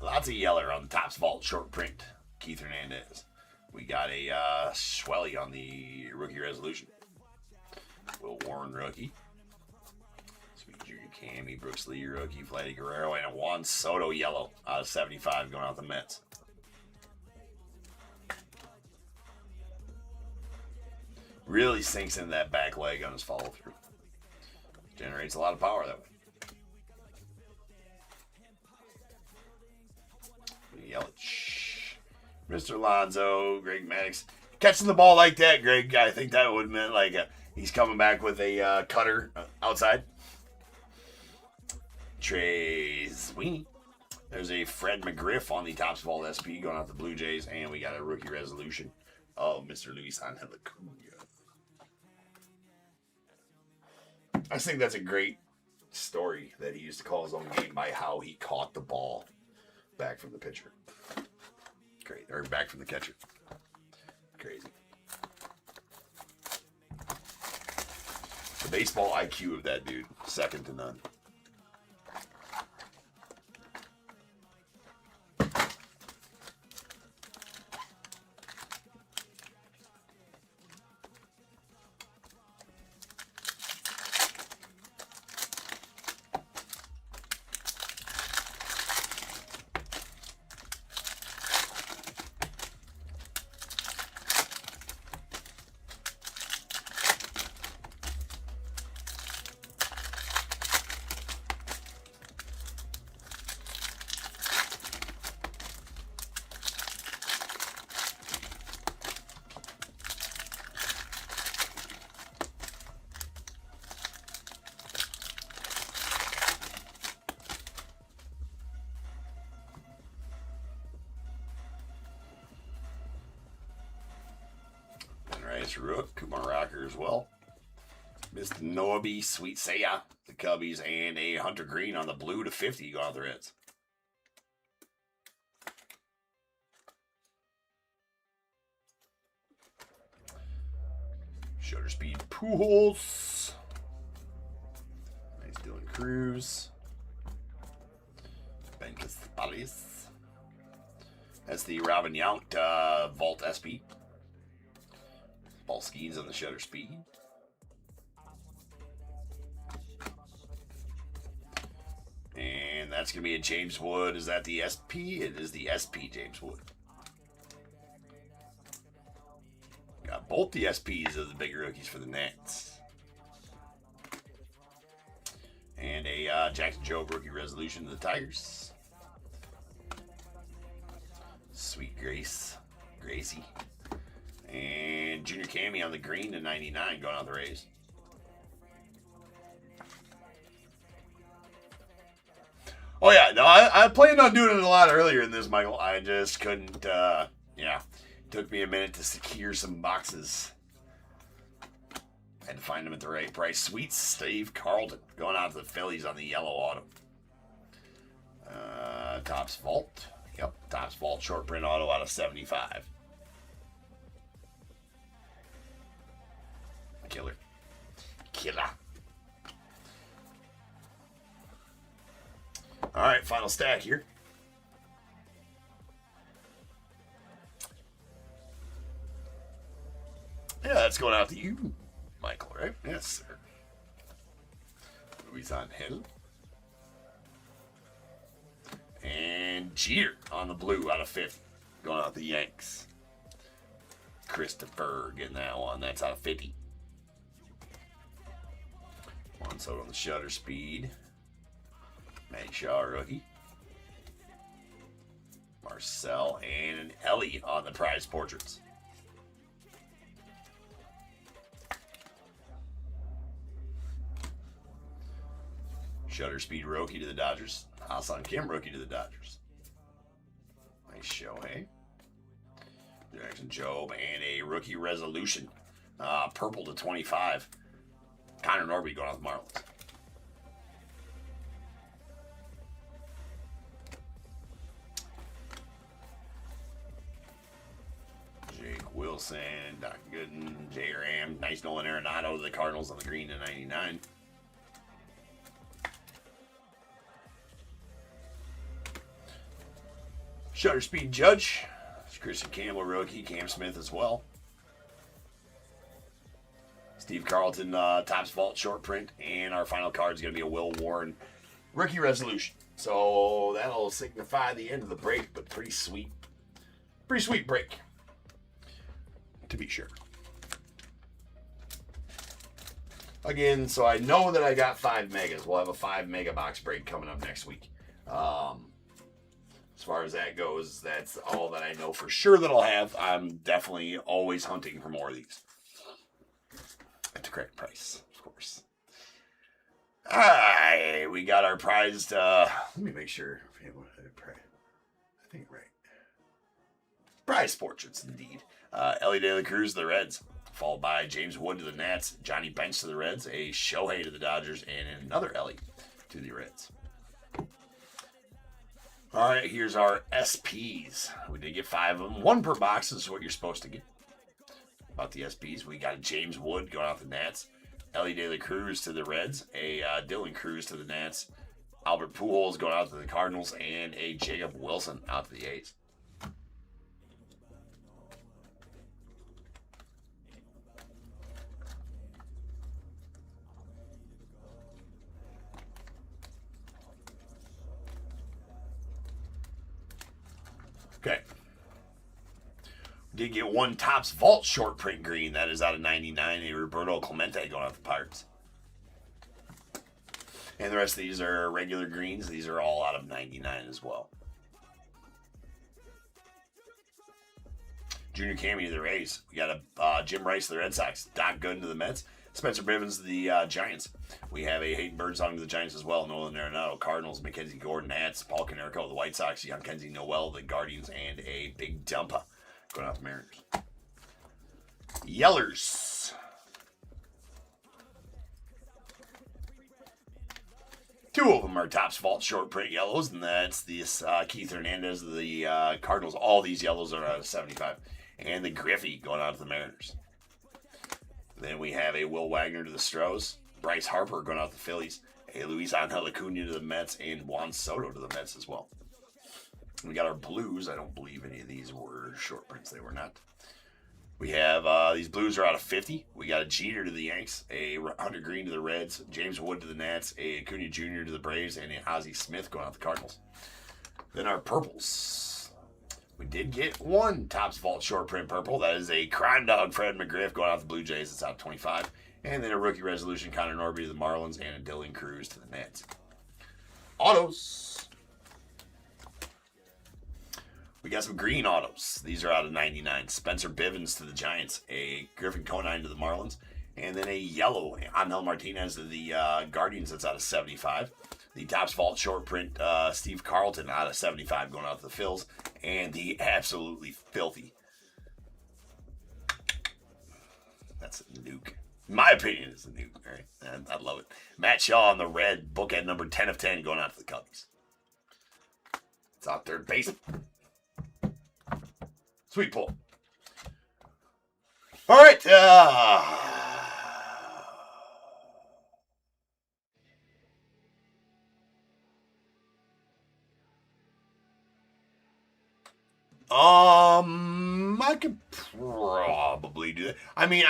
Lots of yellow on the Topps vault short print. Keith Hernandez. We got a Schwelly on the rookie resolution. Will Warren rookie. Sweet Junior Cammy, Brooks Lee rookie, Vladdy Guerrero, and a Juan Soto yellow out of 75 going out the Mets. Really sinks in that back leg on his follow through. Generates a lot of power that way. Yelich. Mr. Alonso, Greg Maddux. Catching the ball like that, Greg, I think that would have meant like he's coming back with a cutter outside. Trey Sweeney. There's a Fred McGriff on the Topps vault SP going out the Blue Jays, and we got a rookie resolution of Mr. Luis Angel Acuna. I just think that's a great story that he used to call his own game by how he caught the ball back from the pitcher. Great. Or back from the catcher. Crazy. The baseball IQ of that dude, second to none. Nice Rook, Kumar Rocker as well. Mr. Noabe, Sweet Saya, the Cubbies, and a Hunter Green on the blue to 50 going off the Reds. Shutter Speed Pujols. Nice Dylan Cruz. Ben Caspales. That's the Robin Yount Vault SP. Ball skis on the Shutter Speed. And that's going to be a James Wood. Is that the SP? It is the SP James Wood. Got both the SPs of the big rookies for the Nets. And a Jackson Jobe rookie resolution to the Tigers. Sweet Gracie. And Junior Cammy on the green to 99 going on the Rays. Oh, yeah. No, I planned on doing it a lot earlier in this, Michael. I just couldn't, yeah. Took me a minute to secure some boxes. Had to find them at the right price. Sweet Steve Carlton going out to the Phillies on the yellow auto. Topps Vault. Yep, Topps Vault short print auto out of 75. Killer. All right, final stack here. Yeah, that's going out to you, Michael, right? Yes, sir. Luis Angel. And Jeter on the blue out of 50. Going out the Yanks. Christopher getting that one. That's out of 50. One sold on the Shutter Speed. Matty Shaw rookie. Marcel and an Ellie on the prize portraits. Shutter Speed rookie to the Dodgers. Hassan Kim rookie to the Dodgers. Nice Shohei. Jackson Jobe and a rookie resolution. Purple to 25. Connor Norby going off the Marlins. Jake Wilson, Doc Gooden, J. Ram. Nice Nolan Arenado to the Cardinals on the green to 99. Shutter Speed Judge. Christian Campbell rookie. Cam Smith as well. Steve Carlton, Topps Vault short print. And our final card is going to be a Will Warren rookie resolution. So that'll signify the end of the break, but pretty sweet break. To be sure. Again, so I know that I got 5 megas. We'll have a 5 mega box break coming up next week. As far as that goes, that's all that I know for sure that I'll have. I'm definitely always hunting for more of these. At the correct price, of course. Alright, we got our prized, let me make sure. I think right. Prize portraits, indeed. Ellie De La Cruz to the Reds, followed by James Wood to the Nats, Johnny Bench to the Reds, a Shohei to the Dodgers, and another Ellie to the Reds. All right, here's our SPs. We did get 5 of them. 1 per box is what you're supposed to get. About the SPs, we got James Wood going out the Nats, Ellie De La Cruz to the Reds, a Dylan Cruz to the Nats, Albert Pujols going out to the Cardinals, and a Jacob Wilson out to the A's. Okay. Did get 1 Topps Vault short print green. That is out of 99. A Roberto Clemente going out the Pirates. And the rest of these are regular greens. These are all out of 99 as well. Junior Cammy to the Rays. We got a Jim Rice to the Red Sox. Doc Gooden to the Mets. Spencer Bivens to the Giants. We have a Hayden Birdsong to the Giants as well. Nolan Arenado, Cardinals. Mackenzie Gordon, Nats. Paul Konerko, the White Sox. Young Kenzie Noel, the Guardians. And a Big Dumpa going out the Mariners. Yellers. 2 of them are Topps Vault short print yellows, and that's this Keith Hernandez of the Cardinals. All these yellows are out of 75. And the Griffey going out to the Mariners. Then we have a Will Wagner to the Stros, Bryce Harper going out to the Phillies, a Luis Angel Acuna to the Mets, and Juan Soto to the Mets as well. We got our Blues. I don't believe any of these were short prints. They were not. We have these Blues are out of 50. We got a Jeter to the Yanks, a Hunter Green to the Reds, James Wood to the Nats, a Acuna Jr. to the Braves, and an Ozzie Smith going out to the Cardinals. Then our Purples. We did get 1 Topps Vault short print purple. That is a Crime Dog Fred McGriff going out to the Blue Jays. It's out of 25. And then a rookie resolution Connor Norby to the Marlins and a Dylan Cruz to the Nets. Autos. We got some green autos. These are out of 99. Spencer Bivens to the Giants, a Griffin Conine to the Marlins, and then a yellow Angel Martinez to the Guardians. That's out of 75. The Topps Vault short print Steve Carlton out of 75 going out to the Phils, and the absolutely filthy. That's a nuke. In my opinion, it's a nuke. Right? And I love it. Matt Shaw on the red, bookend number 10 of 10 going out to the Cubs. It's out third base. Sweet pull. All right. I could probably do that. I mean,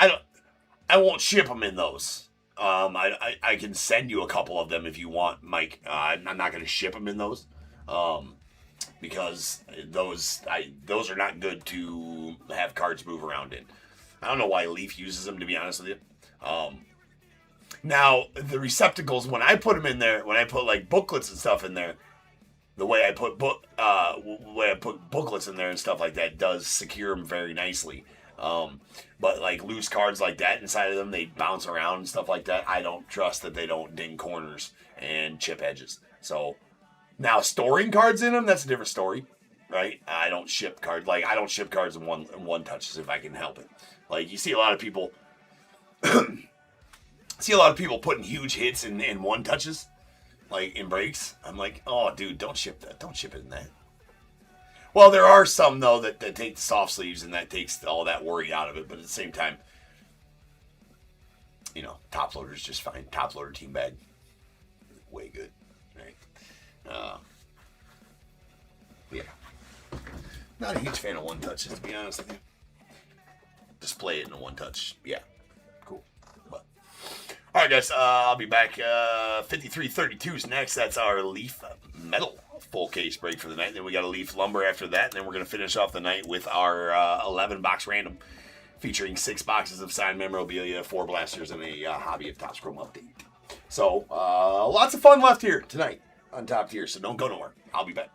I won't ship them in those. I can send you a couple of them if you want, Mike. I'm not going to ship them in those. Because those are not good to have cards move around in. I don't know why Leaf uses them, to be honest with you. Now, the receptacles, when I put them in there, when I put like booklets and stuff in there, the way I put booklets in there and stuff like that does secure them very nicely. But like loose cards like that inside of them, they bounce around and stuff like that. I don't trust that they don't ding corners and chip edges. So now storing cards in them, that's a different story, right? I don't ship cards in one touches if I can help it. Like you see a lot of people putting huge hits in one touches, like in breaks. I'm like, oh dude, don't ship that. Don't ship it in that. Well, there are some though that take the soft sleeves and that takes all that worry out of it. But at the same time, top loader is just fine. Top loader team bag, way good, right? Yeah, not a huge fan of one touches, to be honest with you. Display it in a one touch, yeah, cool. But all right, guys, I'll be back. 5332 is next. That's our Leaf Metal full case break for the night. Then we got a Leaf Lumber after that, and then we're gonna finish off the night with our 11 box random, featuring 6 boxes of signed memorabilia, 4 blasters, and a Hobby of Topps Chrome update. So lots of fun left here tonight on Top Tier. So don't go nowhere. I'll be back.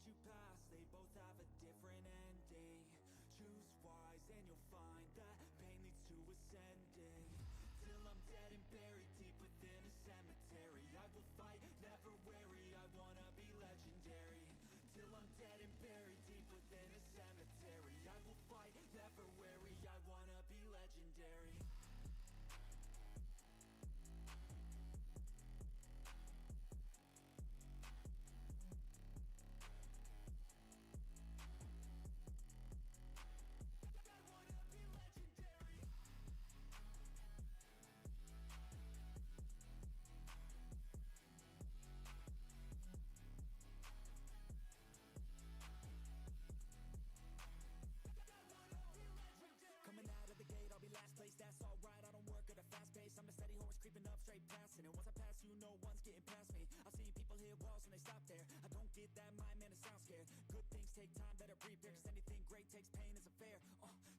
you pass, they both have a different ending. Choose wise and you'll find that pain leads to ascending. Till I'm dead and buried deep within a cemetery, I will fight, never weary, I wanna be legendary. Till I'm dead and buried deep within a cemetery, I will fight, never weary, I wanna be legendary. That's alright, I don't work at a fast pace. I'm a steady horse creeping up straight past it. And once I pass you, no one's getting past me. I've seen people hit walls and they stop there. I don't get that mind, man, it sounds scared. Good things take time, better prepare. Cause anything great takes pain, it's affair.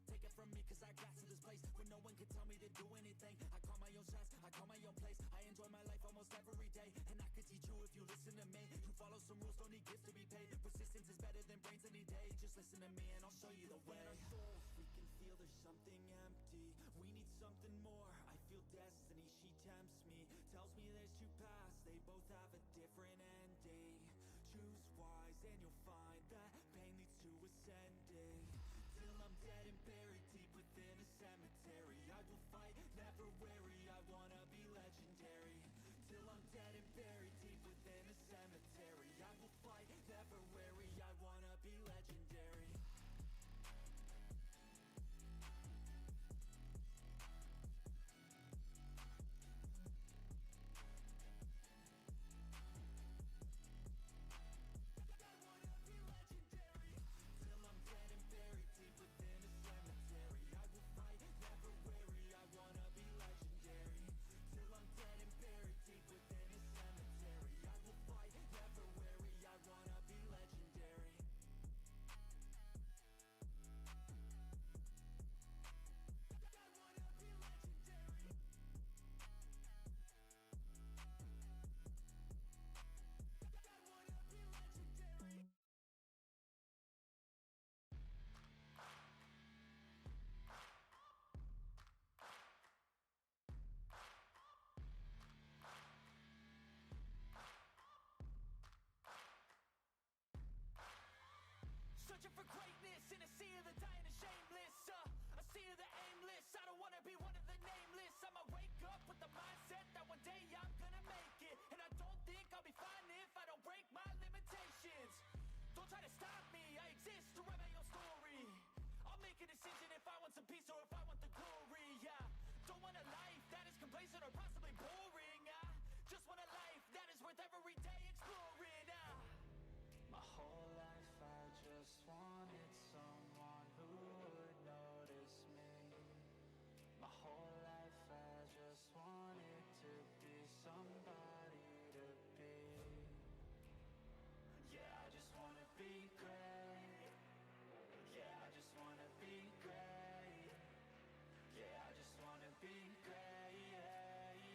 Take it from me, cause I got to this place where no one can tell me to do anything. I call my own shots, I call my own place. I enjoy my life almost every day. And I could teach you if you listen to me. You follow some rules, don't need gifts to be paid. Persistence is better than brains any day. Just listen to me and I'll show you the way. Within our souls, we can feel there's something empty. We need something more. I feel destiny, she tempts me. Tells me there's two paths, they both have a different ending. Choose wise and you'll find that pain leads to ascending. Till I'm dead and buried deep within a cemetery, I will fight, never weary, I wanna be legendary. Till I'm dead and buried deep within a cemetery, I will fight, never weary, I wanna be legendary. Searching for greatness in a sea of the dying and shameless, a sea of the aimless. I don't wanna be one of the nameless. I'ma wake up with the mindset that one day I'm gonna make it. And I don't think I'll be fine if I don't break my limitations. Don't try to stop me, I exist to write my own story. I'll make a decision if I want some peace or if I want the glory. Yeah, don't want a life that is complacent or possibly boring. I just want a life that is worth every day exploring. My whole life I just wanted someone who would notice me. My whole life I just wanted to be somebody to be. Yeah, I just wanna be great. Yeah, I just wanna be great. Yeah, I just wanna be great. Yeah,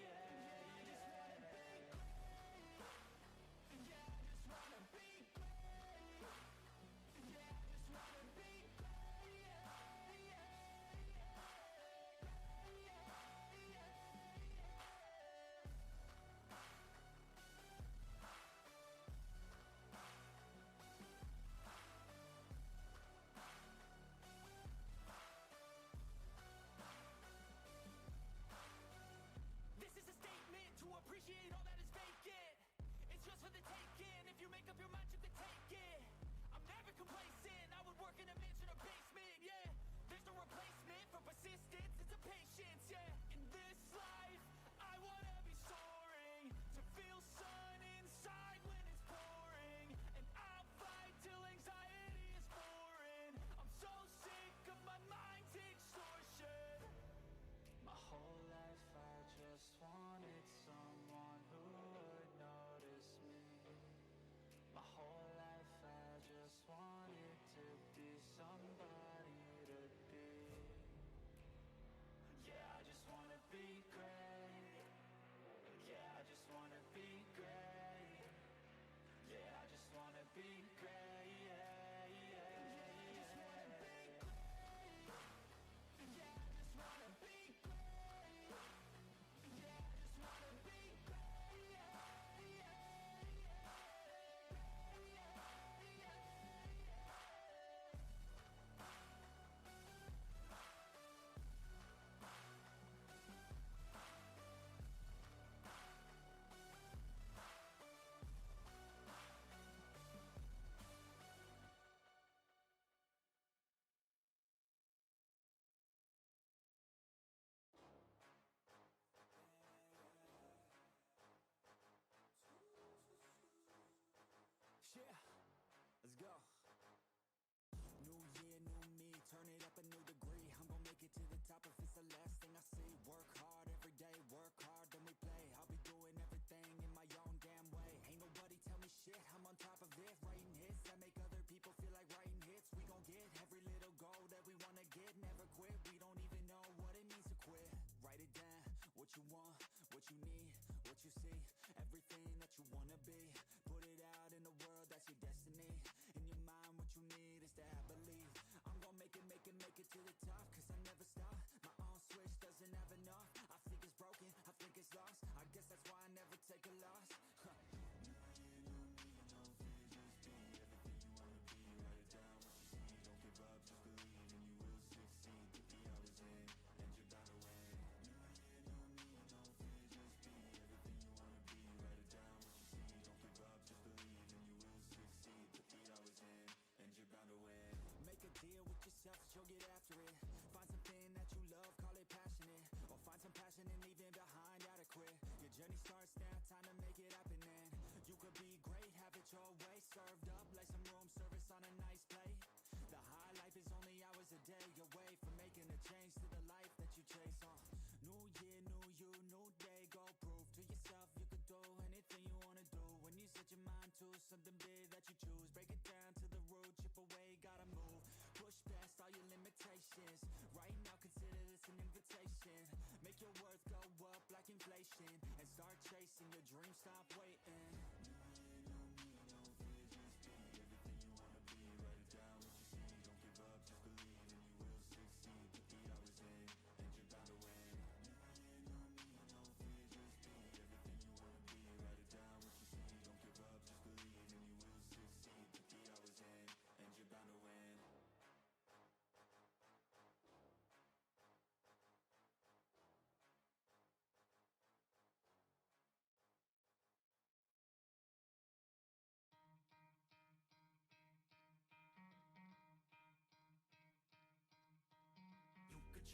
Yeah, let's go. New year, new me, turn it up a new degree. I'm gonna make it to the top if it's the last thing I see. Work hard every day, work hard, then we play. I'll be doing everything in my own damn way. Ain't nobody tell me shit, I'm on top of it. Writing hits that make other people feel like writing hits. We gon' get every little goal that we wanna get. Never quit, we don't even know what it means to quit. Write it down, what you want, what you need, what you see. Everything that you wanna be. Put it out in the world, that's your destiny. In your mind, what you need is to have belief. I'm gon' make it to the top, cause I never stop. My own switch doesn't have enough. I think it's broken, I think it's lost. I guess that's why I never take a loss. Make a deal with yourself that you'll get after it. Find something that you love, call it passionate. Or find some passion and leaving behind adequate. Your journey starts now, time to make it happen then. You could be great, have it your way. Served up like some room service on a nice plate. The high life is only hours a day away from making a change to the life that you chase on. New year, new you, new day. Go prove to yourself you could do anything you wanna do. When you set your mind to something big that you choose, break it down to the root, chip away, gotta move. Push past all your limitations. Right now consider this an invitation. Make your worth go up like inflation. And start chasing your dreams, stop waiting.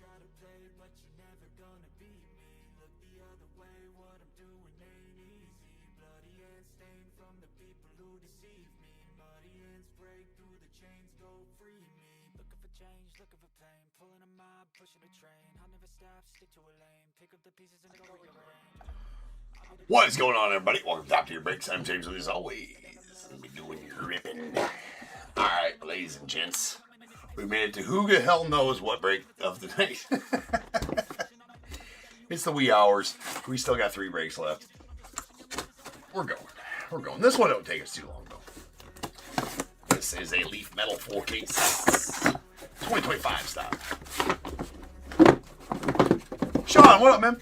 Try to play, but you're never gonna beat me. Look the other way, what I'm doing ain't easy. Bloody hands stained from the people who deceive me. Muddy hands break through the chains, go free me. Looking for change, looking for pain. Pulling a mob, pushing a train. I'll never stop, stick to a lane. Pick up the pieces and go rearrange. What is going on, everybody? Welcome to Top Tier Breaks. I'm James, as always. I'll be doing your ripping. Alright, ladies and gents. We made it to who the hell knows what break of the night. It's the wee hours. We still got 3 breaks left. We're going. This one don't take us too long, though. This is a Leaf Metal full case. 2025 stock. Sean, what up, man?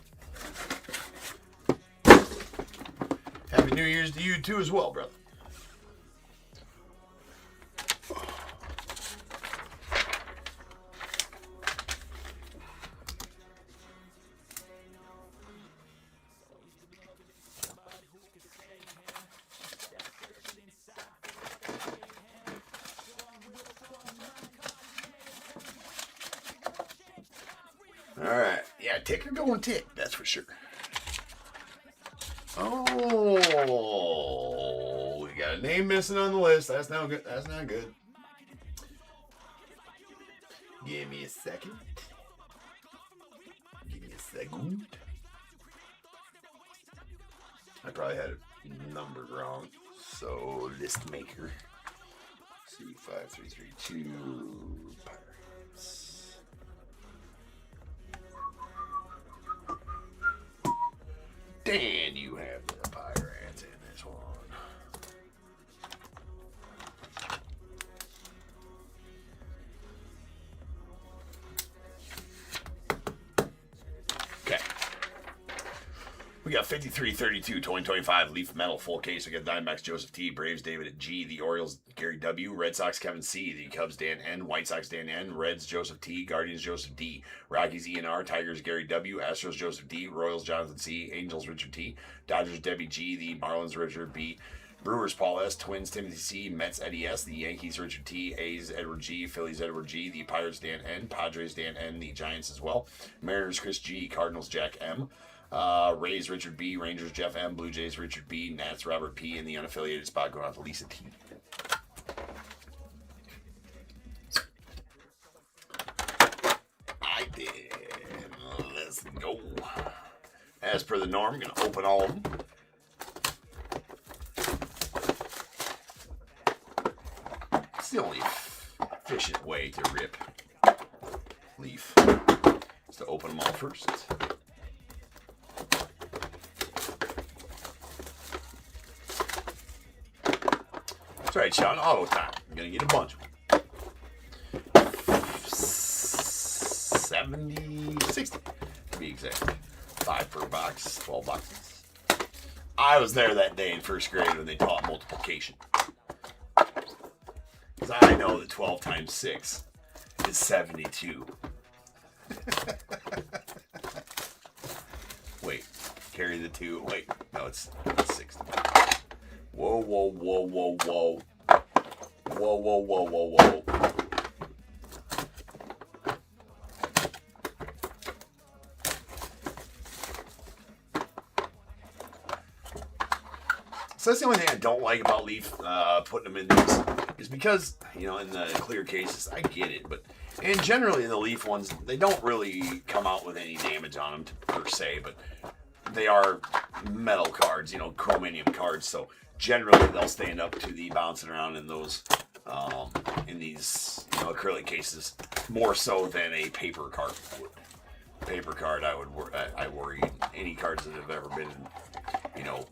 Happy New Year's to you, too, as well, brother. Alright, yeah, ticker going tick, that's for sure. Oh, we got a name missing on the list. That's not good. That's not good. Give me a second. I probably had it numbered wrong. So, list maker. C5332 Pirates. Dan, you have the Pirates in this one. Okay. We got 5332 2025 Leaf Metal full case. We got Diamondbacks Joseph T, Braves David G, the Orioles Gary W, Red Sox Kevin C, the Cubs Dan N, White Sox Dan N, Reds Joseph T, Guardians Joseph D, Rockies E and R, Tigers Gary W, Astros Joseph D, Royals Jonathan C, Angels Richard T, Dodgers Debbie G, the Marlins Richard B, Brewers Paul S, Twins Timothy C, Mets Eddie S, the Yankees Richard T, A's Edward G, Phillies Edward G, the Pirates Dan N, Padres Dan N, the Giants as well, Mariners Chris G, Cardinals Jack M, Rays Richard B, Rangers Jeff M, Blue Jays Richard B, Nats Robert P, and the unaffiliated spot going out to Lisa T. per the norm, I'm going to open all of them. It's the only efficient way to rip leaf is to open them all first. That's right, Sean. Auto time. I'm going to get a bunch of them. 70, 60 to be exact. 5 per box, 12 boxes. I was there that day in first grade when they taught multiplication. Because I know that 12 times 6 is 72. Wait, carry the 2. Wait, no, it's 60. Whoa, whoa, whoa, whoa, whoa. Whoa, whoa, whoa, whoa, whoa. So that's the only thing I don't like about Leaf putting them in these, is because, you know, in the clear cases, I get it, and generally in the Leaf ones, they don't really come out with any damage on them per se, but they are metal cards, you know, chromium cards, so generally they'll stand up to the bouncing around in those, in these, you know, acrylic cases, more so than a paper card would. Paper card, I worry, any cards that have ever been, you know,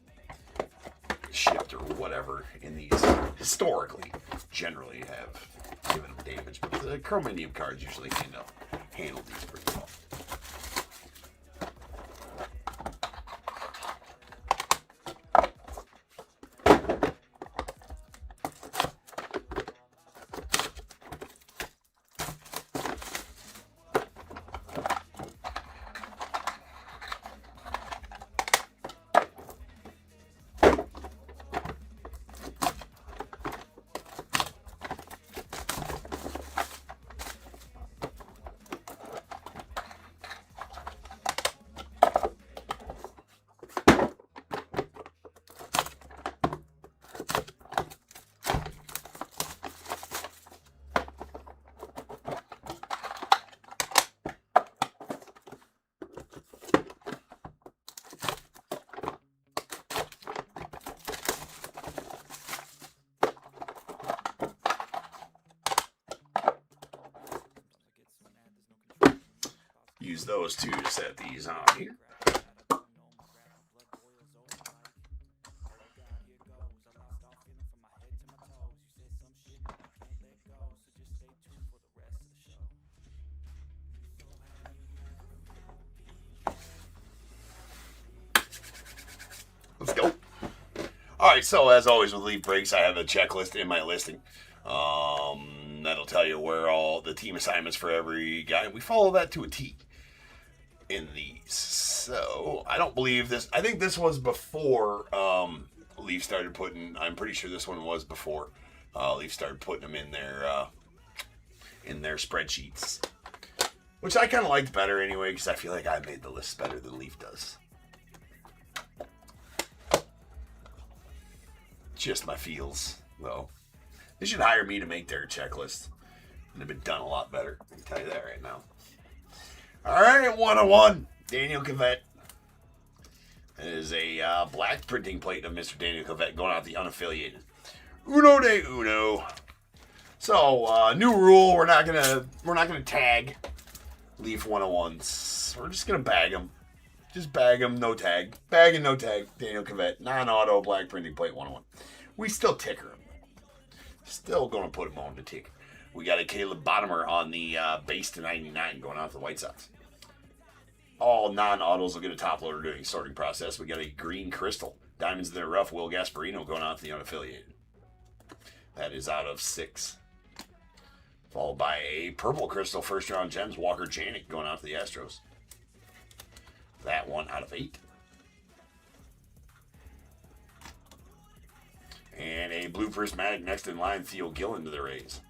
shipped or whatever in these historically generally have given them damage, but the chromium cards usually handle these pretty well. Use those two to set these on here. Let's go. Alright, so as always with Leaf Breaks, I have a checklist in my listing. That'll tell you where all the team assignments for every guy, and we follow that to a T in these. So I don't believe this. I think this was before Leaf started putting. I'm pretty sure this one was before Leaf started putting them in their spreadsheets, which I kind of liked better anyway, because I feel like I made the list better than Leaf does. Just my feels, though. They should hire me to make their checklist. And they've been done a lot better. I can tell you that right now. All right, 101. Daniel Cavett. That is a black printing plate of Mr. Daniel Cavett going out the unaffiliated. Uno de uno. So, new rule. We're not gonna tag Leaf 101s. We're just gonna bag them. Just bag them, no tag. Bag and no tag. Daniel Cavett, non-auto, black printing plate 101. We still ticker him. Still going to put him on the ticker. We got a Caleb Bottomer on the base to 99 going out to the White Sox. All non-autos will get a top loader during the sorting process. We got a green crystal. Diamonds in the rough. Will Gasparino going out to the unaffiliated. That is out of 6. Followed by a purple crystal first round gems. Walker Janik going out to the Astros. That one out of 8. And a blue prismatic next in line, Theo Gillen to the Rays.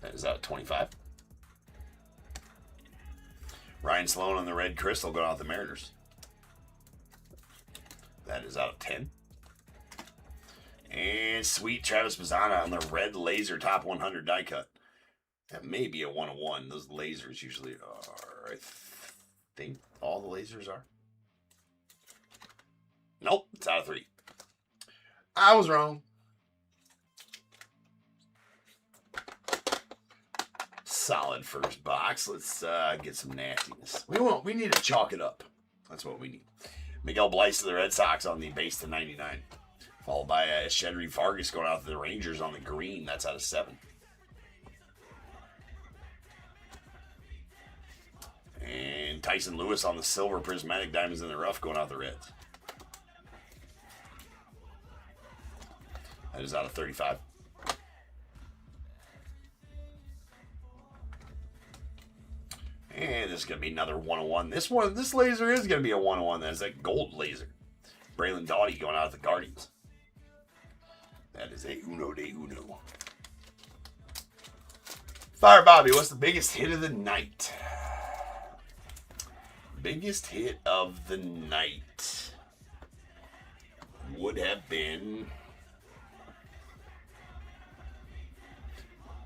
That is out of 25. Ryan Sloan on the red crystal going out the Mariners. That is out of 10. And sweet Travis Bazzana on the red laser top 100 die cut. That may be a 101. Those lasers usually are. I think all the lasers are. Nope, it's out of 3. I was wrong. Solid first box. Let's get some nastiness. We need to chalk it up. That's what we need. Miguel Bleis of the Red Sox on the base to 99. Followed by Shedry Vargas going out to the Rangers on the green. That's out of 7. And Tyson Lewis on the silver prismatic diamonds in the rough going out the Reds. That is out of 35. And this is going to be another 101. This laser is going to be a 101. That's that gold laser. Braylon Doughty going out of the Guardians. That is a uno de uno. Fire Bobby, what's the biggest hit of the night? Biggest hit of the night would have been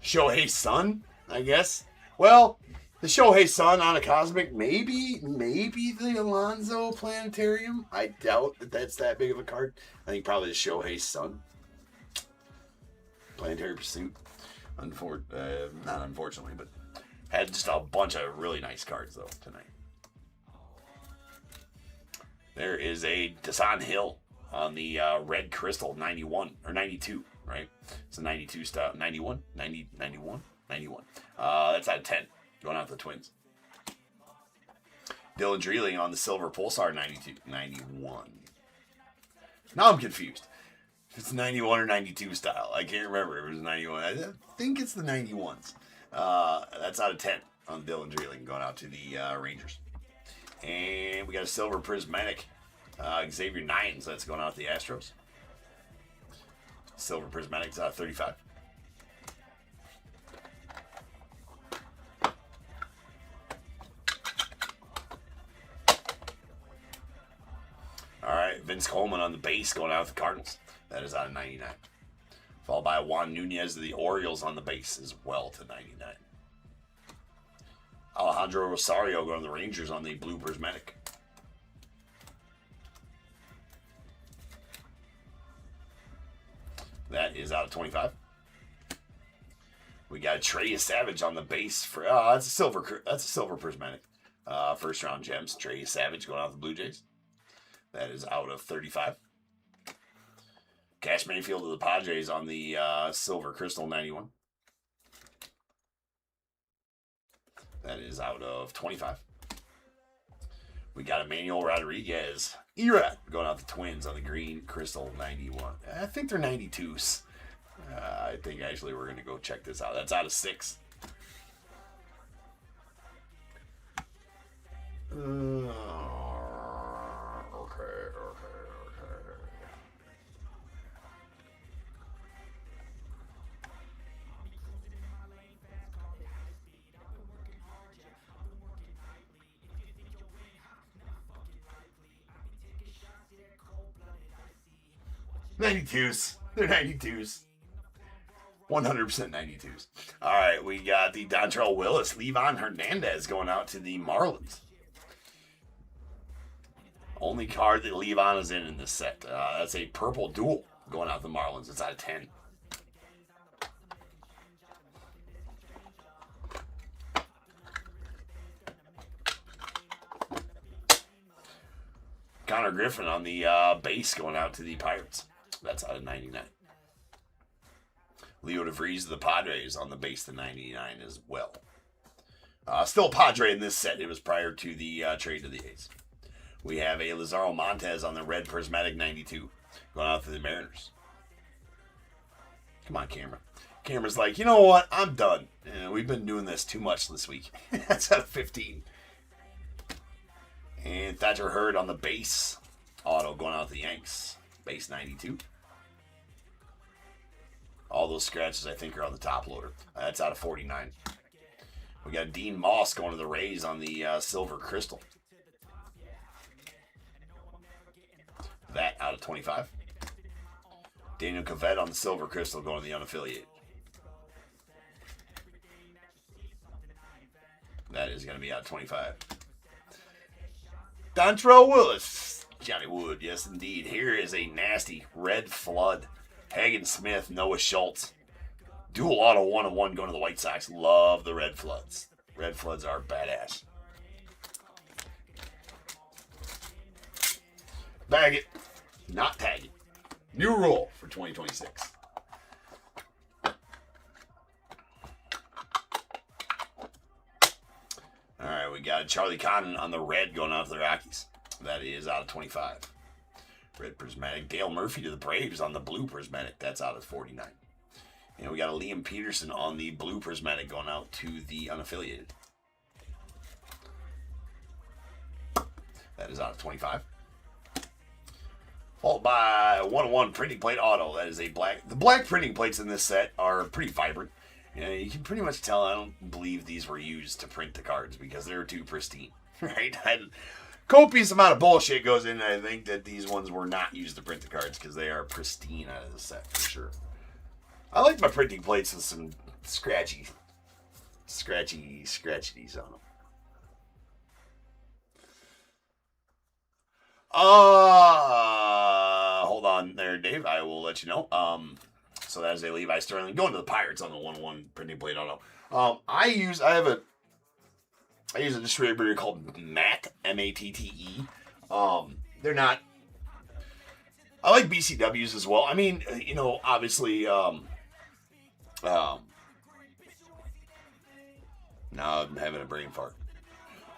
Shohei's son, I guess. Well, the Shohei Sun on a Cosmic, maybe the Alonzo Planetarium. I doubt that that's that big of a card. I think probably the Shohei Sun. Planetary Pursuit. Not unfortunately, but had just a bunch of really nice cards, though, tonight. There is a Dasan Hill on the Red Crystal 91, or 92, right? It's a 92 style. 91? 90, 91? 91. That's out of 10. Going out the Twins. Dylan Dreeling on the Silver Pulsar 92. 91. Now I'm confused. If it's 91 or 92 style. I can't remember if it was 91. I think it's the 91s. That's out of 10 on Dylan Dreeling going out to the Rangers. And we got a Silver Prismatic Xavier Nines. That's going out to the Astros. Silver Prismatic's out of 35. All right, Vince Coleman on the base going out with the Cardinals. That is out of 99. Followed by Juan Nunez of the Orioles on the base as well to 99. Alejandro Rosario going to the Rangers on the blue prismatic. That is out of 25. We got Trey Savage on the base for that's a silver prismatic. First round gems. Trey Savage going out with the Blue Jays. That is out of 35. Cash Mayfield of the Padres on the Silver Crystal 91. That is out of 25. We got Emmanuel Rodriguez. Erod going out the Twins on the Green Crystal 91. I think they're 92s. I think actually we're going to go check this out. That's out of 6. Okay. 92s. They're 92s. 100% 92s. All right, we got the Dontrell Willis, Levon Hernandez going out to the Marlins. Only card that Levon is in this set. That's a purple dual going out to the Marlins. It's out of 10. Connor Griffin on the base going out to the Pirates. That's out of 99. Leo DeVries of the Padres on the base to 99 as well. Still a Padre in this set. It was prior to the trade to the A's. We have a Lazaro Montez on the red prismatic 92 going out to the Mariners. Come on, camera. Camera's like, you know what? I'm done. We've been doing this too much this week. That's out of 15. And Thatcher Hurd on the base. Auto going out to the Yanks. Base 92. All those scratches, I think, are on the top loader. That's out of 49. We got Dean Moss going to the Rays on the Silver Crystal. That out of 25. Daniel Cavett on the silver crystal going to the unaffiliated. That is going to be out of 25. Dontrell Willis. Johnny Wood, yes indeed. Here is a nasty red flood. Hagen Smith, Noah Schultz. Dual auto 1-1 going to the White Sox. Love the red floods. Red floods are badass. Bag it. Not tag it. New rule for 2026. All right, we got Charlie Condon on the red going out to the Rockies. That is out of 25. Red prismatic. Dale Murphy to the Braves on the blue prismatic. That's out of 49. And we got a Liam Peterson on the blue prismatic going out to the unaffiliated. That is out of 25. Followed by 1-1 printing plate auto. That is a black. The black printing plates in this set are pretty vibrant. You can pretty much tell I don't believe these were used to print the cards because they're too pristine, right? Copious amount of bullshit goes in, and I think that these ones were not used to print the cards because they are pristine out of the set for sure. I like my printing plates with some scratchies on them. Hold on there, Dave. I will let you know. So that is a Levi Sterling going to the Pirates on the 1-1 printing plate auto. I use a distributor called Matte, M-A-T-T-E. They're not. I like BCWs as well. I mean, obviously. Now I'm having a brain fart.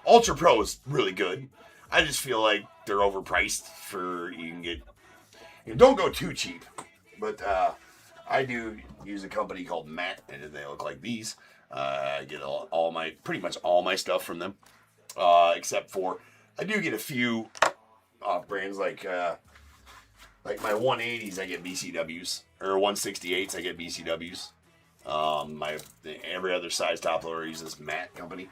Ultra Pro is really good. I just feel like they're overpriced for you can get. Don't go too cheap, but I do use a company called Matte, and they look like these. I get pretty much all my stuff from them, except for I do get a few off brands like my 180s. I get BCWs or 168s. I get BCWs. Every other size top loader uses Matte company.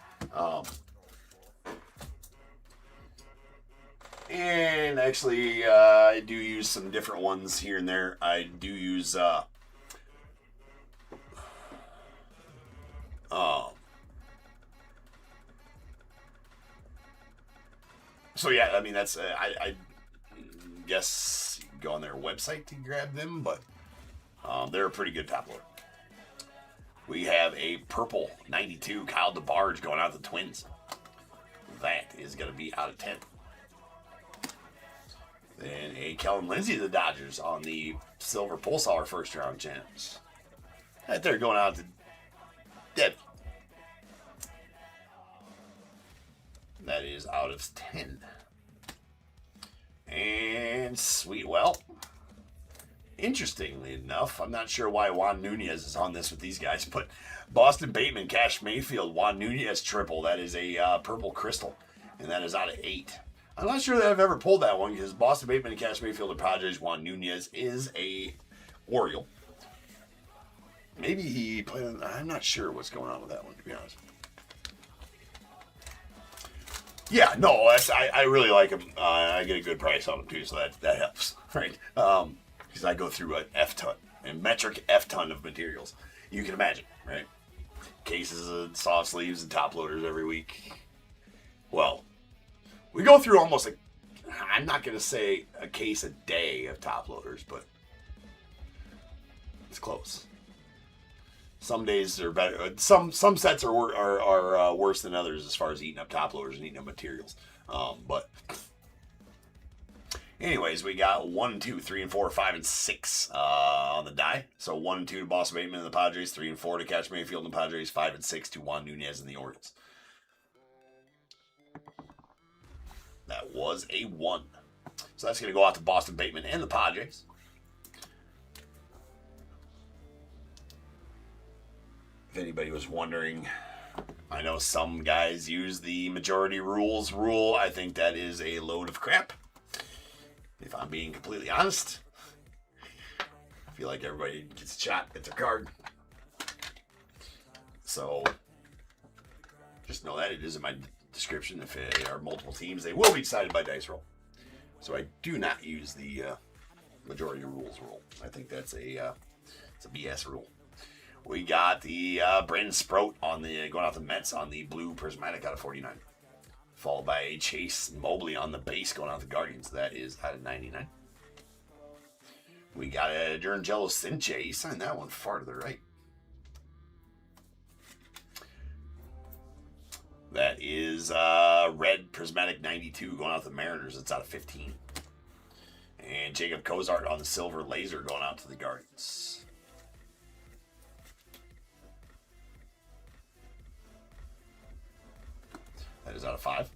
And actually, I do use some different ones here and there. I do use, so yeah, I mean, that's, I guess you can go on their website to grab them, but, they're a pretty good top loader. We have a purple 92 Kyle DeBarge going out to the Twins. That is going to be out of 10. Then a Kellen Lindsey to the Dodgers on the silver Pulsar first round champs. Right there going out to Debbie. That is out of 10. And Sweetwell. Interestingly enough, I'm not sure why Juan Nunez is on this with these guys, but Boston Bateman, Cash Mayfield, Juan Nunez triple. That is a purple crystal, and that is out of 8. I'm not sure that I've ever pulled that one because Boston Bateman and Cash Mayfield are Padres. Juan Nunez is a Oriole. Maybe he played on, I'm not sure what's going on with that one, to be honest. Yeah, no, I really like him. I get a good price on him too, so that helps, right? Because I go through an F-ton, a metric F-ton of materials. You can imagine, right? Cases of soft sleeves and top loaders every week. Well, we go through almost I'm not going to say a case a day of top loaders, but it's close. Some days are better. Some sets are worse than others as far as eating up top loaders and eating up materials. But anyways, we got 1, 2, 3, and 4, 5, and 6 on the die. So 1 and 2 to Boston Bateman and the Padres, 3 and 4 to Cash Mayfield and the Padres, 5 and 6 to Juan Nunez and the Orioles. That was a 1. So that's going to go out to Boston Bateman and the Padres. If anybody was wondering, I know some guys use the majority rules rule. I think that is a load of crap. If I'm being completely honest, I feel like everybody gets a shot at their card. So just know that it is in my description. If there are multiple teams, they will be decided by dice roll. So I do not use the majority of rules rule. I think that's it's a BS rule. We got the Brandon Sproat on the going out the Mets on the blue prismatic out of 49. Followed by a Chase Mobley on the base going out the Guardians. That is out of 99. We got a Durangelo Sinche. He signed that one far to the right. That is red prismatic 92 going out the Mariners. It's out of 15. And Jacob Cozart on the silver laser going out to the Guardians. That is out of 5.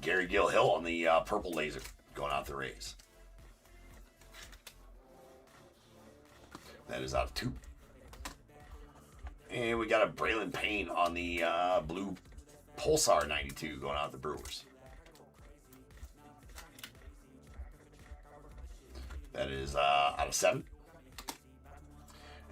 Gary Gill-Hill on the purple laser going out the Rays. That is out of 2. And we got a Braylon Payne on the blue Pulsar 92 going out the Brewers. That is out of 7.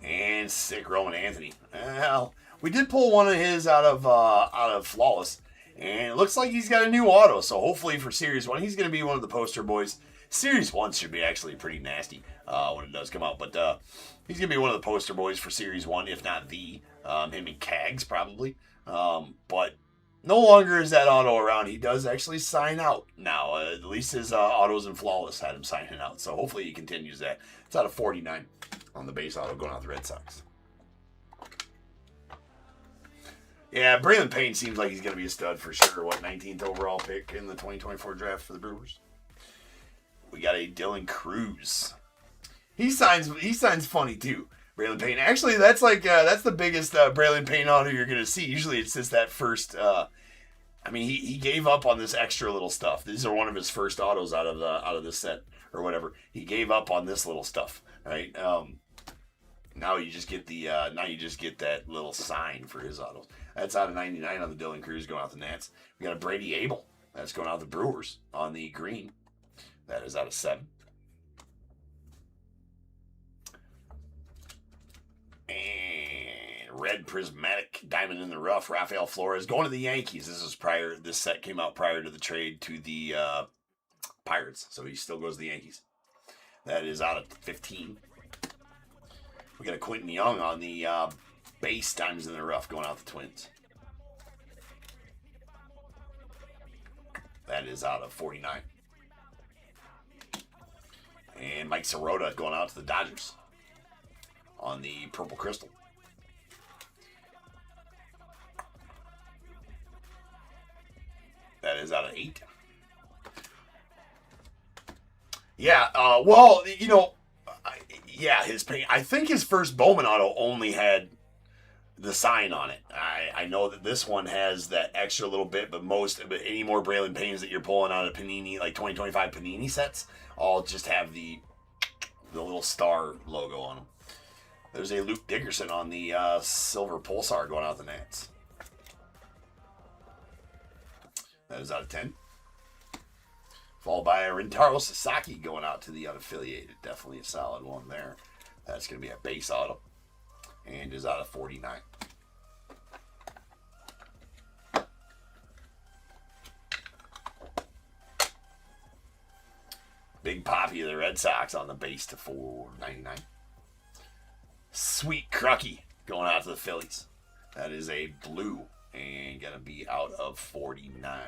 And sick Roman Anthony. Well, we did pull one of his out of Flawless. And it looks like he's got a new auto. So hopefully for Series 1, he's going to be one of the poster boys. Series 1 should be actually pretty nasty when it does come out. But he's going to be one of the poster boys for Series 1, if not the. Him and Cags, probably. But no longer is that auto around. He does actually sign out now. At least his autos and Flawless had him signing out. So hopefully he continues that. It's out of 49 on the base auto going out the Red Sox. Yeah, Braylon Payne seems like he's going to be a stud for sure. 19th overall pick in the 2024 draft for the Brewers. We got a Dylan Cruz. He signs funny too. Braylon Payne. Actually, that's the biggest Braylon Payne auto you're going to see. Usually it's just that first. He gave up on this extra little stuff. These are one of his first autos out of this set or whatever. He gave up on this little stuff, right? Now you just get that little sign for his autos. That's out of 99 on the Dylan Cruz going out the Nats. We got a Brady Abel. That's going out the Brewers on the green. That is out of 7. And red prismatic diamond in the rough. Rafael Flores going to the Yankees. This set came out prior to the trade to the Pirates. So he still goes to the Yankees. That is out of 15. We got a Quentin Young on the base diamonds in the rough going out the Twins. That is out of 49. And Mike Sirota going out to the Dodgers on the purple crystal. That is out of 8. Yeah, his paint. I think his first Bowman auto only had the sign on it. I know that this one has that extra little bit, but any more Braylon Paynes that you're pulling out of Panini, like 2025 Panini sets, all just have the little star logo on them. There's a Luke Dickerson on the silver Pulsar going out the Nats. That is out of 10. Followed by a Rintaro Sasaki going out to the unaffiliated. Definitely a solid one there. That's going to be a base auto. And is out of 49. Big Poppy of the Red Sox on the base to 499. Sweet Crucky going out to the Phillies. That is a blue and going to be out of 49.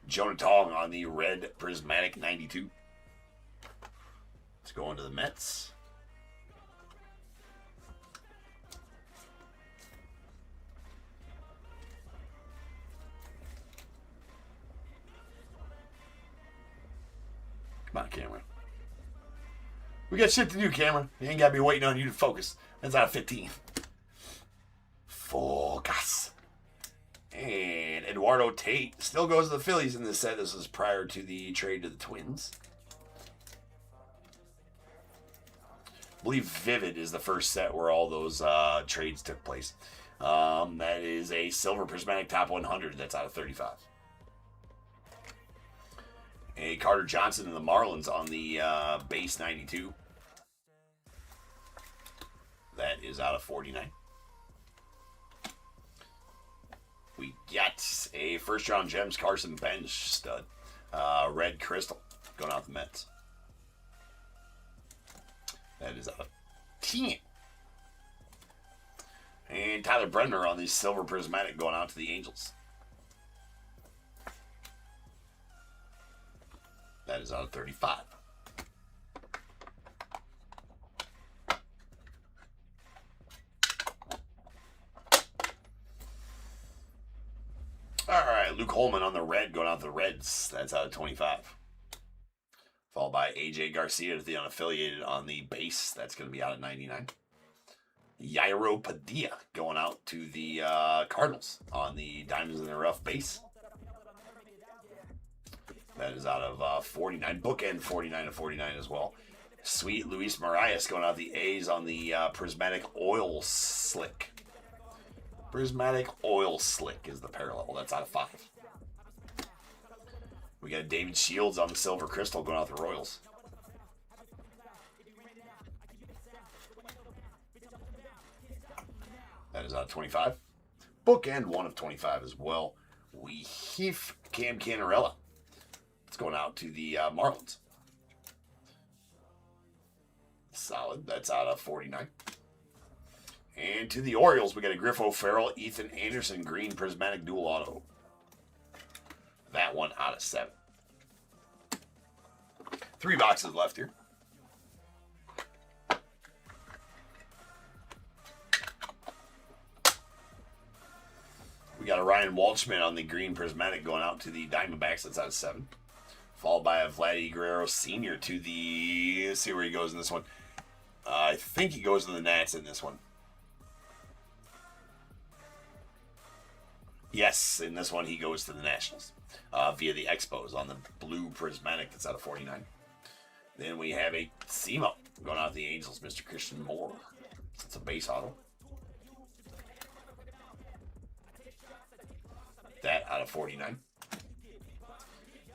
Jonah Tong on the red prismatic 92. Let's go into the Mets. Come on, camera. We got shit to do, camera. You ain't got to be waiting on you to focus. That's out of 15. Focus. And Eduardo Tate still goes to the Phillies in this set. This was prior to the trade to the Twins. I believe Vivid is the first set where all those trades took place. That is a silver prismatic top 100. That's out of 35. A Carter Johnson and the Marlins on the base 92. That is out of 49. We got a first round Gems Carson Bench stud. Red Crystal going out the Mets. That is out of 10. And Tyler Brenner on the silver prismatic going out to the Angels. That is out of 35. All right, Luke Holman on the red going out to the Reds. That's out of 25. Followed by AJ Garcia, the unaffiliated on the base. That's going to be out of 99. Yairo Padilla going out to the Cardinals on the Diamonds in the Rough base. That is out of 49. Bookend 49 to 49 as well. Sweet Luis Marias going out the A's on the Prismatic Oil Slick. Prismatic Oil Slick is the parallel. That's out of 5. We got David Shields on the Silver Crystal going out the Royals. That is out of 25. Bookend 1 of 25 as well. We Heath Cam Canarella. It's going out to the Marlins. Solid. That's out of 49. And to the Orioles, we got a Griff O'Farrell, Ethan Anderson, green prismatic dual auto. That one out of 7. 3 boxes left here. We got a Ryan Waldschmidt on the green prismatic going out to the Diamondbacks. That's out of 7. Followed by a Vladdy Guerrero Sr. to the... Let's see where he goes in this one. I think he goes to the Nats in this one. Yes, in this one he goes to the Nationals via the Expos on the blue prismatic. That's out of 49. Then we have a SEMO going out to the Angels, Mr. Christian Moore. It's a base auto. That out of 49.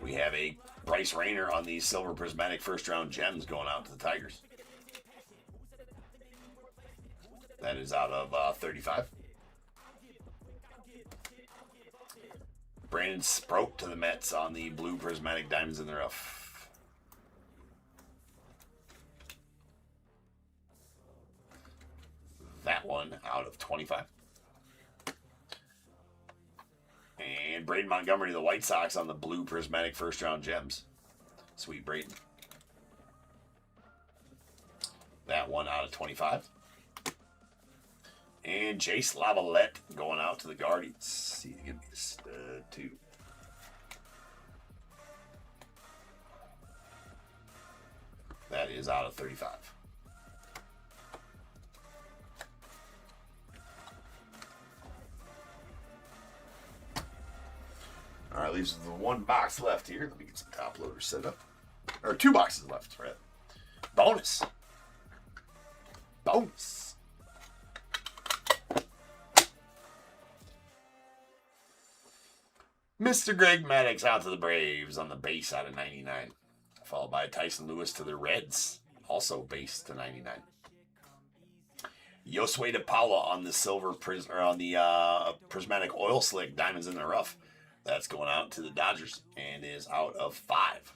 We have a Bryce Rayner on the silver prismatic first round gems going out to the Tigers. That is out of 35. Brandon Sproat to the Mets on the blue prismatic diamonds in the rough. That one out of 25. And Braden Montgomery to the White Sox on the blue prismatic first round gems. Sweet Braden. That one out of 25. And Jace Lavalette going out to the Guardians. See, give me this 2. That is out of 35. All right, leaves the 1 box left here. Let me get some top loaders set up. Or 2 boxes left, right? Bonus. Bonus. Mr. Greg Maddux out to the Braves on the base out of 99. Followed by Tyson Lewis to the Reds, also base to 99. Josue de Paula on the silver prismatic oil slick diamonds in the rough. That's going out to the Dodgers and is out of 5.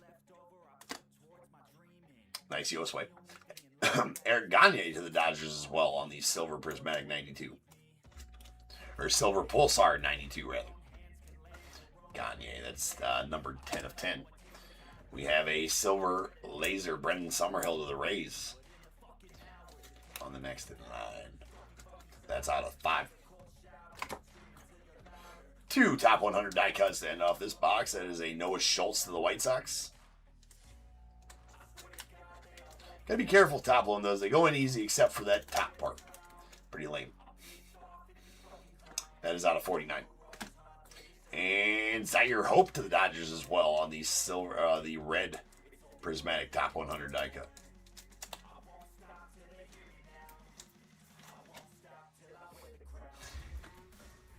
Nice Josue. Eric Gagne to the Dodgers as well on the silver prismatic 92. Or silver pulsar 92 rather. Gagne, that's number 10 of 10. We have a silver laser Brendan Summerhill to the Rays on the next in line. That's out of 5. 2 top 100 die cuts to end off this box. That is a Noah Schultz to the White Sox. Gotta be careful top loading those. They go in easy except for that top part. Pretty lame. That is out of 49. And Zaire Hope to the Dodgers as well on the silver, the red prismatic top 100 die cut.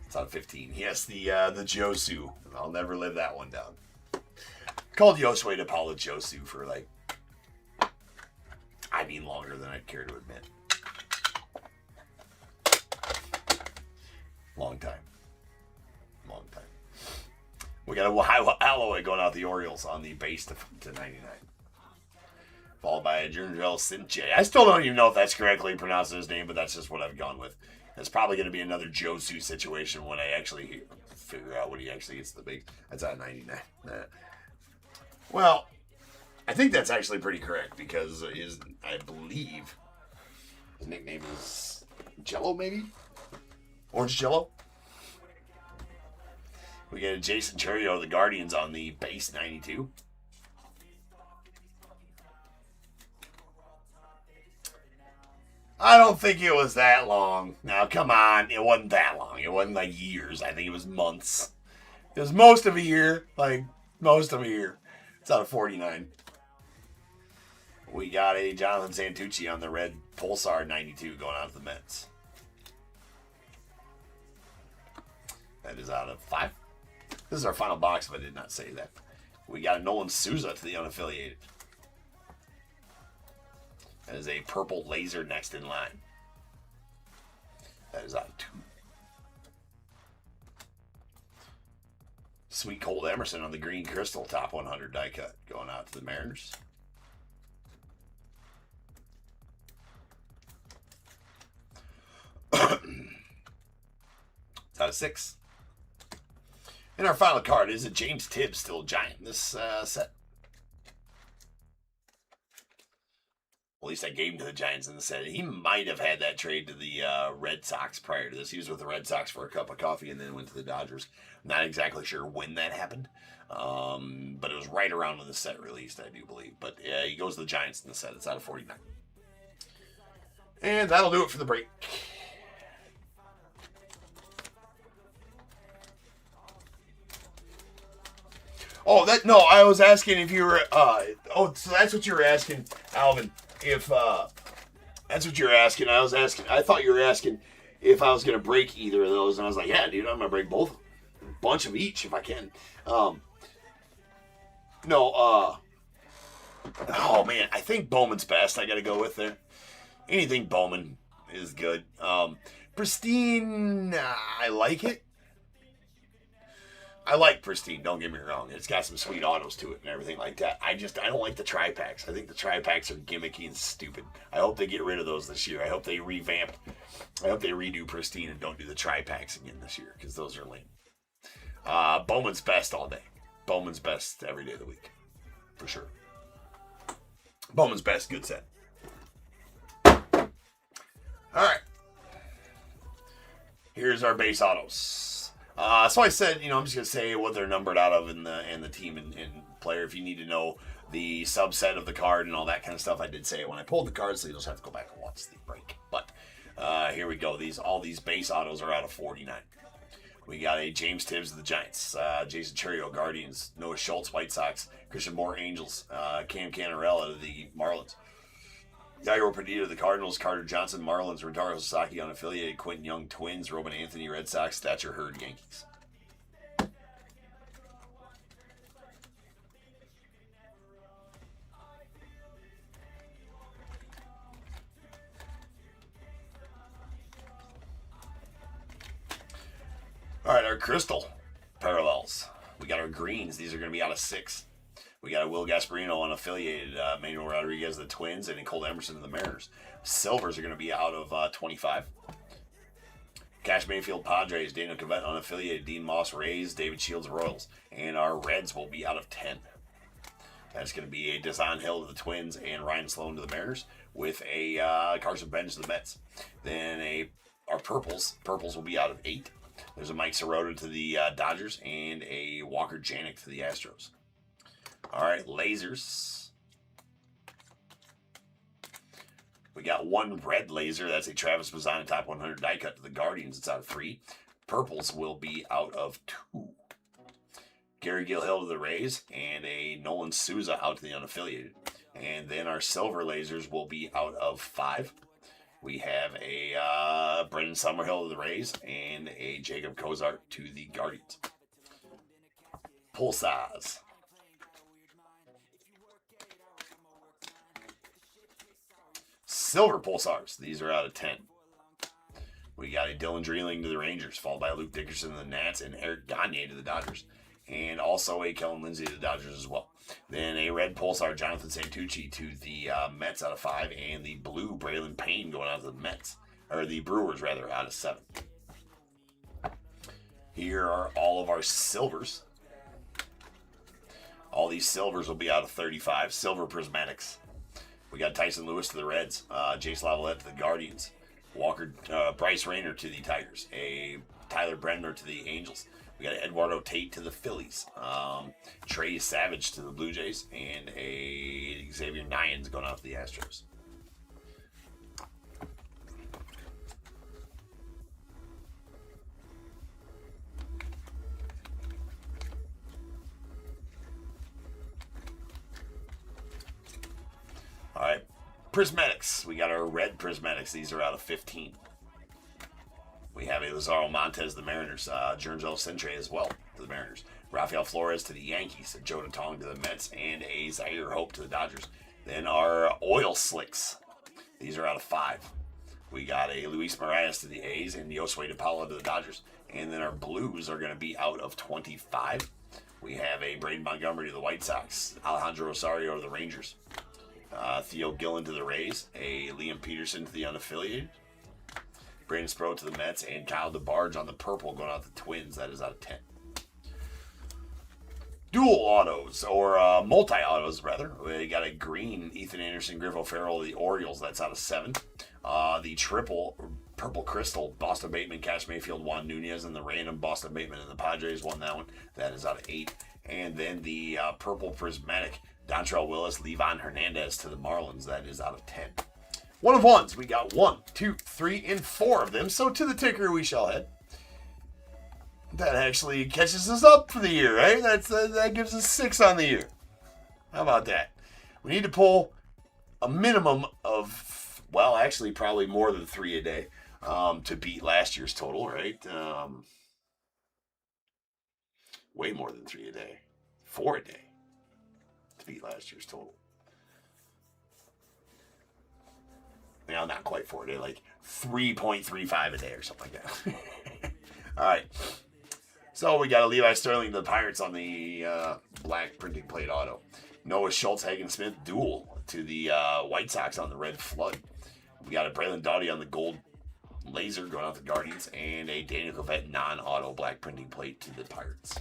It's out of 15. Yes, the Josu. I'll never live that one down. Called Josue de Paula Josu for longer than I'd care to admit. Long time. We got got a Alloy going out the Orioles on the base to 99. Followed by a Jurgel Sinche. I still don't even know if that's correctly pronounced his name, but that's just what I've gone with. It's probably going to be another Josu situation when I actually figure out what he actually gets the big. That's out of 99. Well, I think that's actually pretty correct because I believe his nickname is Jello, maybe? Orange Jello? We get a Jason Churio of the Guardians on the base 92. I don't think it was that long. Now, come on. It wasn't that long. It wasn't like years. I think it was months. It was most of a year. Like, most of a year. It's out of 49. We got a Jonathan Santucci on the red Pulsar 92 going out to the Mets. That is out of 5. This is our final box if I did not say that. We got a Nolan Souza to the unaffiliated. That is a purple laser next in line. That is out of 2. Sweet Cold Emerson on the green crystal top 100 die cut going out to the Mariners. It's out of 6. And our final card is a James Tibbs, still giant in this set. Well, at least I gave him to the Giants in the set. He might have had that trade to the Red Sox prior to this. He was with the Red Sox for a cup of coffee and then went to the Dodgers. I'm not exactly sure when that happened, but it was right around when the set released, I do believe. But he goes to the Giants in the set. It's out of 49. And that'll do it for the break. Oh, I was asking if you were, so that's what you were asking, Alvin. If, that's what you were asking. I thought you were asking if I was going to break either of those. And I was like, yeah, dude, I'm going to break both. A bunch of each if I can. Oh, man, I think Bowman's best. I got to go with there. Anything Bowman is good. Pristine, I like it. I like Pristine, don't get me wrong. It's got some sweet autos to it and everything like that. I don't like the tri-packs. I think the tri-packs are gimmicky and stupid. I hope they get rid of those this year. I hope they revamp. I hope they redo Pristine and don't do the tri-packs again this year because those are lame. Bowman's best all day. Bowman's best every day of the week. For sure. Bowman's best, good set. All right. Here's our base autos. So I said, I'm just going to say what they're numbered out of in the team and player. If you need to know the subset of the card and all that kind of stuff, I did say it when I pulled the card, so you just have to go back and watch the break. But here we go. All these base autos are out of 49. We got a James Tibbs of the Giants, Jason Churio, Guardians, Noah Schultz, White Sox, Christian Moore, Angels, Cam Canarella of the Marlins, Dairo Perdita of the Cardinals, Carter Johnson, Marlins, Rentaro Sasaki unaffiliated, Quentin Young, Twins, Robin Anthony, Red Sox, Thatcher Hurd, Yankees. All right, our crystal parallels. We got our greens. These are going to be out of 6. We got a Will Gasparino unaffiliated, Manuel Rodriguez of the Twins, and Cole Emerson of the Mariners. Silvers are going to be out of 25. Cash Mayfield Padres, Daniel Cavett unaffiliated, Dean Moss Rays, David Shields Royals. And our Reds will be out of 10. That's going to be a Desan Hill to the Twins and Ryan Sloan to the Mariners with a Carson Bench to the Mets. Then our Purples will be out of 8. There's a Mike Sirota to the Dodgers and a Walker Janik to the Astros. All right, lasers. We got one red laser. That's a Travis Mazzana top 100 die cut to the Guardians. It's out of 3. Purples will be out of 2. Gary Gilhill to the Rays and a Nolan Souza out to the unaffiliated. And then our silver lasers will be out of 5. We have a Brendan Summerhill to the Rays and a Jacob Cozart to the Guardians. Pulsars. Silver Pulsars. These are out of 10. We got a Dylan Dreeling to the Rangers, followed by Luke Dickerson to the Nats and Eric Gagne to the Dodgers. and also a Kellen Lindsay to the Dodgers as well. Then a red Pulsar Jonathan Santucci to the Mets out of 5, and the blue Braylon Payne going out to the Mets, or the Brewers rather, out of 7. Here are all of our silvers. All these silvers will be out of 35. Silver Prismatics. We got Tyson Lewis to the Reds, Jace Lavalette to the Guardians, Bryce Rayner to the Tigers, a Tyler Brenner to the Angels. We got Eduardo Tate to the Phillies, Trey Savage to the Blue Jays, and a Xavier Nyans going out to the Astros. All right, Prismatics. We got our red Prismatics. These are out of 15. We have a Lazaro Montez to the Mariners, Jurgel Centre as well to the Mariners, Rafael Flores to the Yankees, a Joe Tong to the Mets, and a Zaire Hope to the Dodgers. Then our Oil Slicks. These are out of 5. We got a Luis Marias to the A's and Josue DePaula to the Dodgers. And then our Blues are going to be out of 25. We have a Braden Montgomery to the White Sox, Alejandro Rosario to the Rangers, Theo Gillen to the Rays, a Liam Peterson to the unaffiliated, Brandon Sproat to the Mets, and Kyle DeBarge on the purple going out to the Twins. That is out of 10. Dual autos, or multi-autos rather. We got a green Ethan Anderson, Griff O'Farrell to the Orioles. That's out of 7. The triple purple crystal, Boston Bateman, Cash Mayfield, Juan Nunez, and the random Boston Bateman and the Padres won that one. That is out of 8. And then the purple prismatic, Dontrell Willis, Levon Hernandez to the Marlins. That is out of 10. One of ones. We got 1, 2, 3, and 4 of them. So to the ticker we shall head. That actually catches us up for the year, right? That gives us 6 on the year. How about that? We need to pull a minimum of, well, actually probably more than 3 a day to beat last year's total, right? Way more than 3 a day. 4 a day to beat last year's total. Well, not quite 4 a day, like 3.35 a day or something like that. All right. So we got a Levi Sterling to the Pirates on the black printing plate auto. Noah Schultz, Hagen Smith duel to the White Sox on the red flood. We got a Braylon Doughty on the gold laser going out the Guardians, and a Daniel Covette non-auto black printing plate to the Pirates.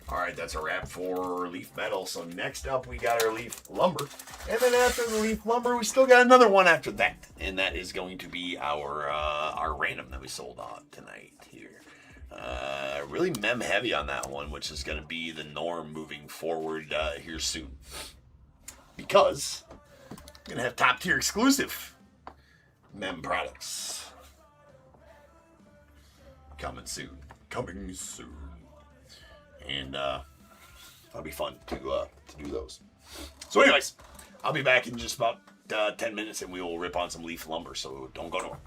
All right, that's a wrap for Leaf Metal. So next up, we got our Leaf Lumber. And then after the Leaf Lumber, we still got another one after that. And that is going to be our random that we sold on tonight here. Really mem heavy on that one, which is going to be the norm moving forward here soon. Because we're going to have top tier exclusive mem products. Coming soon. Coming soon. And that'll be fun to do those. So anyways, I'll be back in just about 10 minutes and we will rip on some Leaf Lumber, so don't go nowhere.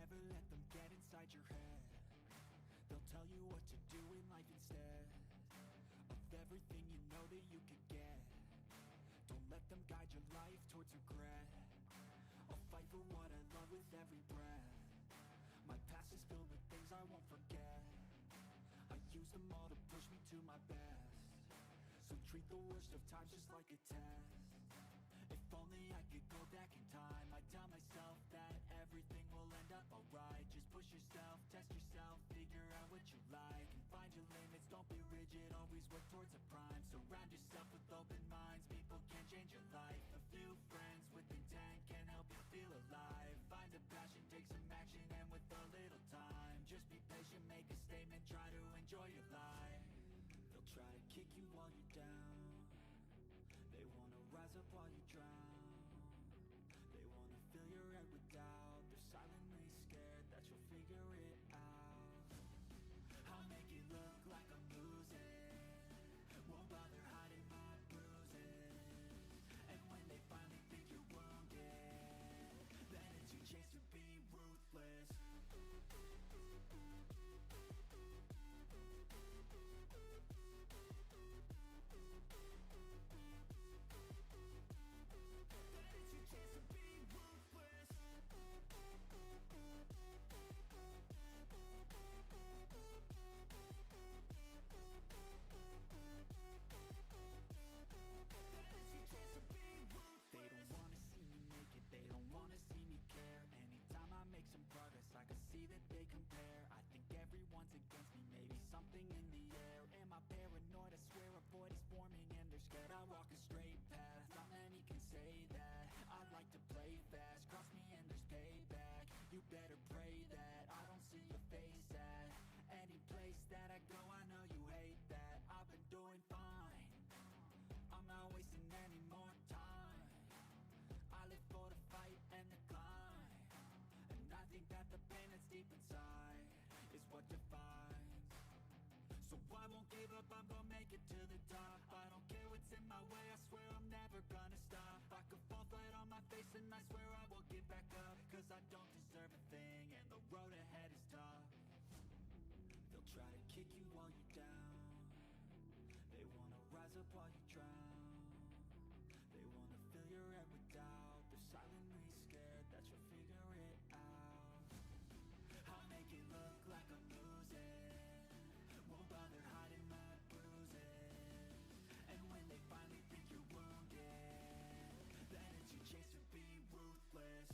Never let them get inside your head. They'll tell you what to do in life instead of everything you know that you could get. Don't let them guide your life towards regret. I'll fight for what I love with every breath. My past is filled with things I won't forget. I use them all to push me to my best. So treat the worst of times just like a test. If only I could go back in time, I'd tell myself that everything will end up alright. Just push yourself, test yourself, figure out what you like, and find your limits, don't be rigid, always work towards a prime. Surround yourself with open minds, people can change your life. A few friends with intent can help you feel alive. Find a passion, take some action, and with a little time, just be patient, make a statement, try to enjoy your life. They'll try to kick you while you're down. They wanna rise up while you drown. They wanna fill your head with doubt. They're silently scared that you'll figure it out. I'll make it look like I'm losing, won't bother hiding my bruises. And when they finally think you're wounded, then it's your chance to be ruthless. I can see that they compare. I think everyone's against me, maybe something in the air. Am I paranoid? I swear a void is forming and they're scared. I walk a straight path, not many can say that. I like to play fast, cross me and there's payback. You better pray that I don't see your face at any place that I go. I know you hate that. I've been doing fine, I'm not wasting any more time. I live for the fight and the climb, and I think that the pain that's deep inside is what defines. So I won't give up, I'm gonna make it to the top. I don't care what's in my way, I swear I'm never gonna stop. I could fall flat on my face and I swear I will get back up, cause I don't deserve a thing and the road ahead is tough. They'll try to kick you while you're down. They wanna rise up while you drown. They wanna fill your head with doubt. They're silently scared that you'll figure it out. I'll make it look like I'm losing, won't bother hiding my bruises. And when they finally think you're wounded, then it's your chance to be ruthless.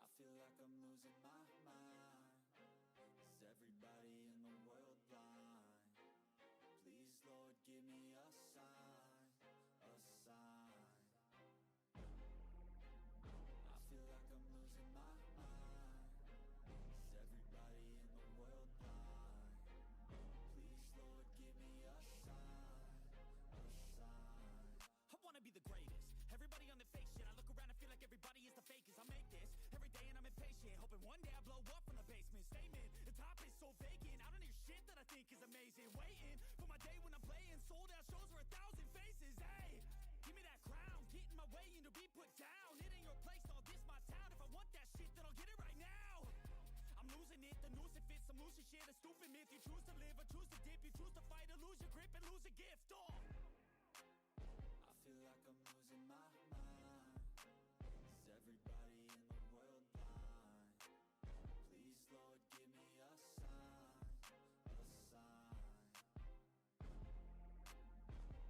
I feel like I'm losing my mind. Is everybody in the world blind? Please, Lord, give me a sign, a sign. I feel like I'm losing my mind. Is everybody in the world blind? Please, Lord, give me a sign, a sign. I wanna be the greatest. Everybody on the fake shit. I look around and feel like everybody is the fakest. I make this every day and I'm impatient, hoping one day I blow up from the basement. Statement, the top is so vacant. I don't hear shit that I think is amazing. Waiting for my day when I'm playing sold out shows for 1,000 faces. Hey, give me that crown, get in my way and to be put down. It ain't your place, all this my town. If I want that shit, then I'll get it right now. I'm losing it, the noose it fits. I'm losing shit, a stupid myth. You choose to live or choose to dip. You choose to fight or lose your grip and lose a gift. Oh, I feel like I'm losing my mind. Is everybody in the world blind? Please, Lord, give me a sign, a sign.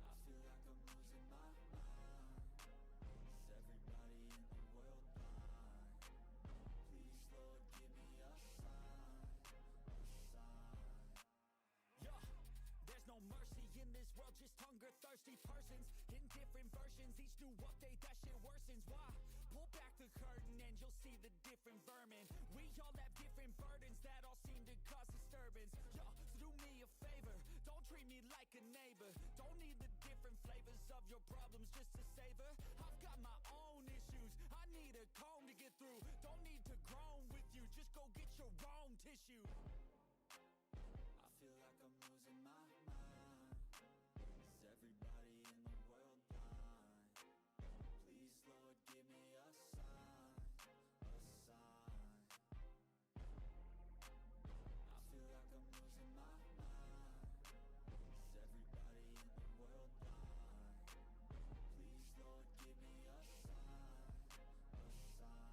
I feel like I'm losing versions, in different versions. Each new update, that shit worsens. Why? Pull back the curtain and you'll see the different vermin. We all have different burdens that all seem to cause disturbance. Yo, so do me a favor, don't treat me like a neighbor. Don't need the different flavors of your problems just to savor. I've got my own issues, I need a comb to get through. Don't need to groan with you, just go get your own tissue. I feel like I'm losing my mind. Is everybody in the world blind? Please, Lord, give me a sign, a sign. I feel like I'm losing my mind. Is everybody in the world blind? Please, Lord, give me a sign, a sign.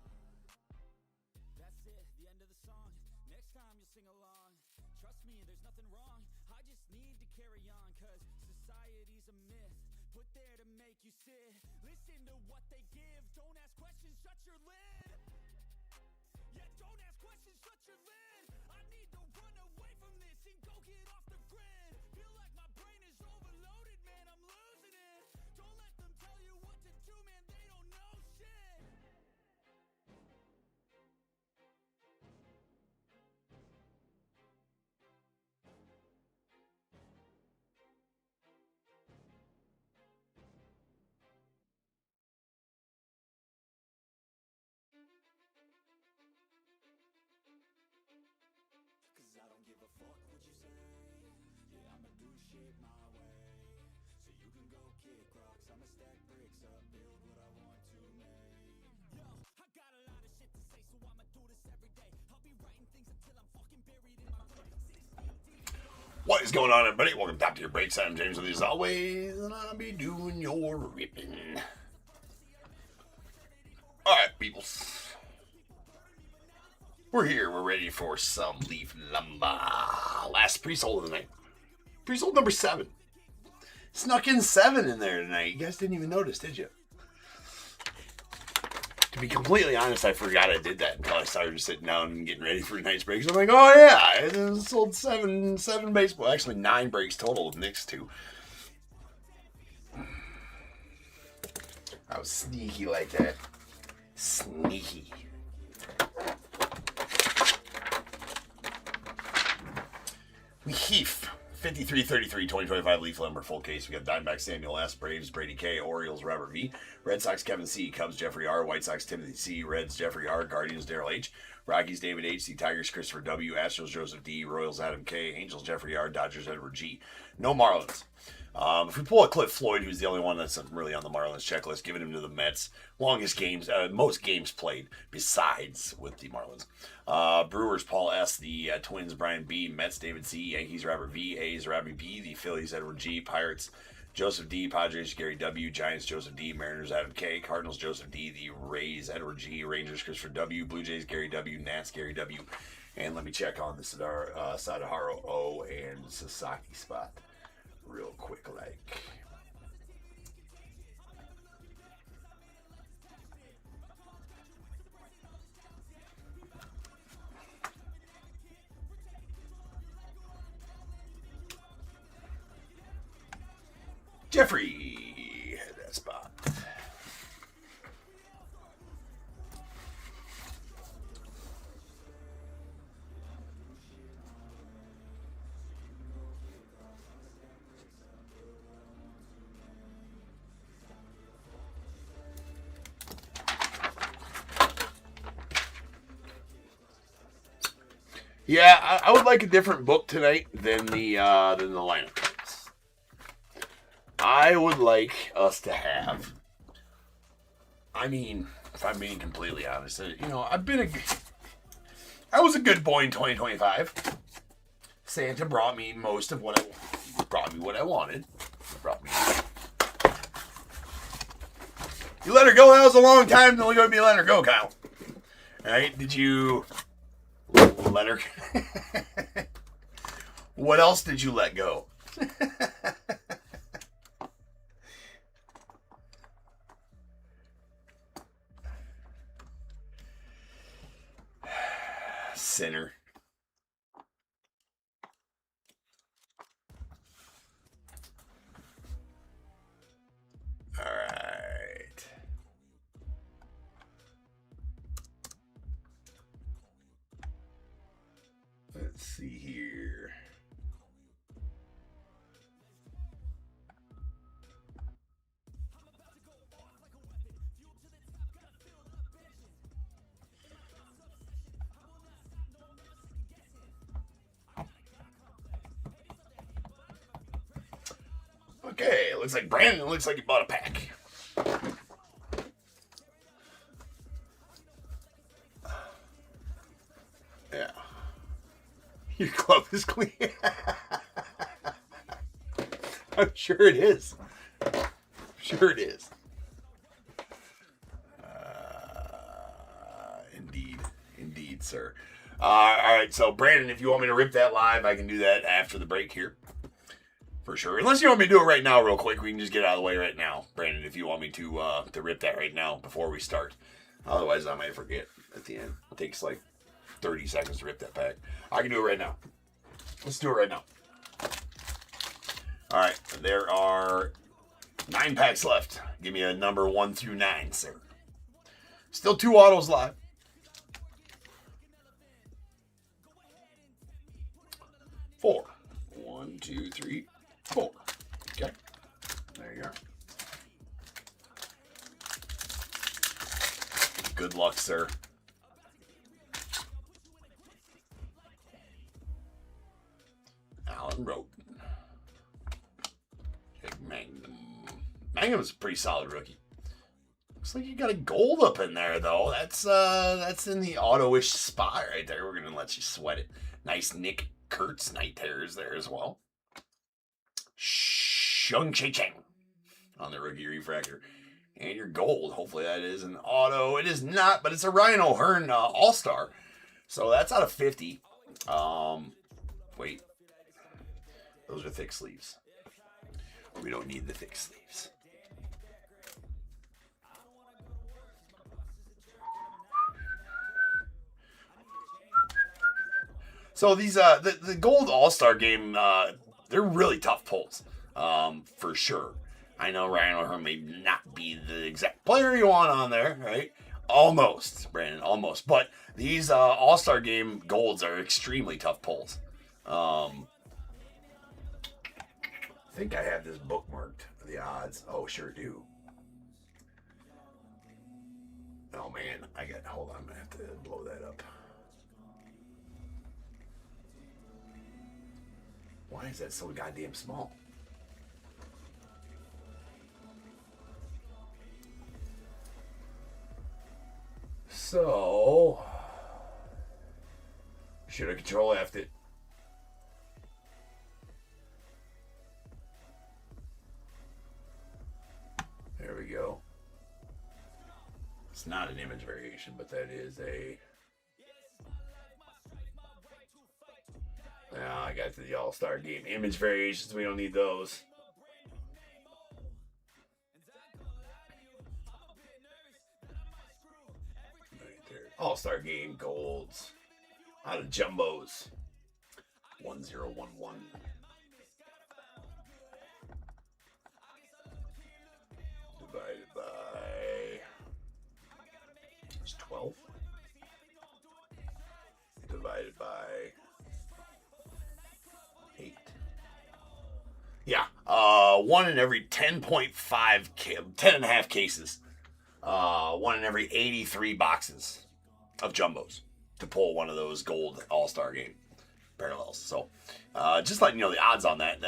That's it, the end of the song. Next time you'll sing along. Trust me, there's nothing wrong. I just need to carry on, cause society's a myth put there to make you sit. Listen to what they give. Don't ask questions, shut your lid. Yeah, don't ask questions, shut your lid. I need to run away from this and go get off the grid. Feel like my brain is overloaded, man, I'm losing it. Don't let them tell you what to do, man, they don't know shit. Cause I don't give a fuck what you say. Yeah, I'ma do shit my way. So you can go kick rocks, I'ma stack bricks up, build what I want to make. Yo, I got a lot of shit to say, so I'ma do this every day. I'll be writing things until I'm fucking buried in my grave. 16 deep. What is going on, everybody? Welcome back to your breaks. I'm James with you as always, and I'll be doing your ripping. Alright, peoples. We're here. We're ready for some leaf lumber. Last pre-sold of the night. Pre-sold number 7. Snuck in 7 in there tonight. You guys didn't even notice, did you? To be completely honest, I forgot I did that until I started sitting down and getting ready for tonight's breaks. I'm like, oh yeah, I sold 7 baseball. Actually, 9 breaks total with Nick's 2. I was sneaky like that. Sneaky. Heath, 53-33, 2025 Leaf Lumber, full case. We got Diamondback Samuel S., Braves Brady K., Orioles Robert V., Red Sox Kevin C., Cubs Jeffrey R., White Sox Timothy C., Reds Jeffrey R., Guardians Daryl H., Rockies David H., the Tigers Christopher W., Astros Joseph D., Royals Adam K., Angels Jeffrey R., Dodgers Edward G. No Marlins. If we pull a Cliff Floyd, who's the only one that's really on the Marlins checklist, giving him to the Mets. Longest games, most games played besides with the Marlins. Brewers Paul S., the Twins Brian B., Mets David C., Yankees Robert V., A's Robbie B., the Phillies Edward G., Pirates Joseph D., Padres Gary W., Giants Joseph D., Mariners Adam K., Cardinals Joseph D., the Rays Edward G., Rangers Christopher W., Blue Jays Gary W., Nats Gary W., and let me check on the Sadaharo O and Sasaki spot real quick like. Jeffrey had that spot. Yeah, I would like a different book tonight than the lineup cards. I would like us to have. I mean, if I'm being completely honest, I was a good boy in 2025. Santa brought me most of what I wanted. You let her go. That was a long time. Then we're going to be letting her go, Kyle. All right? Did you let her? What else did you let go? Sinner. Let's see here. Okay, looks like Brandon looks like he bought a pack. Yeah. Your glove is clean. I'm sure it is. Sure it is. Indeed, sir. All right, so Brandon, if you want me to rip that live, I can do that after the break here. For sure. Unless you want me to do it right now real quick, we can just get out of the way right now. Brandon, if you want me to rip that right now before we start. Otherwise, I might forget at the end. It takes like 30 seconds to rip that pack. I can do it right now. Let's do it right now. All right, there are 9 packs left. Give me a number 1 through 9, sir. Still 2 autos live. 4. 1, 2, 3, 4. Okay. There you are. Good luck, sir. Alan Roden. Magnum. Magnum's a pretty solid rookie. Looks like you got a gold up in there, though. That's in the auto-ish spot right there. We're gonna let you sweat it. Nice Nick Kurtz night tears there as well. Shung Chi Chang on the rookie refractor. And your gold. Hopefully that is an auto. It is not, but it's a Ryan O'Hearn All-Star. So that's out of 50. Wait. Those are thick sleeves. We don't need the thick sleeves. So these the gold All-Star game, they're really tough pulls, for sure. I know Ryan O'Hearn may not be the exact player you want on there, right? Almost, Brandon, almost. But these All-Star game golds are extremely tough pulls. I think I have this bookmarked, the odds. Oh, sure do. Oh, man. Hold on. I'm going to have to blow that up. Why is that so goddamn small? So, should I control F it? There we go. It's not an image variation, but that is a... Now I got to the All-Star game. Image variations, we don't need those. Right there. All-Star game golds. Out of jumbos. 1011. Divided by... It's 12. Divided by... 8. Yeah, 1 in every 10.5, 10.5 cases. 1 in every 83 boxes of jumbos to pull one of those gold All-Star game parallels. So, just letting you know the odds on that.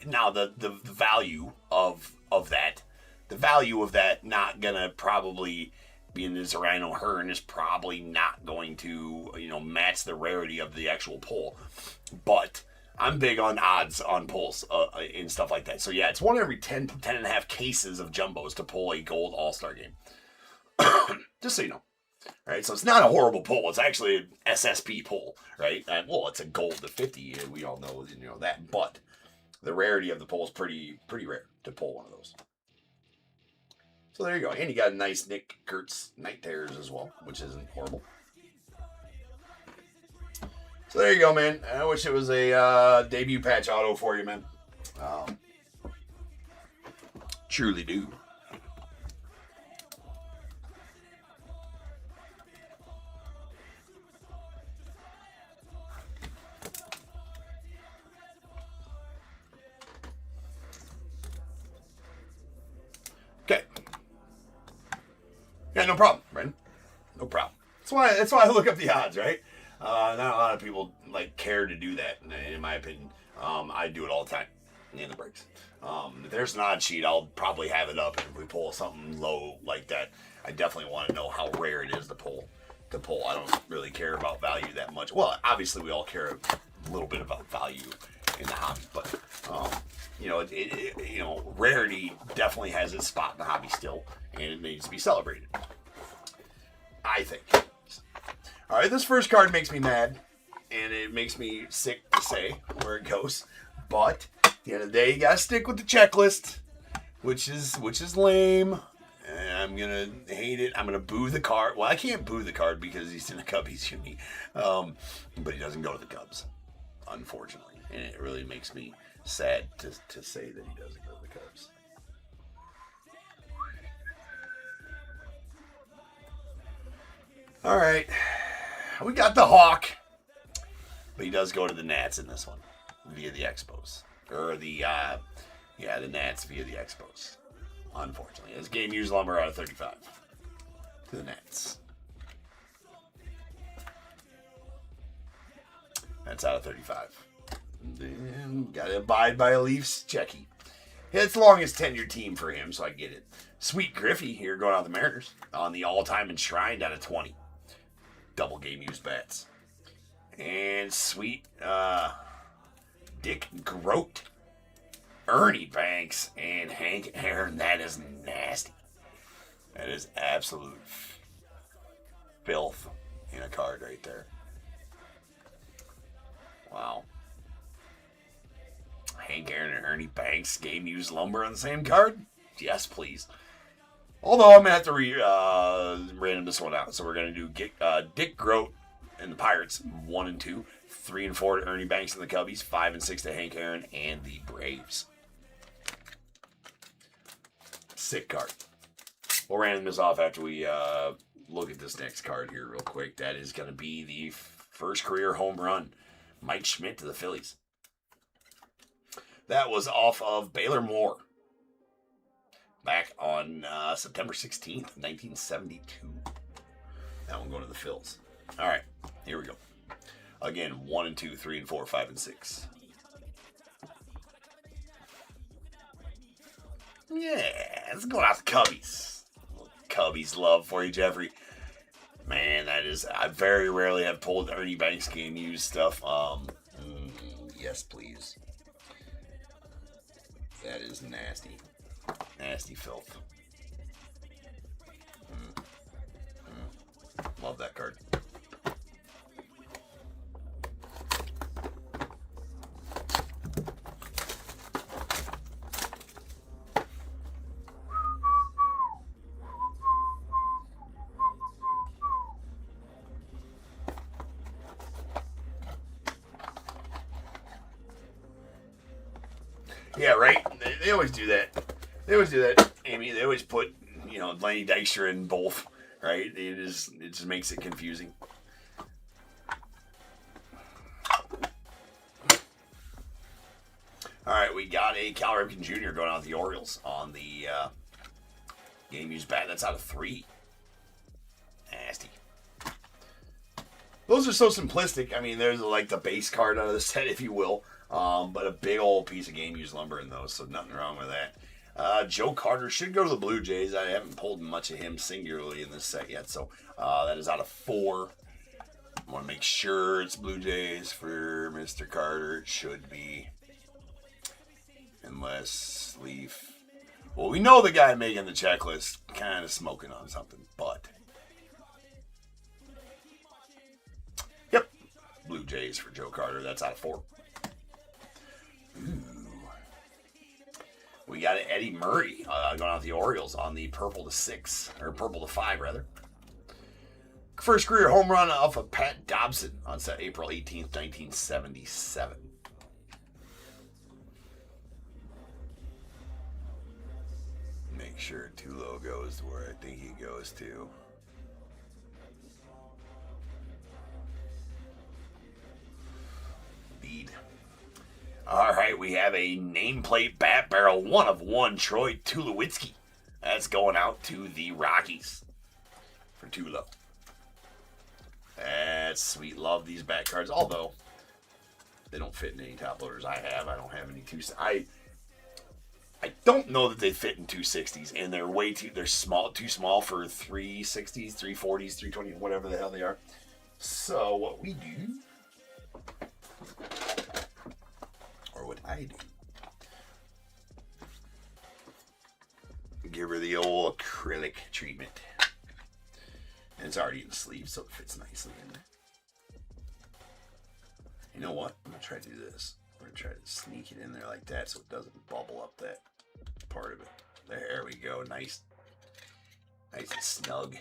Now the value of that, the value of that not gonna probably, being this Ryan O'Hearn, is probably not going to match the rarity of the actual pull, but I'm big on odds on pulls and stuff like that. So yeah, it's 1 every 10.5 cases of jumbos to pull a gold All-Star game. Just so you know. All right, so it's not a horrible pull. It's actually an SSP pull, right? Well, it's a gold to 50. We all know that, but the rarity of the pull is pretty rare to pull one of those. So there you go. And you got a nice Nick Kurtz night tears as well, which isn't horrible. So there you go, man. I wish it was a debut patch auto for you, man. Truly do. Yeah, no problem, Brendan. No problem. That's why I look up the odds, right? Not a lot of people like care to do that, in my opinion. I do it all the time in the breaks. If there's an odd sheet, I'll probably have it up. And if we pull something low like that, I definitely want to know how rare it is to pull. I don't really care about value that much. Well, obviously we all care a little bit about value in the hobby, but rarity definitely has its spot in the hobby still, and it needs to be celebrated, I think. All right, this first card makes me mad, and it makes me sick to say where it goes. But at the end of the day, you gotta stick with the checklist, which is lame. And I'm gonna hate it. I'm gonna boo the card. Well, I can't boo the card because he's in a Cubbies uni, but he doesn't go to the Cubs, unfortunately, and it really makes me sad to say that he doesn't go to the Cubs. All right, we got the Hawk, but he does go to the Nats in this one via the Expos, or the Nats via the Expos. Unfortunately, as game used lumber out of 35 to the Nats. That's out of 35. Then gotta abide by a Leafs checky. It's the longest tenured team for him, so I get it. Sweet Griffey here going out the Mariners on the all-time enshrined out of 20. Double game used bats. And sweet Dick Grote, Ernie Banks, and Hank Aaron. That is nasty. That is absolute filth in a card right there. Wow. Hank Aaron and Ernie Banks, game used lumber on the same card? Yes, please. Although I'm going to have to random this one out. So we're going to do Dick Grote and the Pirates, 1 and 2. 3 and 4 to Ernie Banks and the Cubbies. 5 and 6 to Hank Aaron and the Braves. Sick card. We'll random this off after we look at this next card here real quick. That is going to be the first career home run. Mike Schmidt to the Phillies. That was off of Baylor Moore. Back on September 16th, 1972. That one going to the Phils. All right, here we go. Again, 1 and 2, 3 and 4, 5 and 6. Yeah, let's go out to Cubbies. Cubbies love for you, Jeffrey. Man, that is, I very rarely have pulled Ernie Banks game used stuff. Yes, please. That is nasty. Nasty filth. Love that card. Yeah, right? They always do that. Amy. They always put, Lenny Dykstra in both, right? It just makes it confusing. All right, we got a Cal Ripken Jr. going out with the Orioles on the game used bat. That's out of 3. Nasty. Those are so simplistic. I mean, there's like the base card out of the set, if you will. But a big old piece of game used lumber in those, so nothing wrong with that. Joe Carter should go to the Blue Jays. I haven't pulled much of him singularly in this set yet, so that is out of 4. I want to make sure it's Blue Jays for Mr. Carter. It should be. Unless Leaf. Well, we know the guy making the checklist kind of smoking on something, but. Yep. Blue Jays for Joe Carter. That's out of 4. Ooh. We got Eddie Murray going out with the Orioles on the purple to 6, or purple to 5 rather. First career home run off of Pat Dobson on set April 18th, 1977. Make sure Tulo goes to where I think he goes to. Bead. All right, we have a nameplate bat barrel 1 of 1 Troy Tulowitzki. That's going out to the Rockies. Tulo. That's sweet. Love these back cards. Although, they don't fit in any top loaders I have. I don't have any I don't know that they fit in 260s, and they're too small for 360s, 340s, 320, whatever the hell they are. So what we do, or what I do, give her the old acrylic treatment. And it's already in the sleeve, so it fits nicely in there. You know what? I'm going to try to do this. We're going to try to sneak it in there like that so it doesn't bubble up that part of it. There we go. Nice and snug.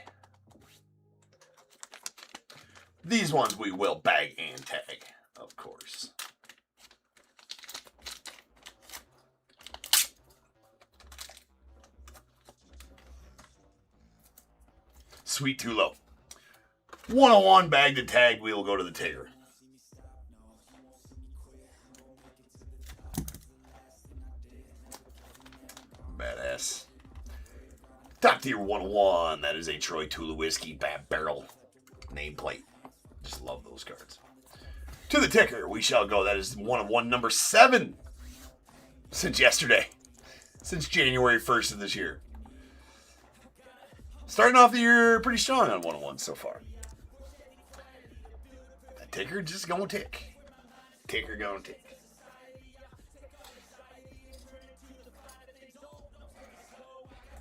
These ones we will bag and tag, of course. Sweet Tulo. 101 bag to tag. We will go to the Tigger. Badass. Top tier 101. That is a Troy Tulowitzki Bat Barrel nameplate. Just love those cards. To the ticker we shall go. That is 101 number 7. Since yesterday. Since January 1st of this year. Starting off the year pretty strong on 101 so far. That ticker just gonna tick. Ticker gonna tick.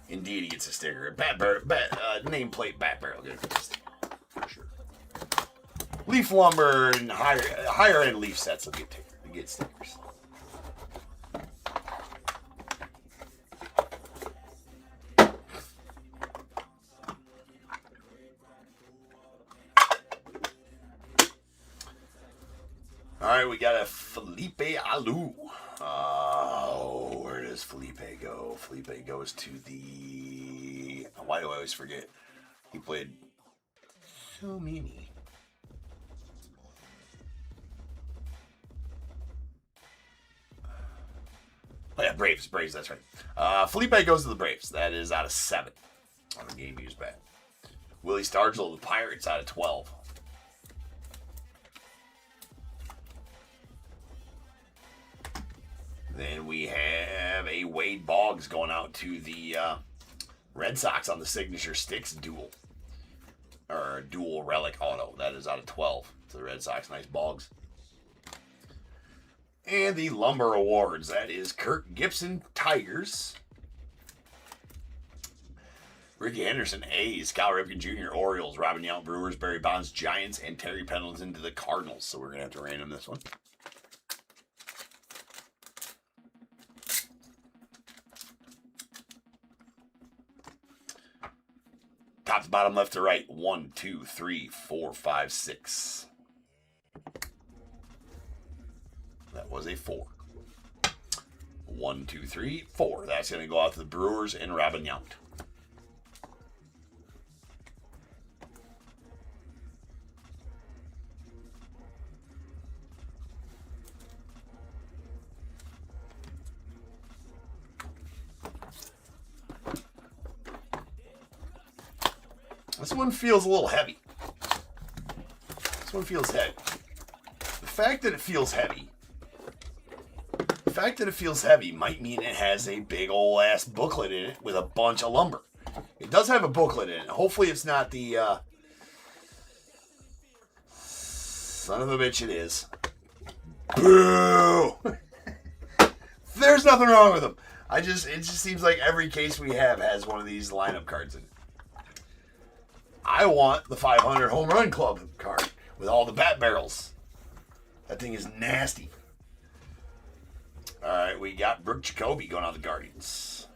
Indeed, he gets a sticker. Nameplate Bat Barrel. For sure. Leaf Lumber and higher end leaf sets will get stickers. Alright, we got a Felipe Alou. Where does Felipe go? Felipe goes to the... Why do I always forget? He played so many. Oh yeah, Braves, that's right. Felipe goes to the Braves. That is out of 7 on the game used back. Willie Stargell, the Pirates, out of 12. Then we have a Wade Boggs going out to the Red Sox on the Signature Sticks dual relic auto. That is out of 12 to the Red Sox. Nice Boggs. And the Lumber Awards. That is Kirk Gibson Tigers. Ricky Henderson A's. Cal Ripken Jr. Orioles. Robin Yount Brewers. Barry Bonds Giants. And Terry Pendleton to the Cardinals. So we're going to have to random this one. Top to bottom, left to right. 1, 2, 3, 4, 5, 6. That was a 4. 1, 2, 3, 4. That's going to go out to the Brewers and Robin Yount. This one feels a little heavy. This one feels heavy. The fact that it feels heavy might mean it has a big ol' ass booklet in it with a bunch of lumber. It does have a booklet in it. Hopefully it's not the son of a bitch it is. Boo! There's nothing wrong with them. It just seems like every case we have has one of these lineup cards in it. I want the 500 Home Run Club card with all the bat barrels. That thing is nasty. All right, we got Brooke Jacoby going out to the Guardians.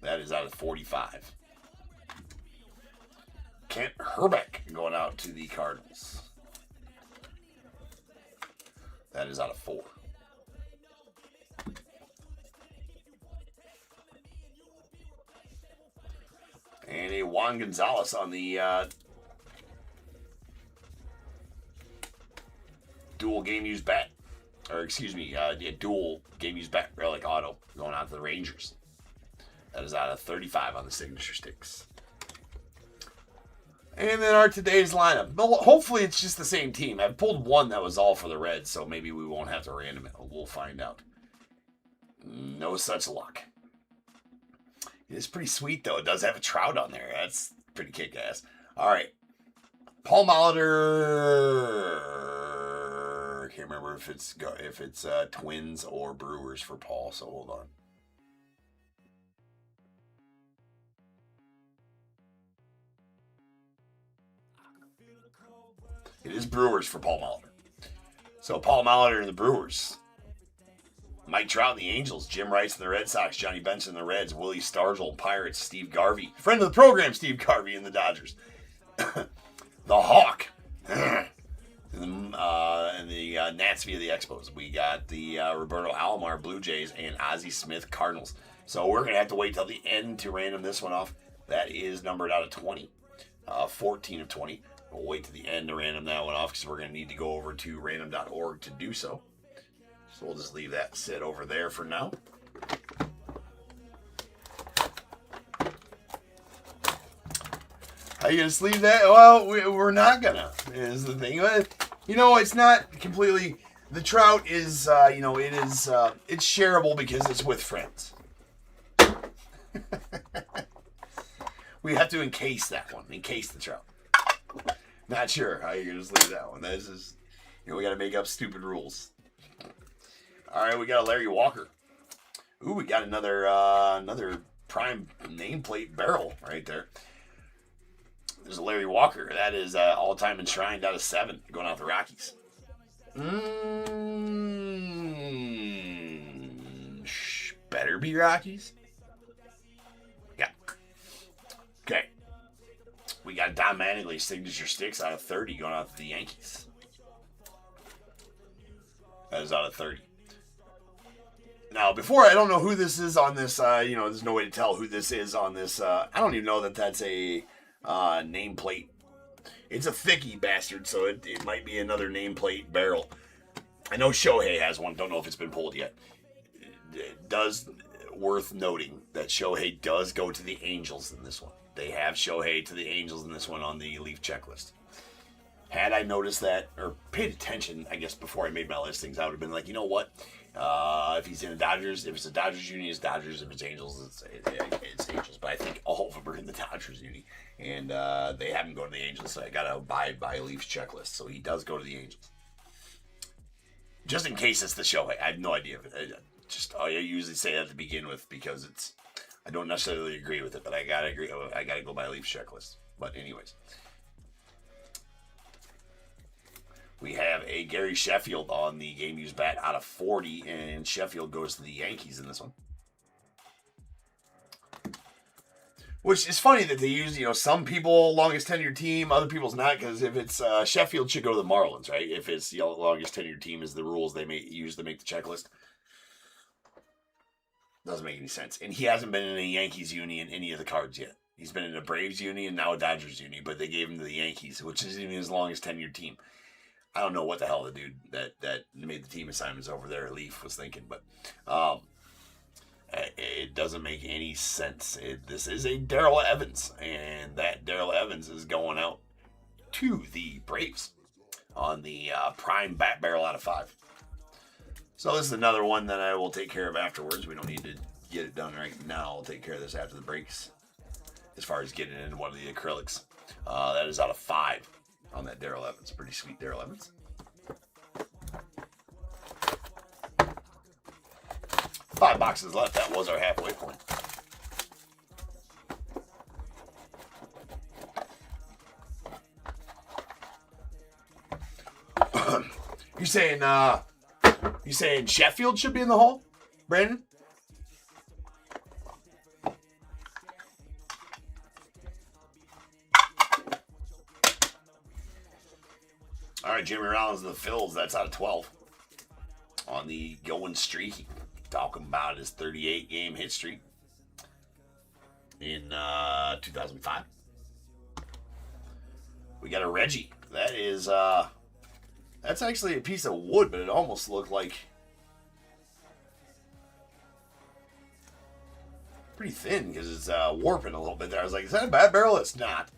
That is out of 45. Kent Hrbek going out to the Cardinals. That is out of 4. And a Juan Gonzalez on the dual game used bat. Or excuse me, dual game used bat relic auto going out to the Rangers. That is out of 35 on the Signature Sticks. And then our today's lineup. Well, hopefully it's just the same team. I've pulled one that was all for the Reds, so maybe we won't have to random it. We'll find out. No such luck. It is pretty sweet, though. It does have a Trout on there. That's pretty kick-ass. All right. Paul Molitor. I can't remember if it's Twins or Brewers for Paul, so hold on. It is Brewers for Paul Molitor. So Paul Molitor and the Brewers. Mike Trout and the Angels. Jim Rice and the Red Sox. Johnny Benson and the Reds. Willie Stargell Pirates. Steve Garvey. Friend of the program, Steve Garvey and the Dodgers. The Hawk. and the Nats via the Expos. We got the Roberto Alomar Blue Jays and Ozzie Smith Cardinals. So we're going to have to wait till the end to random this one off. That is numbered out of 20. 14 of 20. We'll wait to the end to random that one off because we're going to need to go over to random.org to do so. So we'll just leave that sit over there for now. Are you going to leave that? Well, we're not going to, is the thing. You know, it's not completely... The Trout is, it's shareable because it's with friends. We have to encase that one. Encase the Trout. Not sure how you're going to leave that one. That's just, we got to make up stupid rules. All right, we got a Larry Walker. Ooh, we got another prime nameplate barrel right there. There's a Larry Walker. That is all-time enshrined out of 7 going out the Rockies. Better be Rockies. Yeah. Okay. We got Don Mattingly's signature sticks out of 30 going out to the Yankees. That is out of 30. Now, before, I don't know who this is on this, there's no way to tell who this is on this. I don't even know that that's a nameplate. It's a thicky bastard, so it might be another nameplate barrel. I know Shohei has one. Don't know if it's been pulled yet. It does worth noting that Shohei does go to the Angels in this one. They have Shohei to the Angels in this one on the Leaf checklist. Had I noticed that, or paid attention, I guess, before I made my listings, I would have been like, you know what? If he's in the Dodgers, if it's a Dodgers uni, it's Dodgers. If it's Angels, it's Angels. But I think all of them are in the Dodgers uni. And they haven't gone to the Angels, so I got to abide by Leaf's checklist. So he does go to the Angels. Just in case it's the Shohei. I have no idea. I usually say that to begin with because I don't necessarily agree with it, but I got to agree. I got to go by Leaf's checklist. But anyways. We have a Gary Sheffield on the game used bat out of 40, and Sheffield goes to the Yankees in this one. Which is funny that they use, some people longest tenured team, other people's not, because if it's Sheffield should go to the Marlins, right? If it's longest tenured team is the rules they use to make the checklist. Doesn't make any sense. And he hasn't been in a Yankees uni in any of the cards yet. He's been in a Braves uni and now a Dodgers uni, but they gave him to the Yankees, which isn't even his longest tenured team. I don't know what the hell the dude that made the team assignments over there, Leaf, was thinking, but it doesn't make any sense. This is a Darrell Evans, and that Darrell Evans is going out to the Braves on the prime bat barrel out of 5. So this is another one that I will take care of afterwards. We don't need to get it done right now. I'll take care of this after the breaks as far as getting it in one of the acrylics. That is out of 5. On that Darrell Evans. Pretty sweet Darrell Evans. 5 boxes left. That was our halfway point. You saying Sheffield should be in the hole, Brandon? All right, Jimmy Rollins of the Phils, that's out of 12. On the going streaky. Talking about his 38-game hit streak in 2005. We got a Reggie. That is, that's actually a piece of wood, but it almost looked like pretty thin because it's warping a little bit there. I was like, is that a bad barrel? It's not.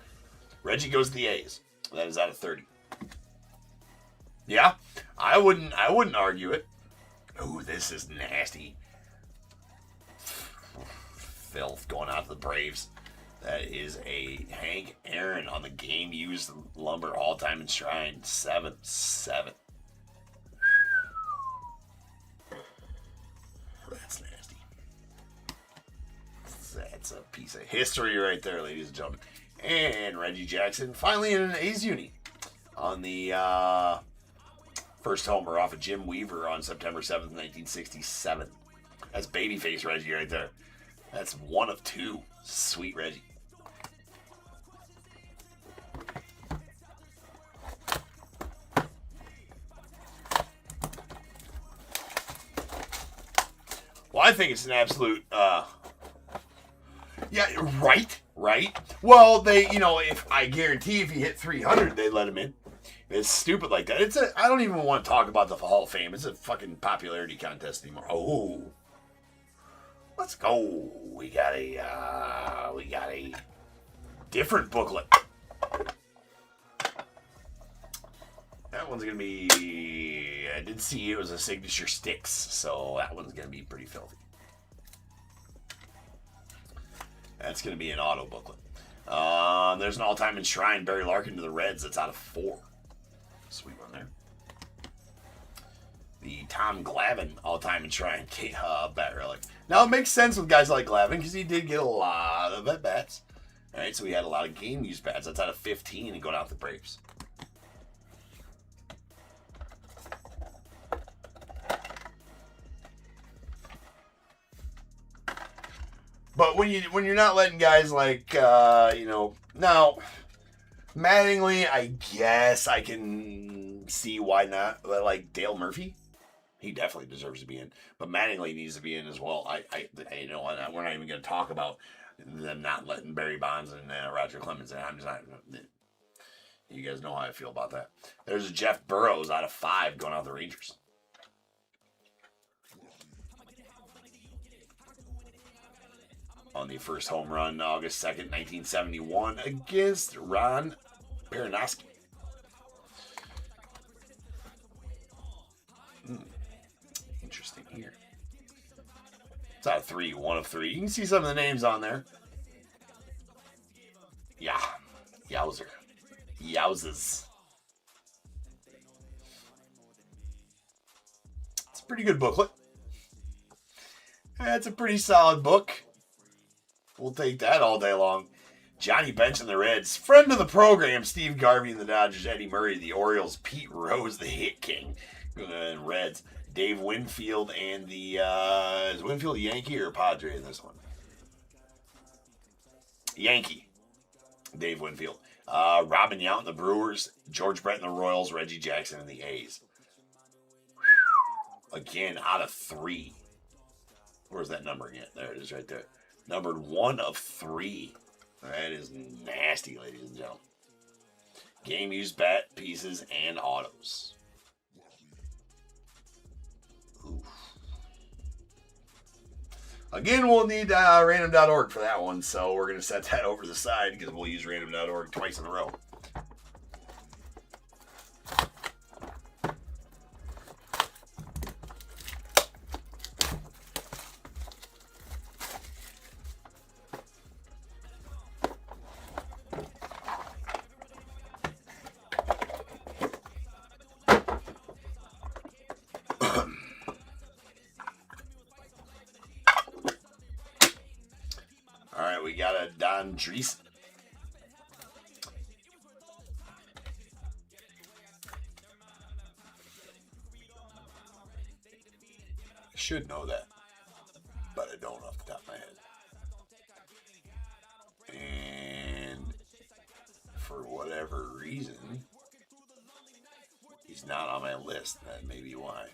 Reggie goes to the A's. That is out of 30. Yeah, I wouldn't argue it. Ooh, this is nasty. Filth going out to the Braves. That is a Hank Aaron on the game used lumber all-time enshrine 7-7. That's nasty. That's a piece of history right there, ladies and gentlemen. And Reggie Jackson finally in an A's uni on the first homer off of Jim Weaver on September 7th, 1967. That's babyface Reggie right there. That's one of two. Sweet Reggie. Well, I think it's an absolute, yeah, right. Well, they, if I guarantee if he hit 300, they let him in. It's stupid like that. I don't even want to talk about the Hall of Fame. It's a fucking popularity contest anymore. Oh, let's go. We got a different booklet. That one's gonna be. I did see it was a signature sticks, so that one's gonna be pretty filthy. That's gonna be an auto booklet. There's an all-time enshrine Barry Larkin to the Reds. That's out of 4. Sweet one there. The Tom Glavine all-time enshrine bat relic. Now it makes sense with guys like Glavine because he did get a lot of at bats. All right, so he had a lot of game-used bats. That's out of 15 and going out the Braves. But when you're not letting guys like now Mattingly, I guess I can see why not. But like Dale Murphy, he definitely deserves to be in. But Mattingly needs to be in as well. We're not even going to talk about them not letting Barry Bonds and Roger Clemens in. I'm just not. You guys know how I feel about that. There's a Jeff Burrows out of 5 going out the Rangers. On the first home run, August 2nd, 1971, against Ron Peranowski. Interesting here. It's out of 3, 1 of 3. You can see some of the names on there. Yeah, yowzer. Yowzes. It's a pretty good booklet. It's a pretty solid book. We'll take that all day long. Johnny Bench and the Reds. Friend of the program, Steve Garvey and the Dodgers. Eddie Murray, the Orioles. Pete Rose, the Hit King. And Reds. Dave Winfield and the... is Winfield a Yankee or a Padre in this one? Yankee. Dave Winfield. Robin Yount and the Brewers. George Brett and the Royals. Reggie Jackson and the A's. Again, out of 3. Where's that number again? There it is right there. Numbered 1 of 3. That is nasty, ladies and gentlemen. Game used bat pieces and autos. Oof. Again, we'll need random.org for that one, so we're going to set that over to the side because we'll use random.org twice in a row. We got a Don Dreesen. I should know that, but I don't off the top of my head. And for whatever reason, he's not on my list. That may be why.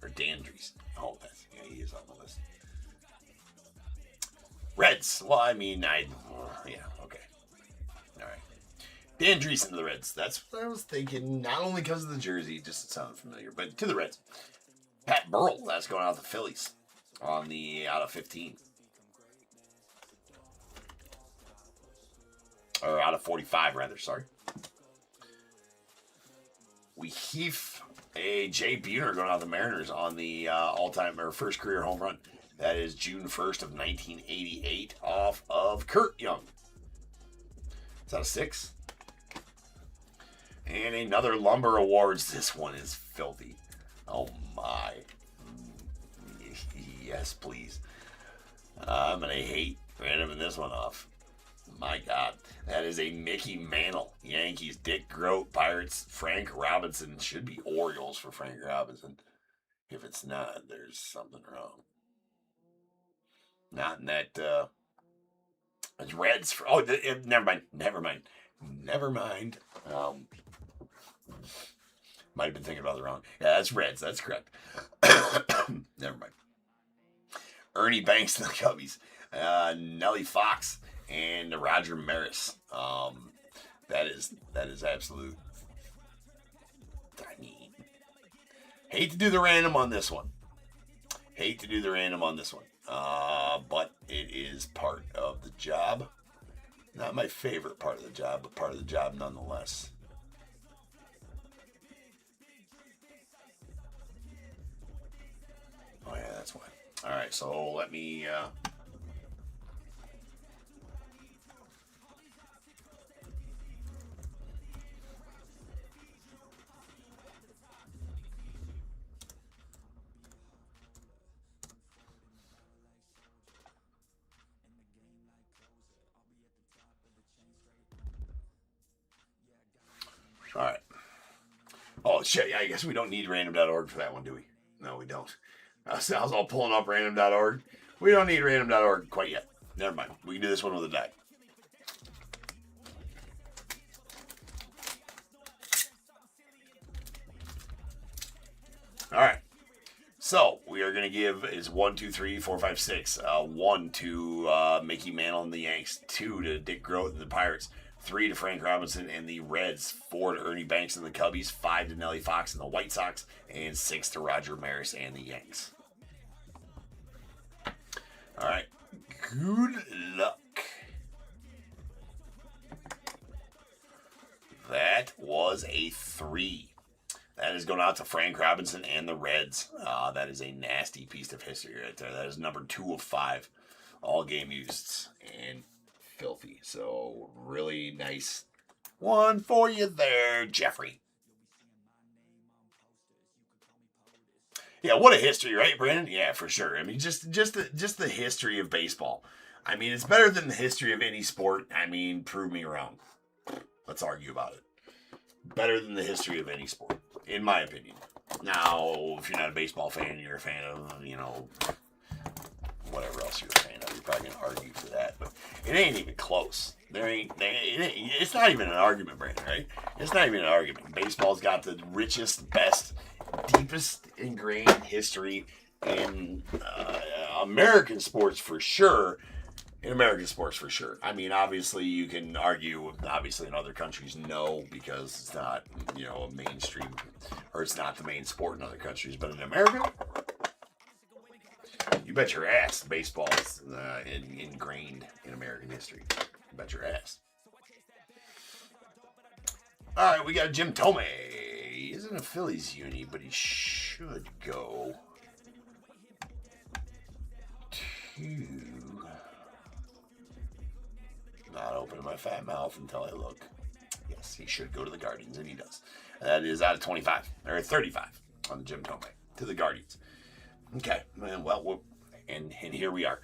Or Dan Dreesen. Oh, he is on the list. Reds. Well, I mean, yeah, okay. All right. Dan Dreesen to the Reds. That's what I was thinking. Not only because of the jersey, just it sounded familiar, but to the Reds. Pat Burrell. That's going out the Phillies on the out of 15. Or out of 45, rather, sorry. We heave a Jay Buhner going out the Mariners on the all-time, or first career home run. That is June 1st of 1988 off of Kurt Young. It's out of 6. And another Lumber Awards. This one is filthy. Oh, my. Yes, please. I'm going to hate randoming this one off. My God. That is a Mickey Mantle. Yankees, Dick Groat, Pirates, Frank Robinson. Should be Orioles for Frank Robinson. If it's not, there's something wrong. Not in that, it's Reds. Never mind. Might have been thinking about the wrong. Yeah, that's Reds. That's correct. Never mind. Ernie Banks and the Cubbies. Nellie Fox and Roger Maris. That is absolute. I mean, hate to do the random on this one. But it is part of the job. Not my favorite part of the job, but part of the job nonetheless. Oh yeah, that's why. All right, so let me. All right. Oh, shit. Yeah, I guess we don't need random.org for that one, do we? No, we don't. I was all pulling up random.org. We don't need random.org quite yet. Never mind. We can do this one with a die. All right. So we are going to give is 1, 2, 3, 4, 5, 6. 1 to Mickey Mantle and the Yanks. 2 to Dick Groat and the Pirates. 3 to Frank Robinson and the Reds, 4 to Ernie Banks and the Cubbies, 5 to Nellie Fox and the White Sox, and 6 to Roger Maris and the Yanks. All right, good luck. That was a 3. That is going out to Frank Robinson and the Reds. That is a nasty piece of history right there. That is number 2 of 5, all game used, and filthy. So really nice one for you there, Jeffrey. Yeah, what a history, right, Brandon? Yeah, for sure. I mean, just the history of baseball. I mean, it's better than the history of any sport. I mean, prove me wrong. Let's argue about it. Better than the history of any sport, in my opinion. Now, if you're not a baseball fan, you're a fan of, whatever else you're a fan of. You're probably going to argue for that, but it ain't even close. It's not even an argument, Brandon, right? It's not even an argument. Baseball's got the richest, best, deepest ingrained history in American sports for sure. I mean, obviously, you can argue, obviously, in other countries, no, because it's not, a mainstream, or it's not the main sport in other countries. But in America, you bet your ass baseball is ingrained in American history. You bet your ass. All right, we got Jim Thome. He isn't a Phillies uni, but he should go to... Not opening my fat mouth until I look. Yes, he should go to the Guardians, and he does. That is out of 25, or 35 on the Jim Thome to the Guardians. Okay, well, and here we are.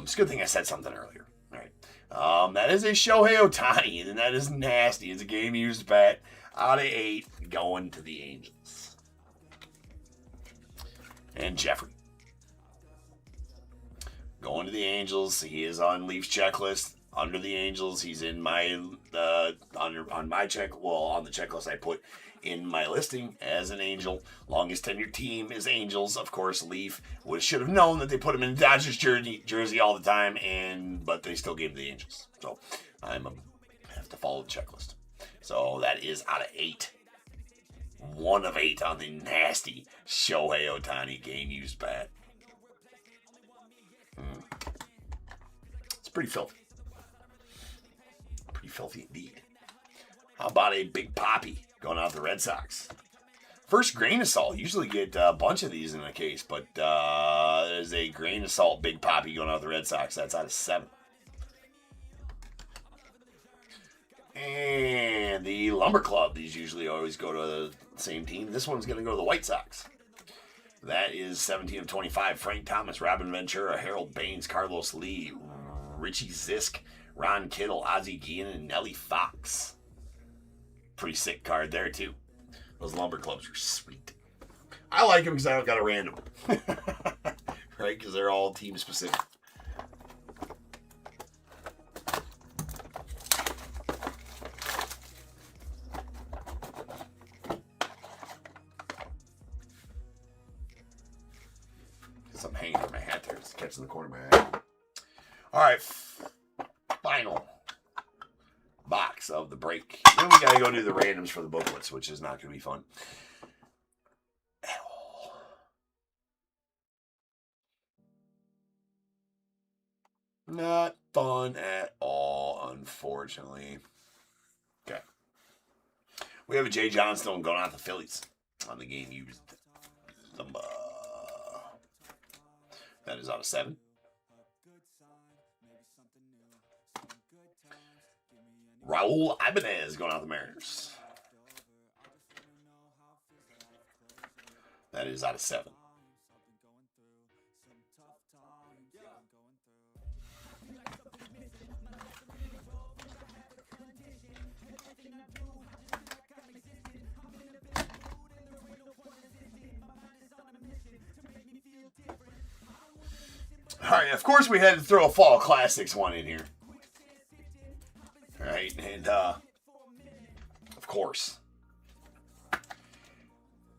It's a good thing I said something earlier. All right. That is a Shohei Ohtani, and that is nasty. It's a game-used bat out of 8 going to the Angels. And Jeffrey. Going to the Angels. He is on Leafs checklist. Under the Angels, he's in my on my check. Well, on the checklist I put in my listing as an Angel. Longest tenured team is Angels, of course. Leaf should have known that they put him in Dodgers jersey all the time, but they still gave him the Angels. So I have to follow the checklist. So that is out of 8. 1 of 8 on the nasty Shohei Ohtani game used bat. It's pretty filthy. filthy indeed. How about a Big Poppy going out the Red Sox? First Grain Assault. Usually get a bunch of these in a case, but there's a Grain Assault Big Poppy going out the Red Sox. That's out of 7. And the Lumber Club. These usually always go to the same team. This one's going to go to the White Sox. That is 17 of 25. Frank Thomas, Robin Ventura, Harold Baines, Carlos Lee, Richie Zisk, Ron Kittle, Ozzie Guillen, and Nellie Fox. Pretty sick card there, too. Those Lumber Clubs are sweet. I like them because I don't got a random. Right? Because they're all team specific. Something hanging from my hat there. It's catching the corner of my eye. All right. Final box of the break. Then we got to go do the randoms for the booklets, which is not going to be fun at all. Not fun at all, unfortunately. Okay. We have a Jay Johnstone going out the Phillies on the game used number. That is out of 7. Raul Ibanez going out the Mariners. That is out of 7. All right, of course we had to throw a Fall Classics one in here. All right, and of course,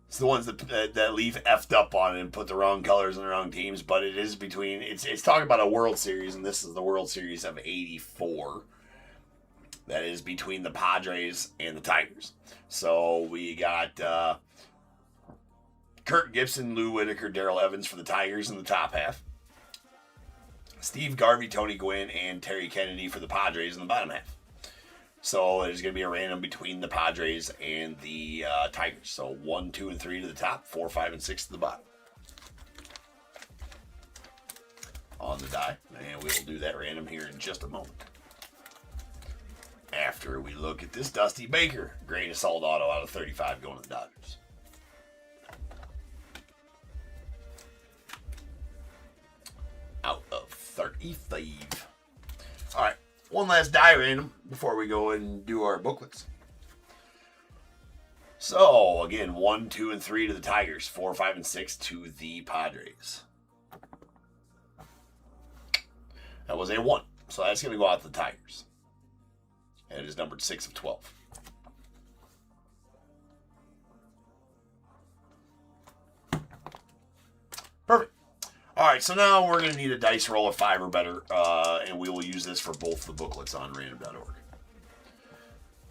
it's the ones that leave effed up on it and put the wrong colors and the wrong teams. But it is between it's talking about a World Series, and this is the World Series of '84. That is between the Padres and the Tigers. So we got Kirk Gibson, Lou Whitaker, Darrell Evans for the Tigers in the top half. Steve Garvey, Tony Gwynn, and Terry Kennedy for the Padres in the bottom half. So there's going to be a random between the Padres and the Tigers. So 1, 2, and 3 to the top, 4, 5, and 6 to the bottom. On the die. And we will do that random here in just a moment. After we look at this Dusty Baker Grain Assault Auto out of 35 going to the Dodgers. Out of 35. All right, one last die random before we go and do our booklets. So, again, 1, 2, and 3 to the Tigers. 4, 5, and 6 to the Padres. That was a 1. So that's going to go out to the Tigers. And it is numbered 6 of 12. Perfect. All right, so now we're going to need a dice roll of 5 or better, and we will use this for both the booklets on random.org.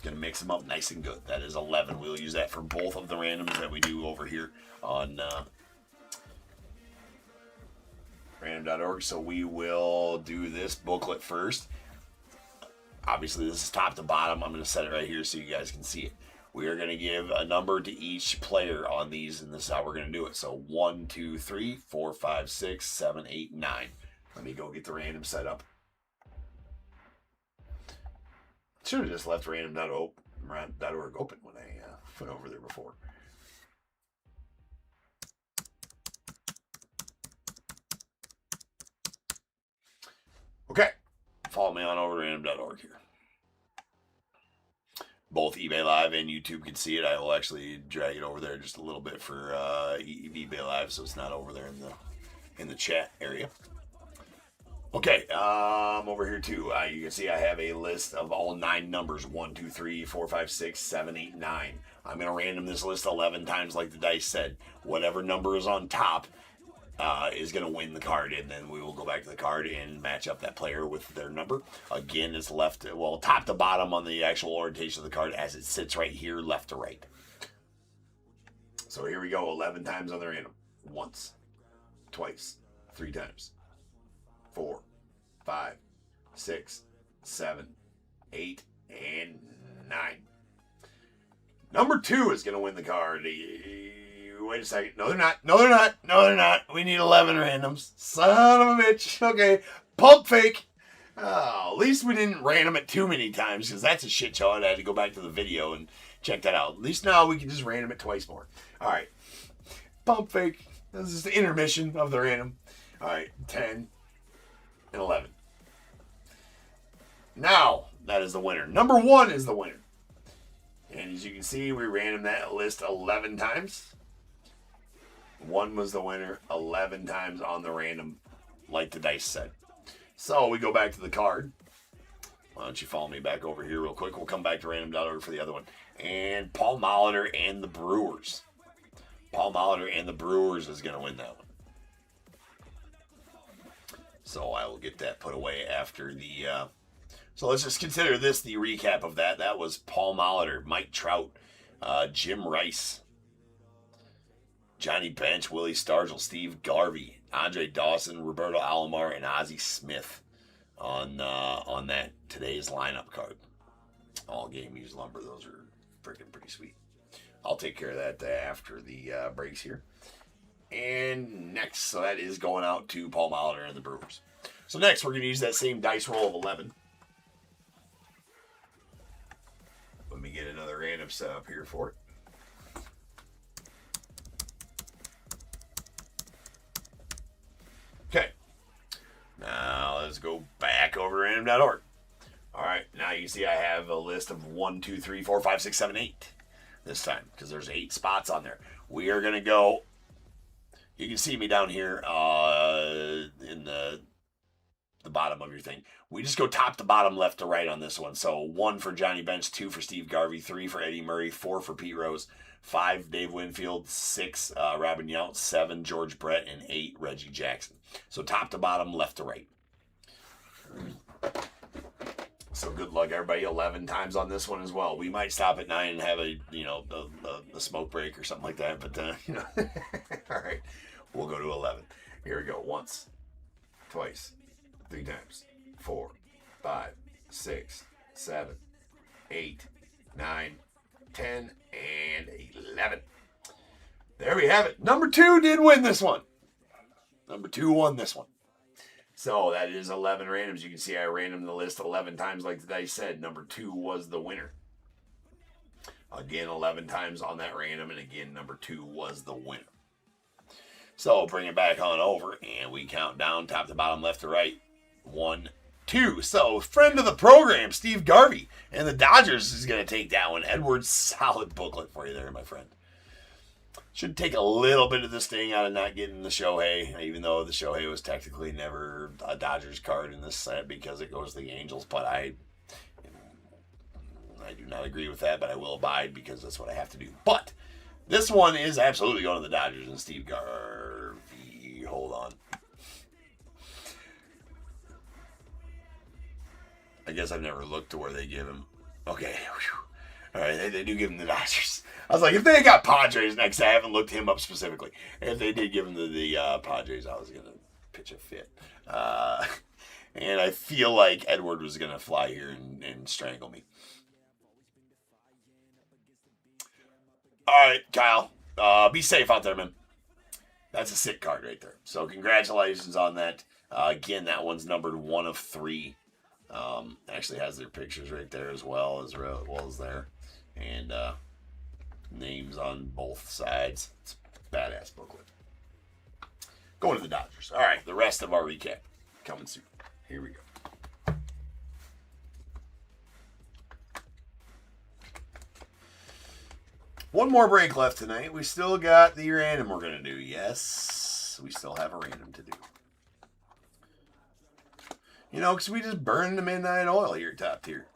Going to mix them up nice and good. That is 11. We'll use that for both of the randoms that we do over here on random.org. So we will do this booklet first. Obviously, this is top to bottom. I'm going to set it right here so you guys can see it. We are going to give a number to each player on these, and this is how we're going to do it. So 1, 2, 3, 4, 5, 6, 7, 8, 9. Let me go get the random set up. Should have just left random.org open when I went over there before. Okay. Follow me on over to random.org here. Both eBay Live and YouTube can see it. I will actually drag it over there just a little bit for eBay Live, so it's not over there in the chat area. Okay, over here too. You can see I have a list of all 9 numbers: 1, 2, 3, 4, 5, 6, 7, 8, 9. I'm gonna random this list 11 times, like the dice said. Whatever number is on top is gonna win the card, and then we will go back to the card and match up that player with their number. Again, it's left, well, top to bottom on the actual orientation of the card as it sits right here, left to right. So here we go, 11 times on the random. Once, twice, 3 times, 4, 5, 6, 7, 8, and 9. Number 2 is going to win the card. Wait a second. No, they're not. No, they're not. No, they're not. We need 11 randoms. Son of a bitch. Okay. Pump fake. Oh, at least we didn't random it too many times, because that's a shit show. I had to go back to the video and check that out. At least now we can just random it twice more. All right. Pump fake. This is the intermission of the random. All right. 10 and 11. Now, that is the winner. Number 1 is the winner. And as you can see, we random that list 11 times. 1 was the winner 11 times on the random, like the dice said. So we go back to the card. Why don't you follow me back over here real quick? We'll come back to random.org for the other one. And Paul Molitor and the Brewers. Paul Molitor and the Brewers is going to win that one. So I will get that put away after the... So let's just consider this the recap of that. That was Paul Molitor, Mike Trout, Jim Rice, Johnny Bench, Willie Stargell, Steve Garvey, Andre Dawson, Roberto Alomar, and Ozzie Smith on that today's lineup card. All game used lumber. Those are freaking pretty sweet. I'll take care of that after the breaks here. And next, so that is going out to Paul Molitor and the Brewers. So next, we're going to use that same dice roll of 11. Let me get another random set up here for it. Okay. Now let's go back over to random.org. All right. Now you see I have a list of 1, 2, 3, 4, 5, 6, 7, 8 this time, because there's 8 spots on there. We are going to go. You can see me down here in the bottom of your thing. We just go top to bottom, left to right on this one. So 1 for Johnny Bench, 2 for Steve Garvey, 3 for Eddie Murray, 4 for Pete Rose, 5 Dave Winfield, 6 Robin Yount, 7 George Brett, and 8 Reggie Jackson. So top to bottom, left to right. So good luck, everybody. 11 times on this one as well. We might stop at 9 and have a smoke break or something like that. But all right, we'll go to 11. Here we go. Once, twice, 3 times, 4, 5, 6, 7, 8, 9, 10, and 11. There we have it. Number 2 did win this one. Number 2 won this one. So that is 11 randoms. You can see I randomed the list 11 times like the dice said. Number 2 was the winner. Again, 11 times on that random. And again, number 2 was the winner. So bring it back on over. And we count down top to bottom, left to right. 1, 2. So friend of the program, Steve Garvey. And the Dodgers is going to take that one. Edwards, solid booklet for you there, my friend. Should take a little bit of the sting out of not getting the Shohei, even though the Shohei was technically never a Dodgers card in this set because it goes to the Angels. But I do not agree with that, but I will abide because that's what I have to do. But this one is absolutely going to the Dodgers and Steve Garvey. Hold on. I guess I've never looked to where they give him. Okay. Whew. All right, they do give him the Dodgers. I was like, if they got Padres next, I haven't looked him up specifically. If they did give him the Padres, I was going to pitch a fit. And I feel like Edward was going to fly here and strangle me. All right, Kyle. Be safe out there, man. That's a sick card right there. So congratulations on that. Again, that one's numbered 1 of 3. Actually has their pictures right there as well as there. And names on both sides. It's a badass booklet. Going to the Dodgers. All right, the rest of our recap coming soon. Here we go. One more break left tonight. We still got the random we're going to do. Yes, we still have a random to do. You know, because we just burned the midnight oil here at Top Tier.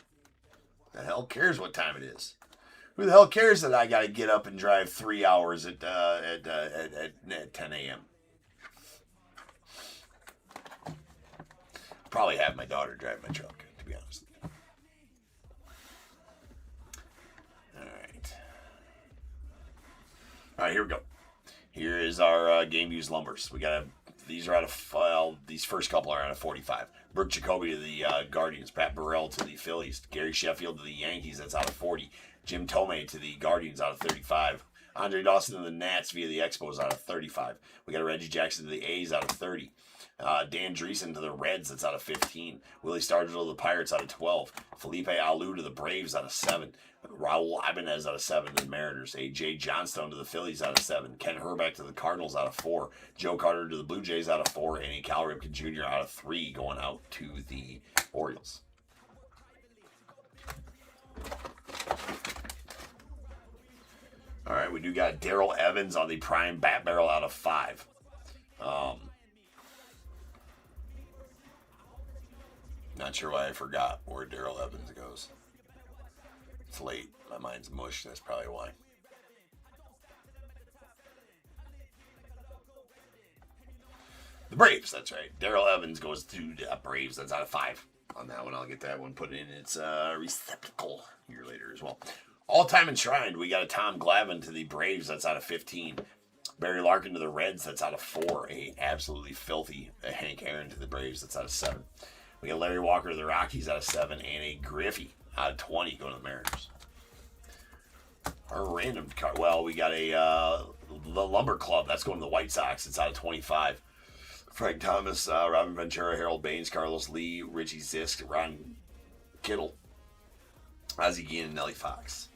The hell cares what time it is? Who the hell cares that I got to get up and drive 3 hours at 10 a.m.? Probably have my daughter drive my truck, to be honest. All right, here we go. Here is our game used lumbers. We got these are out of, well, these first couple are out of 45. Brooke Jacoby to the Guardians. Pat Burrell to the Phillies. Gary Sheffield to the Yankees. That's out of 40. Jim Tomei to the Guardians out of 35. Andre Dawson to the Nats via the Expos out of 35. We got a Reggie Jackson to the A's out of 30. Dan Dreesen to the Reds, that's out of 15. Willie Stargell to the Pirates out of 12. Felipe Alou to the Braves out of 7. Raul Ibanez out of 7 to the Mariners. A.J. Johnstone to the Phillies out of 7. Ken Herbeck to the Cardinals out of 4. Joe Carter to the Blue Jays out of 4. And a Cal Ripken Jr. out of 3 going out to the Orioles. All right, we do got Darrell Evans on the prime bat barrel out of 5. Not sure why I forgot where Darrell Evans goes. It's late. My mind's mush. That's probably why. The Braves, that's right. Darrell Evans goes to the Braves. That's out of 5 on that one. I'll get that one put in its receptacle here later as well. All-time enshrined, we got a Tom Glavine to the Braves. That's out of 15. Barry Larkin to the Reds. That's out of 4. A absolutely filthy Hank Aaron to the Braves. That's out of 7. We got Larry Walker to the Rockies out of 7, and a Griffey out of 20 going to the Mariners. Our random card, well, we got the Lumber Club. That's going to the White Sox. It's out of 25. Frank Thomas, Robin Ventura, Harold Baines, Carlos Lee, Richie Zisk, Ron Kittle, Ozzie Guillen, and Nellie Fox.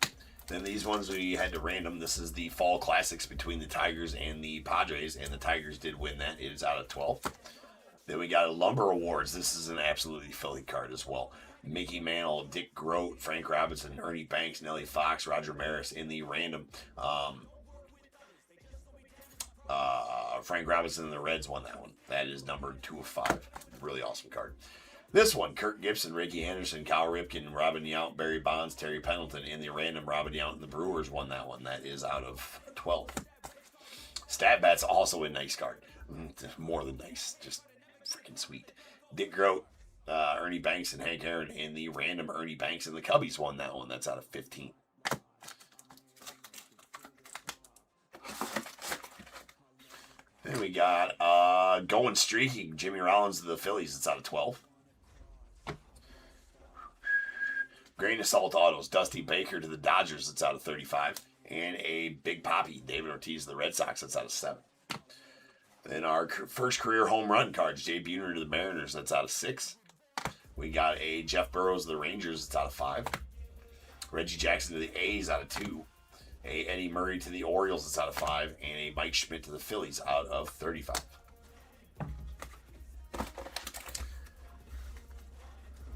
Then these ones we had to random. This is the Fall Classics between the Tigers and the Padres, and the Tigers did win that. It is out of 12. Then we got a Lumber Awards. This is an absolutely filthy card as well. Mickey Mantle, Dick Groat, Frank Robinson, Ernie Banks, Nellie Fox, Roger Maris in the random. Frank Robinson and the Reds won that one. That is numbered 2 of 5. Really awesome card. This one, Kirk Gibson, Ricky Henderson, Cal Ripken, Robin Yount, Barry Bonds, Terry Pendleton in the random. Robin Yount and the Brewers won that one. That is out of 12. Stat Bat's also a nice card. More than nice. Just freaking sweet. Dick Groat, Ernie Banks, and Hank Aaron in the random. Ernie Banks and the Cubbies won that one. That's out of 15. Then we got going streaking, Jimmy Rollins to the Phillies. It's out of 12. Grain of Salt Autos, Dusty Baker to the Dodgers. It's out of 35. And a Big Papi, David Ortiz to the Red Sox. That's out of 7. Then our first career home run cards, Jay Buhner to the Mariners. That's out of 6. We got a Jeff Burrows to the Rangers. It's out of 5. Reggie Jackson to the A's out of 2. A Eddie Murray to the Orioles. It's out of 5. And a Mike Schmidt to the Phillies out of 35.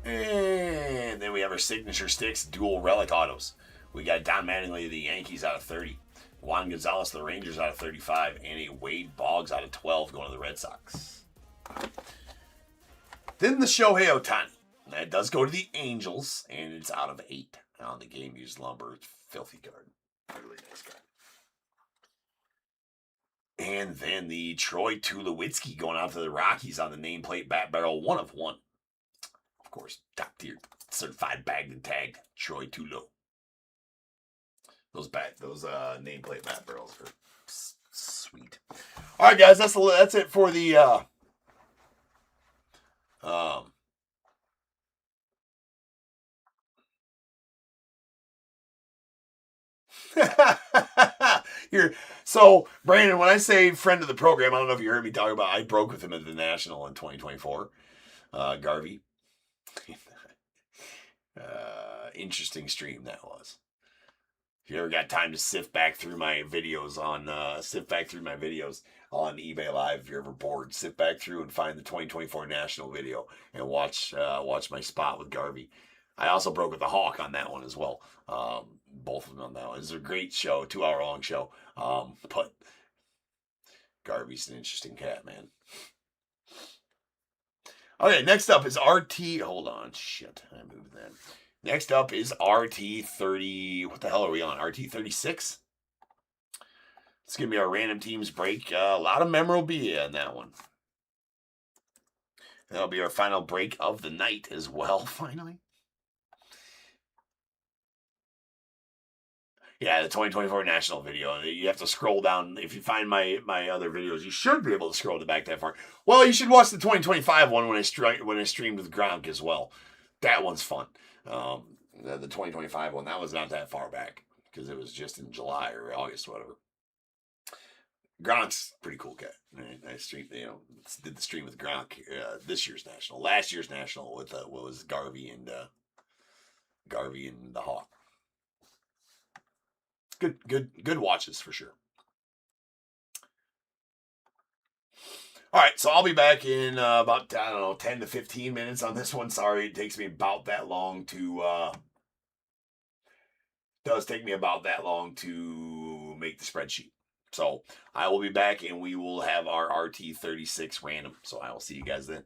And then we have our signature sticks, dual relic autos. We got Don Mattingly to the Yankees out of 30. Juan Gonzalez to the Rangers out of 35. And a Wade Boggs out of 12 going to the Red Sox. Then the Shohei Ohtani. That does go to the Angels, and it's out of 8 on the Game Used Lumber. Filthy card. Really nice card. And then the Troy Tulowitzki going out to the Rockies on the nameplate bat barrel 1 of 1. Of course, top tier, certified bagged and tagged Troy Tulo. Those nameplate bat barrels are sweet. All right, guys, that's it for the So Brandon, when I say friend of the program, I don't know if you heard me talk about, I broke with him at the National in 2024. Garvey. Interesting stream that was. If you ever got time to sift back through my videos on eBay Live, if you're ever bored, sit back through and find the 2024 National video and watch my spot with Garvey. I also broke with the Hawk on that one as well. Both of them on that one. It's a great show, 2-hour-long show. But Garvey's an interesting cat, man. Okay, next up is RT. Hold on, shit, I moved that. Next up is RT30. What the hell are we on? RT36. It's gonna be our random teams break. A lot of memorabilia in that one. That'll be our final break of the night as well. Finally. Yeah, the 2024 national video. You have to scroll down. If you find my other videos, you should be able to scroll back that far. Well, you should watch the 2025 one when I streamed with Gronk as well. That one's fun. The 2025 one, that was not that far back because it was just in July or August, whatever. Gronk's pretty cool cat. I streamed, did the stream with Gronk this year's national. Last year's national with what was Garvey and the Hawk. Good watches for sure. All right, so I'll be back in about 10 to 15 minutes on this one. Sorry, it takes me about that long to does take me about that long to make the spreadsheet. So I will be back and we will have our RT36 random. So I will see you guys then.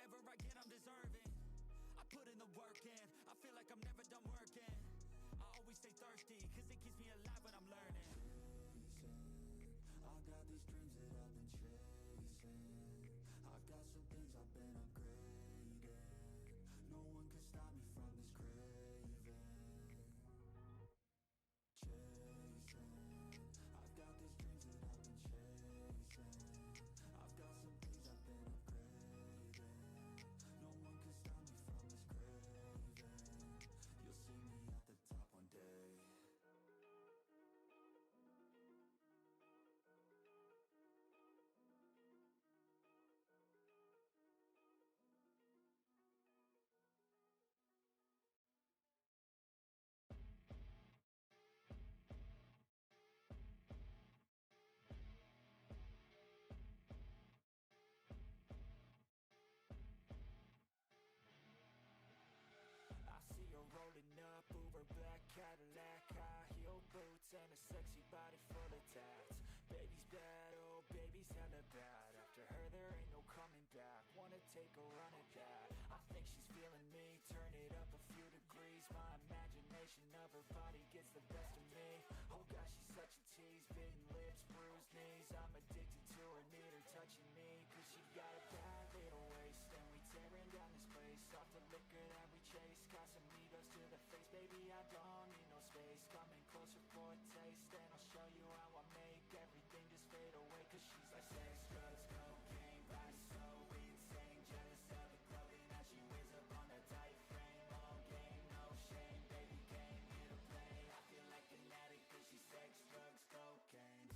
whatever I get, I'm deserving. I put in the work in, I feel like I'm never done working. I always stay thirsty, cause it keeps me alive when I'm learning. I got these dreams that I've been chasing. I've got some things I've been upgrading. No one can stop me from this craving. Chasing. I've got these dreams that I've been chasing. I've got some things I've been upgrading. No one can stop me from this craving. You'll see me at the top one day. I see her rolling up, Uber black Cadillac, high heel boots and a sexy body full of tats. Baby's bad, oh baby's hella bad. After her there ain't no coming back. Wanna take a run at that? I think she's feeling me. Turn it up a few degrees. My imagination of her body gets the best of me. Oh gosh, she's such a tease. Bitten lips, bruised knees. I'm addicted to her, need her touching me. Cause she got a bad little waist, and we tearing down this place. Off the liquor that we chase. Casamigos to the face, baby, I don't need no space. Coming closer for a taste, and I'll show you how I make everything just fade away. Cause she's like sex, drugs, cocaine, body so insane. Jealous of the clothing that she wears up on a tight frame. Long game, no shame, baby came here to play. I feel like an addict cause she's sex, drugs, cocaine.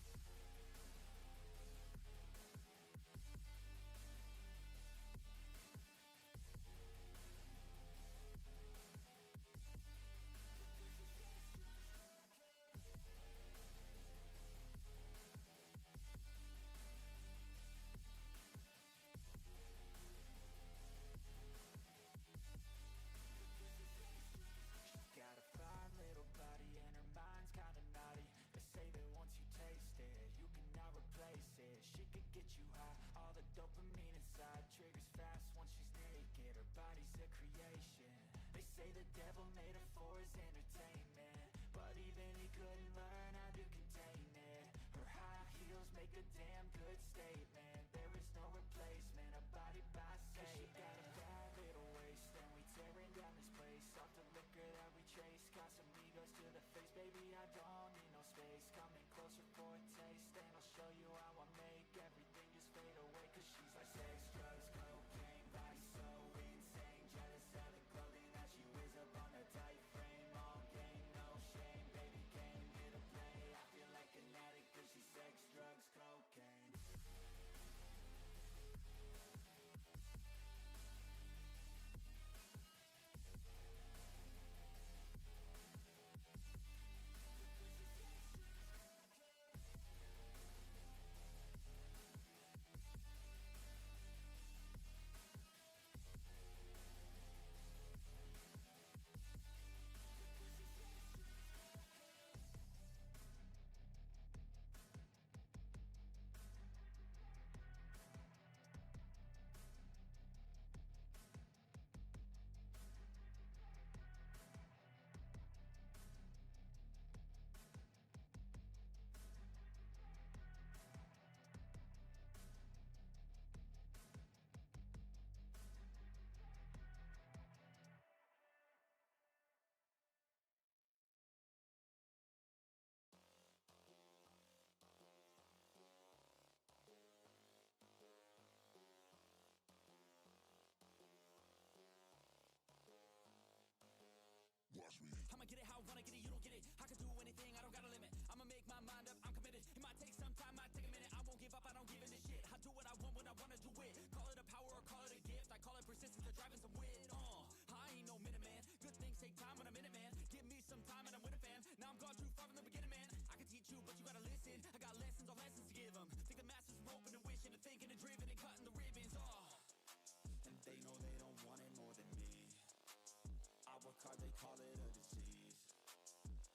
Got a fine little body and her mind's kinda naughty. They say that once you taste it, you cannot replace it. She could get you high, all the dopamine inside. Triggers fast once she's naked, her body's a creation. They say the devil made her for his entertainment, but even he couldn't learn how to contain it. Her high heels make a damn good statement. There is no replacement, a body by Satan. She got a bad little waist, and we tearing down this place. Off the liquor that we chase. Casamigos to the face, baby, I don't need no space. Coming closer for a taste, and I'll show you how I make everything just fade away. Cause she's like sex, drugs, cocaine, body so insane. Jealous of the clothing that she wears up on a tight frame. All game, no shame, baby came here to play. I feel like an addict cause she's sex, drugs, cocaine. I'ma get it how I wanna get it, you don't get it. I can do anything, I don't got a limit. I'ma make my mind up, I'm committed. It might take some time, might take a minute. I won't give up, I don't give in a shit. I do what I want when I wanna do it. Call it a power or call it a gift. I call it persistence or driving some wit. I ain't no minute man. Good things take time when I'm in it, man. Give me some time and I'm with a fan. Now I'm gone too far from the beginning, man. I can teach you, but you gotta listen. I got lessons on lessons to give them. Think the masters were open and wishing and thinking and driven and cutting the ribbons. And they know they don't want it more than me. I work hard, they call it a disease.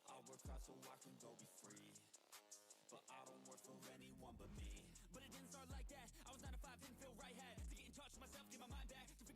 I work hard so I can go be free, but I don't work for anyone but me. But it didn't start like that. I was 9 to 5, didn't feel right. Had to get in touch with myself, get my mind back. To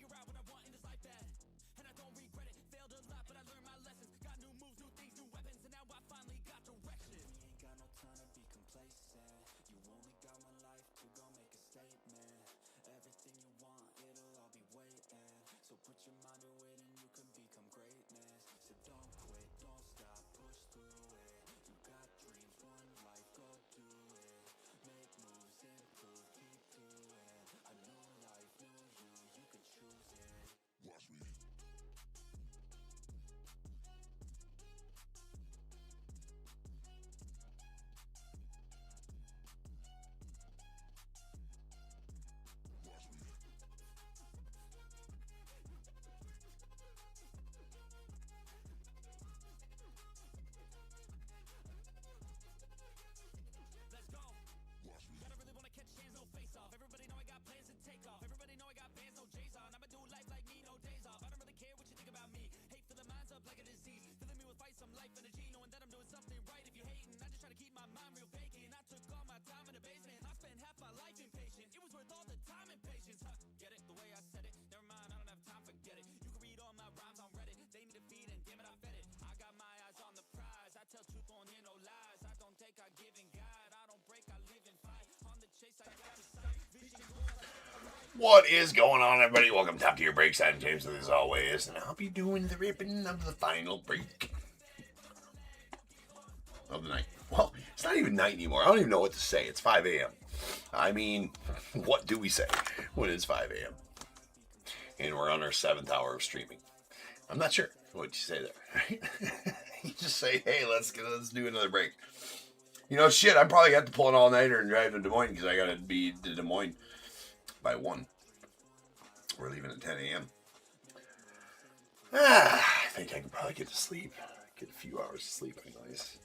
What is going on, everybody? Welcome to Top Tier Breaks. I'm James, as always, and I'll be doing the ripping of the final break of the night. Well, it's not even night anymore. I don't even know what to say. It's 5 a.m. I mean, what do we say when it's 5 a.m.? And we're on our 7th hour of streaming. I'm not sure what you say there, right? You just say, hey, let's do another break. You know, shit, I'm probably got to pull an all-nighter and drive to Des Moines because I got to be to Des Moines by 1. We're leaving at 10 a.m. I think I can probably get to sleep. Get a few hours of sleep anyways.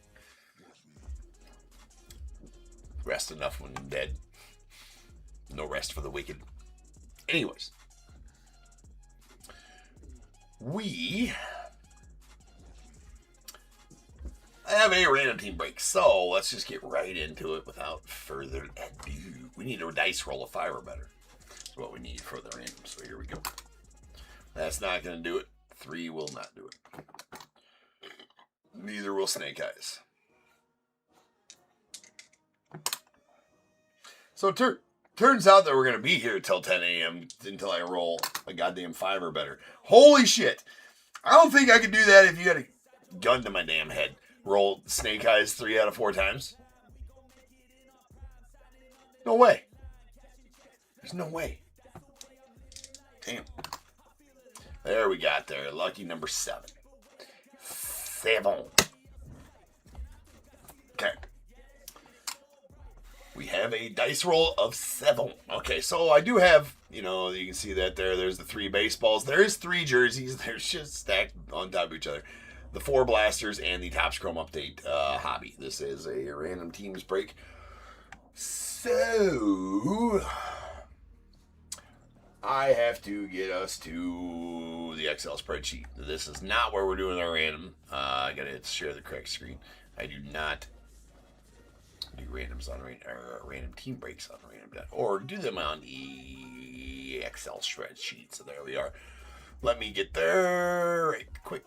Rest enough when I'm dead. No rest for the wicked. Anyways. We have a random team break, so let's just get right into it without further ado. We need a dice roll of 5 or better. That's what we need for the random, so here we go. That's not going to do it. 3 will not do it. Neither will Snake Eyes. So turns out that we're going to be here till 10 a.m. until I roll a goddamn 5 or better. Holy shit. I don't think I could do that if you had a gun to my damn head. Roll Snake Eyes 3 out of 4 times. No way. There's no way. Damn. There we got there. Lucky number 7. 7. Okay. We have a dice roll of 7. Okay, so I do have, you know, you can see that there. There's the 3 baseballs. There's 3 jerseys. They're just stacked on top of each other. The 4 blasters and the Topps Chrome Update hobby. This is a random teams break. So I have to get us to the Excel spreadsheet. This is not where we're doing our random. I gotta hit share the correct screen. I do not do randoms on random team breaks on random.org. Do them on the Excel spreadsheet. So there we are. Let me get there right quick.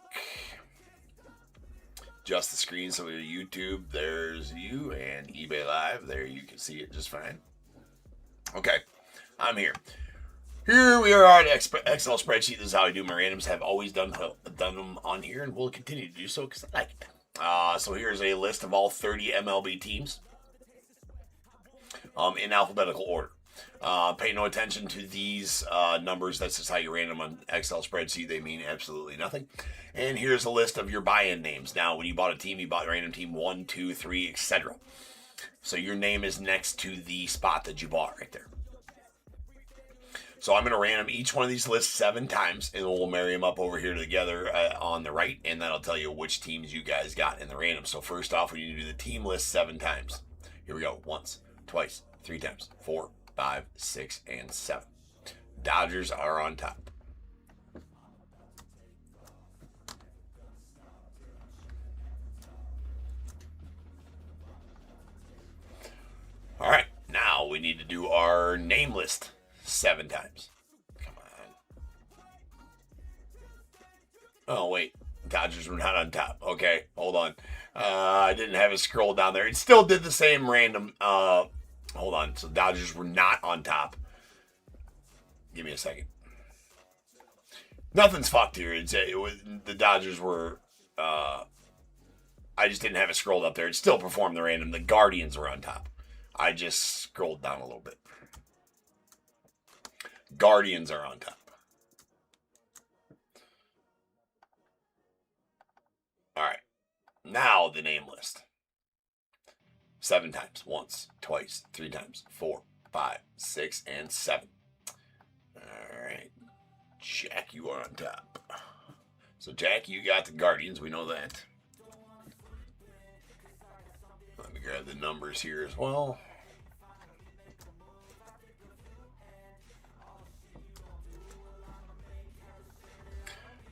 Adjust the screen so we go to YouTube. There's you, and eBay Live. There you can see it just fine. Okay, I'm here. Here we are on Excel spreadsheet. This is how I do my randoms. Have always done them on here, and will continue to do so because I like it. So here's a list of all 30 MLB teams in alphabetical order. Pay no attention to these numbers. That's just how you random on Excel spreadsheet. They mean absolutely nothing. And here's a list of your buy-in names. Now, when you bought a team, you bought random team 1, 2, 3, etc. So your name is next to the spot that you bought right there. So I'm going to random each one of these lists 7 times, and we'll marry them up over here together on the right, and that'll tell you which teams you guys got in the random. So first off, we need to do the team list 7 times. Here we go. Once, twice, 3 times, 4, 5, 6, and 7. Dodgers are on top. All right, now we need to do our name list 7 times. Come on. Oh, wait. Dodgers were not on top. Okay, hold on. I didn't have it scroll down there. It still did the same random. Hold on. So Dodgers were not on top. Give me a second. Nothing's fucked here. The Dodgers were. I just didn't have it scrolled up there. It still performed the random. The Guardians were on top. I just scrolled down a little bit. Guardians are on top. All right. Now the name list. 7 times. Once, twice, 3 times, 4, 5, 6, and 7. All right. Jack, you are on top. So, Jack, you got the Guardians. We know that. Let me grab the numbers here as well.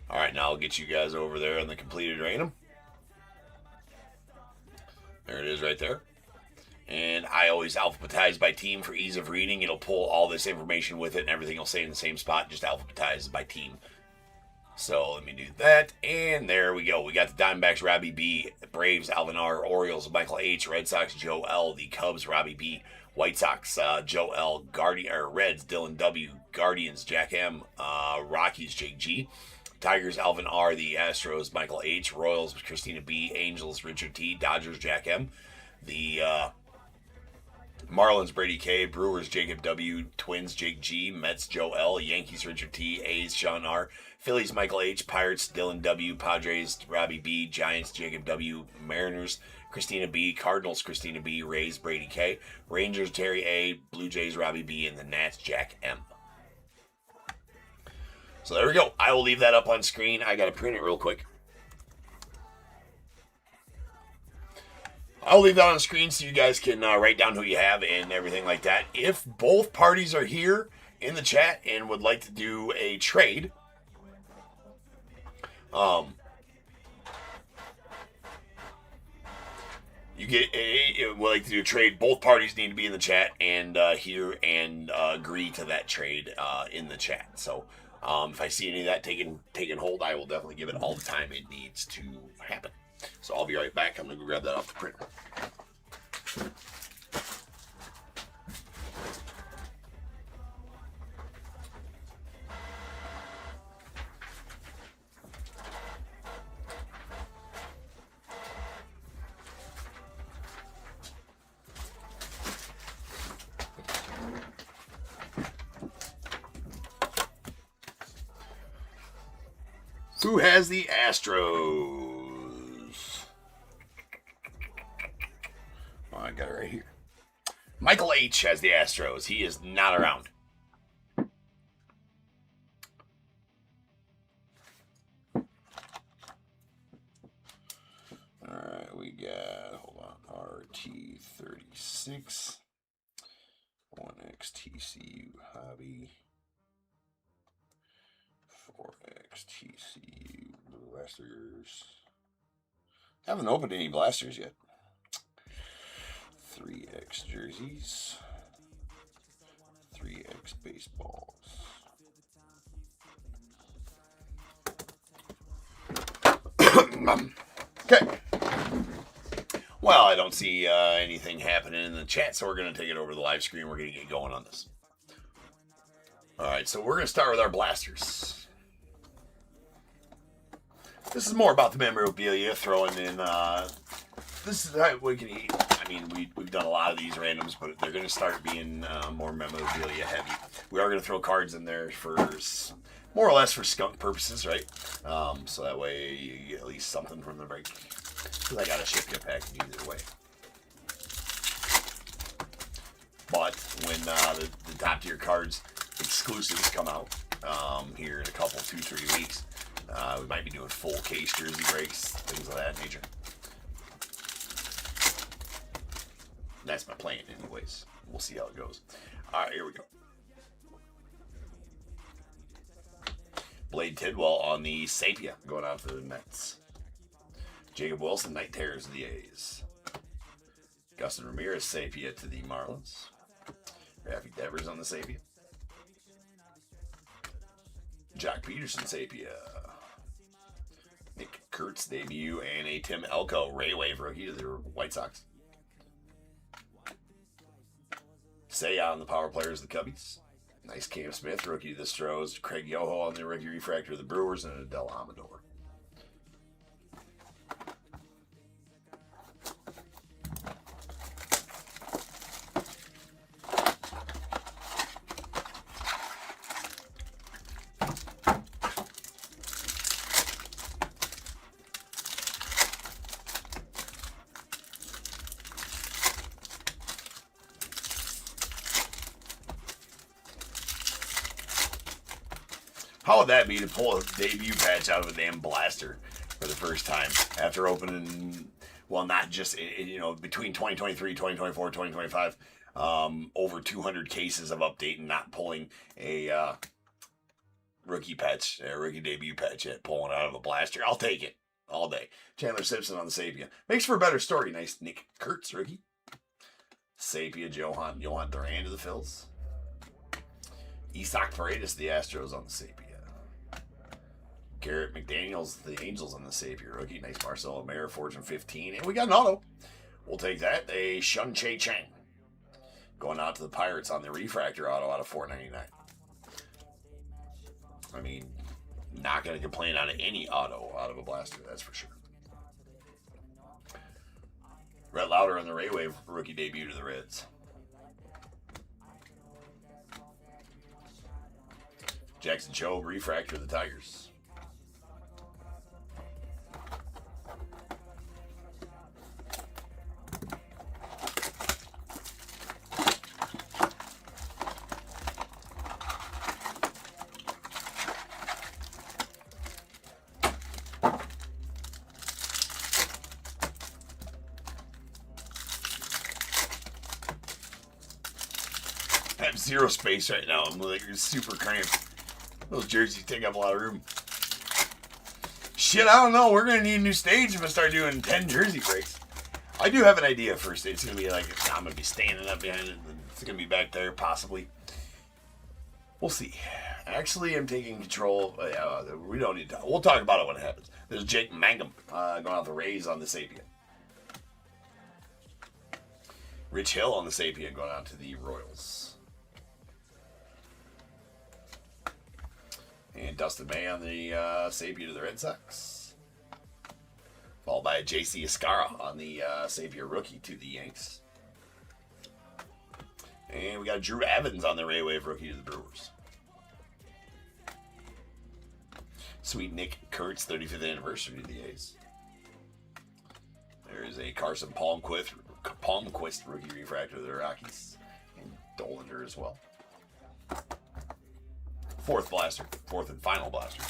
All right, now I'll get you guys over there on the completed random. There it is right there. And I always alphabetize by team for ease of reading. It'll pull all this information with it, and everything will stay in the same spot, just alphabetized by team. So let me do that, and there we go. We got the Diamondbacks, Robbie B, Braves, Alvin R, Orioles, Michael H, Red Sox, Joe L, the Cubs, Robbie B, White Sox, Joe L. Reds, Dylan W. Guardians, Jack M. Rockies, Jake G. Tigers, Alvin R. The Astros, Michael H. Royals, Christina B. Angels, Richard T. Dodgers, Jack M. The Marlins, Brady K. Brewers, Jacob W. Twins, Jake G. Mets, Joe L. Yankees, Richard T. A's, Sean R. Phillies, Michael H. Pirates, Dylan W. Padres, Robbie B. Giants, Jacob W. Mariners, Christina B. Cardinals, Christina B. Rays, Brady K. Rangers, Terry A. Blue Jays, Robbie B. And the Nats, Jack M. So there we go. I will leave that up on screen. I got to print it real quick. I'll leave that on screen so you guys can write down who you have and everything like that. If both parties are here in the chat and would like to do a trade, you get would like to do a trade. Both parties need to be in the chat and here and agree to that trade in the chat. So if I see any of that taking hold, I will definitely give it all the time it needs to happen. So I'll be right back. I'm going to go grab that off the printer. Who has the Astros? Oh, I got it right here. Michael H. has the Astros. He is not around. All right, we got, hold on, RT36, 1XTCU Hobby, 4XTCU Blasters. Haven't opened any blasters yet. 3X jerseys, 3X baseballs. Okay. Well, I don't see anything happening in the chat, so we're going to take it over to the live screen. We're going to get going on this. All right, so we're going to start with our blasters. This is more about the memorabilia, throwing in, this is how we can eat. I mean, we've done a lot of these randoms, but they're going to start being more memorabilia heavy. We are going to throw cards in there for more or less for skunk purposes, right? So that way you get at least something from the break. Because I got to ship you a package either way. But when the top tier cards exclusives come out here in a couple, 2-3 weeks, we might be doing full case jersey breaks, things of that nature. That's my plan anyways. We'll see how it goes. All right, here we go. Blade Tidwell on the Sapia going out to the Mets. Jacob Wilson, Night Terrors of the A's. Gustin Ramirez, Sapia to the Marlins. Raffy Devers on the Sapia. Jock Peterson, Sapia. Nick Kurtz debut and a Tim Elko Ray Wave rookie to the White Sox. Say on the power players of the Cubbies. Nice Cam Smith, rookie to the Stros. Craig Yoho on the rookie refractor of the Brewers, and Adele Amador. How would that be to pull a debut patch out of a damn blaster for the first time after opening, well, not just, you know, between 2023, 2024, 2025, over 200 cases of update and not pulling a rookie patch, a rookie debut patch yet, pulling out of a blaster. I'll take it all day. Chandler Simpson on the Sapia. Makes for a better story. Nice Nick Kurtz rookie. Sapia, Johan Duran to the Phils. Isaac Paredes, the Astros on the Sapia. Garrett McDaniels, the Angels on the Sapia rookie. Nice Marcelo Mayer, Fortune 15. And we got an auto. We'll take that. A Shun Che Chang. Going out to the Pirates on the refractor auto out of $4.99. I mean, not going to complain on any auto out of a blaster, that's for sure. Rhett Lauder on the Ray Wave rookie debut to the Reds. Jackson Chobe refractor to the Tigers. I have zero space right now. I'm like super cramped. Those jerseys take up a lot of room. Shit, I don't know. We're going to need a new stage if I start doing 10 jersey breaks. I do have an idea for a stage. It's going to be like, I'm going to be standing up behind it. It's going to be back there, possibly. We'll see. Actually, I'm taking control. We don't need to. We'll talk about it when it happens. There's Jake Mangum going out the Rays on the Sapien. Rich Hill on the Sapien going out to the Royals. And Dustin May on the Sapien to the Red Sox. Followed by J.C. Escara on the Sapien rookie to the Yanks. And we got Drew Evans on the Ray Wave rookie to the Brewers. Sweet Nick Kurtz 35th anniversary to the A's. There's a Carson Palmquist rookie refractor to the Rockies. And Dolander as well. Fourth and final blaster.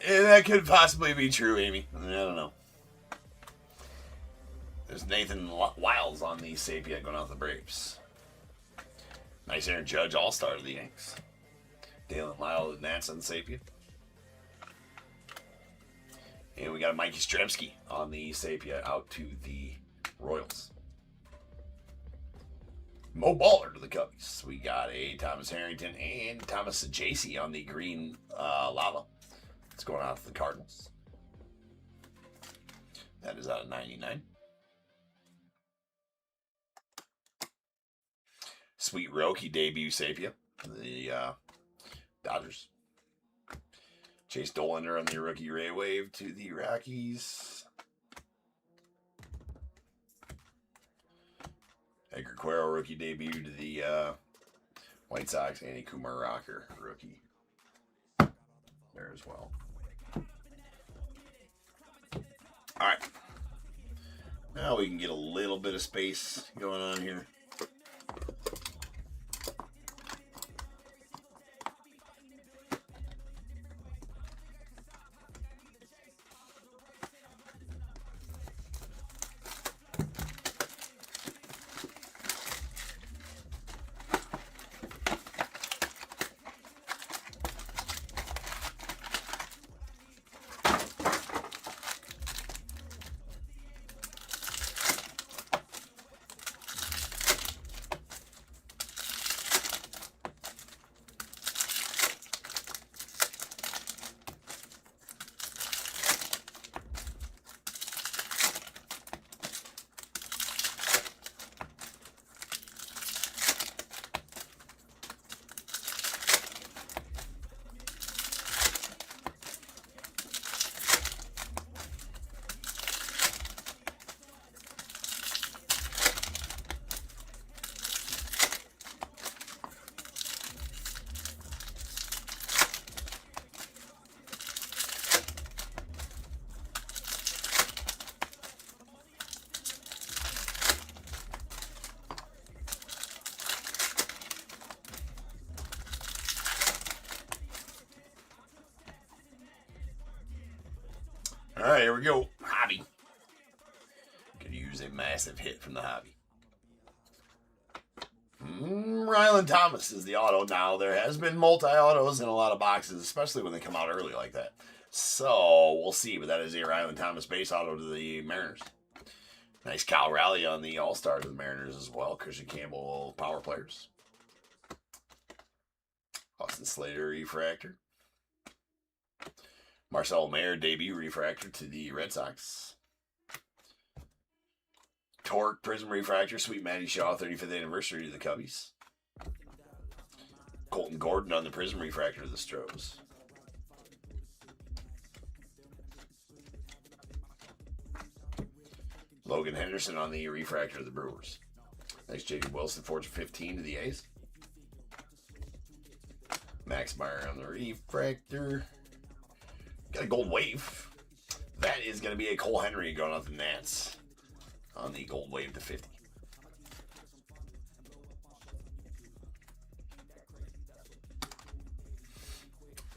That could possibly be true, Amy. I don't know. There's Nathan Wiles on the Sapien going out the Braves. Nice Aaron Judge All-Star to the Yanks. Dalen Lyle to Nats on the Sapien. And we got Mikey Stremski on the Sapien out to the Royals. Mo Baller to the Cubbies. We got a Thomas Harrington and Thomas Sajacy on the green lava. It's going out to the Cardinals. That is out of 99. Sweet Roki debut Sapien, the Dodgers. Chase Dolander on the rookie Ray Wave to the Rockies. Edgar Cuero rookie debut to the White Sox. Andy Kumar Rocker rookie there as well. All right. Now we can get a little bit of space going on here. All right, here we go. Hobby. Could use a massive hit from the hobby. Ryland Thomas is the auto now. There has been multi-autos in a lot of boxes, especially when they come out early like that. So, we'll see. But that is a Ryland Thomas base auto to the Mariners. Nice Cal Raleigh on the All-Star to the Mariners as well. Christian Campbell, power players. Austin Slater, refractor. Marcelo Mayer, debut refractor to the Red Sox. Torque, Prism refractor. Sweet Matty Shaw, 35th anniversary to the Cubbies. Colton Gordon on the Prism refractor to the Stros. Logan Henderson on the refractor of the Brewers. Nice Jacob Wilson, Fortune 15 to the A's. Max Meyer on the refractor. Got a gold wave. That is going to be a Cole Henry going out the Nats on the gold wave to 50.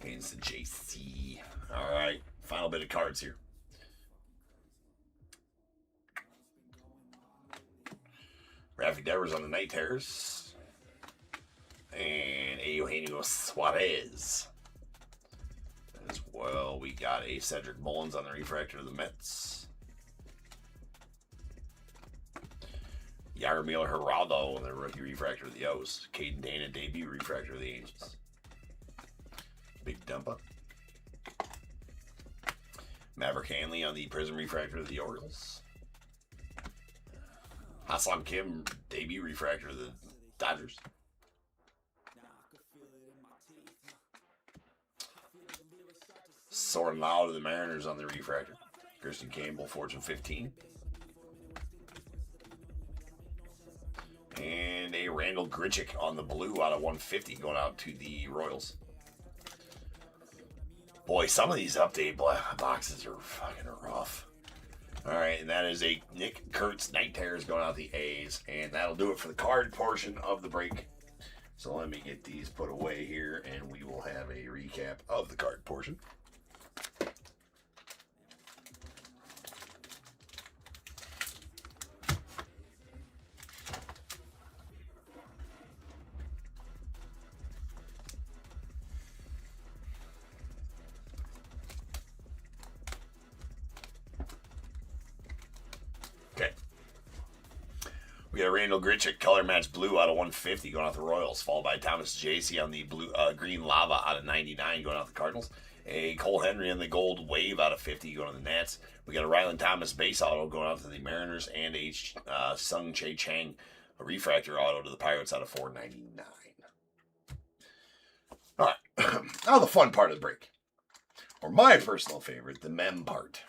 And it's the JC. All right, final bit of cards here. Rafi Devers on the Night Terrors. And a Eugenio Suarez. As well, we got a Cedric Mullins on the refractor of the Mets. Yarmil Geraldo on the rookie refractor of the O's. Caden Dana, debut refractor of the Angels. Big Dumpa. Maverick Hanley on the Prism refractor of the Orioles. Hassan Kim, debut refractor of the Dodgers. Soren Lau to the Mariners on the refractor. Christian Campbell, Fortune 15. And a Randall Grichuk on the blue out of 150 going out to the Royals. Boy, some of these update boxes are fucking rough. All right, and that is a Nick Kurtz Night Terrors going out the A's. And that'll do it for the card portion of the break. So let me get these put away here, and we will have a recap of the card portion. We got a Randall Grichuk color match blue out of 150 going out the Royals, followed by Thomas JC on the blue green lava out of 99 going out the Cardinals. A Cole Henry on the gold wave out of 50 going to the Nats. We got a Ryland Thomas base auto going out to the Mariners, and a Sung Chae Chang a refractor auto to the Pirates out of 499. All right, now the fun part of the break, or my personal favorite, the mem part.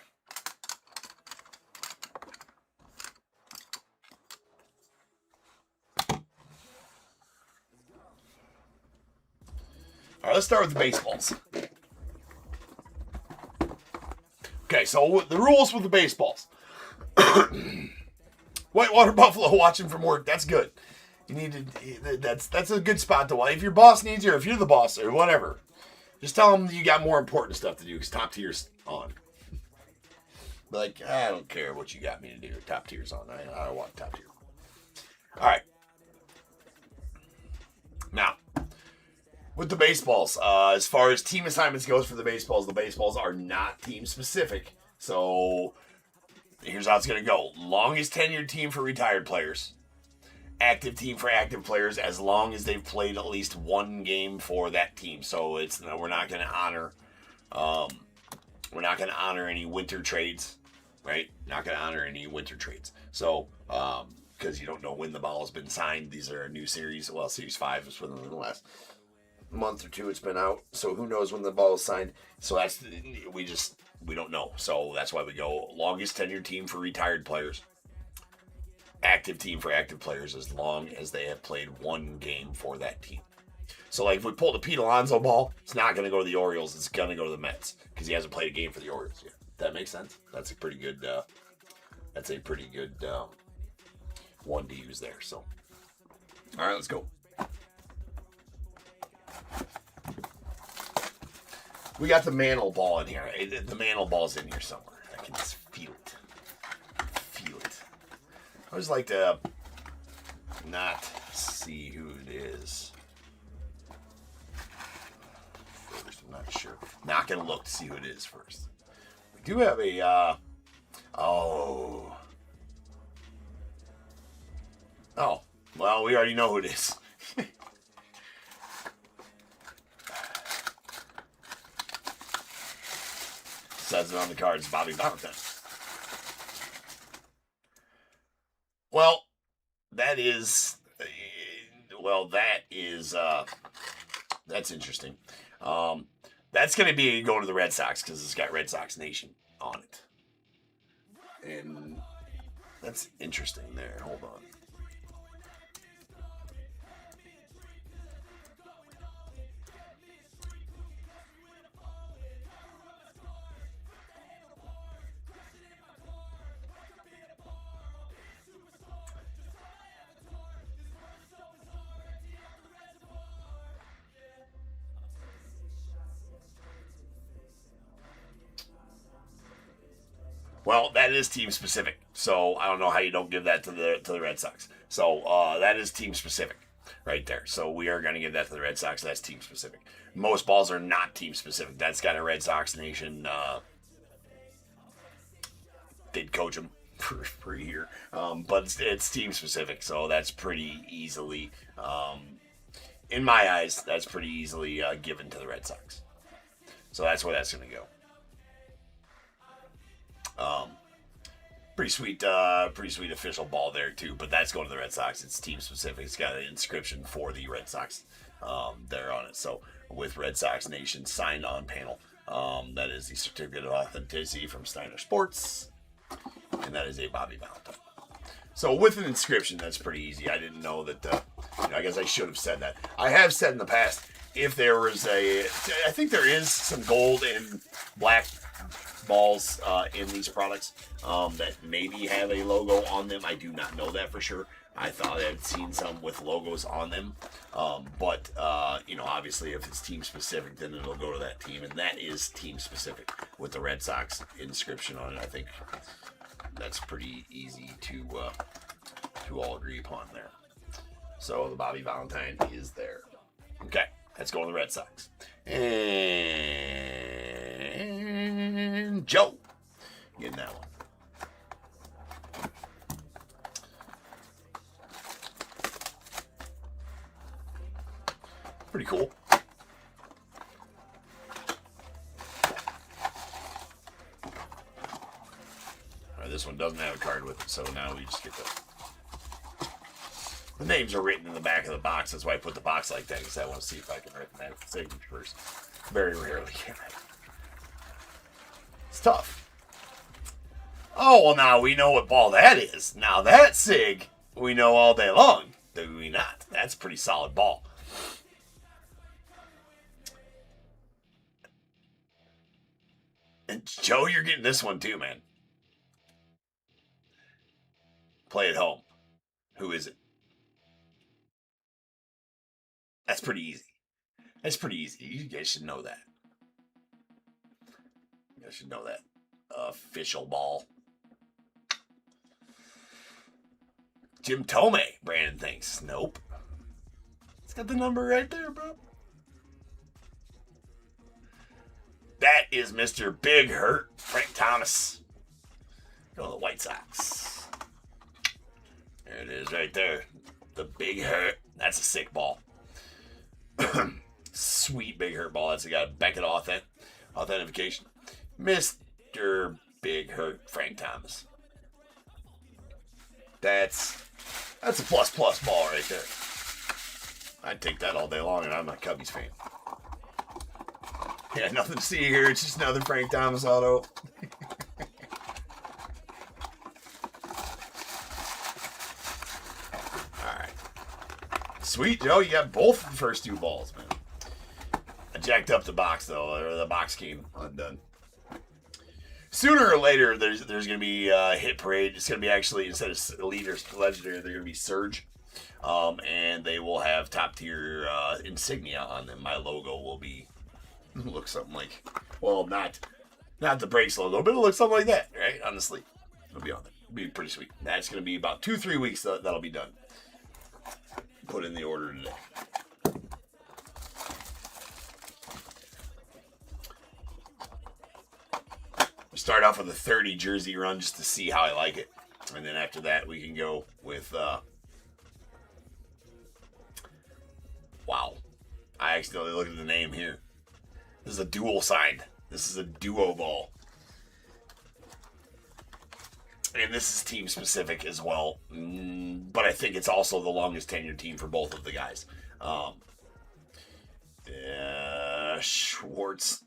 All right, let's start with the baseballs. Okay, so the rules with the baseballs. Whitewater Buffalo watching from work. That's good. You need to. That's a good spot to watch. If your boss needs you, or if you're the boss, or whatever, just tell them you got more important stuff to do because top tier's on. Like, I don't care what you got me to do. Top tier's on. I want top tier. All right. Now, with the baseballs, as far as team assignments goes for the baseballs are not team specific. So here's how it's going to go. Longest tenured team for retired players. Active team for active players as long as they've played at least one game for that team. So it's we're not going to honor any winter trades, right? Not going to honor any winter trades. So because you don't know when the ball has been signed. These are a new series. Well, Series 5 is within the last month or two it's been out, so who knows when the ball is signed. So that's we don't know, so that's why we go longest tenured team for retired players, active team for active players as long as they have played one game for that team. So like if we pulled a Pete Alonso ball, it's not going to go to the Orioles, it's going to go to the Mets because he hasn't played a game for the Orioles yet. That makes sense. That's a pretty good one to use there. So all right, let's go. We got the Mantle ball in here. The Mantle ball's in here somewhere. I can just feel it. I always like to not see who it is. First, I'm not sure. Not going to look to see who it is first. We do have a, oh, well, we already know who it is. Says it on the cards, Bobby Valentine. Well, that is, that's interesting. That's going to be going to the Red Sox because it's got Red Sox Nation on it. And that's interesting there. Hold on. Well, that is team specific, so I don't know how you don't give that to the Red Sox. So that is team specific, right there. So we are going to give that to the Red Sox. That's team specific. Most balls are not team specific. That's got a Red Sox Nation. Did coach them for a year, but it's team specific. So that's pretty easily, in my eyes, that's pretty easily given to the Red Sox. So that's where that's going to go. Pretty sweet official ball there too, but that's going to the Red Sox. It's team specific. It's got an inscription for the Red Sox there on it. So with Red Sox Nation signed on panel, that is the certificate of authenticity from Steiner Sports, and that is a Bobby Valentine. So with an inscription, that's pretty easy. I didn't know that. I guess I should have said that. I have said in the past if there was I think there is some gold and black balls in these products that maybe have a logo on them. I do not know that for sure. I thought I had seen some with logos on them, but obviously if it's team specific, then it'll go to that team, and that is team specific with the Red Sox inscription on it. I think that's pretty easy to all agree upon there. So the Bobby Valentine is there. Okay, let's go to the Red Sox. And Joe, getting that one. Pretty cool. All right, this one doesn't have a card with it, so now we just get the names are written in the back of the box. That's why I put the box like that, because I want to see if I can write that signature first. Very rarely can I. It's tough. Oh, well, now we know what ball that is. Now that sig, we know all day long. Do we not? That's a pretty solid ball. And Joe, you're getting this one too, man. Play at home. Who is it? That's pretty easy. That's pretty easy. You guys should know that. You guys should know that. Official ball. Jim Thome, Brandon thinks. Nope. It's got the number right there, bro. That is Mr. Big Hurt, Frank Thomas. Go to the White Sox. There it is right there. The Big Hurt. That's a sick ball. Sweet Big Hurt ball. That's got Beckett authentication. Mr. Big Hurt, Frank Thomas. That's a plus ball right there. I'd take that all day long, and I'm a Cubbies fan. Yeah, nothing to see here. It's just another Frank Thomas auto. All right. Sweet, Joe. You got both the first two balls, man. I jacked up the box, though, or the box came undone. Sooner or later, there's going to be a hit parade. It's going to be actually, instead of legendary, they're going to be Surge. And they will have top tier insignia on them. My logo will be, look something like, well, not the Breaks logo, but it'll look something like that, right? On the sleeve. It'll be on there. It'll be pretty sweet. That's going to be about 2-3 weeks that'll be done. put in the order today. We start off with a 30 jersey run just to see how I like it. And then after that, we can go with, wow. I accidentally looked at the name here. This is a dual signed. This is a duo ball. And this is team specific as well. But I think it's also the longest tenured team for both of the guys. Schwartz.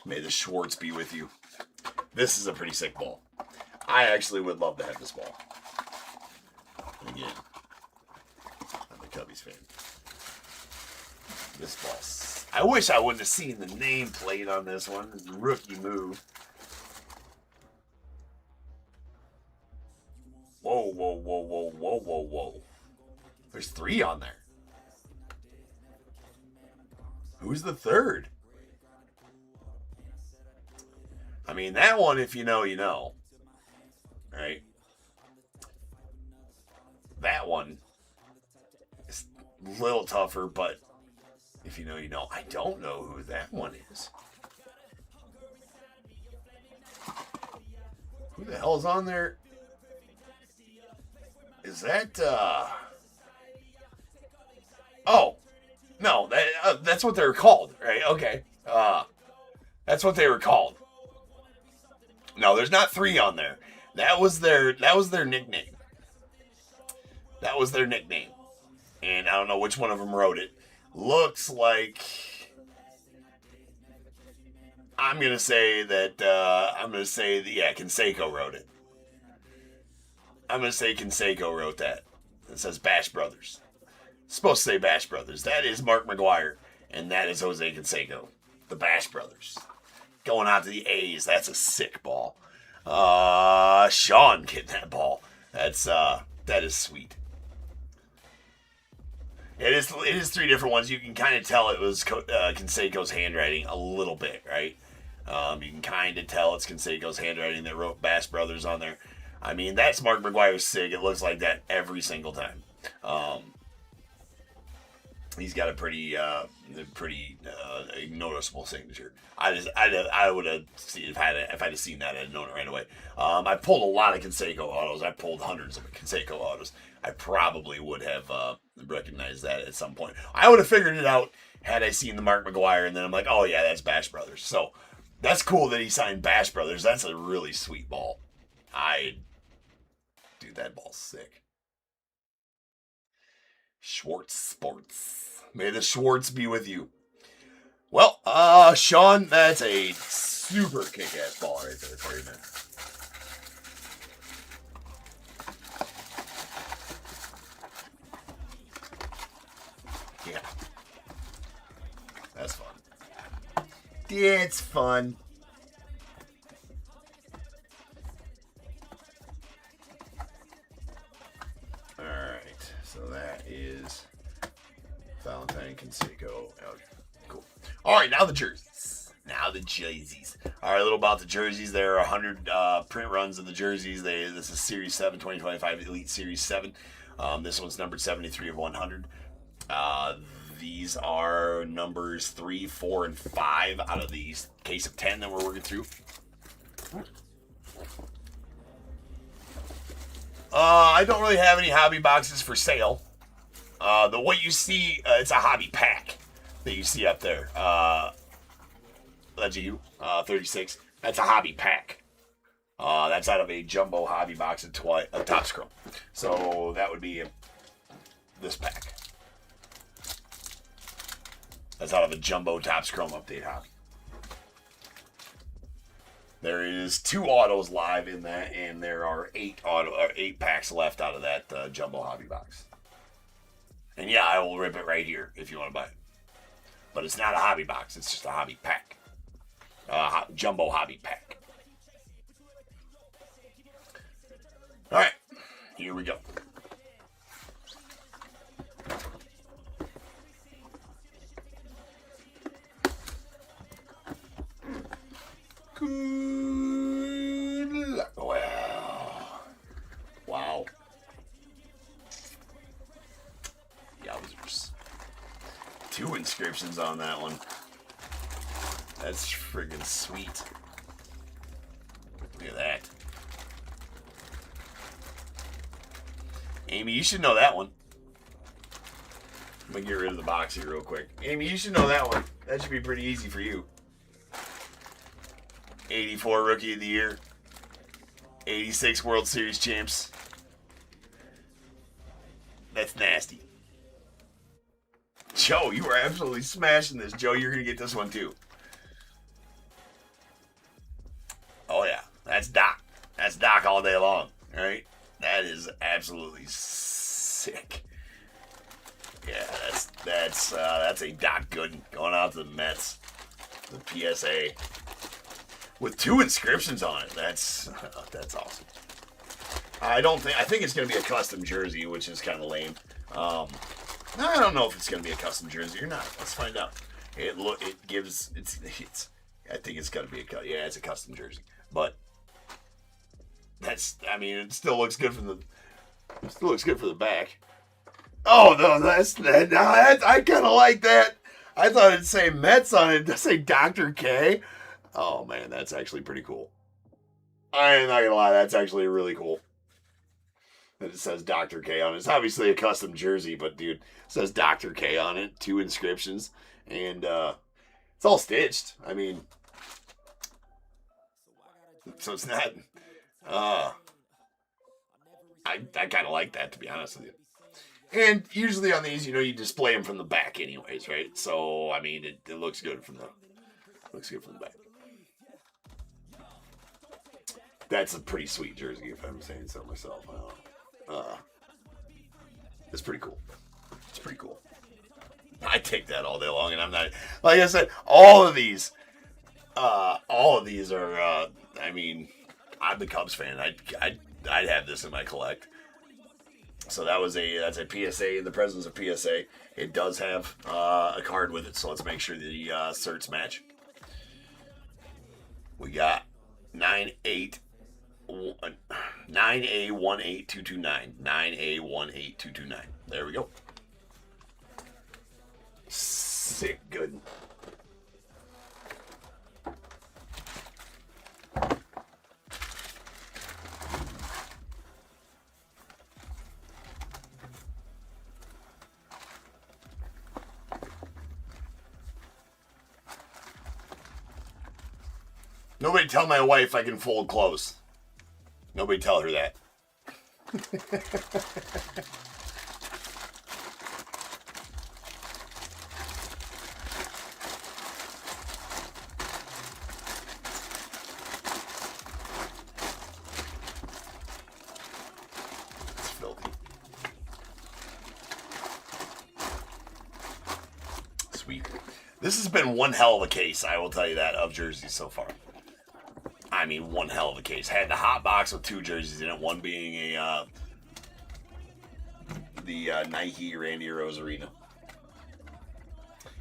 May the Schwartz be with you. This is a pretty sick ball. I actually would love to have this ball. And again, I'm a Cubbies fan. This ball. I wish I wouldn't have seen the nameplate on this one. It's a rookie move. Whoa, whoa, whoa, whoa, whoa, whoa, whoa. There's 3 on there. Who's the third? I mean, that one, if you know, you know. Right? That one is a little tougher, but if you know, you know. I don't know who that one is. Who the hell is on there? Is that, oh, no, that's what they were called, right? Okay. That's what they were called. No, there's not 3 on there. That was their nickname. That was their nickname. And I don't know which one of them wrote it. Looks like, I'm going to say that, yeah, Canseco wrote it. I'm going to say Canseco wrote that. It says Bash Brothers. It's supposed to say Bash Brothers. That is Mark McGuire, and that is Jose Canseco. The Bash Brothers. Going out to the A's. That's a sick ball. Sean getting that ball. That is sweet. It is 3 different ones. You can kind of tell it was Canseco's handwriting a little bit, right? You can kind of tell it's Canseco's handwriting that wrote Bash Brothers on there. I mean, that's Mark McGuire's sig. It looks like that every single time. He's got a pretty noticeable signature. I would have seen if I'd have seen that, I'd have known it right away. I pulled a lot of Canseco autos. I pulled hundreds of Canseco autos. I probably would have recognized that at some point. I would have figured it out had I seen the Mark McGuire, and then I'm like, oh yeah, that's Bash Brothers. So that's cool that he signed Bash Brothers. That's a really sweet ball. Dude, that ball's sick. Schwartz Sports. May the Schwartz be with you. Well, Sean, that's a super kick-ass ball right there for you, man. Yeah. That's fun. It's fun. Alright, so that is Valentine Canseco. Okay, cool. Alright, now the jerseys. Alright, a little about the jerseys. There are 100 print runs of the jerseys. This is Series 7, 2025 Elite Series 7. This one's numbered 73 of 100. These are numbers 3, 4, and 5 out of the case of 10 that we're working through. I don't really have any hobby boxes for sale. What you see, it's a hobby pack that you see up there. LegiU 36. That's a hobby pack. That's out of a jumbo hobby box of Topps Chrome. So that would be this pack. That's out of a jumbo Topps Chrome update hobby. There is 2 autos live in that, and there are 8 packs left out of that jumbo hobby box. And yeah, I will rip it right here if you want to buy it. But it's not a hobby box; it's just a hobby pack, jumbo hobby pack. All right, here we go. Good luck. Well, wow. 2 inscriptions on that one. That's friggin' sweet. Look at that. Amy, you should know that one. I'm going to get rid of the box here real quick. Amy, you should know that one. That should be pretty easy for you. 84 Rookie of the Year. 86 World Series champs. That's nasty. Joe, you are absolutely smashing this. Joe, you're going to get this one too. Oh, yeah. That's Doc. That's Doc all day long. All right? That is absolutely sick. Yeah, that's a Doc Gooden going out to the Mets. The PSA. With 2 inscriptions on it. That's awesome. I think it's going to be a custom jersey, which is kind of lame. I don't know if it's going to be a custom jersey or not. Let's find out. I think it's going to be it's a custom jersey. But it still looks good for the back. Oh no, I kind of like that. I thought it'd say Mets on it. It does say Dr. K. Oh man, that's actually pretty cool. I ain't not gonna lie, that's actually really cool. That it says Dr. K on it. It's obviously a custom jersey, but dude, it says Dr. K on it, 2 inscriptions, and it's all stitched. I mean, so it's not. I kind of like that, to be honest with you. And usually on these, you display them from the back, anyways, right? So I mean, it looks good from the back. That's a pretty sweet jersey, if I'm saying so myself. It's pretty cool. It's pretty cool. I take that all day long, and I'm not, like I said, all of these are. I'm the Cubs fan. I'd have this in my collect. So that's a PSA in the presence of PSA. It does have a card with it, so let's make sure the certs match. We got 9A18229. 9A18229. There we go. Sick good. Nobody tell my wife I can fold clothes. Nobody tell her that. It's filthy. Sweet. This has been one hell of a case, I will tell you that, of jerseys so far. I mean, one hell of a case. Had the hot box with 2 jerseys in it. One being the Nike Randy Rosarina.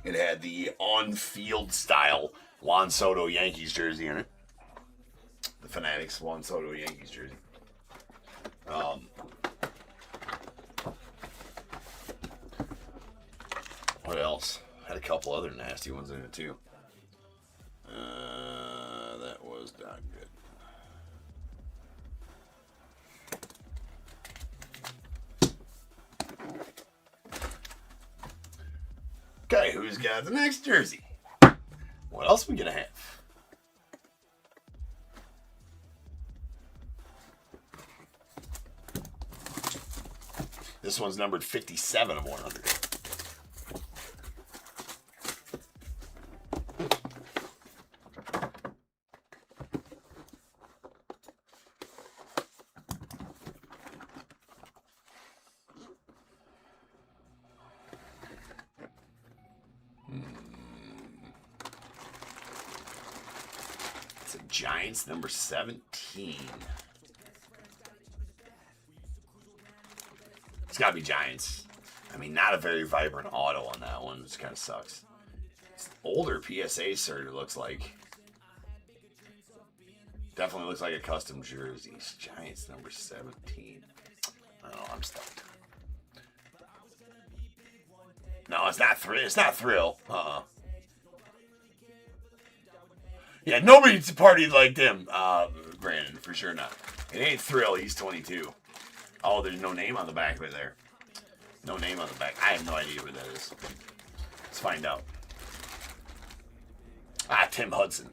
It had the on-field style Juan Soto Yankees jersey in it. The Fanatics Juan Soto Yankees jersey. What else? Had a couple other nasty ones in it too. That was not good. Okay, who's got the next jersey? What else we gonna have? This one's numbered 57 of 100. It's a Giants number 17. It's got to be Giants. I mean, not a very vibrant auto on that one. It kind of sucks. It's an older PSA cert, it looks like. Definitely looks like a custom jersey. Giants number 17. Oh, I'm stumped. No, it's not Thrill. It's not Thrill. Yeah, nobody's partied like them, Brandon, for sure not. It ain't Thrill. He's 22. Oh, there's no name on the back right there. No name on the back. I have no idea who that is. Let's find out. Tim Hudson.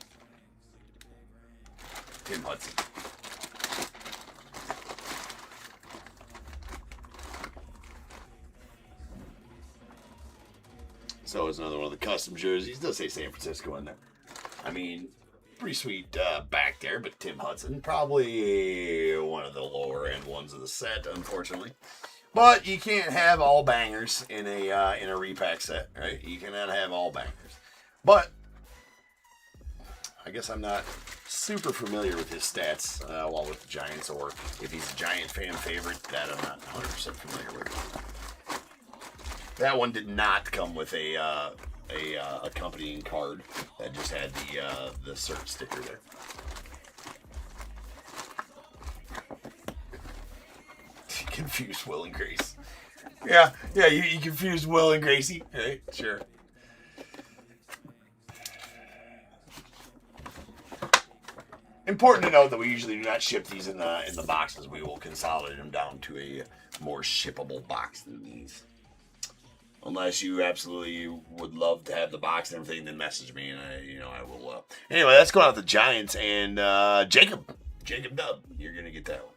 Tim Hudson. So it's another one of the custom jerseys. It does say San Francisco in there. I mean, pretty sweet back there, but Tim Hudson, probably one of the lower end ones of the set, unfortunately. But you can't have all bangers in a repack set, right? You cannot have all bangers. But I guess I'm not super familiar with his stats while with the Giants, or if he's a Giant fan favorite, that I'm not 100% familiar with. That one did not come with a accompanying card. That just had the cert sticker there. Confused Will and Grace. Yeah, you confused Will and Gracie. Hey, sure. Important to note that we usually do not ship these in the boxes. We will consolidate them down to a more shippable box than these. Unless you absolutely would love to have the box and everything, then message me and I will. Anyway, let's go out with the Giants and Jacob Dub. You're gonna get that one.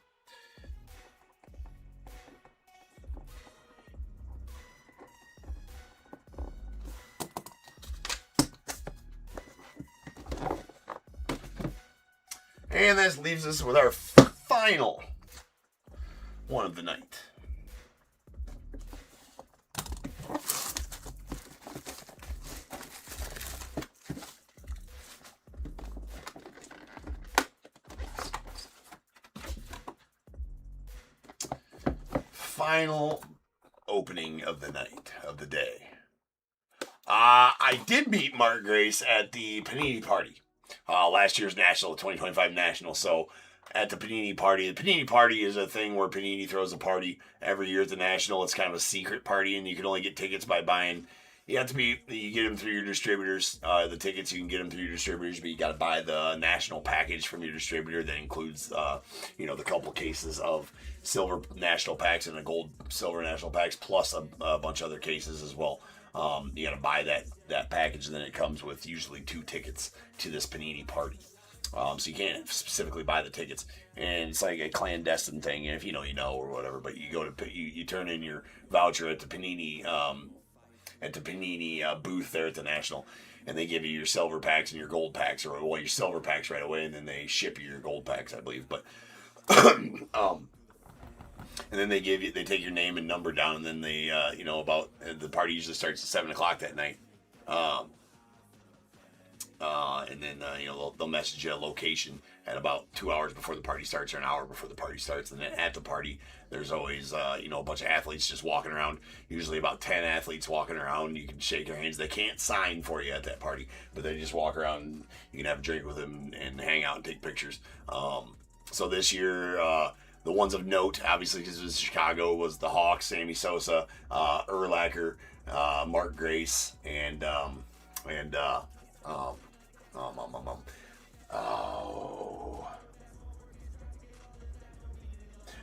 And this leaves us with our final one of the night. Final opening of the night, of the day. I did meet Mark Grace at the Panini Party. Last year's National, the 2025 National. So at the Panini Party is a thing where Panini throws a party every year at the National. It's kind of a secret party, and you can only get tickets by buying. You get them through your distributors. The tickets, you can get them through your distributors, but you got to buy the National package from your distributor that includes, the couple cases of silver National packs and a gold silver National packs, plus a bunch of other cases as well. You got to buy that package, and then it comes with usually 2 tickets to this Panini Party. So you can't specifically buy the tickets, and it's like a clandestine thing. And if you know, or whatever. But you go to you turn in your voucher at the Panini booth there at the National, and they give you your silver packs and your gold packs, or your silver packs right away, and then they ship you your gold packs, I believe. But and then they take your name and number down, and then they, the party usually starts at 7:00 that night. And then, they'll message you a location at about 2 hours before the party starts, or an hour before the party starts. And then at the party, there's always, a bunch of athletes just walking around, usually about 10 athletes walking around. You can shake their hands. They can't sign for you at that party, but they just walk around, and you can have a drink with them and hang out and take pictures. So this year, the ones of note, obviously, because it was Chicago, was the Hawks, Sammy Sosa, Urlacher, Mark Grace, and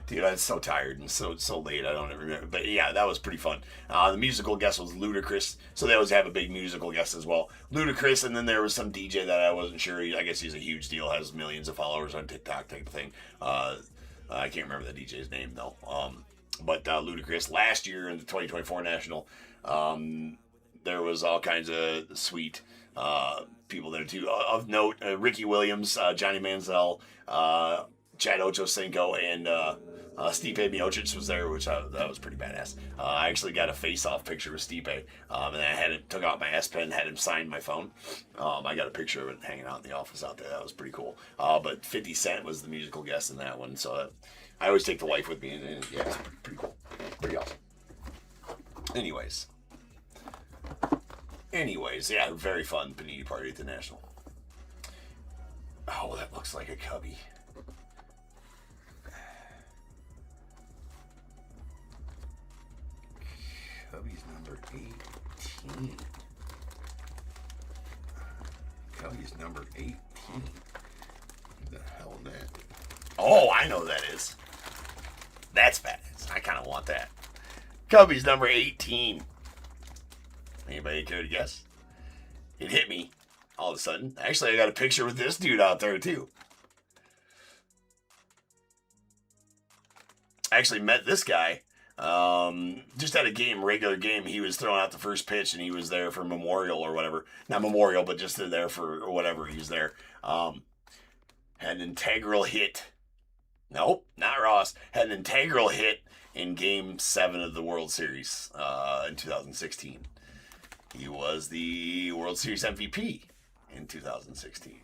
dude, I'm so tired and so late. I don't even remember, but yeah, that was pretty fun. The musical guest was Ludacris, so they always have a big musical guest as well. Ludacris, and then there was some DJ that I wasn't sure. I guess he's a huge deal, has millions of followers on TikTok type of thing. I can't remember the DJ's name though. But Ludacris, last year in the 2024 National, there was all kinds of sweet people there too. Of note, Ricky Williams, Johnny Manziel, Chad Ochocinco, and Stipe Miocic was there, which that was pretty badass. I actually got a face-off picture with Stipe, and then I took out my S Pen, had him sign my phone. I got a picture of it hanging out in the office out there. That was pretty cool. But 50 Cent was the musical guest in that one, so I always take the wife with me, and yeah, it's pretty cool, pretty awesome. Anyways, yeah, very fun Panini Party at the National. Oh, that looks like a cubby. Cubby's number 8. 18. Cubbies number 18. What the hell is that? Oh, I know who that is. That's badass. I kind of want that. Cubbies number 18. Anybody care to guess? It hit me all of a sudden. Actually, I got a picture with this dude out there, too. I actually met this guy just at a game, regular game. He was throwing out the first pitch, and he was there for Memorial or whatever. Not Memorial, but just there for whatever. He was there. Had an integral hit. Nope, not Ross. Had an integral hit in Game 7 of the World Series in 2016. He was the World Series MVP in 2016.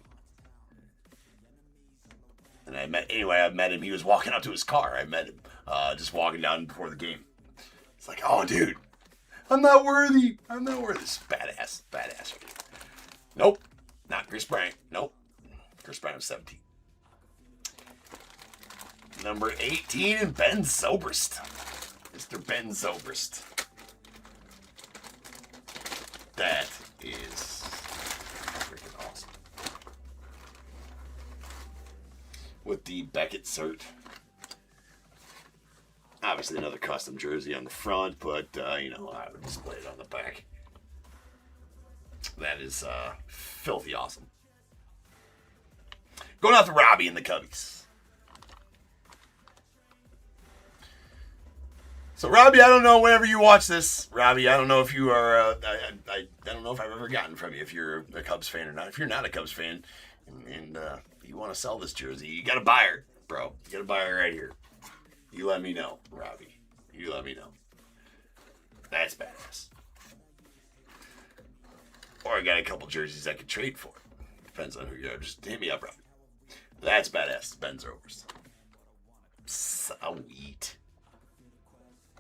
And I met him. He was walking out to his car. I met him just walking down before the game. It's like, oh, dude, I'm not worthy. This badass. Nope, not Chris Bryant. Nope, Chris Bryant was 17. Number 18 and Ben Zobrist. Mr. Ben Zobrist. That is freaking awesome. With the Beckett cert. Obviously another custom jersey on the front, but, I would display it on the back. That is filthy awesome. Going out to Robbie and the Cubbies. So, Robbie, I don't know whenever you watch this. Robbie, I don't know if you are, I don't know if I've ever gotten from you if you're a Cubs fan or not. If you're not a Cubs fan and you want to sell this jersey, you got to buy her, bro. You got to buy her right here. You let me know, Robbie. You let me know. That's badass. Or I got a couple jerseys I could trade for. Depends on who you are. Just hit me up, Robbie. That's badass. Ben Zobrist. Sweet.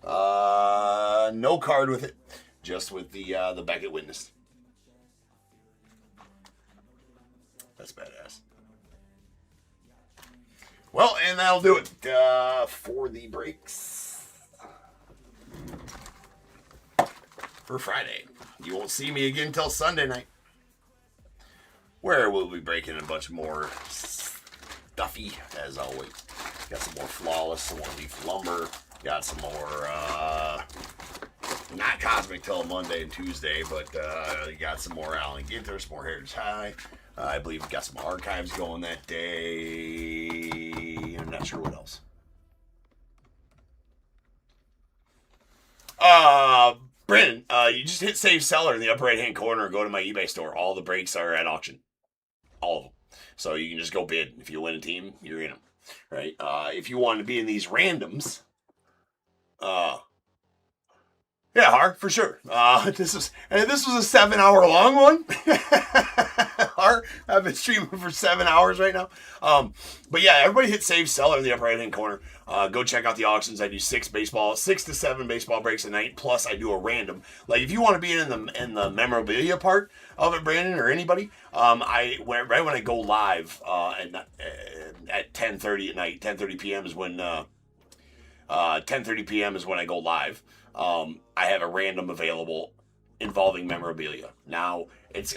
No card with it, just with the Beckett witness. That's badass. Well, and that'll do it for the breaks for Friday. You won't see me again till Sunday night, where we'll be breaking a bunch more stuffy as always. Got some more Flawless, some more Leaf Lumber. Got some more, not Cosmic till Monday and Tuesday, but got some more Allen GINTER, some more Heritage High. I believe we got some archives going that day. I'm not sure what else. Brandon, you just hit Save Seller in the upper right-hand corner and go to my eBay store. All the breaks are at auction. All of them. So you can just go bid. If you win a team, you're in them. Right? If you want to be in these randoms... yeah, Har, for sure. This was a 7-hour long one. Har, I've been streaming for 7 hours right now. But yeah, everybody hit Save Seller in the upper right-hand corner. Go check out the auctions. I do 6 to 7 baseball breaks a night. Plus, I do a random. Like, if you want to be in the memorabilia part of it, Brandon, or anybody, right when I go live at 10:30 at night, 10:30 p.m. is when 10:30 p.m. is when I go live. I have a random available involving memorabilia. Now,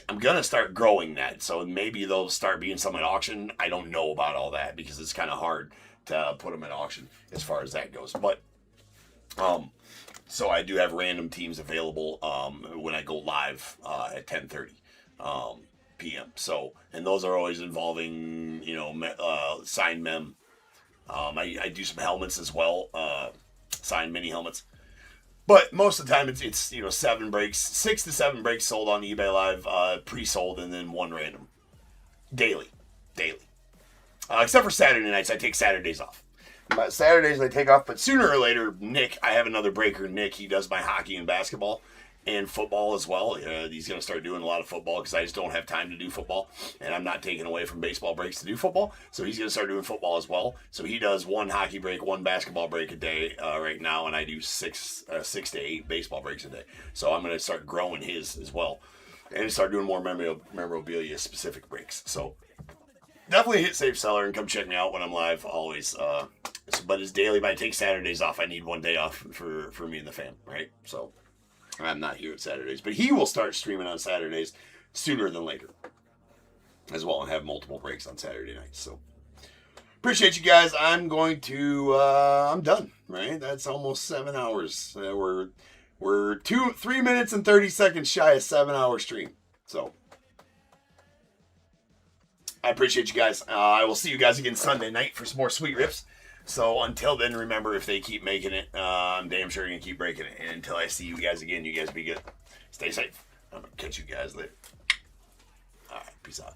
I'm going to start growing that, so maybe they'll start being some at auction. I don't know about all that because it's kind of hard to put them at auction as far as that goes. But, so I do have random teams available when I go live at 10:30 p.m. So, and those are always involving, signed mem. I do some helmets as well, signed mini helmets. But most of the time, it's 7 breaks, 6 to 7 breaks sold on eBay Live, pre-sold, and then 1 random. Daily. Except for Saturday nights, I take Saturdays off. But Saturdays I take off, but sooner or later, Nick, I have another breaker, Nick, he does my hockey and basketball. And football as well. He's going to start doing a lot of football because I just don't have time to do football. And I'm not taking away from baseball breaks to do football. So he's going to start doing football as well. So he does 1 hockey break, 1 basketball break a day right now. And I do 6 to 8 baseball breaks a day. So I'm going to start growing his as well. And start doing more memorabilia specific breaks. So definitely hit Save Seller and come check me out when I'm live always. But it's daily. But I take Saturdays off. I need 1 day off for me and the fam. Right? So... I'm not here on Saturdays, but he will start streaming on Saturdays sooner than later as well, and have multiple breaks on Saturday nights. So appreciate you guys. I'm going to I'm done, right? That's almost 7 hours. We're 3 minutes and 30 seconds shy of 7-hour stream. So I appreciate you guys. I will see you guys again Sunday night for some more sweet rips. So until then, remember, if they keep making it, I'm damn sure going to keep breaking it. And until I see you guys again, you guys be good. Stay safe. I'm going to catch you guys later. All right, peace out.